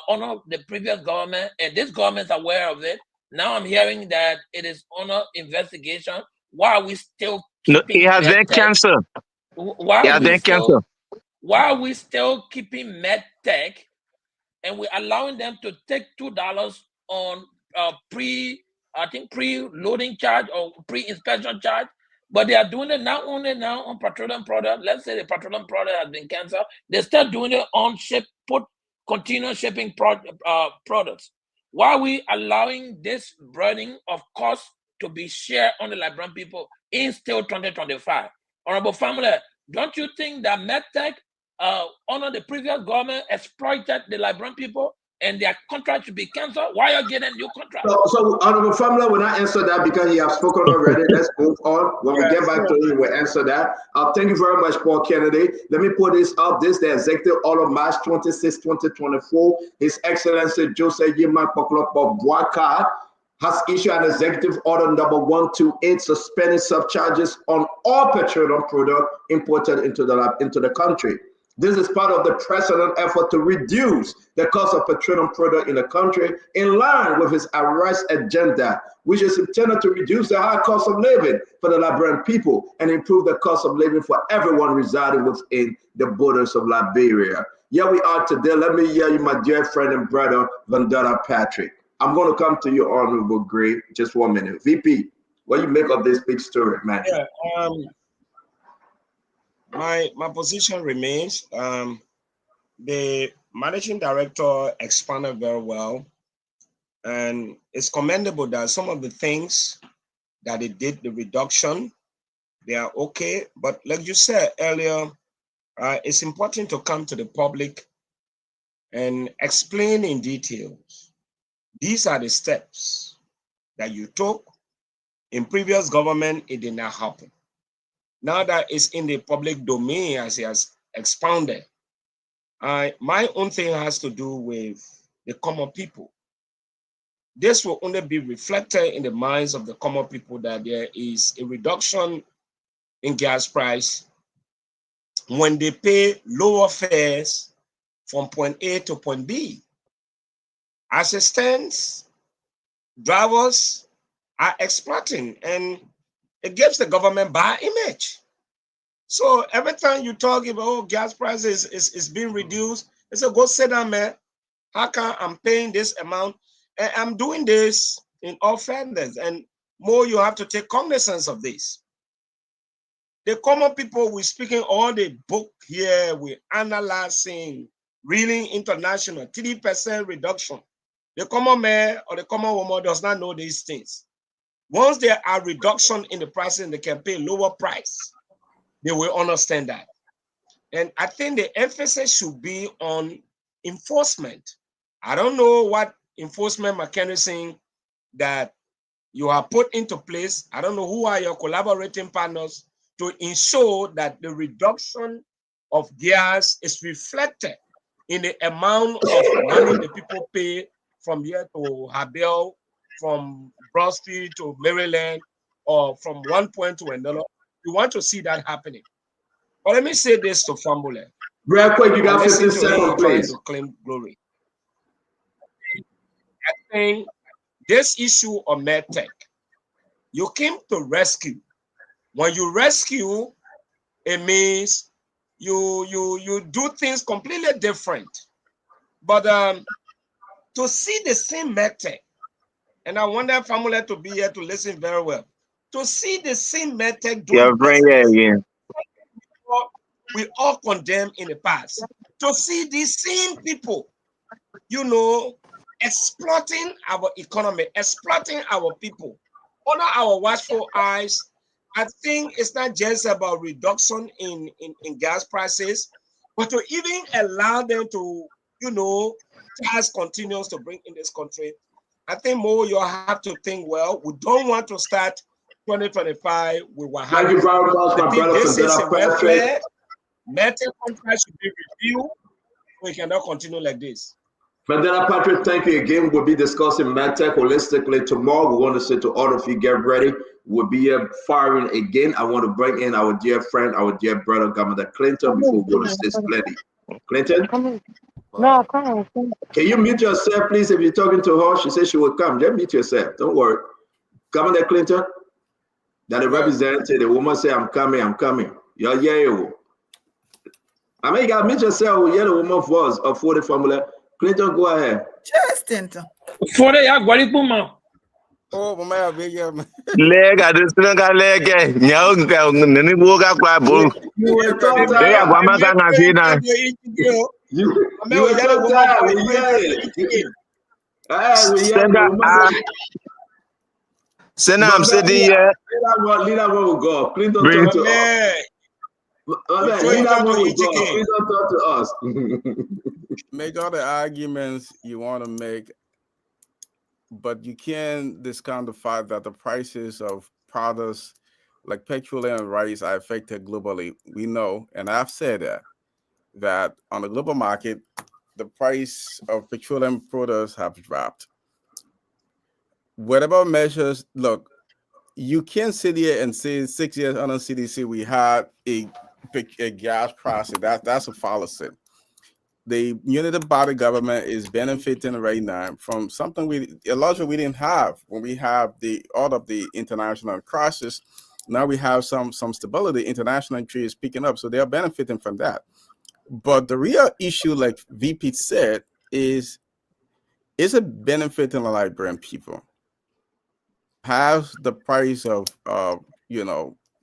under the previous government, and this government is aware of it? Now I'm hearing that it is under investigation. Why are we still No, it keeping has been MedTech? canceled. Why It has been canceled. are we still keeping MedTech, and we're allowing them to take $2 on pre-loading charge or pre-inspection charge? But they are doing it not only now on petroleum product. Let's say the petroleum product has been canceled. They're still doing it on continuous shipping products. Why are we allowing this burden of cost to be shared on the Liberian people in still 2025? Honorable family, don't you think that MedTech under the previous government exploited the Liberian people and their contract should be canceled? Why are you getting new contract? So Honorable Family will not answer that because he has spoken already. Let's move on. When we get back to it, we'll answer that. Thank you very much, Paul Kennedy. Let me put this up. This is the executive order, March 26, 2024. His Excellency Joseph Yima Poklopo Bwaka has issued an executive order number 128 suspending surcharges on all petroleum products imported into the country. This is part of the president's effort to reduce the cost of petroleum product in the country in line with his arrest agenda, which is intended to reduce the high cost of living for the Liberian people and improve the cost of living for everyone residing within the borders of Liberia. Here we are today. Let me hear you, my dear friend and brother, Vandana Patrick. I'm going to come to you, Honorable Gray, just 1 minute. VP, what do you make of this big story, man? Yeah, my position remains. The managing director expanded very well, and it's commendable that some of the things that they did, the reduction, they are okay. But like you said earlier, it's important to come to the public and explain in details. These are the steps that you took. In previous government, it did not happen. Now that it's in the public domain, as he has expounded, my own thing has to do with the common people. This will only be reflected in the minds of the common people that there is a reduction in gas price when they pay lower fares from point A to point B. As it stands, drivers are exploiting, and it gives the government bad image. So every time you talk about gas prices is being reduced, it's a go sit down, man. How come I'm paying this amount? And I'm doing this in all fairness, and more you have to take cognizance of this. The common people, we're speaking all the book here, we're analyzing, reading international, 3% reduction. The common man or the common woman does not know these things. Once there are reduction in the prices and they can pay lower price, they will understand that. And I think the emphasis should be on enforcement. I don't know what enforcement mechanism that you have put into place. I don't know who are your collaborating partners to ensure that the reduction of gas is reflected in the amount of money the people pay from here to Habel, from Broad Street to Maryland, or from one point to another. You want to see that happening. But let me say this to Fambule. Real quick, you got 15 seconds, please. Trying to claim glory. I think this issue of MedTech, You came to rescue. When you rescue, it means you do things completely different. But to see the same method, and I want that family to be here to listen very well. To see the same method Yeah, doing bring business, it again. we all condemn in the past. To see these same people, you know, exploiting our economy, exploiting our people, under our watchful eyes. I think it's not just about reduction in gas prices, but to even allow them to, you know, gas continues to bring in this country. I think more you have to think well. We don't want to start 2025 with Wahala. Thank you very much, my brother, This for is a that red perfect. flag. Metal contract should be reviewed. We cannot continue like this. Federa Patrick, thank you again. We'll be discussing MedTech holistically tomorrow. We want to say to all of you, get ready. We'll be here firing again. I want to bring in our dear friend, our dear brother, Governor Clinton, before we go to State Plenty. Clinton? No, come on. Can you mute yourself, please? If you're talking to her, she said she will come. Just mute yourself. Don't worry. Governor Clinton, that the representative, the woman say, I'm coming, I'm coming. Yeah. I mean, you got to mute yourself. Yeah, the woman voice of 40 formula. Clinton, go ahead. Just enter. For the Yaguaripuma. Oh, my man. Leg, I just don't got leg. Nyao, nani buka kwa bolu. You were so Lega tired. kwa maka ngafina. You were so tired. We Sena, I'm sitting here. Lead that one will go. Clinton talk to us. Lead that one will go. Clinton talk to us. Make all the arguments you want to make, but you can't discount the fact that the prices of products like petroleum and rice are affected globally. We know, and I've said that on the global market, the price of petroleum products have dropped. Whatever measures, look, you can't sit here and say 6 years under CDC we had a gas price. That's a fallacy. The unity body government is benefiting right now from something a luxury we didn't have when we have all of the international crisis. Now we have some stability. International trade is picking up, so they are benefiting from that. But the real issue, like VP said, is it benefiting the Liberian people? Has the price of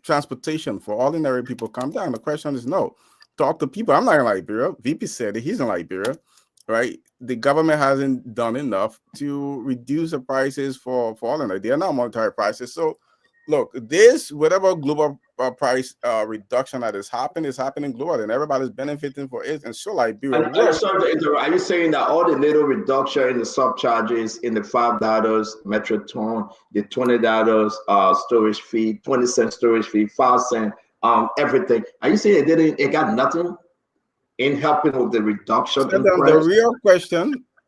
transportation for ordinary people come down? The question is no. Talk to people. I'm not in Liberia. VP said that he's in Liberia, right? The government hasn't done enough to reduce the prices for ordinary. They are not monetary prices. So, look, whatever global price reduction that is happening globally, and everybody's benefiting for it. And so Liberia. I'm sorry to interrupt. Are you saying that all the little reduction in the subcharges, in the $5 metric ton, the $20 storage fee, 20-cent storage fee, 5-cent, everything? Are you saying it got nothing in helping with the reduction in price?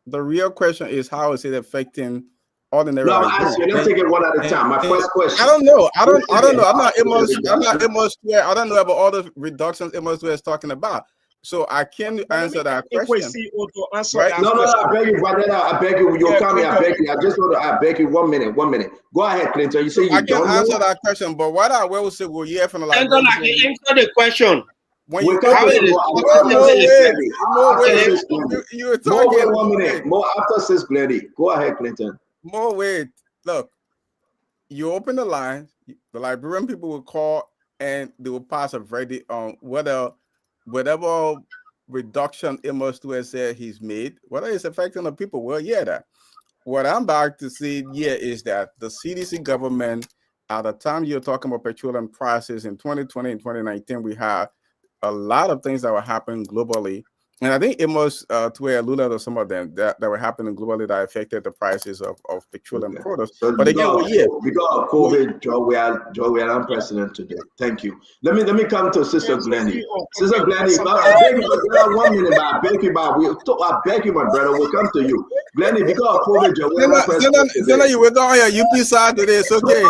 The real question is, how is it affecting ordinary? No, I'm asking you. Let's take it one at a time. My first question. I don't know. I'm not Amos Square. I don't know about all the reductions Amos Square is talking about. So I can't answer that question. Right? No, I beg you, Vadena, I beg you, you're coming, I beg you. I beg you, 1 minute. Go ahead, Clinton. You say you don't know? I can't answer that question, but what I will say, well, yeah, from the Clinton, I can answer the question. When you come you were talking 1 minute. More after 6 Glenny. Go ahead, Clinton. More wait. Look, you open the line, the Liberian people will call and they will pass a verdict on whatever reduction Amos said he's made, whether it's affecting the people. Well, yeah, that. What I'm back to see here is that the CDC government, at the time you're talking about petroleum prices in 2020 and 2019, we had a lot of things that were happening globally. And I think Amos alluded to some of them that were happening globally that affected the prices of petroleum products. So but again, because of COVID, Joe, we are unprecedented today. Thank you. Let me come to Sister Glenny. Sister Glenny, I beg you, 1 minute, I beg you, my brother, we'll come to you. Glenny, because of COVID, Joe, we are unprecedented today. You work on your UP side today, it's okay.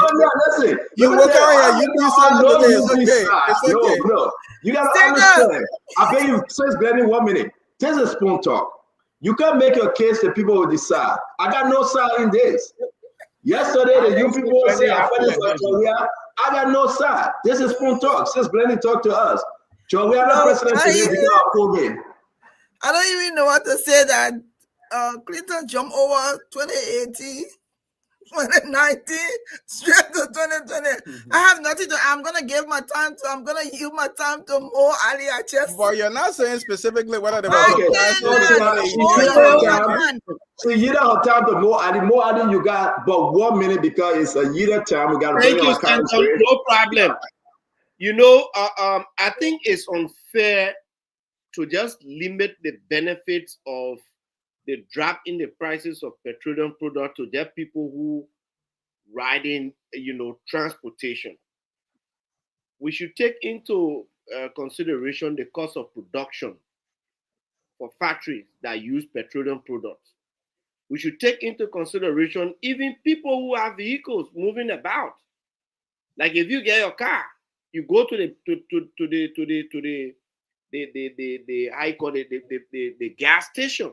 Listen, you work on your UP side today, it's okay. It's okay. No. You gotta understand. I beg you, says Glenny, 1 minute. This is spoon talk. You can't make your case that people will decide. I got no side in this. Yesterday, the you see people plenty say happen offenders like of this. Joria. I got no side. This is Spoon Talk. Since Blenny talked to us. Joria, the No, president today because of COVID. I don't even know what to say that Clinton jumped over 2018, 2019, straight to 2020. I have nothing to. I'm gonna give my time to. I'm gonna yield my time to Mo Ali. I just. But you're not saying specifically whether there were I circumstances in cannot. 2018. So you don't have time to Mo Ali. Mo Ali, you got but 1 minute because it's a year time. We got to bring Thank him you, a conference. Stanton. No problem. You know, I think it's unfair to just limit the benefits of the drop in the prices of petroleum products to just people who ride in, transportation. We should take into consideration the cost of production for factories that use petroleum products. We should take into consideration even people who have vehicles moving about. Like if you get your car, you go to the how you call it, the gas station.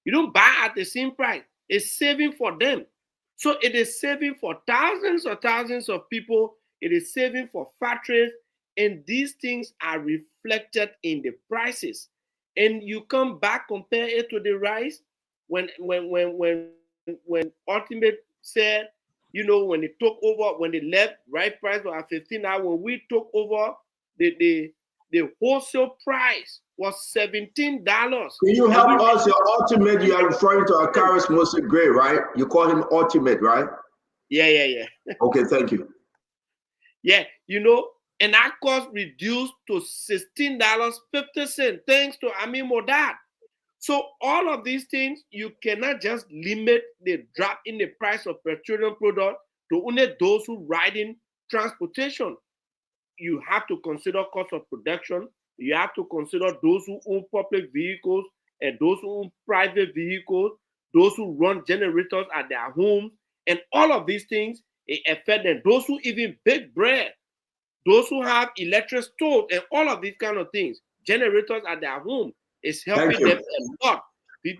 You don't buy at the same price. It's saving for them. So it is saving for thousands of people. It is saving for factories. And these things are reflected in the prices. And you come back, compare it to the rice. When Ultimate said, when they took over, when they left, right price was at 15 now. When we took over, the wholesale price was $17. Can you help us? Your ultimate, you are referring to Akaris Mostly Gray, right? You call him ultimate, right? Yeah. Okay, thank you. Yeah, and that cost reduced to $16.50 thanks to Amin Modad. So all of these things, you cannot just limit the drop in the price of petroleum product to only those who ride in transportation. You have to consider cost of production. You have to consider those who own public vehicles and those who own private vehicles, those who run generators at their homes, and all of these things affect them. Those who even bake bread, those who have electric stoves, and all of these kind of things, generators at their home is helping them a lot.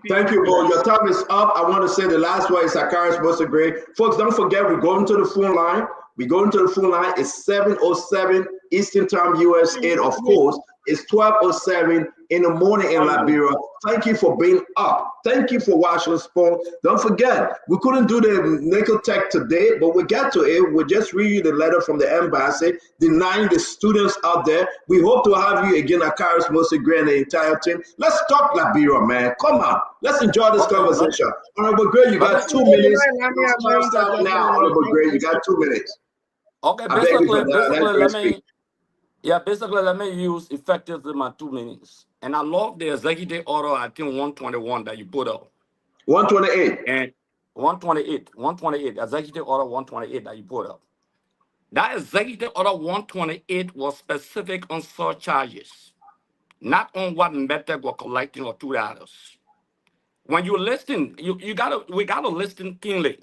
Thank you, Bo. Your time is up. I want to say the last one is Akaris Mostly Gray. Folks, don't forget, we're going to the phone line. We go into the phone line. It's 7:07 Eastern Time, USA. Of course, it's 12:07 in the morning in Liberia. Thank you for being up. Thank you for watching Spoon. Don't forget, we couldn't do the nickel tech today, but we got to it. We just read you the letter from the embassy denying the students out there. We hope to have you again, Akaris Mostly Gray and the entire team. Let's talk Liberia, man. Come on. Let's enjoy this conversation. Honorable Gray, you got 2 minutes. Start now, Honorable Gray. You got 2 minutes. Okay, I beg you for basically, let me use effectively my 2 minutes. And I love the executive order, I think 121 that you put up. 128. And 128, executive order 128 that you put up. That executive order 128 was specific on surcharges, not on what method we're collecting or $2. When you listen, we gotta listen keenly.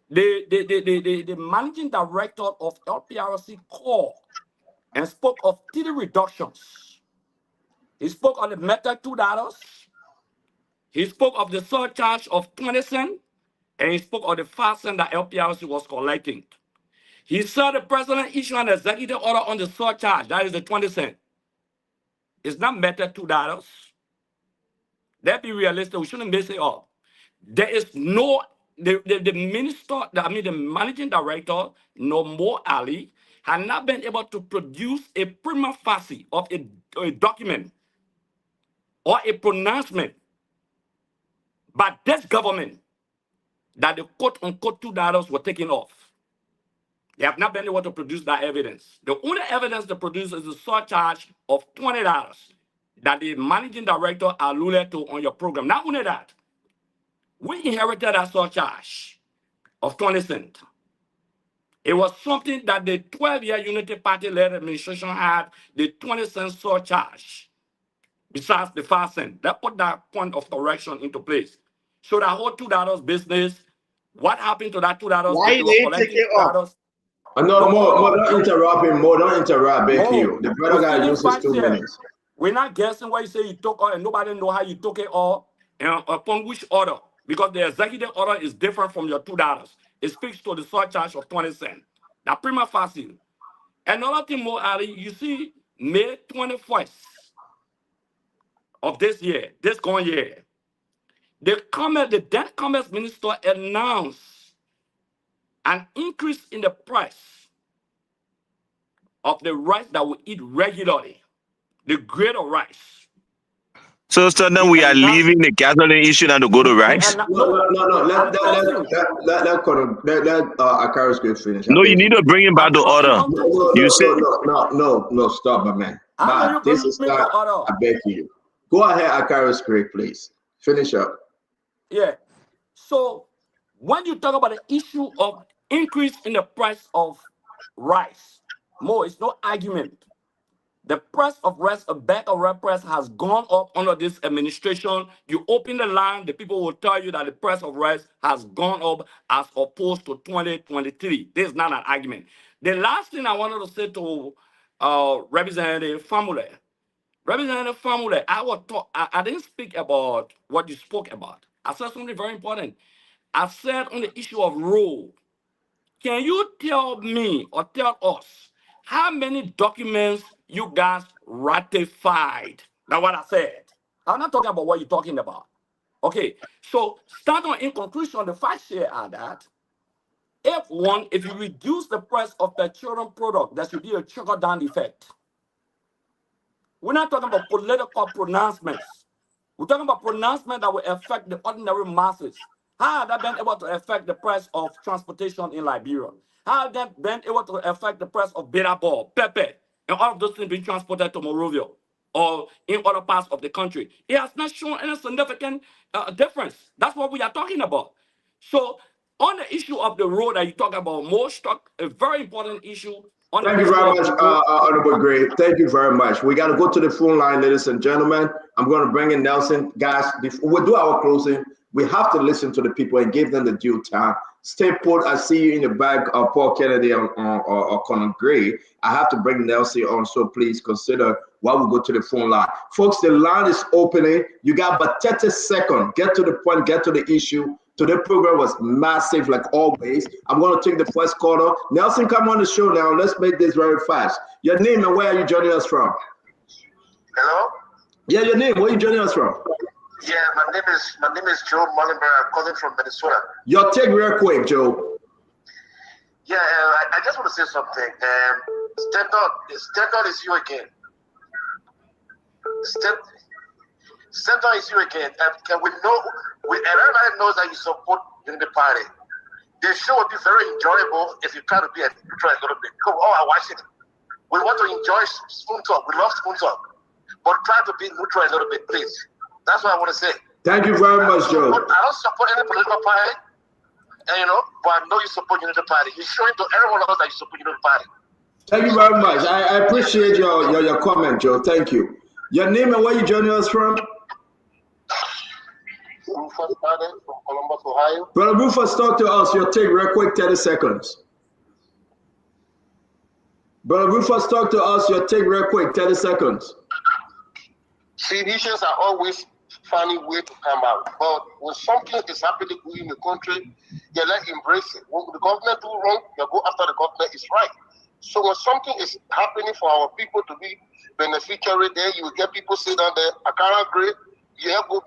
The managing director of LPRC called and spoke of 3 reductions. He spoke on the method $2. He spoke of the surcharge of 20 cents, and he spoke of the 5 cents that LPRC was collecting. He said the president issued an executive order on the surcharge, that is the 20 cents. It's not method $2. Let's be realistic. We shouldn't mess it up. There is no the minister, the managing director, no more Ali, had not been able to produce a prima facie of a document or a pronouncement by this government that the quote-unquote $2 were taken off. They have not been able to produce that evidence. The only evidence they produce is the surcharge of $20 that the managing director alluded to on your program. Not only that, we inherited that surcharge of 20 cents. It was something that the 12-year Unity Party-led administration had, the 20 cent surcharge, besides the 5 cents. That put that point of correction into place. So that whole $2 business, what happened to that $2? Why They were they take collecting it off? No, more, don't interrupt him. More, don't interrupt. Beg you. The brother got to use his 2 minutes. We're not guessing what you say you took all, and nobody know how you took it all, and upon which order, because the executive order is different from your $2. It speaks to the surcharge of 20 cents. That prima facie. Another thing more, Ali, you see, May 21st of this year, this going year, the then Commerce Minister announced an increase in the price of the rice that we eat regularly, the grade of rice. So then we are leaving the gasoline issue now to go to rice? No. Let Akaris go finish. No, you need to bring him back to order. You said No, stop, my man. But this is not, I beg you. Go ahead, Akaris, please. Finish up. Yeah. So when you talk about the issue of increase in the price of rice, it's no argument. The price of rice, a bag of rice price has gone up under this administration. You open the line, the people will tell you that the price of rice has gone up as opposed to 2023. This is not an argument. The last thing I wanted to say to Representative Famule. Representative Famule, I didn't speak about what you spoke about. I said something very important. I said on the issue of road. Can you tell me or tell us how many documents you guys ratified? That's what I said. I'm not talking about what you're talking about. Okay, so starting in conclusion, the facts here are that if you reduce the price of petroleum product, there should be a trickle-down effect. We're not talking about political pronouncements. We're talking about pronouncements that will affect the ordinary masses. How have that been able to affect the price of transportation in Liberia? How have that been able to affect the price of bitter ball, pepper, and all of those things being transported to Monrovia or in other parts of the country? It has not shown any significant difference. That's what we are talking about. So on the issue of the road that you talk about, a very important issue. Thank you very much, Honorable Gray. Thank you very much. We got to go to the phone line, ladies and gentlemen. I'm going to bring in Nelson. Guys, before we do our closing, we have to listen to the people and give them the due time. Stay put. I see you in the back of Paul Kennedy or Conor Gray. I have to bring Nelson on, so please consider while we go to the phone line. Folks, the line is opening. You got but 30 seconds. Get to the point, get to the issue. Today's program was massive, like always. I'm going to take the first caller. Nelson, come on the show now. Let's make this very fast. Your name and where are you joining us from? Hello? Yeah, your name. Where are you joining us from? Yeah, my name is Joe Mullenberg. I'm calling from Minnesota. Your take real quick, Joe. Yeah, I just want to say something. Stenton is you again. Stenton is you again. And everybody knows that you support the party. The show would be very enjoyable if you try to be a neutral a little bit. I watch it. We want to enjoy Spoon Talk. We love Spoon Talk. But try to be neutral a little bit, please. That's what I want to say. Thank you very much, Joe. I don't support any political party, but I know you support Unity Party. You're showing to everyone else that you support Unity Party. Thank you very much. I appreciate your comment, Joe. Thank you. Your name and where you joining us from? Rufus from Columbus, Ohio. Brother Rufus, talk to us. Your take real quick, 30 seconds. Brother Rufus, talk to us. Your take real quick, 30 seconds. See, issues are always funny way to come out. But when something is happening in the country, you let embrace it. When the government do wrong, you go after the government is right. So when something is happening for our people to be beneficiary there, you will get people sit down there, I can't agree, you have to go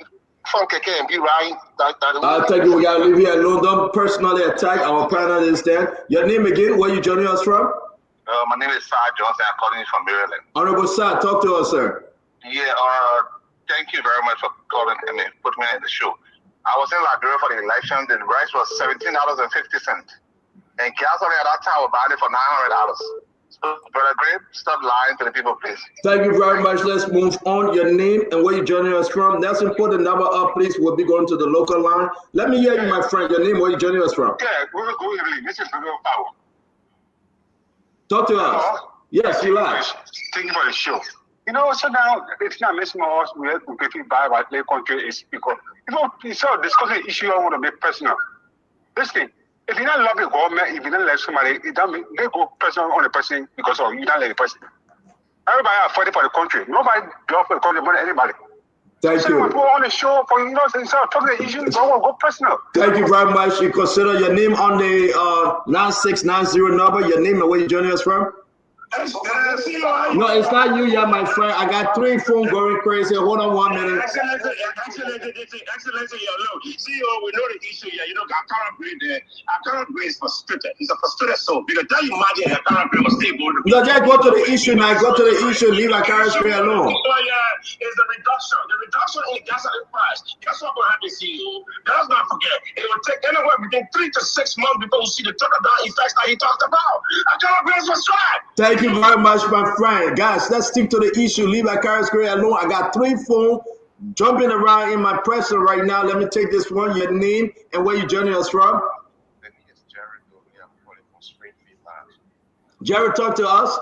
from KK and be right. I'll tell you, we gotta leave here alone. Don't personally attack our panelists there. Your name again, where you joining us from? My name is Sir Johnson. I'm calling you from Maryland. Honorable Sir, talk to us, sir. Yeah, thank you very much for calling and putting me in the show. I was in Liberia for the election. The rice was $17.50. And gasoline at that time was buying it for $900. So, Brother Gray, stop lying to the people, please. Thank you very much. Let's move on. Your name and where you joining us from. That's important. Number up, please. We'll be going to the local line. Let me hear you, my friend. Your name, where you joining us from? Yeah, we're going to this is Real Power. Talk to us. Yes, you are. Thank you for the show. So now it's not missing us. We have to get by what the country is because instead of discussing the issue, I want to make personal. Listen, if you don't love the government, if you don't like somebody, it don't mean they go personal on the person because of you don't like the person. Everybody are fighting for the country. Nobody love for the country more than anybody. Thank you. On the show for instead of talking the issues, go personal. Thank you very much. You consider your name on the 9690 number, your name and where you joining us from? No, it's not you yet, my friend. I got 3 phones going crazy. Hold on 1 minute. Excellency, CEO, we know the issue here. You know, our current brain is frustrated. He's a frustrated soul. Because can you imagine our current brain was stable? No, just go to the issue now. Go to the issue. Leave our current brain alone. Is the reduction in gasoline price. Guess what will happen, CEO? Let's not forget. It will take anywhere between 3 to 6 months before we see the trickle-down effects that he talked about. Our current brain was frustrated. Thank you very much, my friend. Guys, let's stick to the issue. Leave our current brain alone. I got 3 phones jumping around in my presser right now. Let me take this one. Your name and where you joining us from? Jared, talk to us.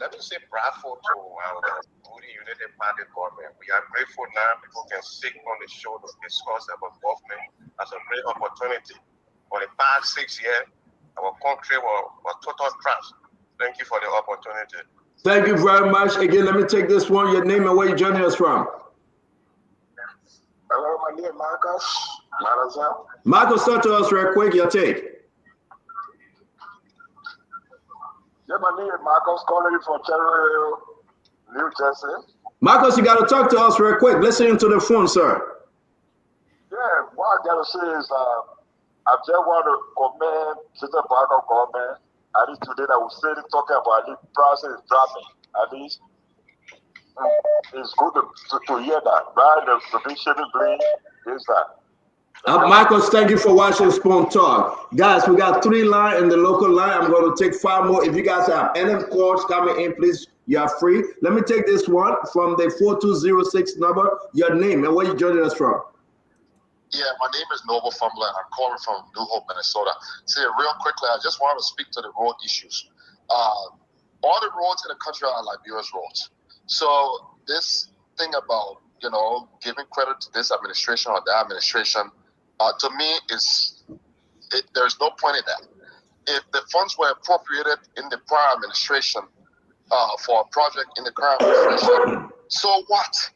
Let me say grateful to our Moody United Party government. We are grateful now people can sit on the show to discuss about government as a great opportunity. For the past 6 years, our country was total trash. Thank you for the opportunity. Thank you very much. Again, let me take this one. Your name and where you joining us from? Hello, my name is Marcus. Marcus, talk to us real quick. Your take. Yeah, my name is Marcus, calling you from Petroleum, New Jersey. Marcus, you got to talk to us real quick. Listen to the phone, sir. Yeah, what I got to say is I just want to commend Sister Barack government. At least today that we said talking about the prices dropping. At least it's good to hear that, right? The big shipping blame is that. Marcus, thank you for watching Spoon Talk. Guys, we got 3 lines in the local line. I'm going to take 5 more. If you guys have any calls coming in, please, you are free. Let me take this one from the 4206 number. Your name and where you joining us from? Yeah, my name is Noble Fumbler, and I'm calling from New Hope, Minnesota. See, real quickly, I just wanted to speak to the road issues. All the roads in the country are Liberia's roads. So this thing about, giving credit to this administration or that administration, to me, there's no point in that. If the funds were appropriated in the prior administration for a project in the current administration, so what?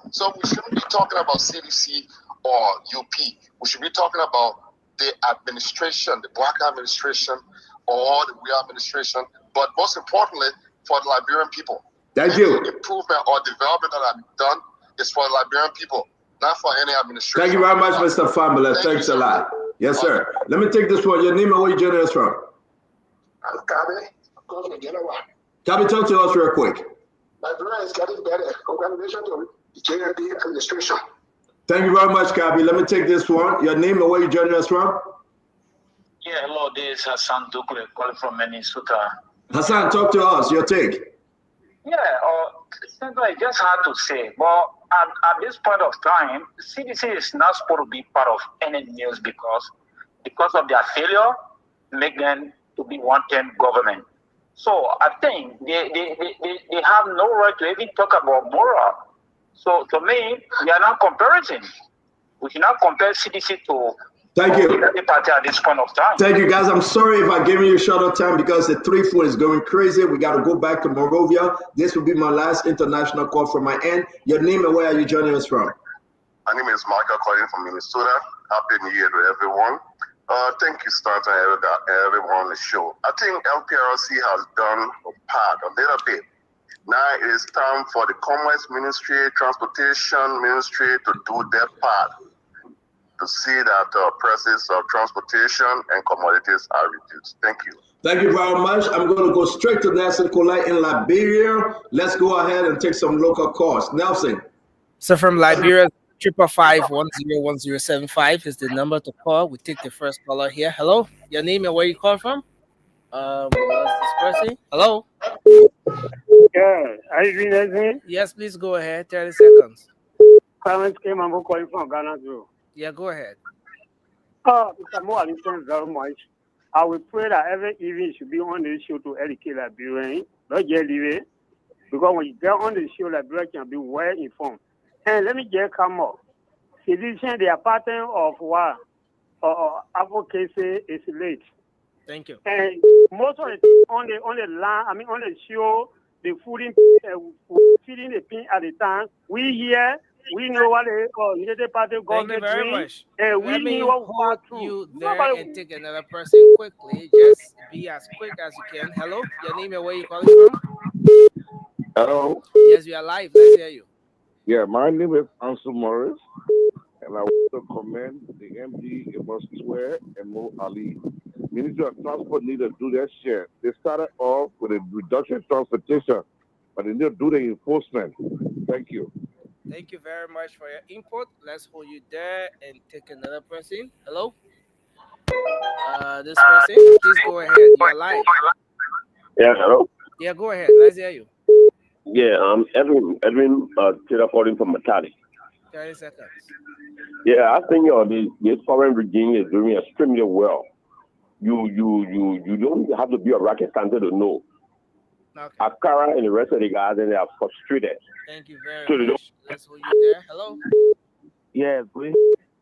So we shouldn't be talking about CDC or UP. We should be talking about the administration, the Black administration or the real administration, but most importantly, for the Liberian people. Thank you. Improvement or development that I've done is for the Liberian people, not for any administration. Thank you very much, Mr. Family. Thanks a lot. Yes, sir. Let me take this one. Your name and where you joining us from? I'm Kabi. I'm calling from Genoa. Kabi, talk to us real quick. Liberia is getting better. Congratulations to the JND administration. Thank you very much, Kabi. Let me take this one. Your name and where you joining us from? Yeah, hello. This is Hassan Dukle calling from Minnesota. Hassan, talk to us. Your take. Yeah, it's just hard to say, but at this point of time, CDC is not supposed to be part of any news because of their failure, make them to be one-term government. So I think they have no right to even talk about moral. So to me, we are not comparing. We should not compare CDC to Thank you. the party at this point of time. Thank you, guys. I'm sorry if I'm giving you shorter time because the 3-4 is going crazy. We got to go back to Monrovia. This will be my last international call from my end. Your name and where are you joining us from? My name is Michael calling from Minnesota. Happy New Year to everyone. Thank you, Starter, and everyone on the show. I think LPRC has done a part, a little bit. Now it is time for the Commerce Ministry, Transportation Ministry to do their part to see that prices of transportation and commodities are reduced. Thank you. Thank you very much. I'm going to go straight to Nelson Colette in Liberia. Let's go ahead and take some local calls. Nelson. So from Liberia, 555-101075 is the number to call. We take the first caller here. Hello, your name and where you call from? We lost this person. Hello. Yeah, are you listening? Yes, please go ahead. 30 seconds. Clarence came and calling from Ghana too. Yeah, go ahead. Mr. Moore, thank you very much. I will pray that every evening should be on the show to educate Liberians, not just leave it. Because when you get on the show, Liberians can be well informed. And let me just come up. Sedition, they are pattern of what? Advocacy is late. Thank you. And most of it on the line, on the show, the feeding the pin at the time. We here, we know what the United Party government very doing, much. and Let we me knew what we hold passed through. you there Nobody. and take another person quickly. Just be as quick as you can. Hello, your name and where you calling from? Hello. Yes, we are live. Let's hear you. Yeah, my name is Ansel Morris, and I want to commend the MD Amos Square and Mo Ali. Ministry of Transport need to do their share. They started off with a reduction in transportation, but they need to do the enforcement. Thank you. Thank you very much for your input. Let's hold you there and take another person. Hello, this person, please go ahead. You are live. Yeah, hello. Yeah, go ahead. Let's hear you. Yeah, Edwin, Taylor calling from Matadi. 30 seconds. Yeah, I think this current regime is doing extremely well. You don't have to be a rocket scientist to know. Okay. Akara and the rest of the guys, and they are frustrated. Thank you very So much. Let's hold you there. Hello. Yes, please.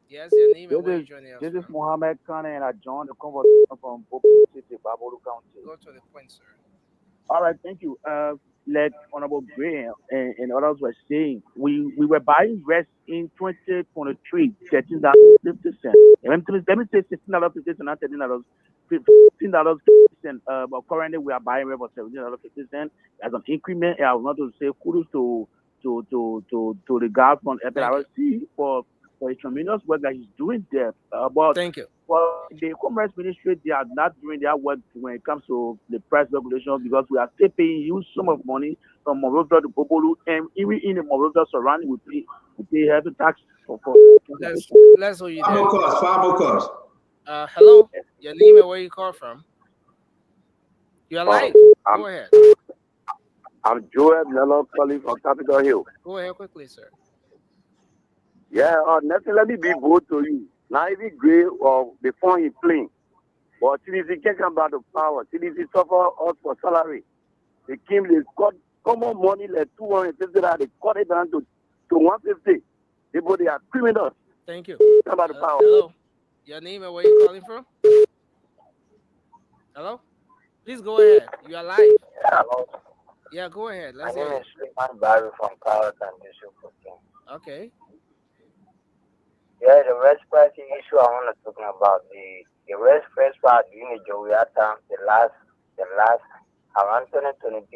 Yes, your name and where you joining us This from? is Mohammed Khan, and I joined the conversation from Bobo City, Babolu County. Go to the point, sir. All right, thank you. Like Honorable Gray and others were saying, we were buying rest in 2023, $13.50. Let me say $16.50 and not $13. $15.50. But currently we are buying rest for $17.50 as an increment. I want to say kudos to the guy from FLRC for his tremendous work that he's doing there. But thank you. Well, the Commerce Ministry, they are not doing their work when it comes to the price regulation because we are still paying huge sum of money from Morovia to Bobolu, and even in the Morovia surrounding, we pay heavy tax for Let's hold you there. Five more cars. Hello, your name and where you call from? You are live. Go ahead. I'm Joel Nello calling from Capitol Hill. Go ahead quickly, sir. Yeah, nothing. Let me be bold to you. Now, even Gray or before he playing, but TDC can't come back to power. TDC suffer us for salary. They came, they got common money like 250. They cut it down to 150. They are criminals. Thank you. Come back to power. Hello, your name and where you calling from? Hello, please go ahead. You are live. Hello. Yeah, go ahead. Let's My hear name it. is Suleiman Barry from Power Condition. Okay. Yeah, the rest pricing issue I want to talk about the rest first part during the Joviata, the last around 2023,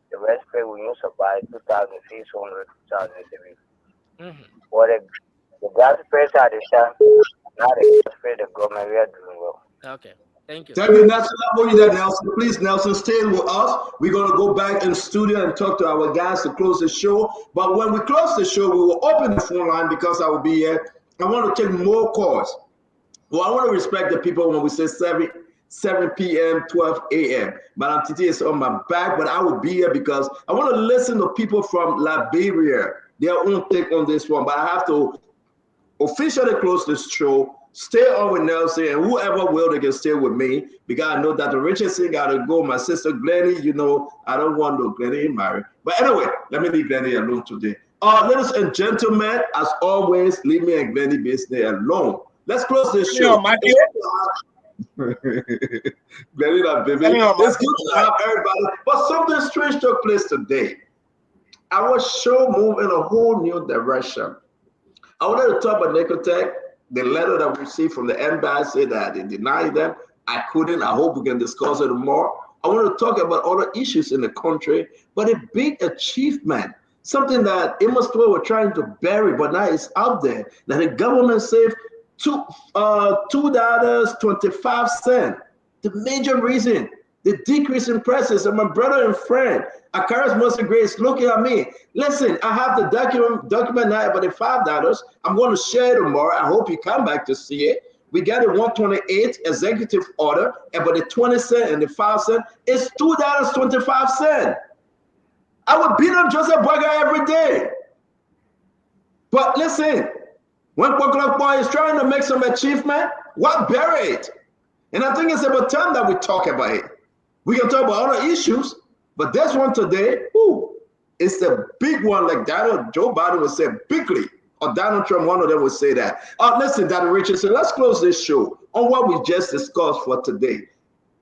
the rest pay we used to buy 2,600, 2,003. But the gas price at the time, now the gas price the government we are doing well. Okay. Thank you. Thank you, Nelson. I'll hold you there, Nelson. Please, Nelson, stay with us. We're going to go back in the studio and talk to our guys to close the show. But when we close the show, we will open the phone line because I will be here. I want to take more calls. Well, I want to respect the people when we say 7 p.m., 12 a.m. Madam Titi is on my back, but I will be here because I want to listen to people from Liberia, their own take on this one. But I have to officially close this show. Stay on with Nelson, and whoever will, they can stay with me because I know that the Richardson got to go. My sister Glennie, you know, I don't want no Glennie married. But anyway, let me leave Glennie alone today. Ladies and gentlemen, as always, leave me and Glennie business alone. Let's close this show. Glennie, baby. It's good to have everybody. But something strange took place today. Our show moved in a whole new direction. I wanted to talk about Nicotech. The letter that we received from the embassy that they denied them. I couldn't. I hope we can discuss it more. I want to talk about other issues in the country, but a big achievement, something that Amos Square were trying to bury, but now it's out there. That the government saved $2.25. The major reason, the decrease in prices. And my brother and friend, Akaras Mercy Grace, looking at me. Listen, I have the document now about the $5. I'm going to share it tomorrow. I hope you come back to see it. We got a 128 executive order, about the 20 cent and the 5 cent. It's $2.25. I would beat up Joseph Burger every day. But listen, when Pokemon Boy is trying to make some achievement, what bury it? And I think it's about time that we talk about it. We can talk about other issues, but this one today, it's the big one, like Joe Biden would say bigly, or Donald Trump, one of them would say that. Listen, Dr. Richardson, let's close this show on what we just discussed for today.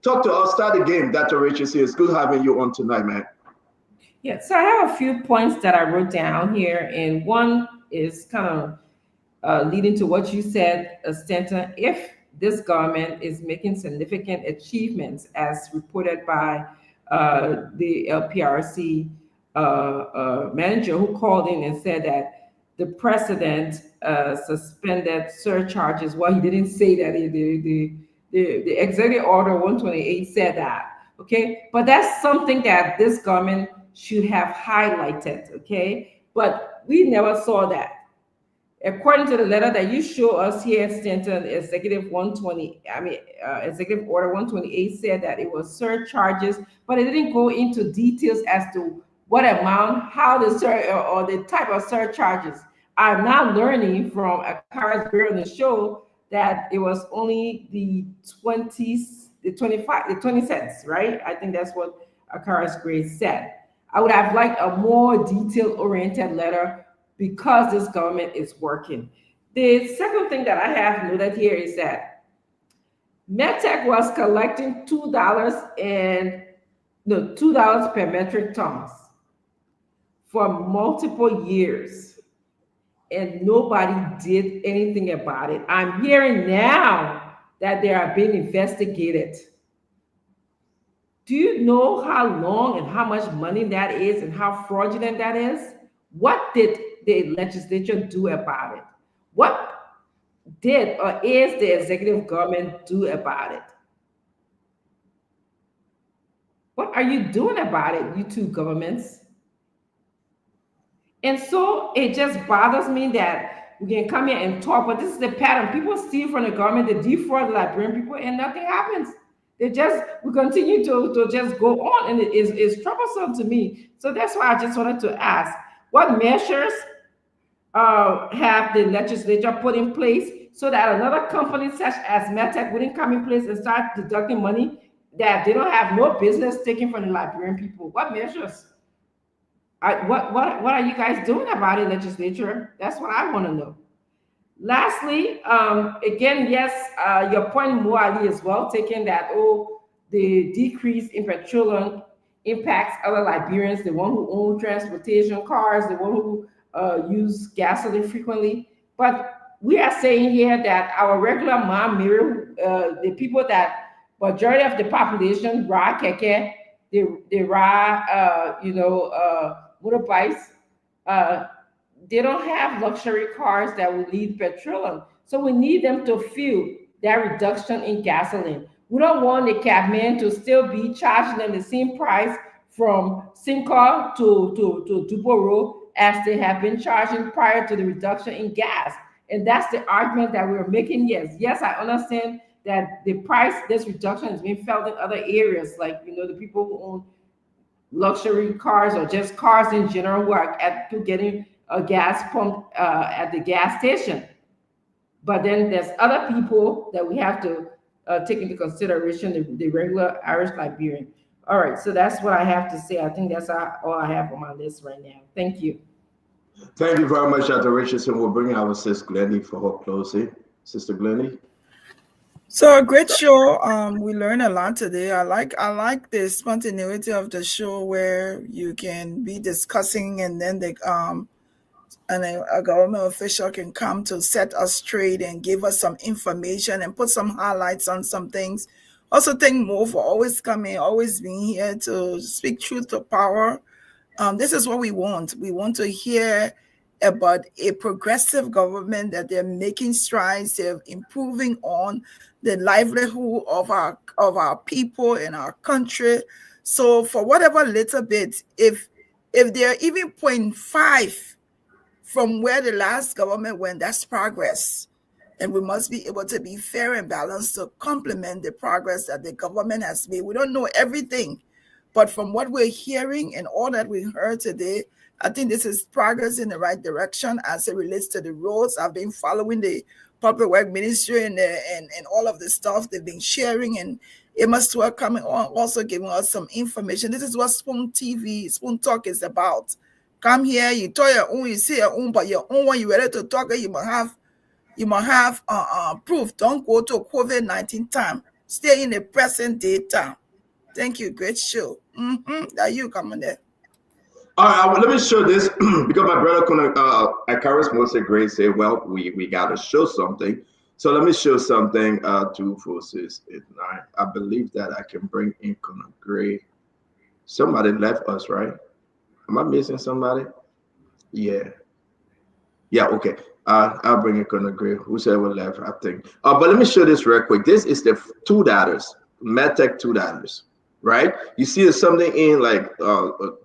Talk to us, start the game, Dr. Richardson. It's good having you on tonight, man. Yeah, so I have a few points that I wrote down here, and one is kind of leading to what you said, Stanton. If this government is making significant achievements, as reported by the LPRC manager who called in and said that the president suspended surcharges. Well, he didn't say that. The executive order 128 said that. Okay, but that's something that this government should have highlighted. Okay, but we never saw that. According to the letter that you show us here, Stanton, Executive 120, Executive Order 128 said that it was surcharges, but it didn't go into details as to what amount, how or the type of surcharges. I'm now learning from Akara's Bureau on the show that it was only the 20 cents, right? I think that's what Akara's grade said. I would have liked a more detail-oriented letter because this government is working. The second thing that I have noted here is that MedTech was collecting $2 per metric tons for multiple years, and nobody did anything about it. I'm hearing now that they are being investigated. Do you know how long and how much money that is and how fraudulent that is? What did the legislature do about it? What did or is the executive government do about it? What are you doing about it, you two governments? And so it just bothers me that we can come here and talk, but this is the pattern. People steal from the government, they defraud the Liberian people, and nothing happens. We continue to just go on, and it's troublesome to me. So that's why I just wanted to ask, what measures have the legislature put in place so that another company such as MedTech wouldn't come in place and start deducting money that they don't have no business taking from the Liberian people? What measures? What are you guys doing about it, legislature? That's what I want to know. Lastly, again, yes, your point, Moali, is well taken that, the decrease in petroleum impacts other Liberians, the one who own transportation cars, the one who use gasoline frequently. But we are saying here that our regular mom, Mary, the people that majority of the population ride keke, they ride, motorbikes, they don't have luxury cars that will need petroleum. So we need them to feel that reduction in gasoline. We don't want the cabman to still be charging them the same price from Sincar to Duboro as they have been charging prior to the reduction in gas. And that's the argument that we're making. Yes, I understand that the price, this reduction is being felt in other areas, like, the people who own luxury cars or just cars in general who are getting a gas pump at the gas station. But then there's other people that we have to take into consideration, the regular Irish Liberian. All right, so that's what I have to say. I think that's all I have on my list right now. Thank you. Thank you very much, Dr. Richardson. We'll bring our Sister Glennie for her closing. Sister Glennie. So a great show. We learned a lot today. I like the spontaneity of the show where you can be discussing and then a government official can come to set us straight and give us some information and put some highlights on some things. Also, thank Mo for always coming, always being here to speak truth to power. This is what we want. We want to hear about a progressive government, that they're making strides, they're improving on the livelihood of our people in our country. So for whatever little bit, if they're even 0.5 from where the last government went, that's progress. And we must be able to be fair and balanced to complement the progress that the government has made. We don't know everything, but from what we're hearing and all that we heard today, I think this is progress in the right direction as it relates to the roads. I've been following the Public Work Ministry and all of the stuff they've been sharing, and it must work coming on, also giving us some information. This is what Spoon Talk is about. Come here, you tell your own, you say your own, but your own one you ready to talk, you must have proof. Don't go to COVID-19 time. Stay in the present day time. Thank you. Great show. That you coming there. All right, let me show this because my brother Akaris Mose Gray said, well, we got to show something. So let me show something. 2, 4, 6, 8, 9. I believe that I can bring in Gray. Somebody left us, right? Am I missing somebody? Yeah. Yeah, okay. I'll bring in Gray. Whoever left, I think. But let me show this real quick. This is the $2, MedTech $2. Right? You see there's something in like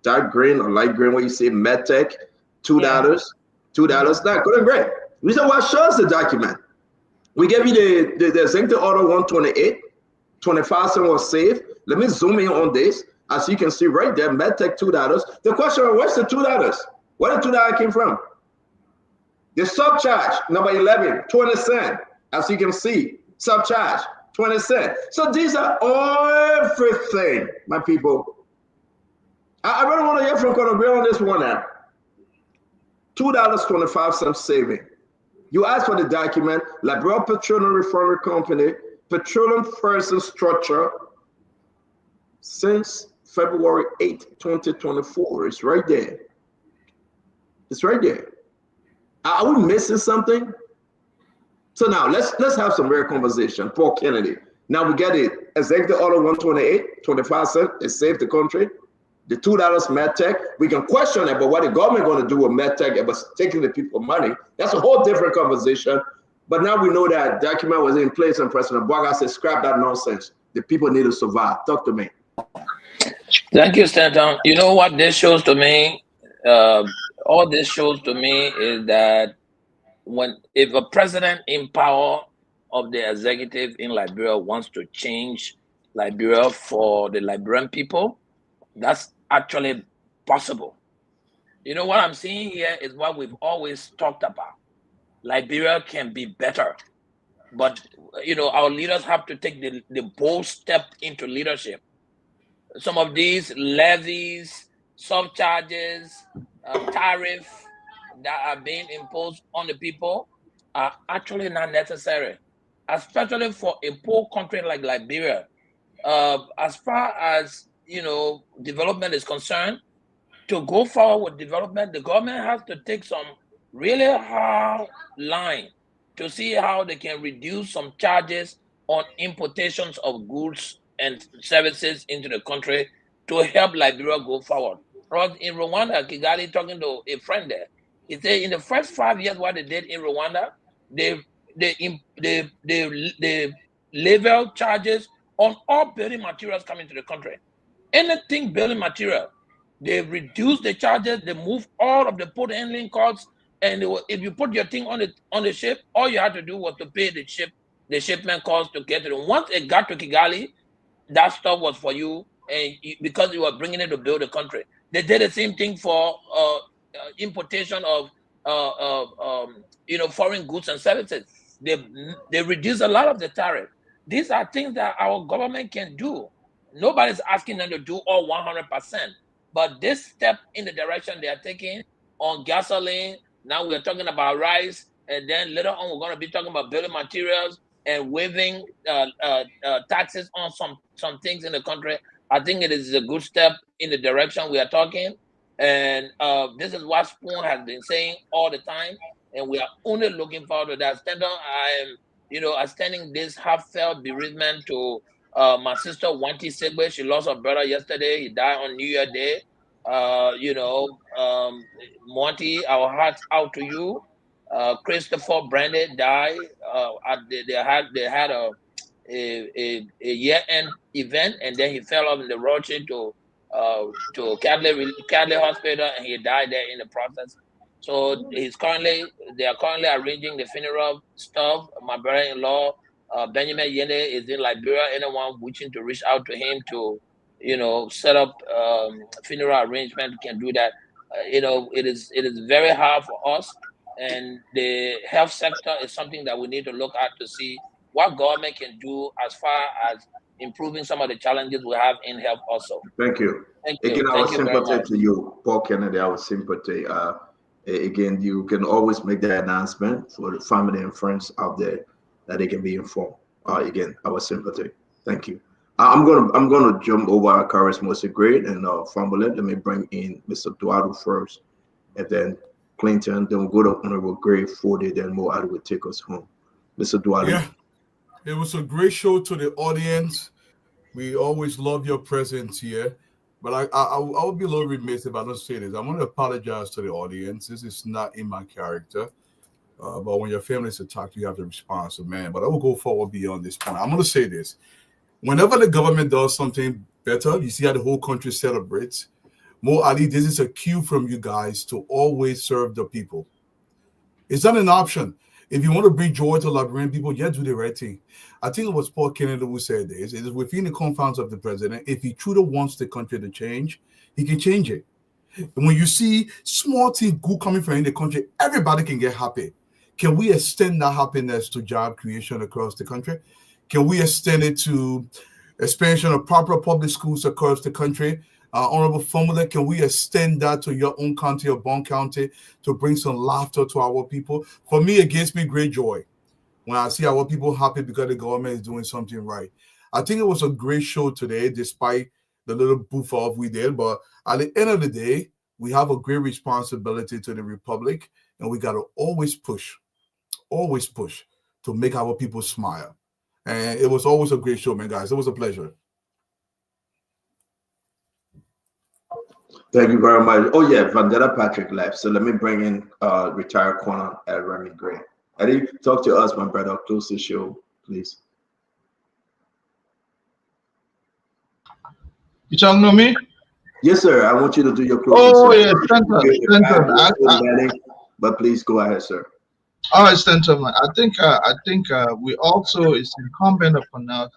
dark green or light green where you see MedTech, $2, $2. Now, good and great. Reason why shows the document. We gave you the executive order 128, 25 cents was saved. Let me zoom in on this. As you can see right there, MedTech $2. The question is, where's the $2? Where the $2 came from? The subcharge, number 11, 20 cents. As you can see, subcharge. 20 cents. So these are everything, my people. I really want to hear from Conor Gray on this one now. $2.25 saving. You ask for the document, Liberal Petroleum Refinery Company, petroleum person structure since February 8, 2024. It's right there. It's right there. Are we missing something? So now let's have some real conversation. Paul Kennedy. Now we get it. Executive Order 128, 25 cents. It saved the country. The $2 MedTech. We can question it, but what the government going to do with MedTech it was taking the people money. That's a whole different conversation. But now we know that document was in place and President Boga said, scrap that nonsense. The people need to survive. Talk to me. Thank you, Stanton. You know what this shows to me? All this shows to me is that if a president in power of the executive in Liberia wants to change Liberia for the Liberian people, that's actually possible. You know what I'm seeing here is what we've always talked about. Liberia can be better, but our leaders have to take the bold step into leadership. Some of these levies, surcharges, tariff that are being imposed on the people are actually not necessary, especially for a poor country like Liberia. As far as development is concerned, to go forward with development, the government has to take some really hard line to see how they can reduce some charges on importations of goods and services into the country to help Liberia go forward. Because in Rwanda, Kigali, talking to a friend there, he said in the first 5 years, what they did in Rwanda, they level charges on all building materials coming to the country. Anything building material, they reduce the charges, they move all of the port handling costs, and if you put your thing on the ship, all you had to do was to pay the shipment cost to get it. Once it got to Kigali, that stuff was for you, and because you were bringing it to build the country. They did the same thing for importation of foreign goods and services. They reduced a lot of the tariff. These are things that our government can do. Nobody's asking them to do all 100%, but this step in the direction they are taking on gasoline. Now we're talking about rice, and then later on we're going to be talking about building materials and waiving taxes on some things in the country. I think it is a good step in the direction we are talking, and this is what Spoon has been saying all the time, and we are only looking forward to that. I am, extending this heartfelt bereavement to my sister Wanti Segbe. She lost her brother yesterday. He died on New Year Day. Monty, our hearts out to you. Christopher Brandy died. They had a year-end event, and then he fell off in the road to Cadley Hospital, and he died there in the process. So they are currently arranging the funeral stuff. My brother-in-law, Benjamin Yene, is in Liberia. Anyone wishing to reach out to him to, set up funeral arrangement can do that. It is very hard for us, and the health sector is something that we need to look at to see what government can do as far as improving some of the challenges we have in health also. Thank you. Thank you. Again, our Thank you very sympathy much. to you, Paul Kennedy, our sympathy. Again, you can always make that announcement for the family and friends out there that they can be informed. Again, our sympathy. Thank you. I'm gonna jump over Karis Mose Great and Fumble. Let me bring in Mr. Duado first, and then Clinton. Then we'll go to Honorable Gray 40. Then Mo Ali will take us home. Mr. Duado. Yeah, it was a great show to the audience. We always love your presence here. But I would be a little remiss if I don't say this. I want to apologize to the audience. This is not in my character. But when your family is attacked, you have to respond. So, man, but I will go forward beyond this point. I'm going to say this. Whenever the government does something better, you see how the whole country celebrates. Mo Ali, this is a cue from you guys to always serve the people. It's not an option. If you want to bring joy to Liberian people, you have to do the right thing. I think it was Paul Kennedy who said this. It is within the confines of the president. If he truly wants the country to change, he can change it. And when you see small thing good coming from in the country, everybody can get happy. Can we extend that happiness to job creation across the country? Can we extend it to expansion of proper public schools across the country? Honorable Formula, can we extend that to your own county or Bond County to bring some laughter to our people? For me, it gives me great joy when I see our people happy because the government is doing something right. I think it was a great show today, despite the little boof off we did. But at the end of the day, we have a great responsibility to the Republic, and we got to always push to make our people smile. And it was always a great show, man, guys. It was a pleasure. Thank you very much. Oh yeah, Vandetta Patrick left. So let me bring in retired corner at Remy Gray. Eddie, talk to us, my brother. Close the show, please. You talking to me? Yes, sir. I want you to do your closing. Oh, yeah, Stanton. But please go ahead, sir. All right, Stanton. I think we also, it's incumbent upon us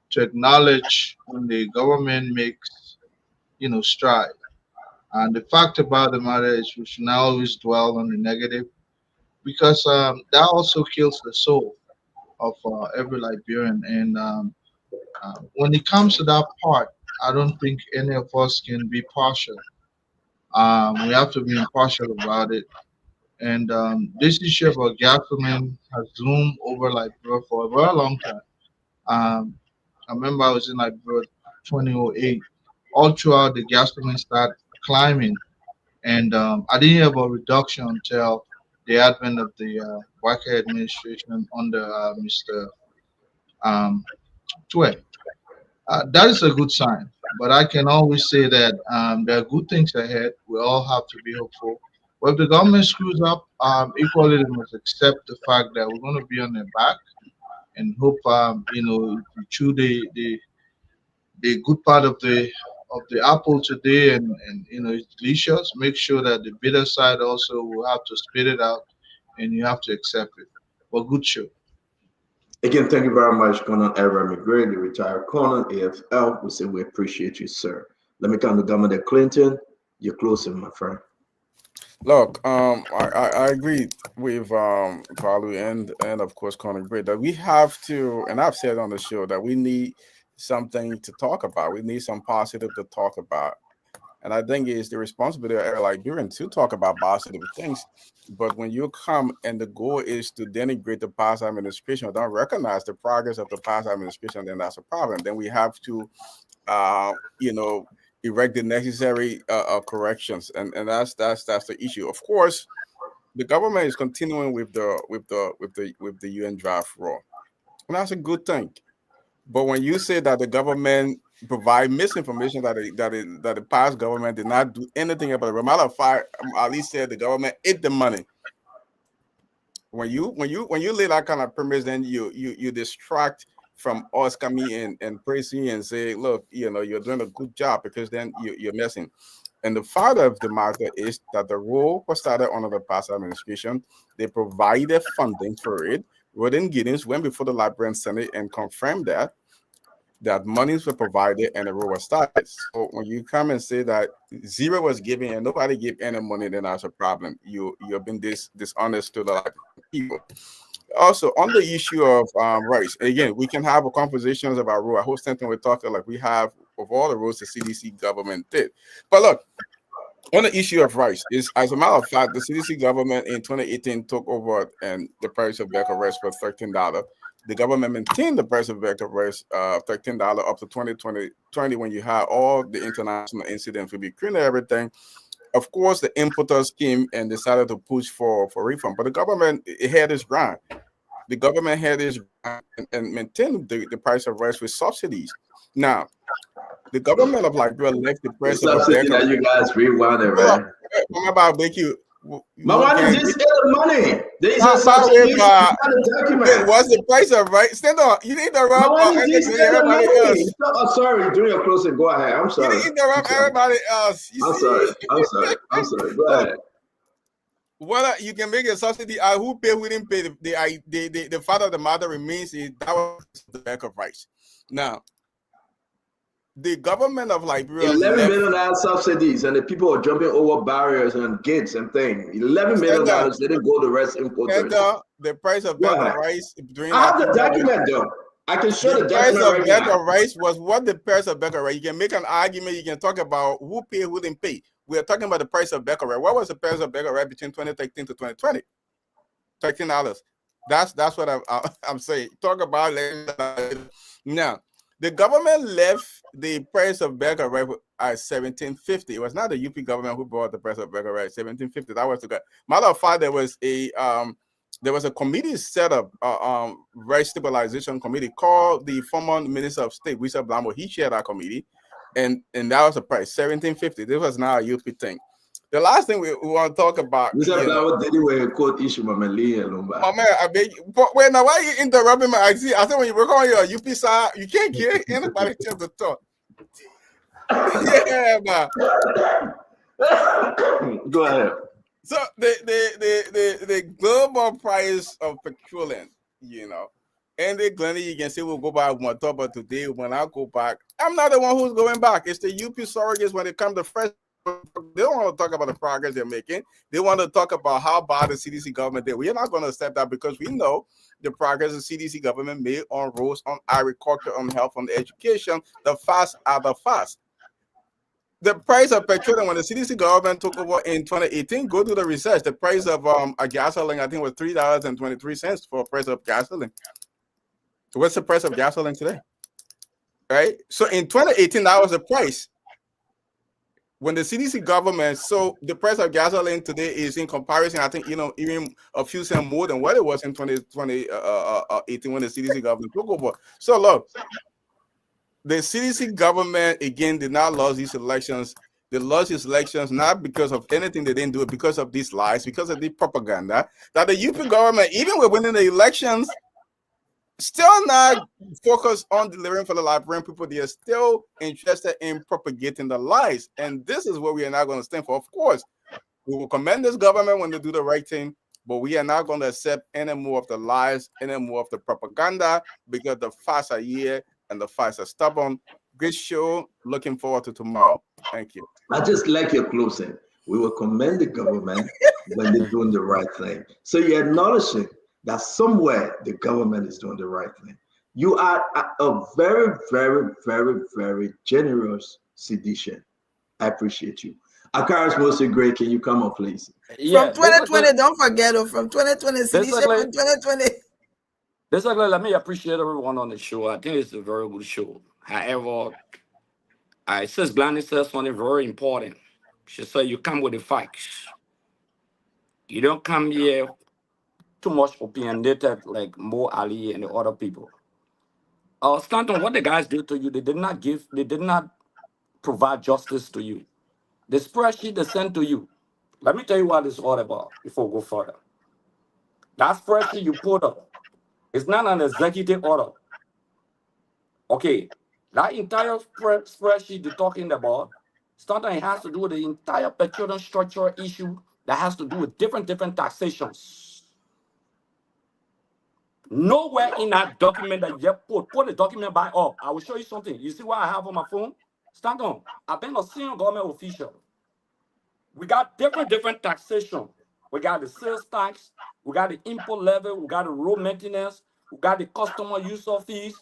to acknowledge when the government makes, stride. And the fact about the matter is we should not always dwell on the negative because that also kills the soul of every Liberian. And when it comes to that part, I don't think any of us can be partial. We have to be impartial about it. And this issue about gasoline has loomed over Liberia for a very long time. I remember I was in Liberia 2008. All throughout, the gasoline started climbing, and I didn't hear about reduction until the advent of the Waka administration under Mr. Um, Twe. That is a good sign. But I can always say that there are good things ahead. We all have to be hopeful. But if the government screws up, equally they must accept the fact that we're going to be on their back and hope, if we chew the good part of the apple today and it's delicious, make sure that the bitter side also will have to spit it out and you have to accept it. But good show. Again, thank you very much, Conan Era McGregor, the retired Conan AFL. We say we appreciate you, sir. Let me come to Governor Clinton. You're closing, my friend. Look, I agree with Palu and of course Conor Gray that we have to, and I've said on the show that we need something to talk about. We need some positive to talk about. And I think it's the responsibility of every Liberian to talk about positive things. But when you come and the goal is to denigrate the past administration, or don't recognize the progress of the past administration, then that's a problem. Then we have to, erect the necessary corrections, and that's the issue. Of course, the government is continuing with the UN draft law, and that's a good thing. But when you say that the government provide misinformation that the past government did not do anything about it, as a matter of fact, Ali said the government ate the money. When you lay that kind of premise, then you distract from us coming in and praising and say, look, you're doing a good job, because then you're messing. And the fact of the matter is that the rule was started under the past administration. They provided funding for it. Rodin Giddens went before the Liberian Senate and confirmed that monies were provided and the rule was started. So when you come and say that zero was given and nobody gave any money, then that's a problem. You've been dishonest to the Liberian people. Also, on the issue of rights, again, we can have conversations about rule. I hope something we talk like we have of all the rules the CDC government did. But look, on the issue of rice, is as a matter of fact, the CDC government in 2018 took over and the price of bacon rice was $13. the government maintained the price of vehicle rice $13 up to 2020 when you had all the international incidents with Ukraine and everything. Of course, the importers came and decided to push for refund, but the government it had its ground. The government had its ground and maintained the price of rice with subsidies. Now, the government of Liberia left the The price of a subsidy bag of that you guys rewanted, hold right? up. I'm about to make you. My money Can just get the money. There is a by the way, subsidy. You got a document. what's the price of rice? Stand on. You need to My interrupt money just get the everybody money. else. Oh, sorry, doing your closing. Go ahead. I'm You sorry. need to interrupt everybody else. You I'm see? sorry. I'm sorry. I'm sorry. Go Look, ahead. whether you can make a subsidy, who pay, who didn't pay, the father of the matter remains is that was the bag of rice. Now, the government of Liberia 11 left. million dollars subsidies, and the people are jumping over barriers and gates and things. $11 million dollars didn't go to rest importers. The price of Go bag of ahead. rice during I have that the period was document though. I can show the the price document of right bag now. of rice was what the price of bag of rice. You can make an argument. You can talk about who paid, who didn't pay. We are talking about the price of bag of rice. What was the price of bag of rice between 2013 to 2020? $13. That's what I'm saying. Talk about now. The government left the price of bag of rice at $17.50. It was not the UP government who brought the price of bag of rice $17.50. That was the guy. Matter of fact, there was a committee set up, rice stabilization committee called the former Minister of State, Richard Blambo. He chaired that committee, and that was the price $17.50. This was not a UP thing. The last thing we want to talk about. You said that did it with a quote issue, my man. I beg you. But wait, now why you interrupting me? I said when you work on your UP side, you can't give anybody a chance to talk. Yeah, man. Go ahead. So the global price of petroleum, and the Glenny, you can say we'll go back one talk about today. When I go back, I'm not the one who's going back. It's the UP surrogates when it comes to fresh. They don't want to talk about the progress they're making. They want to talk about how bad the CDC government did. We are not going to accept that because we know the progress the CDC government made on roads, on agriculture, on health, on education. The fast are the fast. The price of petroleum when the CDC government took over in 2018, go do the research. The price of a gasoline, I think, was $3.23 for a price of gasoline. What's the price of gasoline today? Right? So in 2018, that was the price. When the CDC government, so the price of gasoline today is in comparison, I think, even a few cents more than what it was in 2018 when the CDC government took over. So look, the CDC government, again, did not lose these elections. They lost these elections not because of anything they didn't do, because of these lies, because of the propaganda that the UP government, even with winning the elections, still not focused on delivering for the Liberian people. They are still interested in propagating the lies. And this is what we are not going to stand for. Of course, we will commend this government when they do the right thing, but we are not going to accept any more of the lies, any more of the propaganda, because the facts are here and the facts are stubborn. Good show. Looking forward to tomorrow. Thank you. I just like your closing. We will commend the government when they're doing the right thing. So you're acknowledging that somewhere the government is doing the right thing. You are a very, very, very, very generous citizen. I appreciate you. Akaris Mostly Great, can you come up, please? From 2020, don't forget, from 2020, citizen from 2020. Basically, let me appreciate everyone on the show. I think it's a very good show. However, Sis Gladney says something very important. She said, you come with the facts. You don't come here too much opinionated like Mo Ali and the other people. Stanton, what the guys did to you, they did not provide justice to you. The spreadsheet they sent to you, let me tell you what it's all about before we go further. That spreadsheet you put up, it's not an executive order. Okay, that entire spreadsheet you're talking about, Stanton, it has to do with the entire petroleum structure issue that has to do with different taxations. Nowhere in that document that you put the document by up. I will show you something. You see what I have on my phone? Stand on. I've been a senior government official. We got different taxation. We got the sales tax, we got the import levy, we got the road maintenance, we got the customer user fees.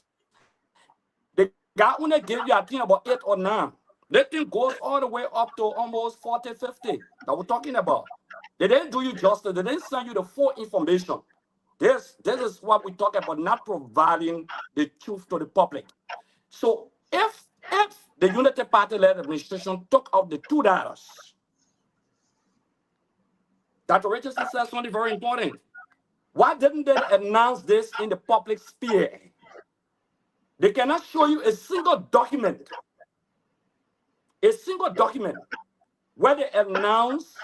The guy when they give you, I think about 8 or 9. That thing goes all the way up to almost 40, 50 that we're talking about. They didn't do you justice. They didn't send you the full information. This is what we talk about, not providing the truth to the public. So if the Unity Party-led administration took out the $2, Dr. Richardson says something very important. Why didn't they announce this in the public sphere? They cannot show you a single document where they announce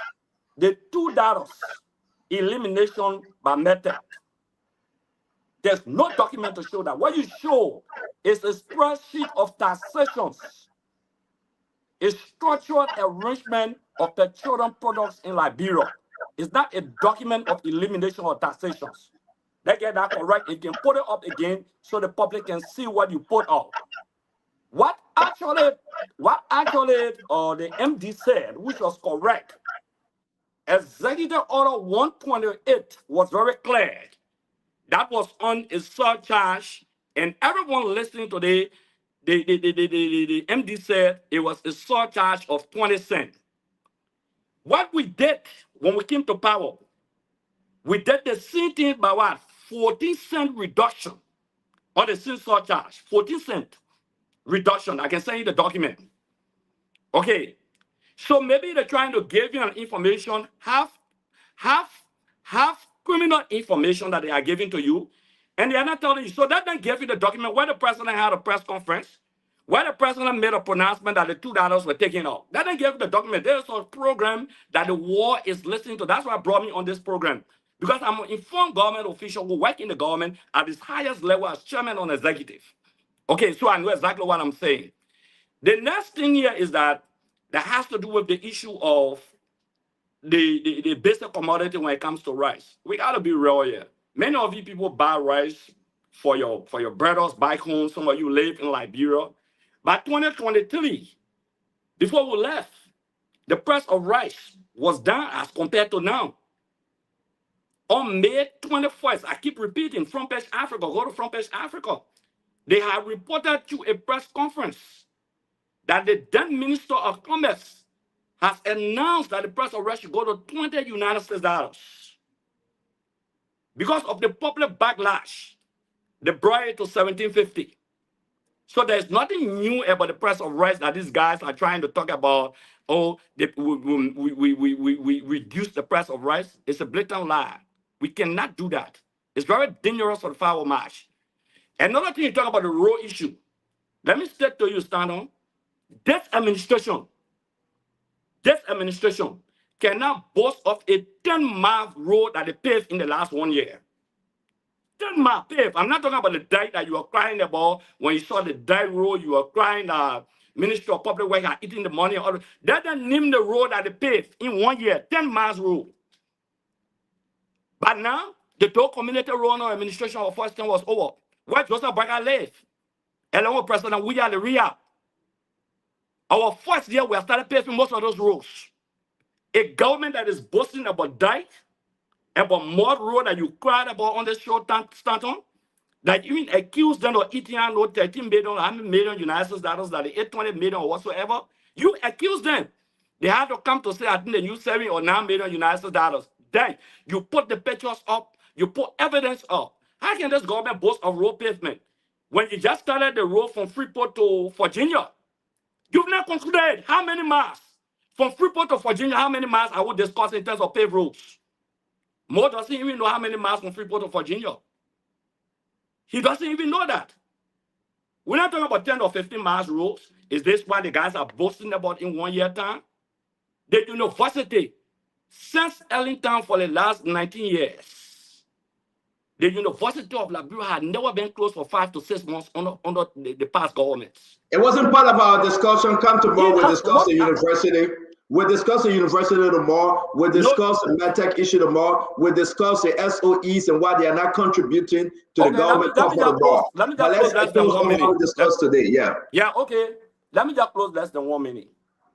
the $2 elimination by method. There's no document to show that. What you show is a spreadsheet of taxations, a structured arrangement of petroleum products in Liberia. It's not a document of elimination of taxations. They get that correct. You can put it up again so the public can see what you put out. What actually the MD said, which was correct, Executive Order 128 was very clear. That was on a surcharge, and everyone listening today, the MD said it was a surcharge of 20 cents. What we did when we came to power, we did the same thing by what? 14-cent reduction on the sin surcharge. 14-cent reduction. I can send you the document. Okay. So maybe they're trying to give you an information, half criminal information that they are giving to you, and they are not telling you. So that then give you the document where the president had a press conference, where the president made a pronouncement that the $2 were taken off. That then give you the document. There's a program that the war is listening to. That's why brought me on this program. Because I'm an informed government official who work in the government at its highest level as chairman on executive. Okay, so I know exactly what I'm saying. The next thing here is that has to do with the issue of the basic commodity when it comes to rice. We gotta be real here. Many of you people buy rice for your brothers back home. Some of you live in Liberia. By 2023, before we left, the price of rice was down as compared to now. On May 21st, I keep repeating, Front Page Africa, go to Front Page Africa. They have reported to a press conference that the then Minister of Commerce has announced that the price of rice should go to $20 United States dollars. Because of the popular backlash, they brought it to $17.50. So there's nothing new about the price of rice that these guys are trying to talk about. Oh, we reduce the price of rice. It's a blatant lie. We cannot do that. It's very dangerous for the farmer march. Another thing you talk about the road issue. Let me state to you, Stanton, this administration cannot boast of a 10-mile road that they paved in the last 1 year. 10-mile paved. I'm not talking about the dike that you were crying about when you saw the dike road. You were crying Ministry of Public Works are eating the money. They didn't name the road that they paved in 1 year, 10 miles road. But now, the whole community road administration of first time was over. Where Joseph Baker lived, along with President William Leria. Our first year, we have started paving most of those roads. A government that is boasting about dike, about mud road that you cried about on the show, Stanton, that even accused them of eating no 13 million, how many million United States dollars, that they ate 20 million or whatsoever. You accuse them. They had to come to say, I think they use 7 or 9 million United States dollars. Then you put the pictures up, you put evidence up. How can this government boast of road pavement when you just started the road from Freeport to Virginia? You've not concluded how many miles from Freeport to Virginia, how many miles I would discuss in terms of paved roads. Mo doesn't even know how many miles from Freeport to Virginia. He doesn't even know that. We're not talking about 10 or 15 miles roads. Is this what the guys are boasting about in 1 year time? The university, since Ellington for the last 19 years, the University of Liberia had never been closed for 5 to 6 months under the past governments. It wasn't part of our discussion. Come tomorrow, we'll discuss the university. We'll discuss the university tomorrow. We'll discuss the MedTech issue tomorrow. We'll discuss the SOEs and why they are not contributing to the government. Let me just close less than 1 minute. We'll discuss today, yeah. Yeah, okay. Let me just close less than 1 minute.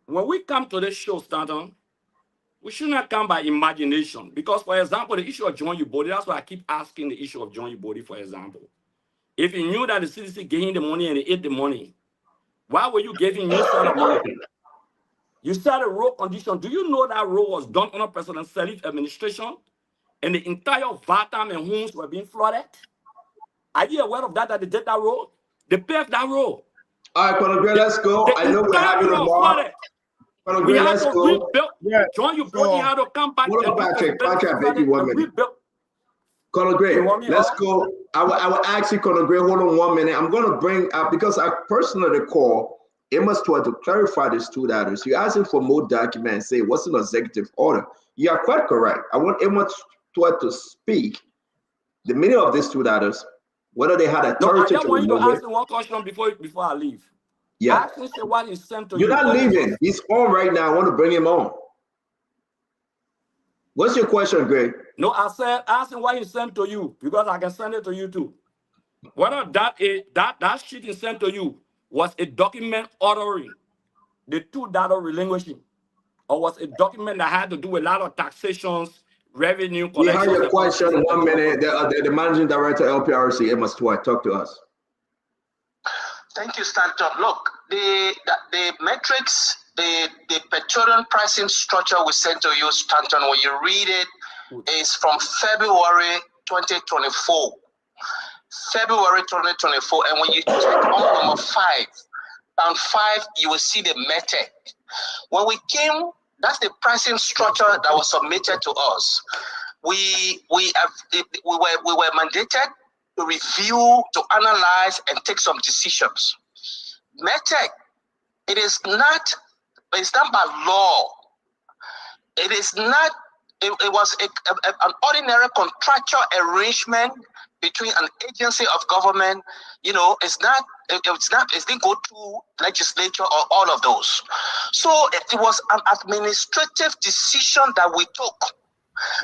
When we come to this show, Stanton, we should not come by imagination. Because, for example, the issue of John Ubodi, that's why I keep asking the issue of John Ubodi, for example. If you knew that the CDC gave him the money and he ate the money, why were you giving your son the money? You said a road condition. Do you know that road was done under President Salif administration? and the entire Vatam and homes were being flooded? Are you aware of that? That they did that road? They paved that road. All right, Colonel Gray, let's go. The I know we're entire having a road mark. flooded. Colonel We Gray, had let's to go. rebuild. Yeah. John, you brought had to come back Hold and on, do Patrick. feasibility Patrick, I beg you study 1 and minute. rebuild. Colonel Gray, You want me let's off? go. I will ask you, Colonel Gray, hold on 1 minute. I'm going to bring up, because I personally call Amos Stewart to clarify these $2. You asked him for more documents and say, what's an executive order? You are quite correct. I want Amos Stewart to speak the meaning of these $2, whether they had No, I authority just to want you to remove it. ask him one question before I leave. Yeah. Ask him say what he sent to You're you. not What was leaving. it? He's on right now. I want to bring him on. What's your question, Greg? No, I said ask him what he sent to you because I can send it to you too. Whether that sheet he sent to you was a document ordering the $2 relinquishing, or was a document that had to do with a lot of taxations, revenue We have collections, your and other question. things. 1 minute. The managing director, LPRC, Amos Stewart, talk to us. Thank you, Stanton. Look, the metrics, the petroleum pricing structure we sent to you, Stanton, when you read it, is from February 2024. February 2024. And when you check on number 5, down 5, you will see the METEC. When we came, that's the pricing structure that was submitted to us. We were mandated to review, to analyze, and take some decisions. METEC, it's done by law. It is not, it was an ordinary contractual arrangement between an agency of government. You know, it didn't go through legislature or all of those. So it was an administrative decision that we took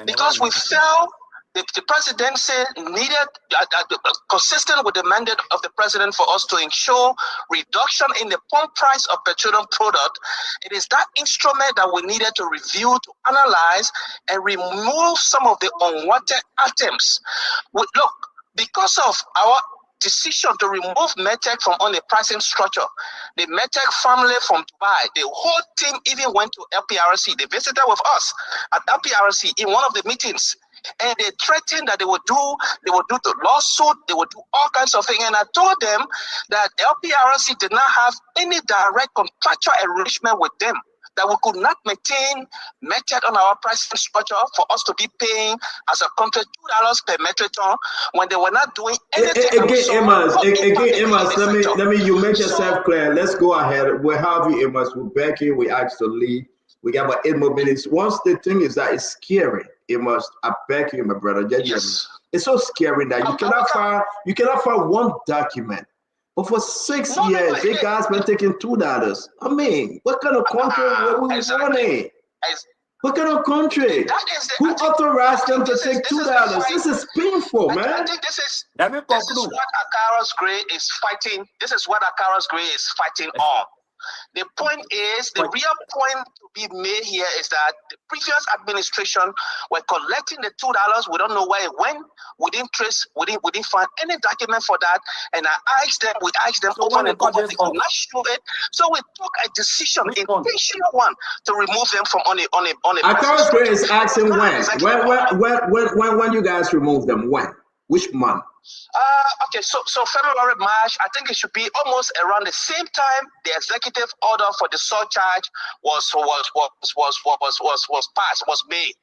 because we felt the presidency needed, consistent with the mandate of the president, for us to ensure reduction in the pump price of petroleum product. It is that instrument that we needed to review, to analyze, and remove some of the unwanted items. Look, because of our decision to remove METEC from on the pricing structure, the METEC family from Dubai, the whole team even went to LPRC. They visited with us at LPRC in one of the meetings. And they threatened that they would do the lawsuit, they would do all kinds of things. And I told them that LPRC did not have any direct contractual arrangement with them, that we could not maintain metric on our pricing structure for us to be paying as a country $2 per metric ton when they were not doing anything. Amos, let me, you make yourself clear. Let's go ahead. We'll have you, Amos. We'll back you. We ask to leave. We got about 8 more minutes. Once the thing is that it's scary, Amos, I beg you, my brother. Yes. It's so scary that you cannot find one document. But for 6 years, they guys been taking $2. I mean, what kind of country were we running? What kind of country? Who authorized them to take $2? This is painful, man. I think this is what Akaros Gray is fighting. This is what Akaros Gray is fighting on. The point is, the real point to be made here is that the previous administration were collecting the $2. We don't know where it went. We didn't find any document for that. And we asked them over and over, they could not show it. So we took a decision, intentional one, to remove them from on a. Akaros Gray is asking when you guys remove them, when? Which month? Okay, so February, March, I think it should be almost around the same time the executive order for the surcharge was passed, was made.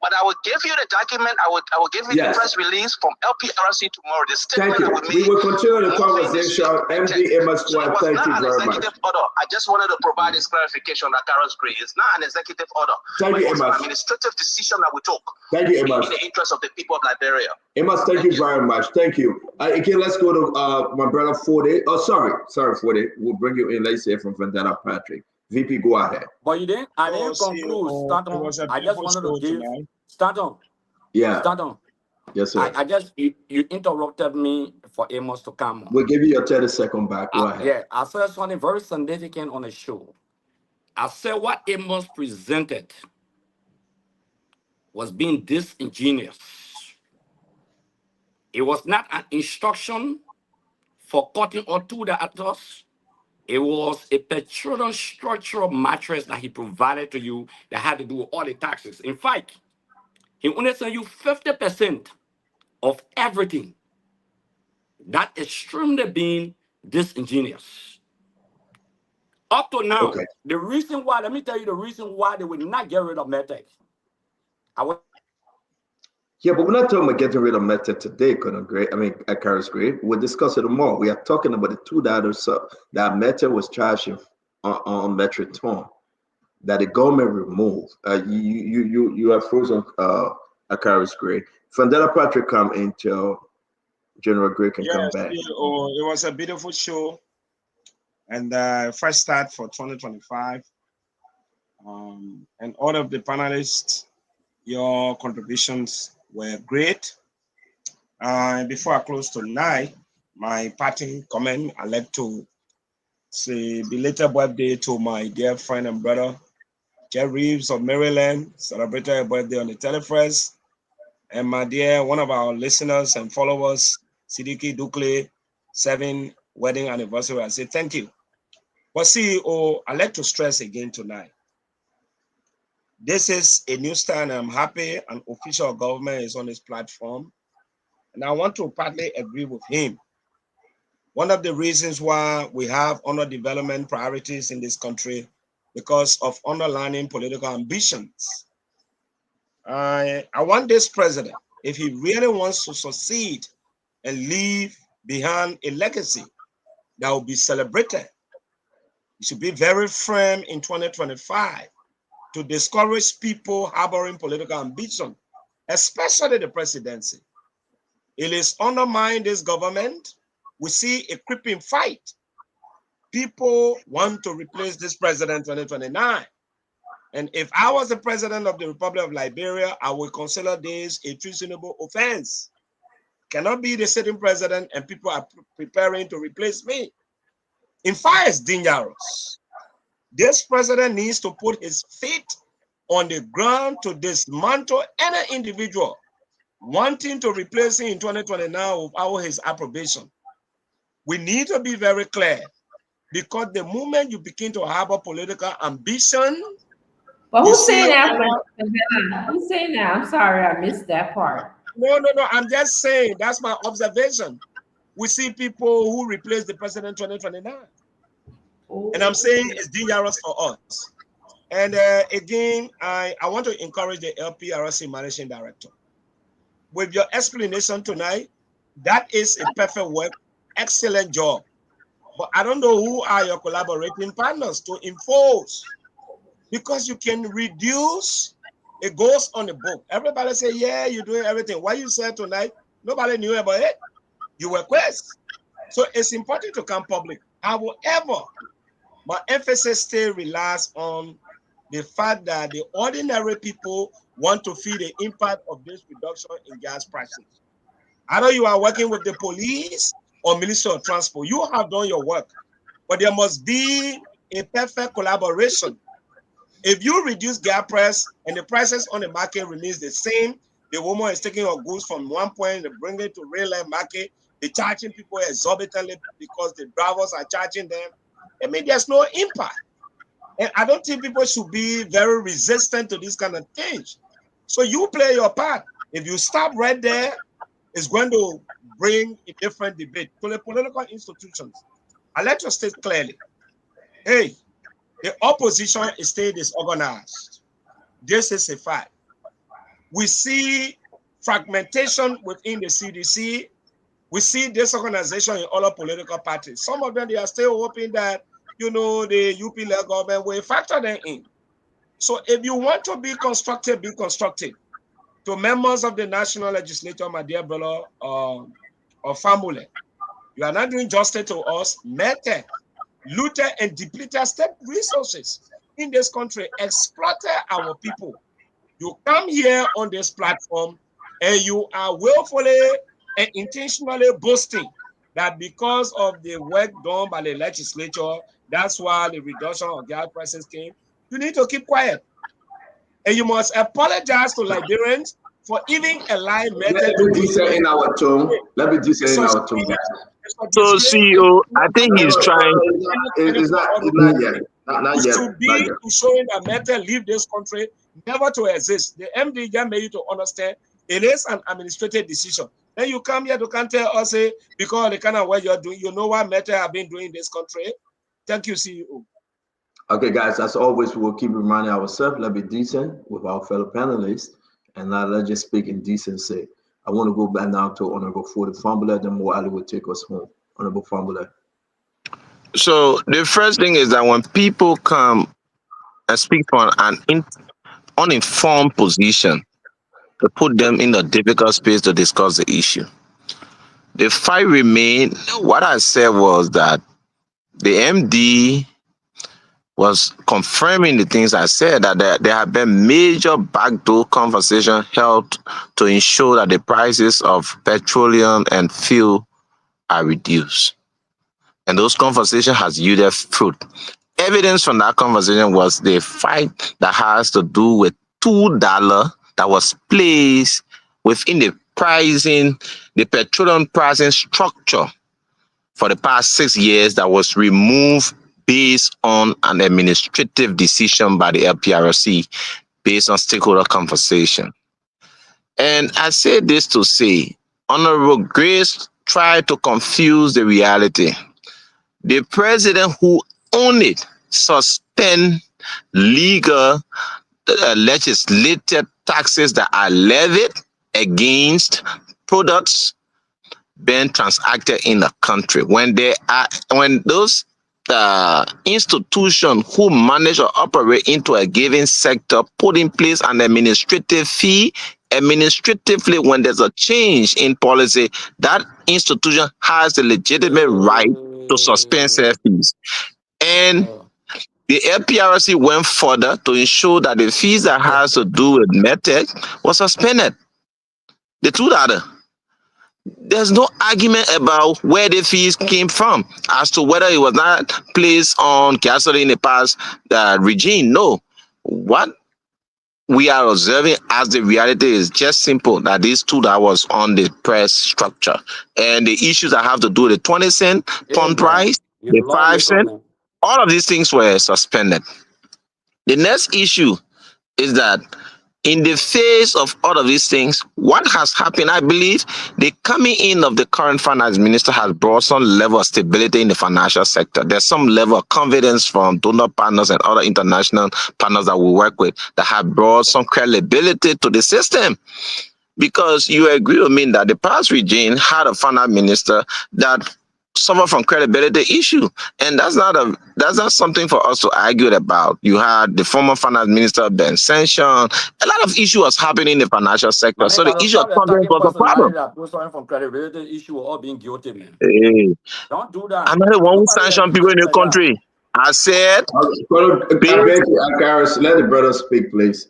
But I will give you the document. I will give you the press release from LPRC tomorrow. The statement that we made. We will continue the conversation. MD Amos Stewart, thank you very much. Order. I just wanted to provide this clarification that Akaros Gray is not an executive order. Thank you, Amos. It's an administrative decision that we took. Thank you, Amos. In the interest of the people of Liberia. Amos, thank you very much. Thank you. Again, let's go to my brother 40. Oh, sorry, 40. We'll bring you in. Let's hear from Vandana Patrick. VP, go ahead. But I didn't conclude. Start on. I just wanted to give. Start on. Yeah. Start on. Yes, sir. I just you interrupted me for Amos to come on. We'll give you your 30-second back. Go ahead. Yeah, I said something very significant on the show. I said what Amos presented was being disingenuous. It was not an instruction for cutting or to the actors. It was a petroleum structural mattress that he provided to you that had to do with all the taxes. In fact, He only send you 50% of everything. That extremely being disingenuous. Up to now, Okay. the reason why, let me tell you the reason why they will not get rid of Medtech. Yeah, but we're not talking about getting rid of method today, Colonel Gray. I mean, at Carlos Gray. We'll discuss it more. We are talking about the $2 that method was charging on metric ton that the government removed. You are frozen, at Carlos Gray. Fandela Patrick come until General Gray can come Yes, back. it was a beautiful show, and first start for 2025. And all of the panelists, your contributions were great. Before I close tonight, my parting comment, I'd like to say belated birthday to my dear friend and brother, Jeff Reeves of Maryland, celebrated her birthday on the 31st. And my dear, one of our listeners and followers, Sidiki Dukle, 7th wedding anniversary. I say thank you. But CEO, I'd like to stress again tonight. This is a new start, and I'm happy an official government is on this platform. And I want to partly agree with him. One of the reasons why we have underdevelopment priorities in this country because of underlying political ambitions. I want this president, if he really wants to succeed and leave behind a legacy that will be celebrated, he should be very firm in 2025 to discourage people harboring political ambition, especially the presidency. It is undermining this government. We see a creeping fight. People want to replace this president in 2029. And if I was the president of the Republic of Liberia, I would consider this a treasonable offense. Cannot be the sitting president and people are preparing to replace me. In fact, it's dangerous. This president needs to put his feet on the ground to dismantle any individual wanting to replace him in 2029 without his approbation. We need to be very clear because the moment you begin to harbor political ambition, but who's saying that? Who's saying that? I'm sorry, I missed that part. No. I'm just saying that's my observation. We see people who replace the president in 2029. Oh. And I'm saying it's dangerous for us. And again, I want to encourage the LPRC Managing Director. With your explanation tonight, that is a perfect work, excellent job. But I don't know who are your collaborating partners to enforce, because you can reduce. It goes on the book. Everybody say, yeah, you're doing everything. What you said tonight, nobody knew about it. You were quizzed. So it's important to come public. However, my emphasis still relies on the fact that the ordinary people want to feel the impact of this reduction in gas prices. Either you are working with the police or Ministry of Transport, you have done your work, but there must be a perfect collaboration. If you reduce gas price and the prices on the market remains the same, the woman is taking your goods from one point and bringing it to rail line market, they're charging people exorbitantly because the drivers are charging them. I mean, there's no impact. And I don't think people should be very resistant to this kind of things. So you play your part. If you stop right there, it's going to bring a different debate to the political institutions. I let you state clearly, hey, the opposition is still disorganized. This is a fact. We see fragmentation within the CDC. We see disorganization in other political parties. Some of them, they are still hoping that, the UP government will factor them in. So if you want to be constructive, be constructive. To members of the National Legislature, my dear brother, or family, you are not doing justice to us. Mete, looted and depleted state resources in this country, exploited our people. You come here on this platform and you are willfully and intentionally boasting that because of the work done by the legislature, that's why the reduction of gas prices came. You need to keep quiet. And you must apologize to Liberians for even allowing method. Let me do so in our tone. Let me do so in our tone. So, CEO, I think he's trying. It's not yet. Not yet. To be showing that method leave this country, never to exist. The MD just made you to understand it is an administrative decision. Then you come here to can tell us, say, because of the kind of work you're doing, you know what Meta have been doing in this country. Thank you, CEO. Okay, guys, as always, we will keep reminding ourselves, let's be decent with our fellow panelists, and let's just speak in decency. I want to go back now to Honorable Ford Fumbler, then Mo Ali will take us home. Honorable Fumbler. So the first thing is that when people come and speak from an uninformed position, to put them in a difficult space to discuss the issue. The fight remained. What I said was that the MD was confirming the things I said, that there have been major backdoor conversation held to ensure that the prices of petroleum and fuel are reduced. And those conversations has yielded fruit. Evidence from that conversation was the fight that has to do with $2 that was placed within the petroleum pricing structure for the past 6 years that was removed based on an administrative decision by the LPRC based on stakeholder conversation. And I say this to say, Honorable Grace tried to confuse the reality. The president who owned it suspend legal legislated taxes that are levied against products being transacted in a country. When those institutions who manage or operate into a given sector put in place an administrative fee, administratively, when there's a change in policy, that institution has the legitimate right to suspend said fees. And the LPRC went further to ensure that the fees that has to do with MedTech was suspended. The $2. There's no argument about where the fees came from as to whether it was not placed on gasoline in the past regime. No. What we are observing as the reality is just simple, that these $2 was on the price structure. And the issues that have to do with the 20-cent ton price, the 5 cent, all of these things were suspended. The next issue is that in the face of all of these things, what has happened, I believe, the coming in of the current finance minister has brought some level of stability in the financial sector. There's some level of confidence from donor partners and other international partners that we work with that have brought some credibility to the system. Because you agree with me that the past regime had a finance minister that suffer from credibility issue, and that's not something for us to argue about. You had the former finance minister Ben Sanction. A lot of issues was happening in the financial sector, so the issue of confidence was a problem. From credibility issue or all being guilty, man. Hey, Don't do that. I'm not the one who sanction people in the country. I said, Akaris, let the brother speak, please.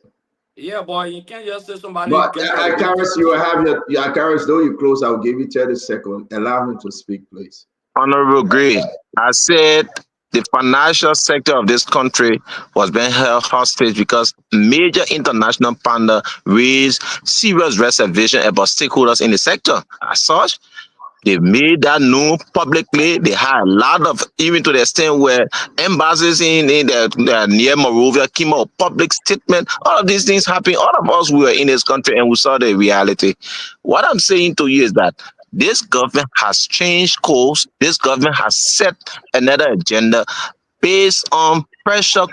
Yeah, boy, you can't just say somebody. But Akaris, you will have your Akaris, though you close, I'll give you 30 seconds. Allow him to speak, please. Honorable Gray, I said the financial sector of this country was being held hostage because major international partners raised serious reservation about stakeholders in the sector. As such, they made that known publicly. They had a lot of, even to the extent where embassies in the near Morovia came out with public statement. All of these things happened. All of us were in this country and we saw the reality. What I'm saying to you is that this government has changed course. This government has set another agenda based on pressure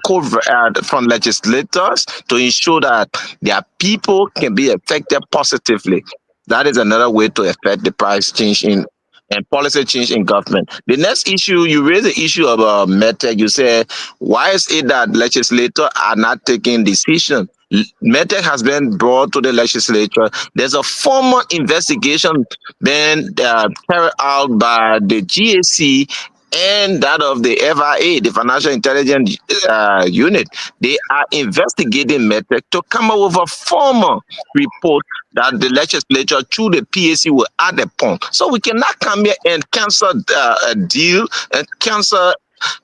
from legislators to ensure that their people can be affected positively. That is another way to affect the price change and policy change in government. The next issue, you raise the issue about MedTech. You say, why is it that legislators are not taking decision? MedTech has been brought to the legislature. There's a formal investigation being carried out by the GAC and that of the FIA, the Financial Intelligence Unit. They are investigating MedTech to come up with a formal report that the legislature through the PAC will add upon. So we cannot come here and cancel a deal and cancel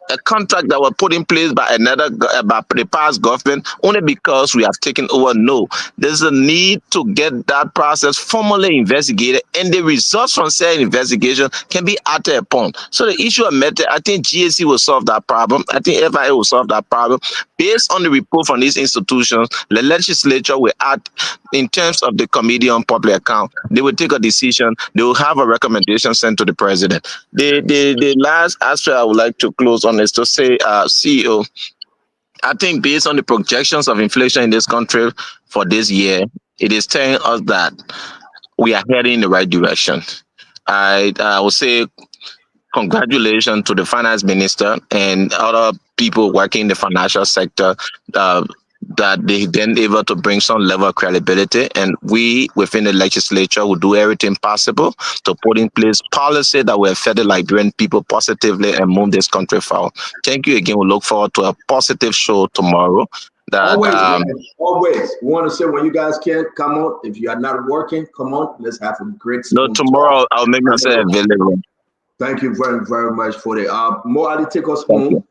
a contract that was put in place by by the past government only because we have taken over. No, there's a need to get that process formally investigated, and the results from said investigation can be acted upon. So the issue of method, I think GAC will solve that problem. I think FIA will solve that problem. Based on the report from these institutions, the legislature will act in terms of the Committee on Public Account. They will take a decision. They will have a recommendation sent to the president. The last aspect I would like to close on is to say, CEO, I think based on the projections of inflation in this country for this year, it is telling us that we are heading in the right direction. I would say congratulations to the finance minister and other people working in the financial sector, uh, that they then able to bring some level of credibility, and we within the legislature will do everything possible to put in place policy that will affect the Liberian people positively and move this country forward. Thank you again. We look forward to a positive show tomorrow. That Always, man. Always. We want to say when you guys can come on. If you are not working, come on. Let's have a great no, spoon tomorrow talk. I'll make myself available. Thank you very, very much for the Mo Ali, take us home.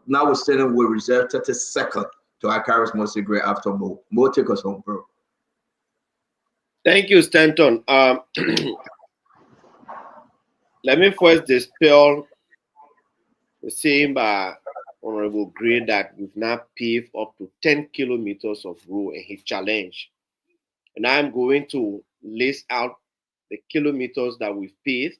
Now we're standing with reserve 30 seconds to Akaris Mosi Great after Mo. Mo, take us home, bro. Thank you, Stanton. Let me first dispel the saying by Honorable Gray that we've now paved up to 10 kilometers of road in his challenge. And I'm going to list out the kilometers that we've paved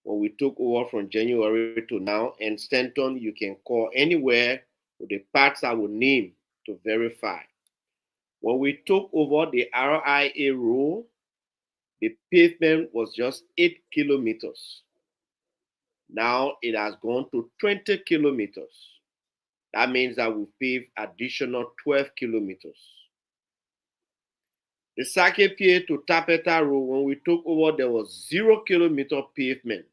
when we took over from January to now. And Stanton, you can call anywhere with the parts I will name to verify. When we took over the RIA road, the pavement was just 8 kilometers. Now it has gone to 20 kilometers. That means that we paved additional 12 kilometers. The Sake Pier to Tapeta Road, when we took over, there was 0 kilometer pavement.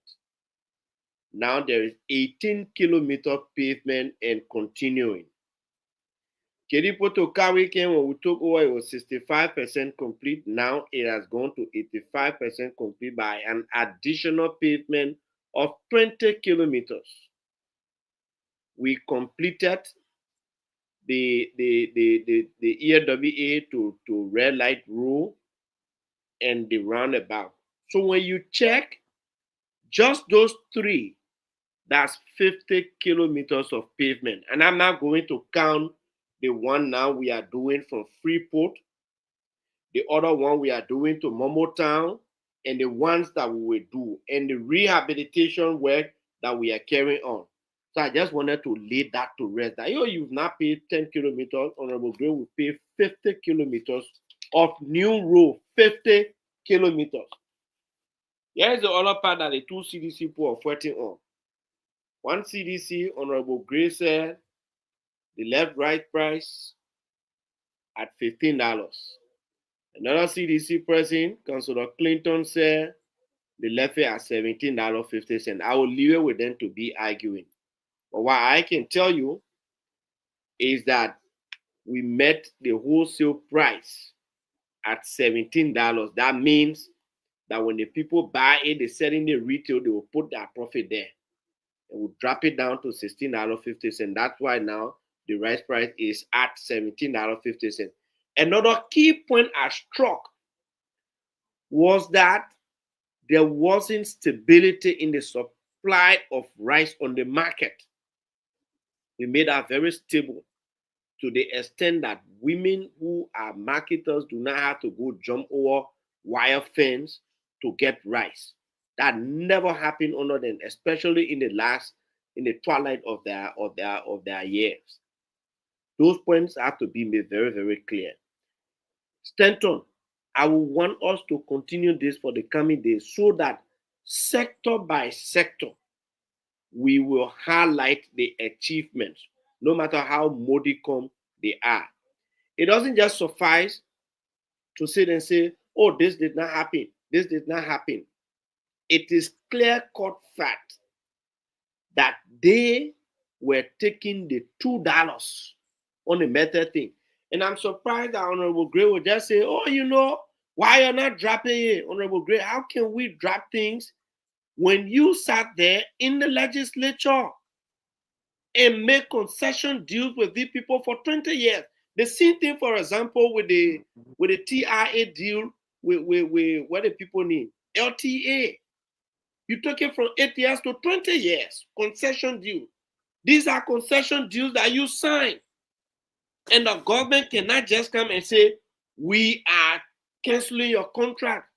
Now there is 18 kilometer pavement and continuing. Kedipo to Kawiken, when we took over, it was 65% complete. Now it has gone to 85% complete by an additional pavement of 20 kilometers. We completed the ERWA to red light road and the roundabout. So when you check just those three, that's 50 kilometers of pavement. And I'm not going to count the one now we are doing from Freeport, the other one we are doing to Momo Town, and the ones that we will do, and the rehabilitation work that we are carrying on. So I just wanted to lay that to rest. That you've not paid 10 kilometers, Honorable Gray will pay 50 kilometers of new road, 50 kilometers. Here's the other part that the two CDC people are fighting on. One CDC, Honorable Gray said, the left-right price at $15. Another CDC president, Councilor Clinton, said the left it at $17.50. I will leave it with them to be arguing. But what I can tell you is that we met the wholesale price at $17. That means that when the people buy it, they sell in the retail, they will put their profit there. And we'll drop it down to $16.50. That's why now the rice price is at $17.50. Another key point I struck was that there wasn't stability in the supply of rice on the market. We made that very stable to the extent that women who are marketers do not have to go jump over wire fence to get rice. That never happened under them, especially in the twilight of their years. Those points have to be made very, very clear. Stanton, I will want us to continue this for the coming days so that sector by sector, we will highlight the achievements, no matter how modicum they are. It doesn't just suffice to sit and say, oh, this did not happen, this did not happen. It is clear-cut fact that they were taking the $2 on the method thing. And I'm surprised that Honorable Gray will just say, oh, why you're not dropping it? Honorable Gray, how can we drop things when you sat there in the legislature and make concession deals with these people for 20 years. The same thing, for example, with the TIA deal with what the people need. LTA. You took it from 8 years to 20 years. Concession deal. These are concession deals that you sign. And the government cannot just come and say, we are canceling your contract.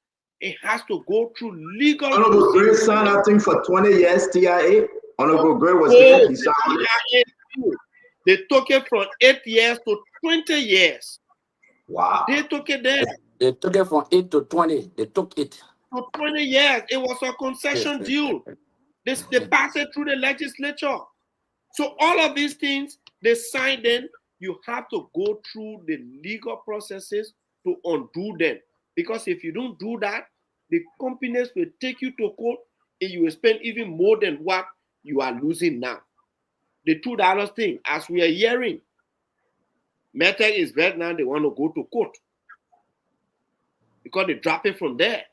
It has to go through legal Honorable Gray signed, I think, for 20 years, TIA. Honorable Gray was there. He signed it. They took it from 8 years to 20 years. Wow. They took it there. They took it from 8 to 20. They took it. For 20 years. It was a concession deal. They passed it through the legislature. So all of these things, they signed them. You have to go through the legal processes to undo them. Because if you don't do that, the companies will take you to court and you will spend even more than what you are losing now. The $2 thing, as we are hearing, Metec is right now, they want to go to court because they drop it from there.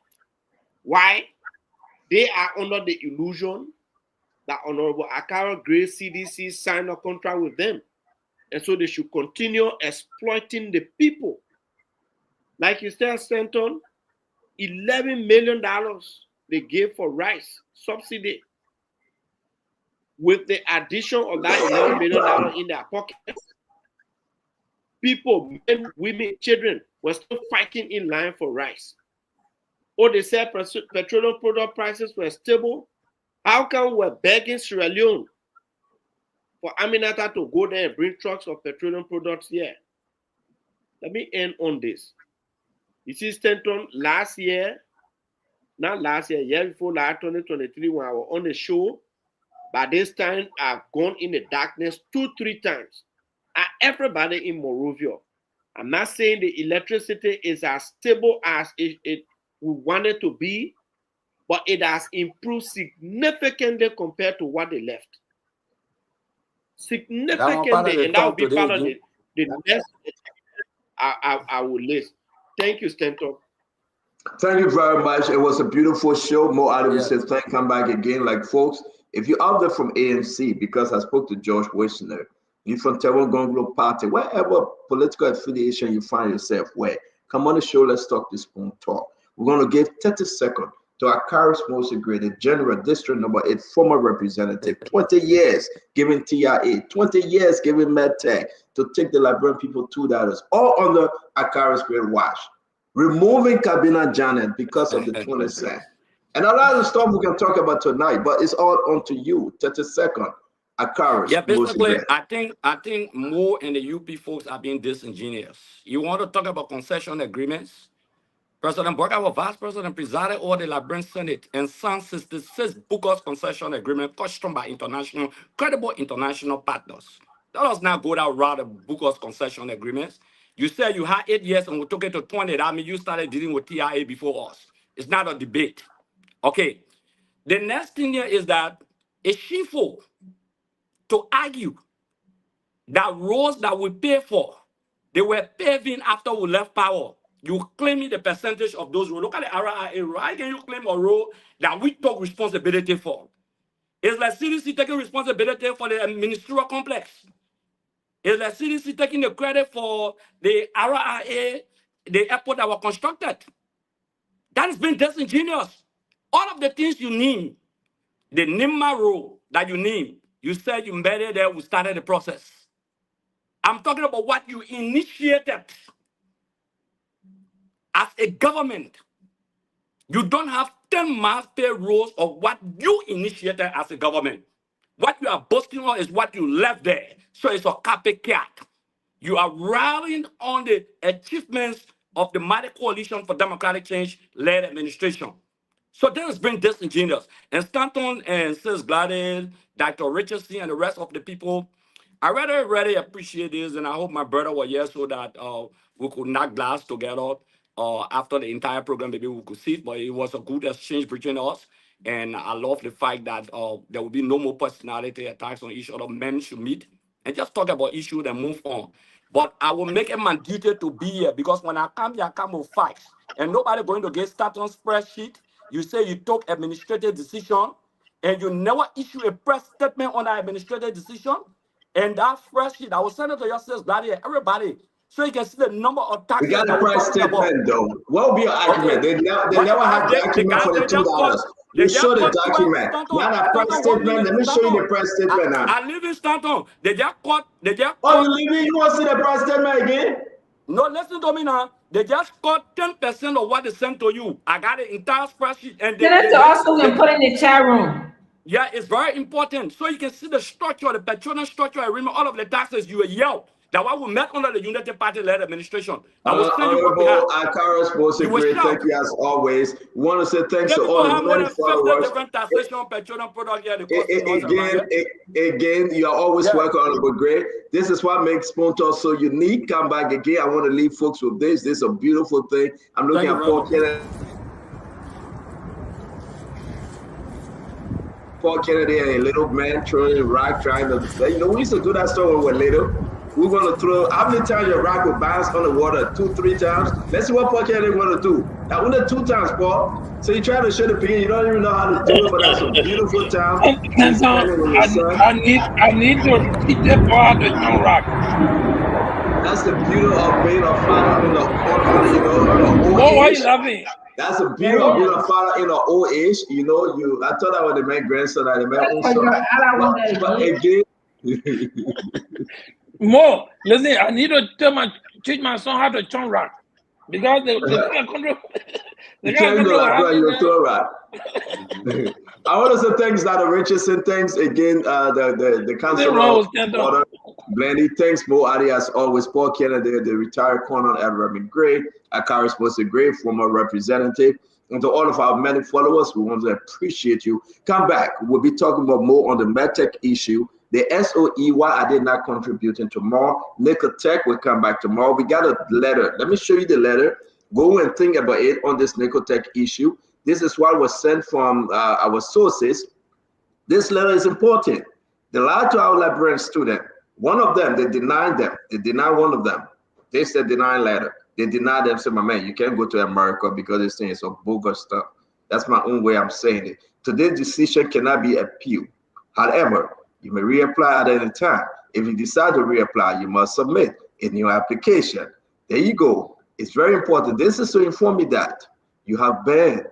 Why? They are under the illusion that Honorable Akara Gray CDC signed a contract with them. And so they should continue exploiting the people. Like you said, Stanton, $11 million they gave for rice subsidy. With the addition of that $11 million in their pockets, people, men, women, children were still fighting in line for rice. Or they said petroleum product prices were stable. How come we're begging Sierra Leone for Aminata to go there and bring trucks of petroleum products here? Let me end on this. You see, Stanton, last year, not last year, year before last 2023, when I was on the show, by this time, I've gone in the darkness 2-3 times. Everybody in Morovia. I'm not saying the electricity is as stable as it we want it to be, but it has improved significantly compared to what they left. Significantly, and that will be part of the next I will list. Thank you, Stanton. Thank you very much. It was a beautiful show. Mo Ali says, thank you. Come back again. Like, folks, if you're out there from ANC, because I spoke to George Wisner, you're from Tewa Gonglo Party, wherever political affiliation you find yourself, where, come on the show, let's talk this spoon talk. We're going to give 30 seconds to our Akaris the General District Number 8 former representative, 20 years giving TIA, 20 years giving MedTech to take the Liberian people $2, all under Akaris Great watch. Removing Kabina Janet because of the 20 cents. And a lot of stuff we can talk about tonight, but it's all onto you. 30 seconds. Akaris. Yeah, basically, I think more and the UP folks are being disingenuous. You want to talk about concession agreements? President Burke, our vice president, presided over the Liberian Senate and signed 66 bogus concession agreement customized by credible international partners. Let us now go that route of bogus concession agreements. You said you had 8 years and we took it to 20. That means you started dealing with TIA before us. It's not a debate. Okay. The next thing here is that it's shameful to argue that roads that we pay for, they were paving after we left power. You claiming the percentage of those roads. Look at the RIA road. How can you claim a road that we took responsibility for? It's like CDC taking responsibility for the ministerial complex. It's like CDC taking the credit for the RIA, the airport that was constructed. That has been disingenuous. All of the things you name, the NIMA road that you name, you said you made it there, we started the process. I'm talking about what you initiated. As a government, you don't have 10 miles per rows of what you initiated as a government. What you are boasting on is what you left there. So it's a copycat. You are rallying on the achievements of the Mighty Coalition for Democratic Change-led administration. So that has been disingenuous. And Stanton and Sis Gladys, Dr. Richardson, and the rest of the people, I really appreciate this, and I hope my brother was here so that we could knock glass together. After the entire program, maybe we could see it, but it was a good exchange between us. And I love the fact that there will be no more personality attacks on each other. Men should meet and just talk about issues and move on. But I will make it my duty to be here because when I come here, I come with facts. And nobody going to get started on spreadsheet You say you took administrative decision and you never issue a press statement on that administrative decision. And that fresh sheet, I will send it to your sales body and everybody so you can see the number of We taxes got that a we're price talking about. statement though. What will be your argument? Okay. They But never had the the argument guys for the they just $2. You show the document. Now that price Stanton, 1 statement, minute, let me show you the Stanton. price statement now. I live in Stanton. They just caught. Oh, you leaving? You want to see the price statement again? No, listen to me now. They just cut 10% of what they sent to you. I got the entire spreadsheet and Send it to us so we can put it in the chat room. yeah, it's very important. So you can see the structure, the petroleum structure agreement, all of the taxes you yell. That what we met under the United Party-led administration. I will send you what we have. Honorable Akaras Bose, You will great. shout. Thank you as always. We want to say thanks Let to me all know the how more many than 50 followers. different taxation petroleum products here they cost in us around here. Again, you are always Yeah. welcome, Honorable Gray. This is what makes Spoon Talk so unique. Come back again. I want to leave folks with this. This is a beautiful thing. I'm looking at Paul Kennedy. Paul Kennedy and a little man throwing a rock, trying to, we used to do that stuff when we were little. We're going to throw, how many times your rock will bounce on the water? 2, 3 times? Let's see what Paul Kennedy going to do. Now, only 2 times, Paul. So you try to show the pin, you don't even know how to do it, but that's a beautiful time. I need to teach that boy how to throw rock. That's the beauty of being a father in the old Why are age. you laughing? That's the beauty of being a father in the old age. I thought I was the man grandson, I the man own son. But again, Mo, listen, I need to teach my son how to throw rock. Because they can't control. You can't do that, bro. You're throwing rock. I want to say thanks to the Richardson. Thanks again, the councilor of water, Blandy. Thanks, Mo Adi, as always. Paul Kennedy, the retired colonel, ever been great. Akaris was a great former representative. And to all of our many followers, we want to appreciate you. Come back. We'll be talking about more on the MedTech issue. The SOE, why are they not contributing tomorrow? Nickel Tech will come back tomorrow. We got a letter. Let me show you the letter. Go and think about it on this Nickel Tech issue. This is what was sent from our sources. This letter is important. They lied to our librarian student. One of them, they denied them. They denied one of them. They said deny letter. They denied them, said, my man, you can't go to America because this thing is some bogus stuff. That's my own way I'm saying it. Today's decision cannot be appealed. However, you may reapply at any time. If you decide to reapply, you must submit a new application. There you go. It's very important. This is to inform you that you have been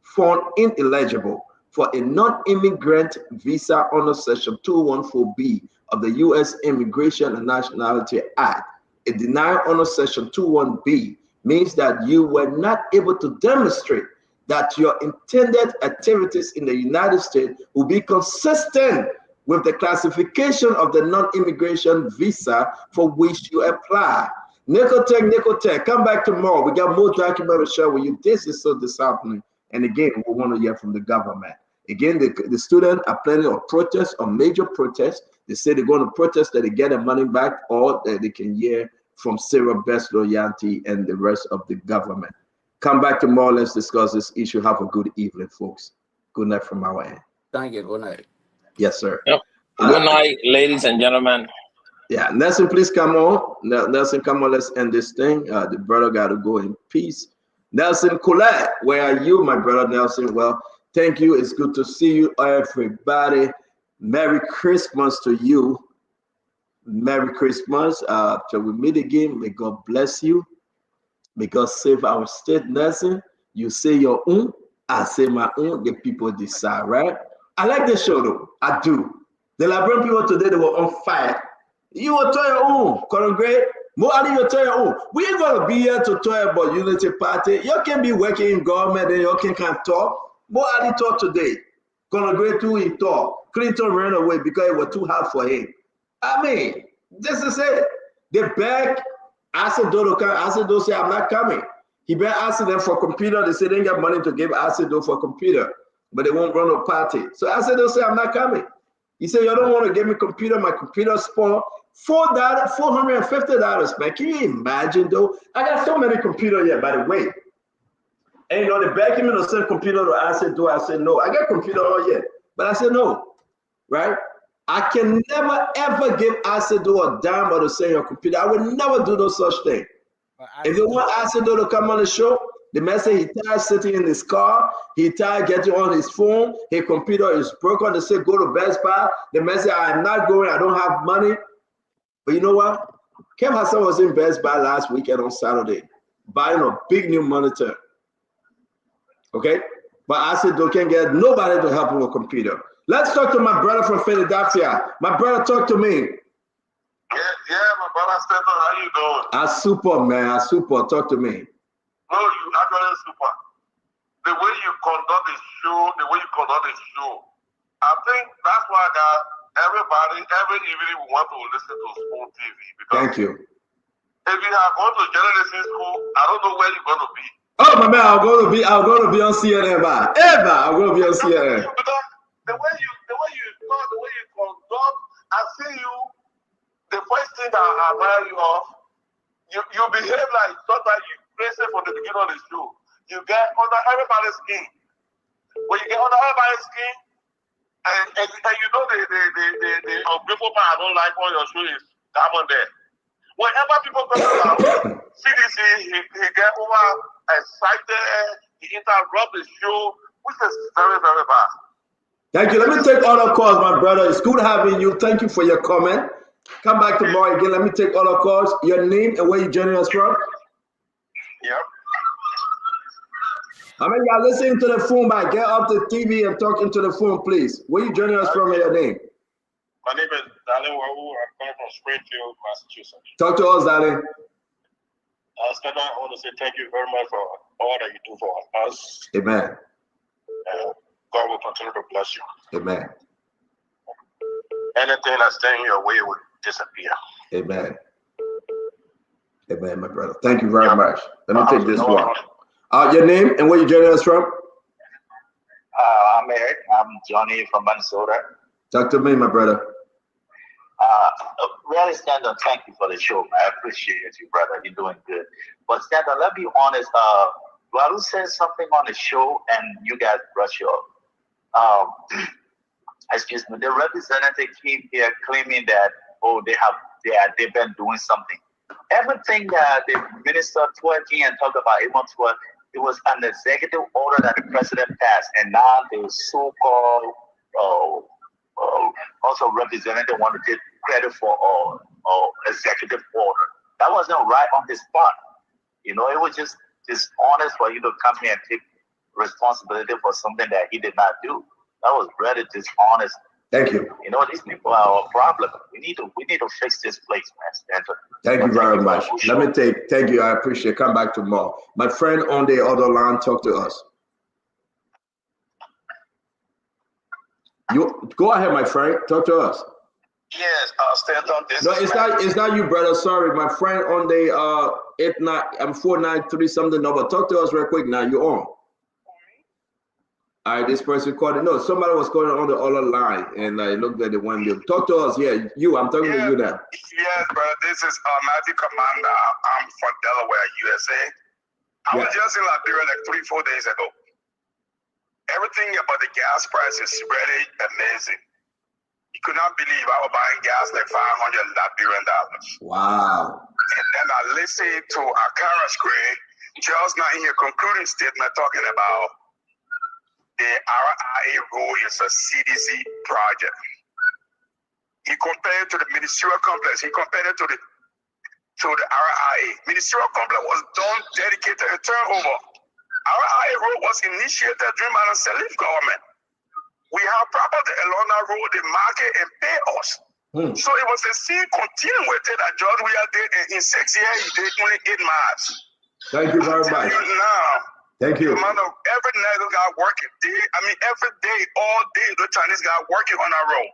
found ineligible for a non-immigrant visa under Section 214B of the U.S. Immigration and Nationality Act. A denial under Section 21B means that you were not able to demonstrate that your intended activities in the United States will be consistent with the classification of the non-immigration visa for which you apply. Nickel Tech, come back tomorrow. We got more documents to share with you. This is so disheartening. And again, we want to hear from the government. Again, the students are planning on protests, on major protests. They say they're going to protest that they get their money back, or that they can hear from Sarah Best Loyalty and the rest of the government. Come back tomorrow. Let's discuss this issue. Have a good evening, folks. Good night from our end. Thank you. Good night. Yes, sir. Yep. Good night, ladies and gentlemen. Yeah, Nelson, please come on. Nelson, come on. Let's end this thing. The brother got to go in peace. Nelson Colette, where are you, my brother Nelson? Well, thank you. It's good to see you, everybody. Merry Christmas to you. Merry Christmas. Till we meet again, may God bless you. May God save our state, Nelson. You say your own, I say my own. The people decide, right? I like the show, though. I do. The Liberian people today, they were on fire. You will tell your own, Colonel Gray. More than you tell your own. We ain't gonna be here to talk about Unity Party. You can be working in government and you can't talk. More than talk today. Colonel Gray too, he talk. Clinton ran away because it was too hard for him. I mean, this is it. They beg. Asido say, I'm not coming. He been asking them for computer. They say they ain't got money to give Asido for computer, but they won't run a party. So Asido say, I'm not coming. He said, you don't want to give me computer. My computer spoiled. $450, man. Can you imagine, though? I got so many computers here, by the way. And they begged me to send computer to Asido. I said, no. I got computer all yet, but I said, no, right? I can never, ever give Asido a dime or to send your computer. I would never do no such thing. If you want Asido to come on the show, The man said he tired sitting in his car. He tired getting on his phone. His computer is broken. They say, go to Best Buy. The man said, I'm not going. I don't have money. But you know what? Kev Hassan was in Best Buy last weekend on Saturday, buying a big new monitor. Okay? But I said, they can't get nobody to help him with a computer. Let's talk to my brother from Philadelphia. My brother, talk to me. Yeah, my brother Stephen, how you doing? I'm super, man. I'm super. Talk to me. No, you actually super. The way you conduct the show, I think that's why everybody, every evening we want to listen to Spoon TV. Thank you. If you have gone to journalism school, I don't know where you're going to be. Oh, my man, I'm going to be on CNN, man. I'm going to be on CNN. Because the way you talk, the way you conduct, I see you. The first thing that I admire you of, you behave like sometimes you crazy from the beginning of the show. You get under everybody's skin. When you get under everybody's skin, and you know the ungrateful part I don't like on your show is come on there. Whenever people talk about CDC, he get over excited, he interrupt the show, which is very, very bad. Thank you. Let me take all the calls, my brother. It's good having you. Thank you for your comment. Come back tomorrow again. Let me take all the calls. Your name and where you joining us from? Yep. I mean, y'all listening to the phone, but get off the TV and talk into the phone, please. Where you joining us from and your name? My name is Darling Wawu. I'm coming from Springfield, Massachusetts. Talk to us, darling. Stephen, I want to say thank you very much for all that you do for us. Amen. God will continue to bless you. Amen. Anything that's standing your way will disappear. Amen. Amen, my brother. Thank you very much. Let me take this one. Your name and where you joining us from? I'm Eric. I'm Johnny from Minnesota. Talk to me, my brother. Really, Standard, thank you for the show. I appreciate you, brother. You're doing good. But Standard, let me be honest. Walu said something on the show, and you guys brush you off. Excuse me. The representative came here claiming that they've been doing something. Everything that the minister twerking and talked about, it was an executive order that the president passed, and now the so-called also representative want to take credit for executive order. That wasn't right on his part. You know, it was just dishonest for you to come here and take responsibility for something that he did not do. That was really dishonest. Thank you. You know, these people are our problem. We need to fix this place, man. Thank you very much. Let me thank you. I appreciate it. Come back tomorrow. My friend on the other line, talk to us. You go ahead, my friend. Talk to us. Yes, stand on this. No, it's not you, brother. Sorry, my friend on the 493 something number. Talk to us real quick now. You're on. All right, this person called it. No, somebody was calling on the other line, and I looked at the one. Talk to us. Yeah, I'm talking to you now. Yes, brother. This is Navy Commander. I'm from Delaware, USA. I was just in Liberia like 3-4 days ago. Everything about the gas price is really amazing. You could not believe I was buying gas like $500 Liberian dollars. Wow. And then I listened to Akara Gray just now in your concluding statement talking about the RIA rule is a CDC project. He compared it to the ministerial complex. He compared it to the RIA. Ministerial complex was done dedicated to turnover. RIA rule was initiated during Madam Salif government. We have property along that road, they market and pay us. So it was a scene continuity that George Weah did in 6 years. He did only 8 months. Thank you very much. Thank you. Every nigga got working. Every day, all day, the Chinese got working on our road.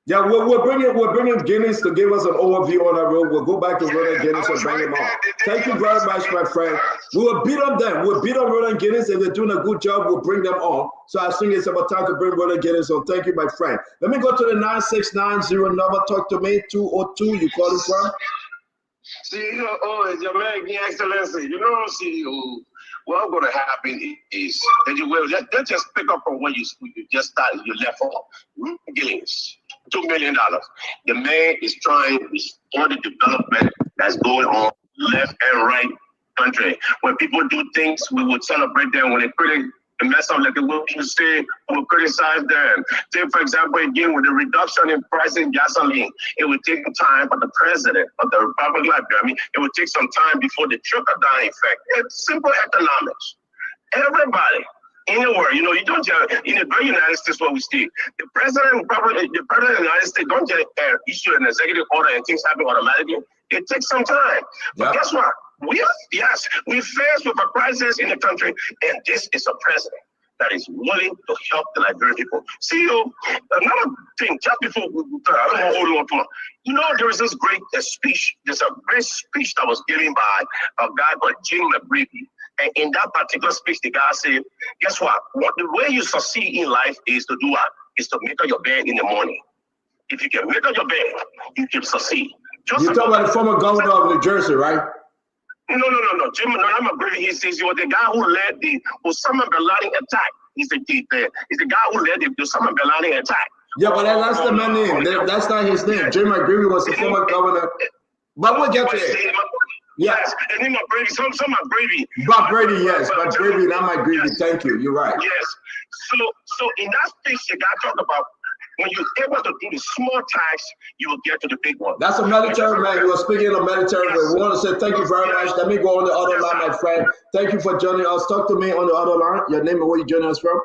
Yeah, we're bringing Guinness to give us an overview on our road. We'll go back to Roland Guinness and bring him on. Thank you very much, my friend. We will beat up them. We'll beat up Roland Guinness. If they're doing a good job, we'll bring them on. So I think it's about time to bring Roland Guinness on. Thank you, my friend. Let me go to the 9690 number. Talk to me. 202. You calling from? CEO, it's your man, Your Excellency. You know, CEO, what's going to happen is that you will just pick up from where you just started, you left off. Gillings, $2 million. The man is trying to all the development that's going on left and right country. When people do things, we would celebrate them. When they mess up like the way you say, we will criticize them. Take, for example, again, with the reduction in price in gasoline, it would take time for the president of the Republic of Liberia. It would take some time before the trickle-down effect. It's simple economics. Everybody, anywhere, you don't just, in the great United States where we stay, the president of the United States don't just issue an executive order and things happen automatically. It takes some time. But guess what? We faced with a crisis in the country, and this is a president that is willing to help the Liberian people. See, another thing, just before we I don't want to hold on to it. There is this great speech. There's a great speech that was given by a guy called Jim McBrady. And in that particular speech, the guy said, guess what? The way you succeed in life is to do what? Is to make up your bed in the morning. If you can make up your bed, you can succeed. You're talking about the former governor of New Jersey, right? No. Jim McBrady, he was the guy who led the Osama bin Laden attack. He's the guy who led the Osama bin Laden attack. Yeah, but that's the man name. That's not his name. Jim McBrady was the former governor. But we'll get to it. Yes, and then McBrady, some McBrady. McBrady, yes, McBrady, not McBrady. Thank you. You're right. Yes. So in that speech, the guy talked about when you're able to do the small tax, you will get to the big one. That's a military man. You were speaking of military, but we want to say thank you very much. Let me go on the other line, my friend. Thank you for joining us. Talk to me on the other line. Your name and where you joining us from?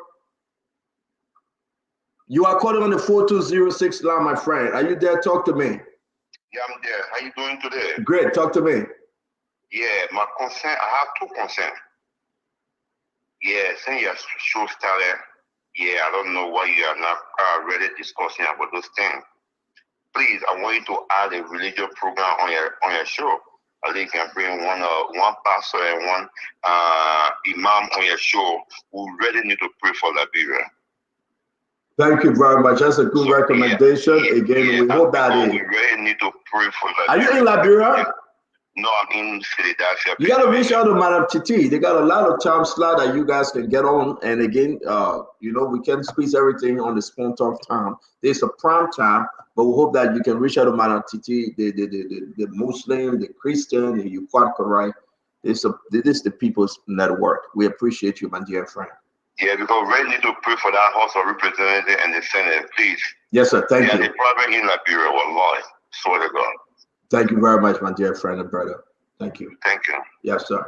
You are calling on the 4206 line, my friend. Are you there? Talk to me. Yeah, I'm there. How you doing today? Great. Talk to me. Yeah, my concern, I have two concerns. Yeah, since your show started, I don't know why you are not really discussing about those things. Please, I want you to add a religious program on your show. I think you can bring one pastor and one imam on your show who really need to pray for Liberia. Thank you very much. That's a good recommendation. We hope that we really need to pray for Liberia. Are you in Liberia? No, I'm in Philadelphia. You got to reach out to Madam Titi. They got a lot of time slot that you guys can get on. And again, we can squeeze everything on the Spoon Talk time. There's a prime time, but we hope that you can reach out to Madam Titi, the Muslim, the Christian, the Yukwat, this is the People's Network. We appreciate you, my dear friend. Yeah, because we really need to pray for that House of Representatives and the Senate, please. Yes, sir. Thank you. The problem in Liberia, wallahi, swear to God. Thank you very much, my dear friend and brother. Thank you. Thank you. Yes, sir.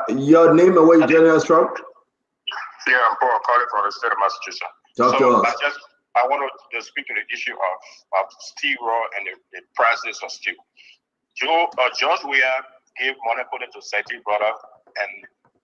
Your name and where you joining us from? Yeah, I'm Paul calling from the state of Massachusetts. Talk to us. I want to speak to the issue of steel raw and the prices of steel. George Weah gave money put into Seti brother, and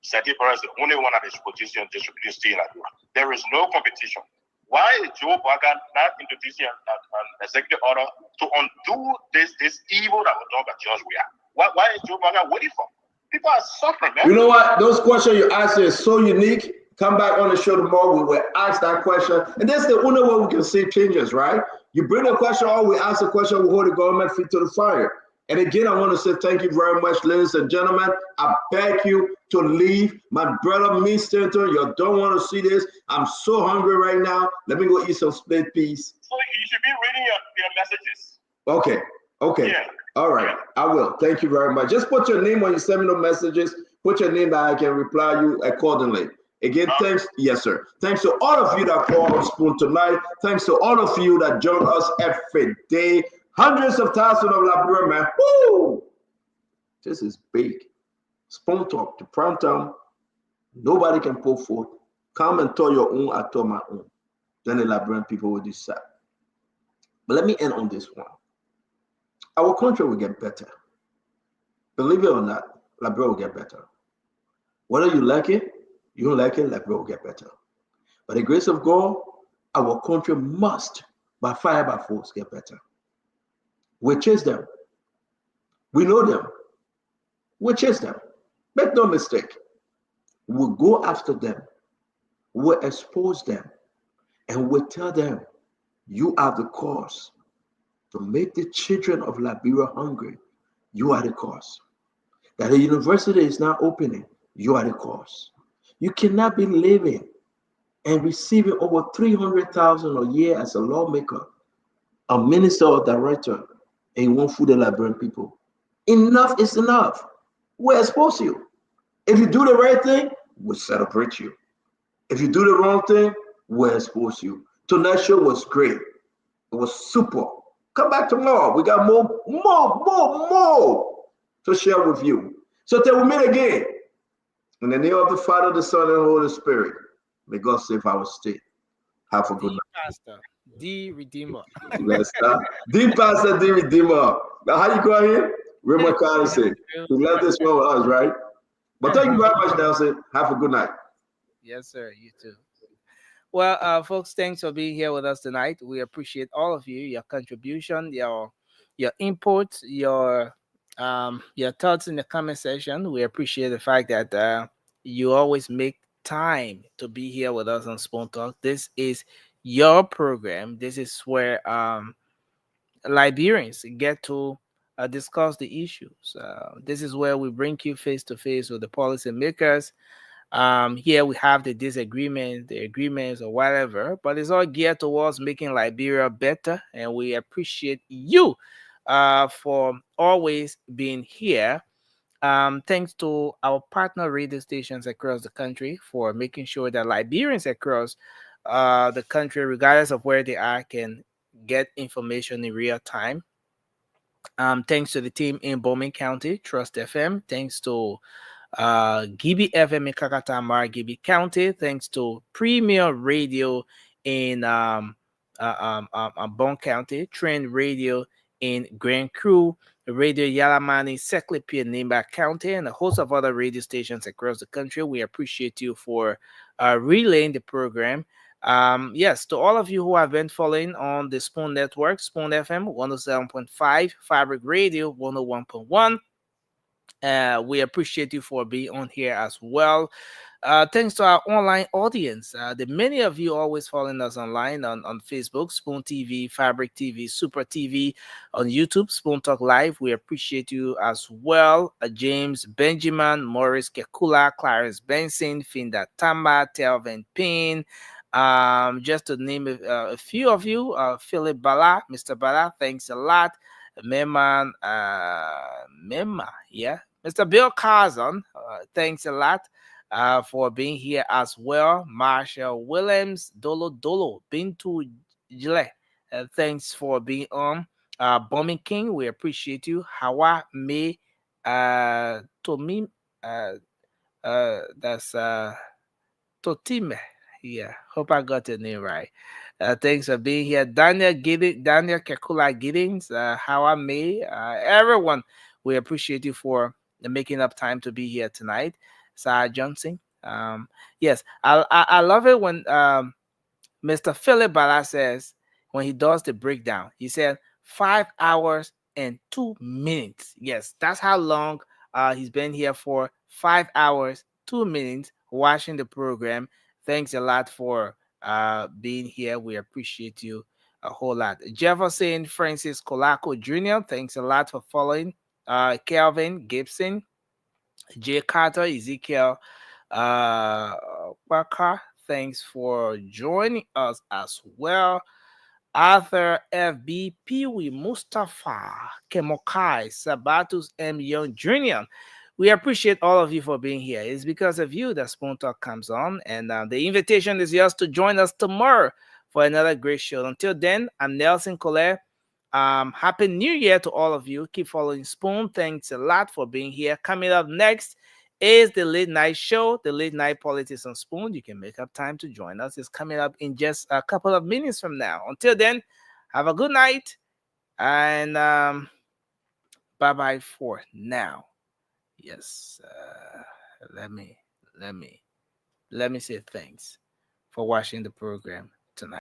Seti brother is the only one that is producing steel in Liberia. There is no competition. Why is Joe Biden not introducing an executive order to undo this evil that was done by George Weah? Why is Joe Biden waiting for? People are suffering, man. You know what? Those questions you asked is so unique. Come back on the show tomorrow. We will ask that question. And that's the only way we can see changes, right? You bring a question on, we ask a question, we hold the government feet to the fire. And again, I want to say thank you very much, ladies and gentlemen. I beg you to leave. My brother, me, Stanton, you don't want to see this. I'm so hungry right now. Let me go eat some split peas. So you should be reading your messages. Okay. Yeah. All right. I will. Thank you very much. Just put your name when you send me the messages. Put your name that I can reply you accordingly. Again, thanks. Yes, sir. Thanks to all of you that call on Spoon tonight. Thanks to all of you that join us every day. Hundreds of thousands of Liberian men. Woo! This is big. Spoon Talk, the prime time. Nobody can pull forth. Come and tell your own, I tell my own. Then the Liberian people will decide. But let me end on this one. Our country will get better. Believe it or not, Liberia will get better. Whether you like it, you don't like it, Liberia will get better. By the grace of God, our country must, by fire, by force, get better. We chase them. We know them. We chase them. Make no mistake. We'll go after them. We'll expose them. And we'll tell them, you are the cause to make the children of Liberia hungry. You are the cause. That a university is now opening. You are the cause. You cannot be living and receiving over $300,000 a year as a lawmaker, a minister or director, and you won't food the Liberian people. Enough is enough. we'll expose you. If you do the right thing, we'll celebrate you. If you do the wrong thing, we'll expose you. Tonight's show was great. It was super. Come back tomorrow. We got more to share with you. So till we meet again, in the name of the Father, the Son, and the Holy Spirit, may God save our state. Have a good night. Pastor, the Redeemer. Let's start. The Pastor, the Redeemer. Now, how you going here? Raymond Carlson. He left this one with us, right? But thank you very much, Nelson. Have a good night. Yes, sir. You too. Well, folks, thanks for being here with us tonight. We appreciate all of you, your contribution, your input, your thoughts in the comment section. We appreciate the fact that you always make time to be here with us on Spoon Talk. This is your program. This is where Liberians get to discuss the issues. This is where we bring you face to face with the policymakers. Here we have the disagreements, the agreements, or whatever, but it's all geared towards making Liberia better, and we appreciate you for always being here. Thanks to our partner radio stations across the country for making sure that Liberians across the country, regardless of where they are, can get information in real time. Thanks to the team in Bowman County, Trust FM. Thanks to Gibi FM in Kakatamar, Gibi County. Thanks to Premier Radio in Bone County, Trend Radio in Grand Crew, Radio Yalamani, Seklipi in Nimba County, and a host of other radio stations across the country. We appreciate you for relaying the program. Yes, to all of you who have been following on the Spoon Network, Spoon FM 107.5, Fabric Radio 101.1. We appreciate you for being on here as well. Thanks to our online audience. The many of you always following us online on Facebook, Spoon TV, Fabric TV, Super TV, on YouTube, Spoon Talk Live. We appreciate you as well. James Benjamin, Morris Kekula, Clarence Benson, Finda Tamba, Telvin Payne. Just to name a few of you, Philip Bala, Mr. Bala, thanks a lot. Mema, yeah. Mr. Bill Carson, thanks a lot for being here as well. Marshall Williams, Dolo, Bintu Jile, thanks for being on. Bombing King, we appreciate you. Hawa May, Tomim, that's Totime. Yeah, hope I got the name right. Thanks for being here. Daniel Kekula Giddings, Hawa May, everyone, we appreciate you for making up time to be here tonight. Sarah Johnson. Yes, I love it when Mr. Philip Bala says, when he does the breakdown, he said 5 hours and 2 minutes. Yes, that's how long he's been here for. 5 hours, 2 minutes watching the program. Thanks a lot for being here. We appreciate you a whole lot. Jefferson Francis Colaco Jr., thanks a lot for following. Kelvin Gibson, Jay Carter, Ezekiel Parker, thanks for joining us as well. Arthur FB, Peewee, Mustafa, Kemokai, Sabatus M. Young Jr. We appreciate all of you for being here. It's because of you that Spoon Talk comes on, and the invitation is yours to join us tomorrow for another great show. Until then, I'm Nelson Colette. Happy New Year to all of you. Keep following Spoon. Thanks a lot for being here. Coming up next is the late night show, the late night politics on Spoon. You can make up time to join us. It's coming up in just a couple of minutes from now. Until then, have a good night, and bye-bye for now. Yes, let me say thanks for watching the program.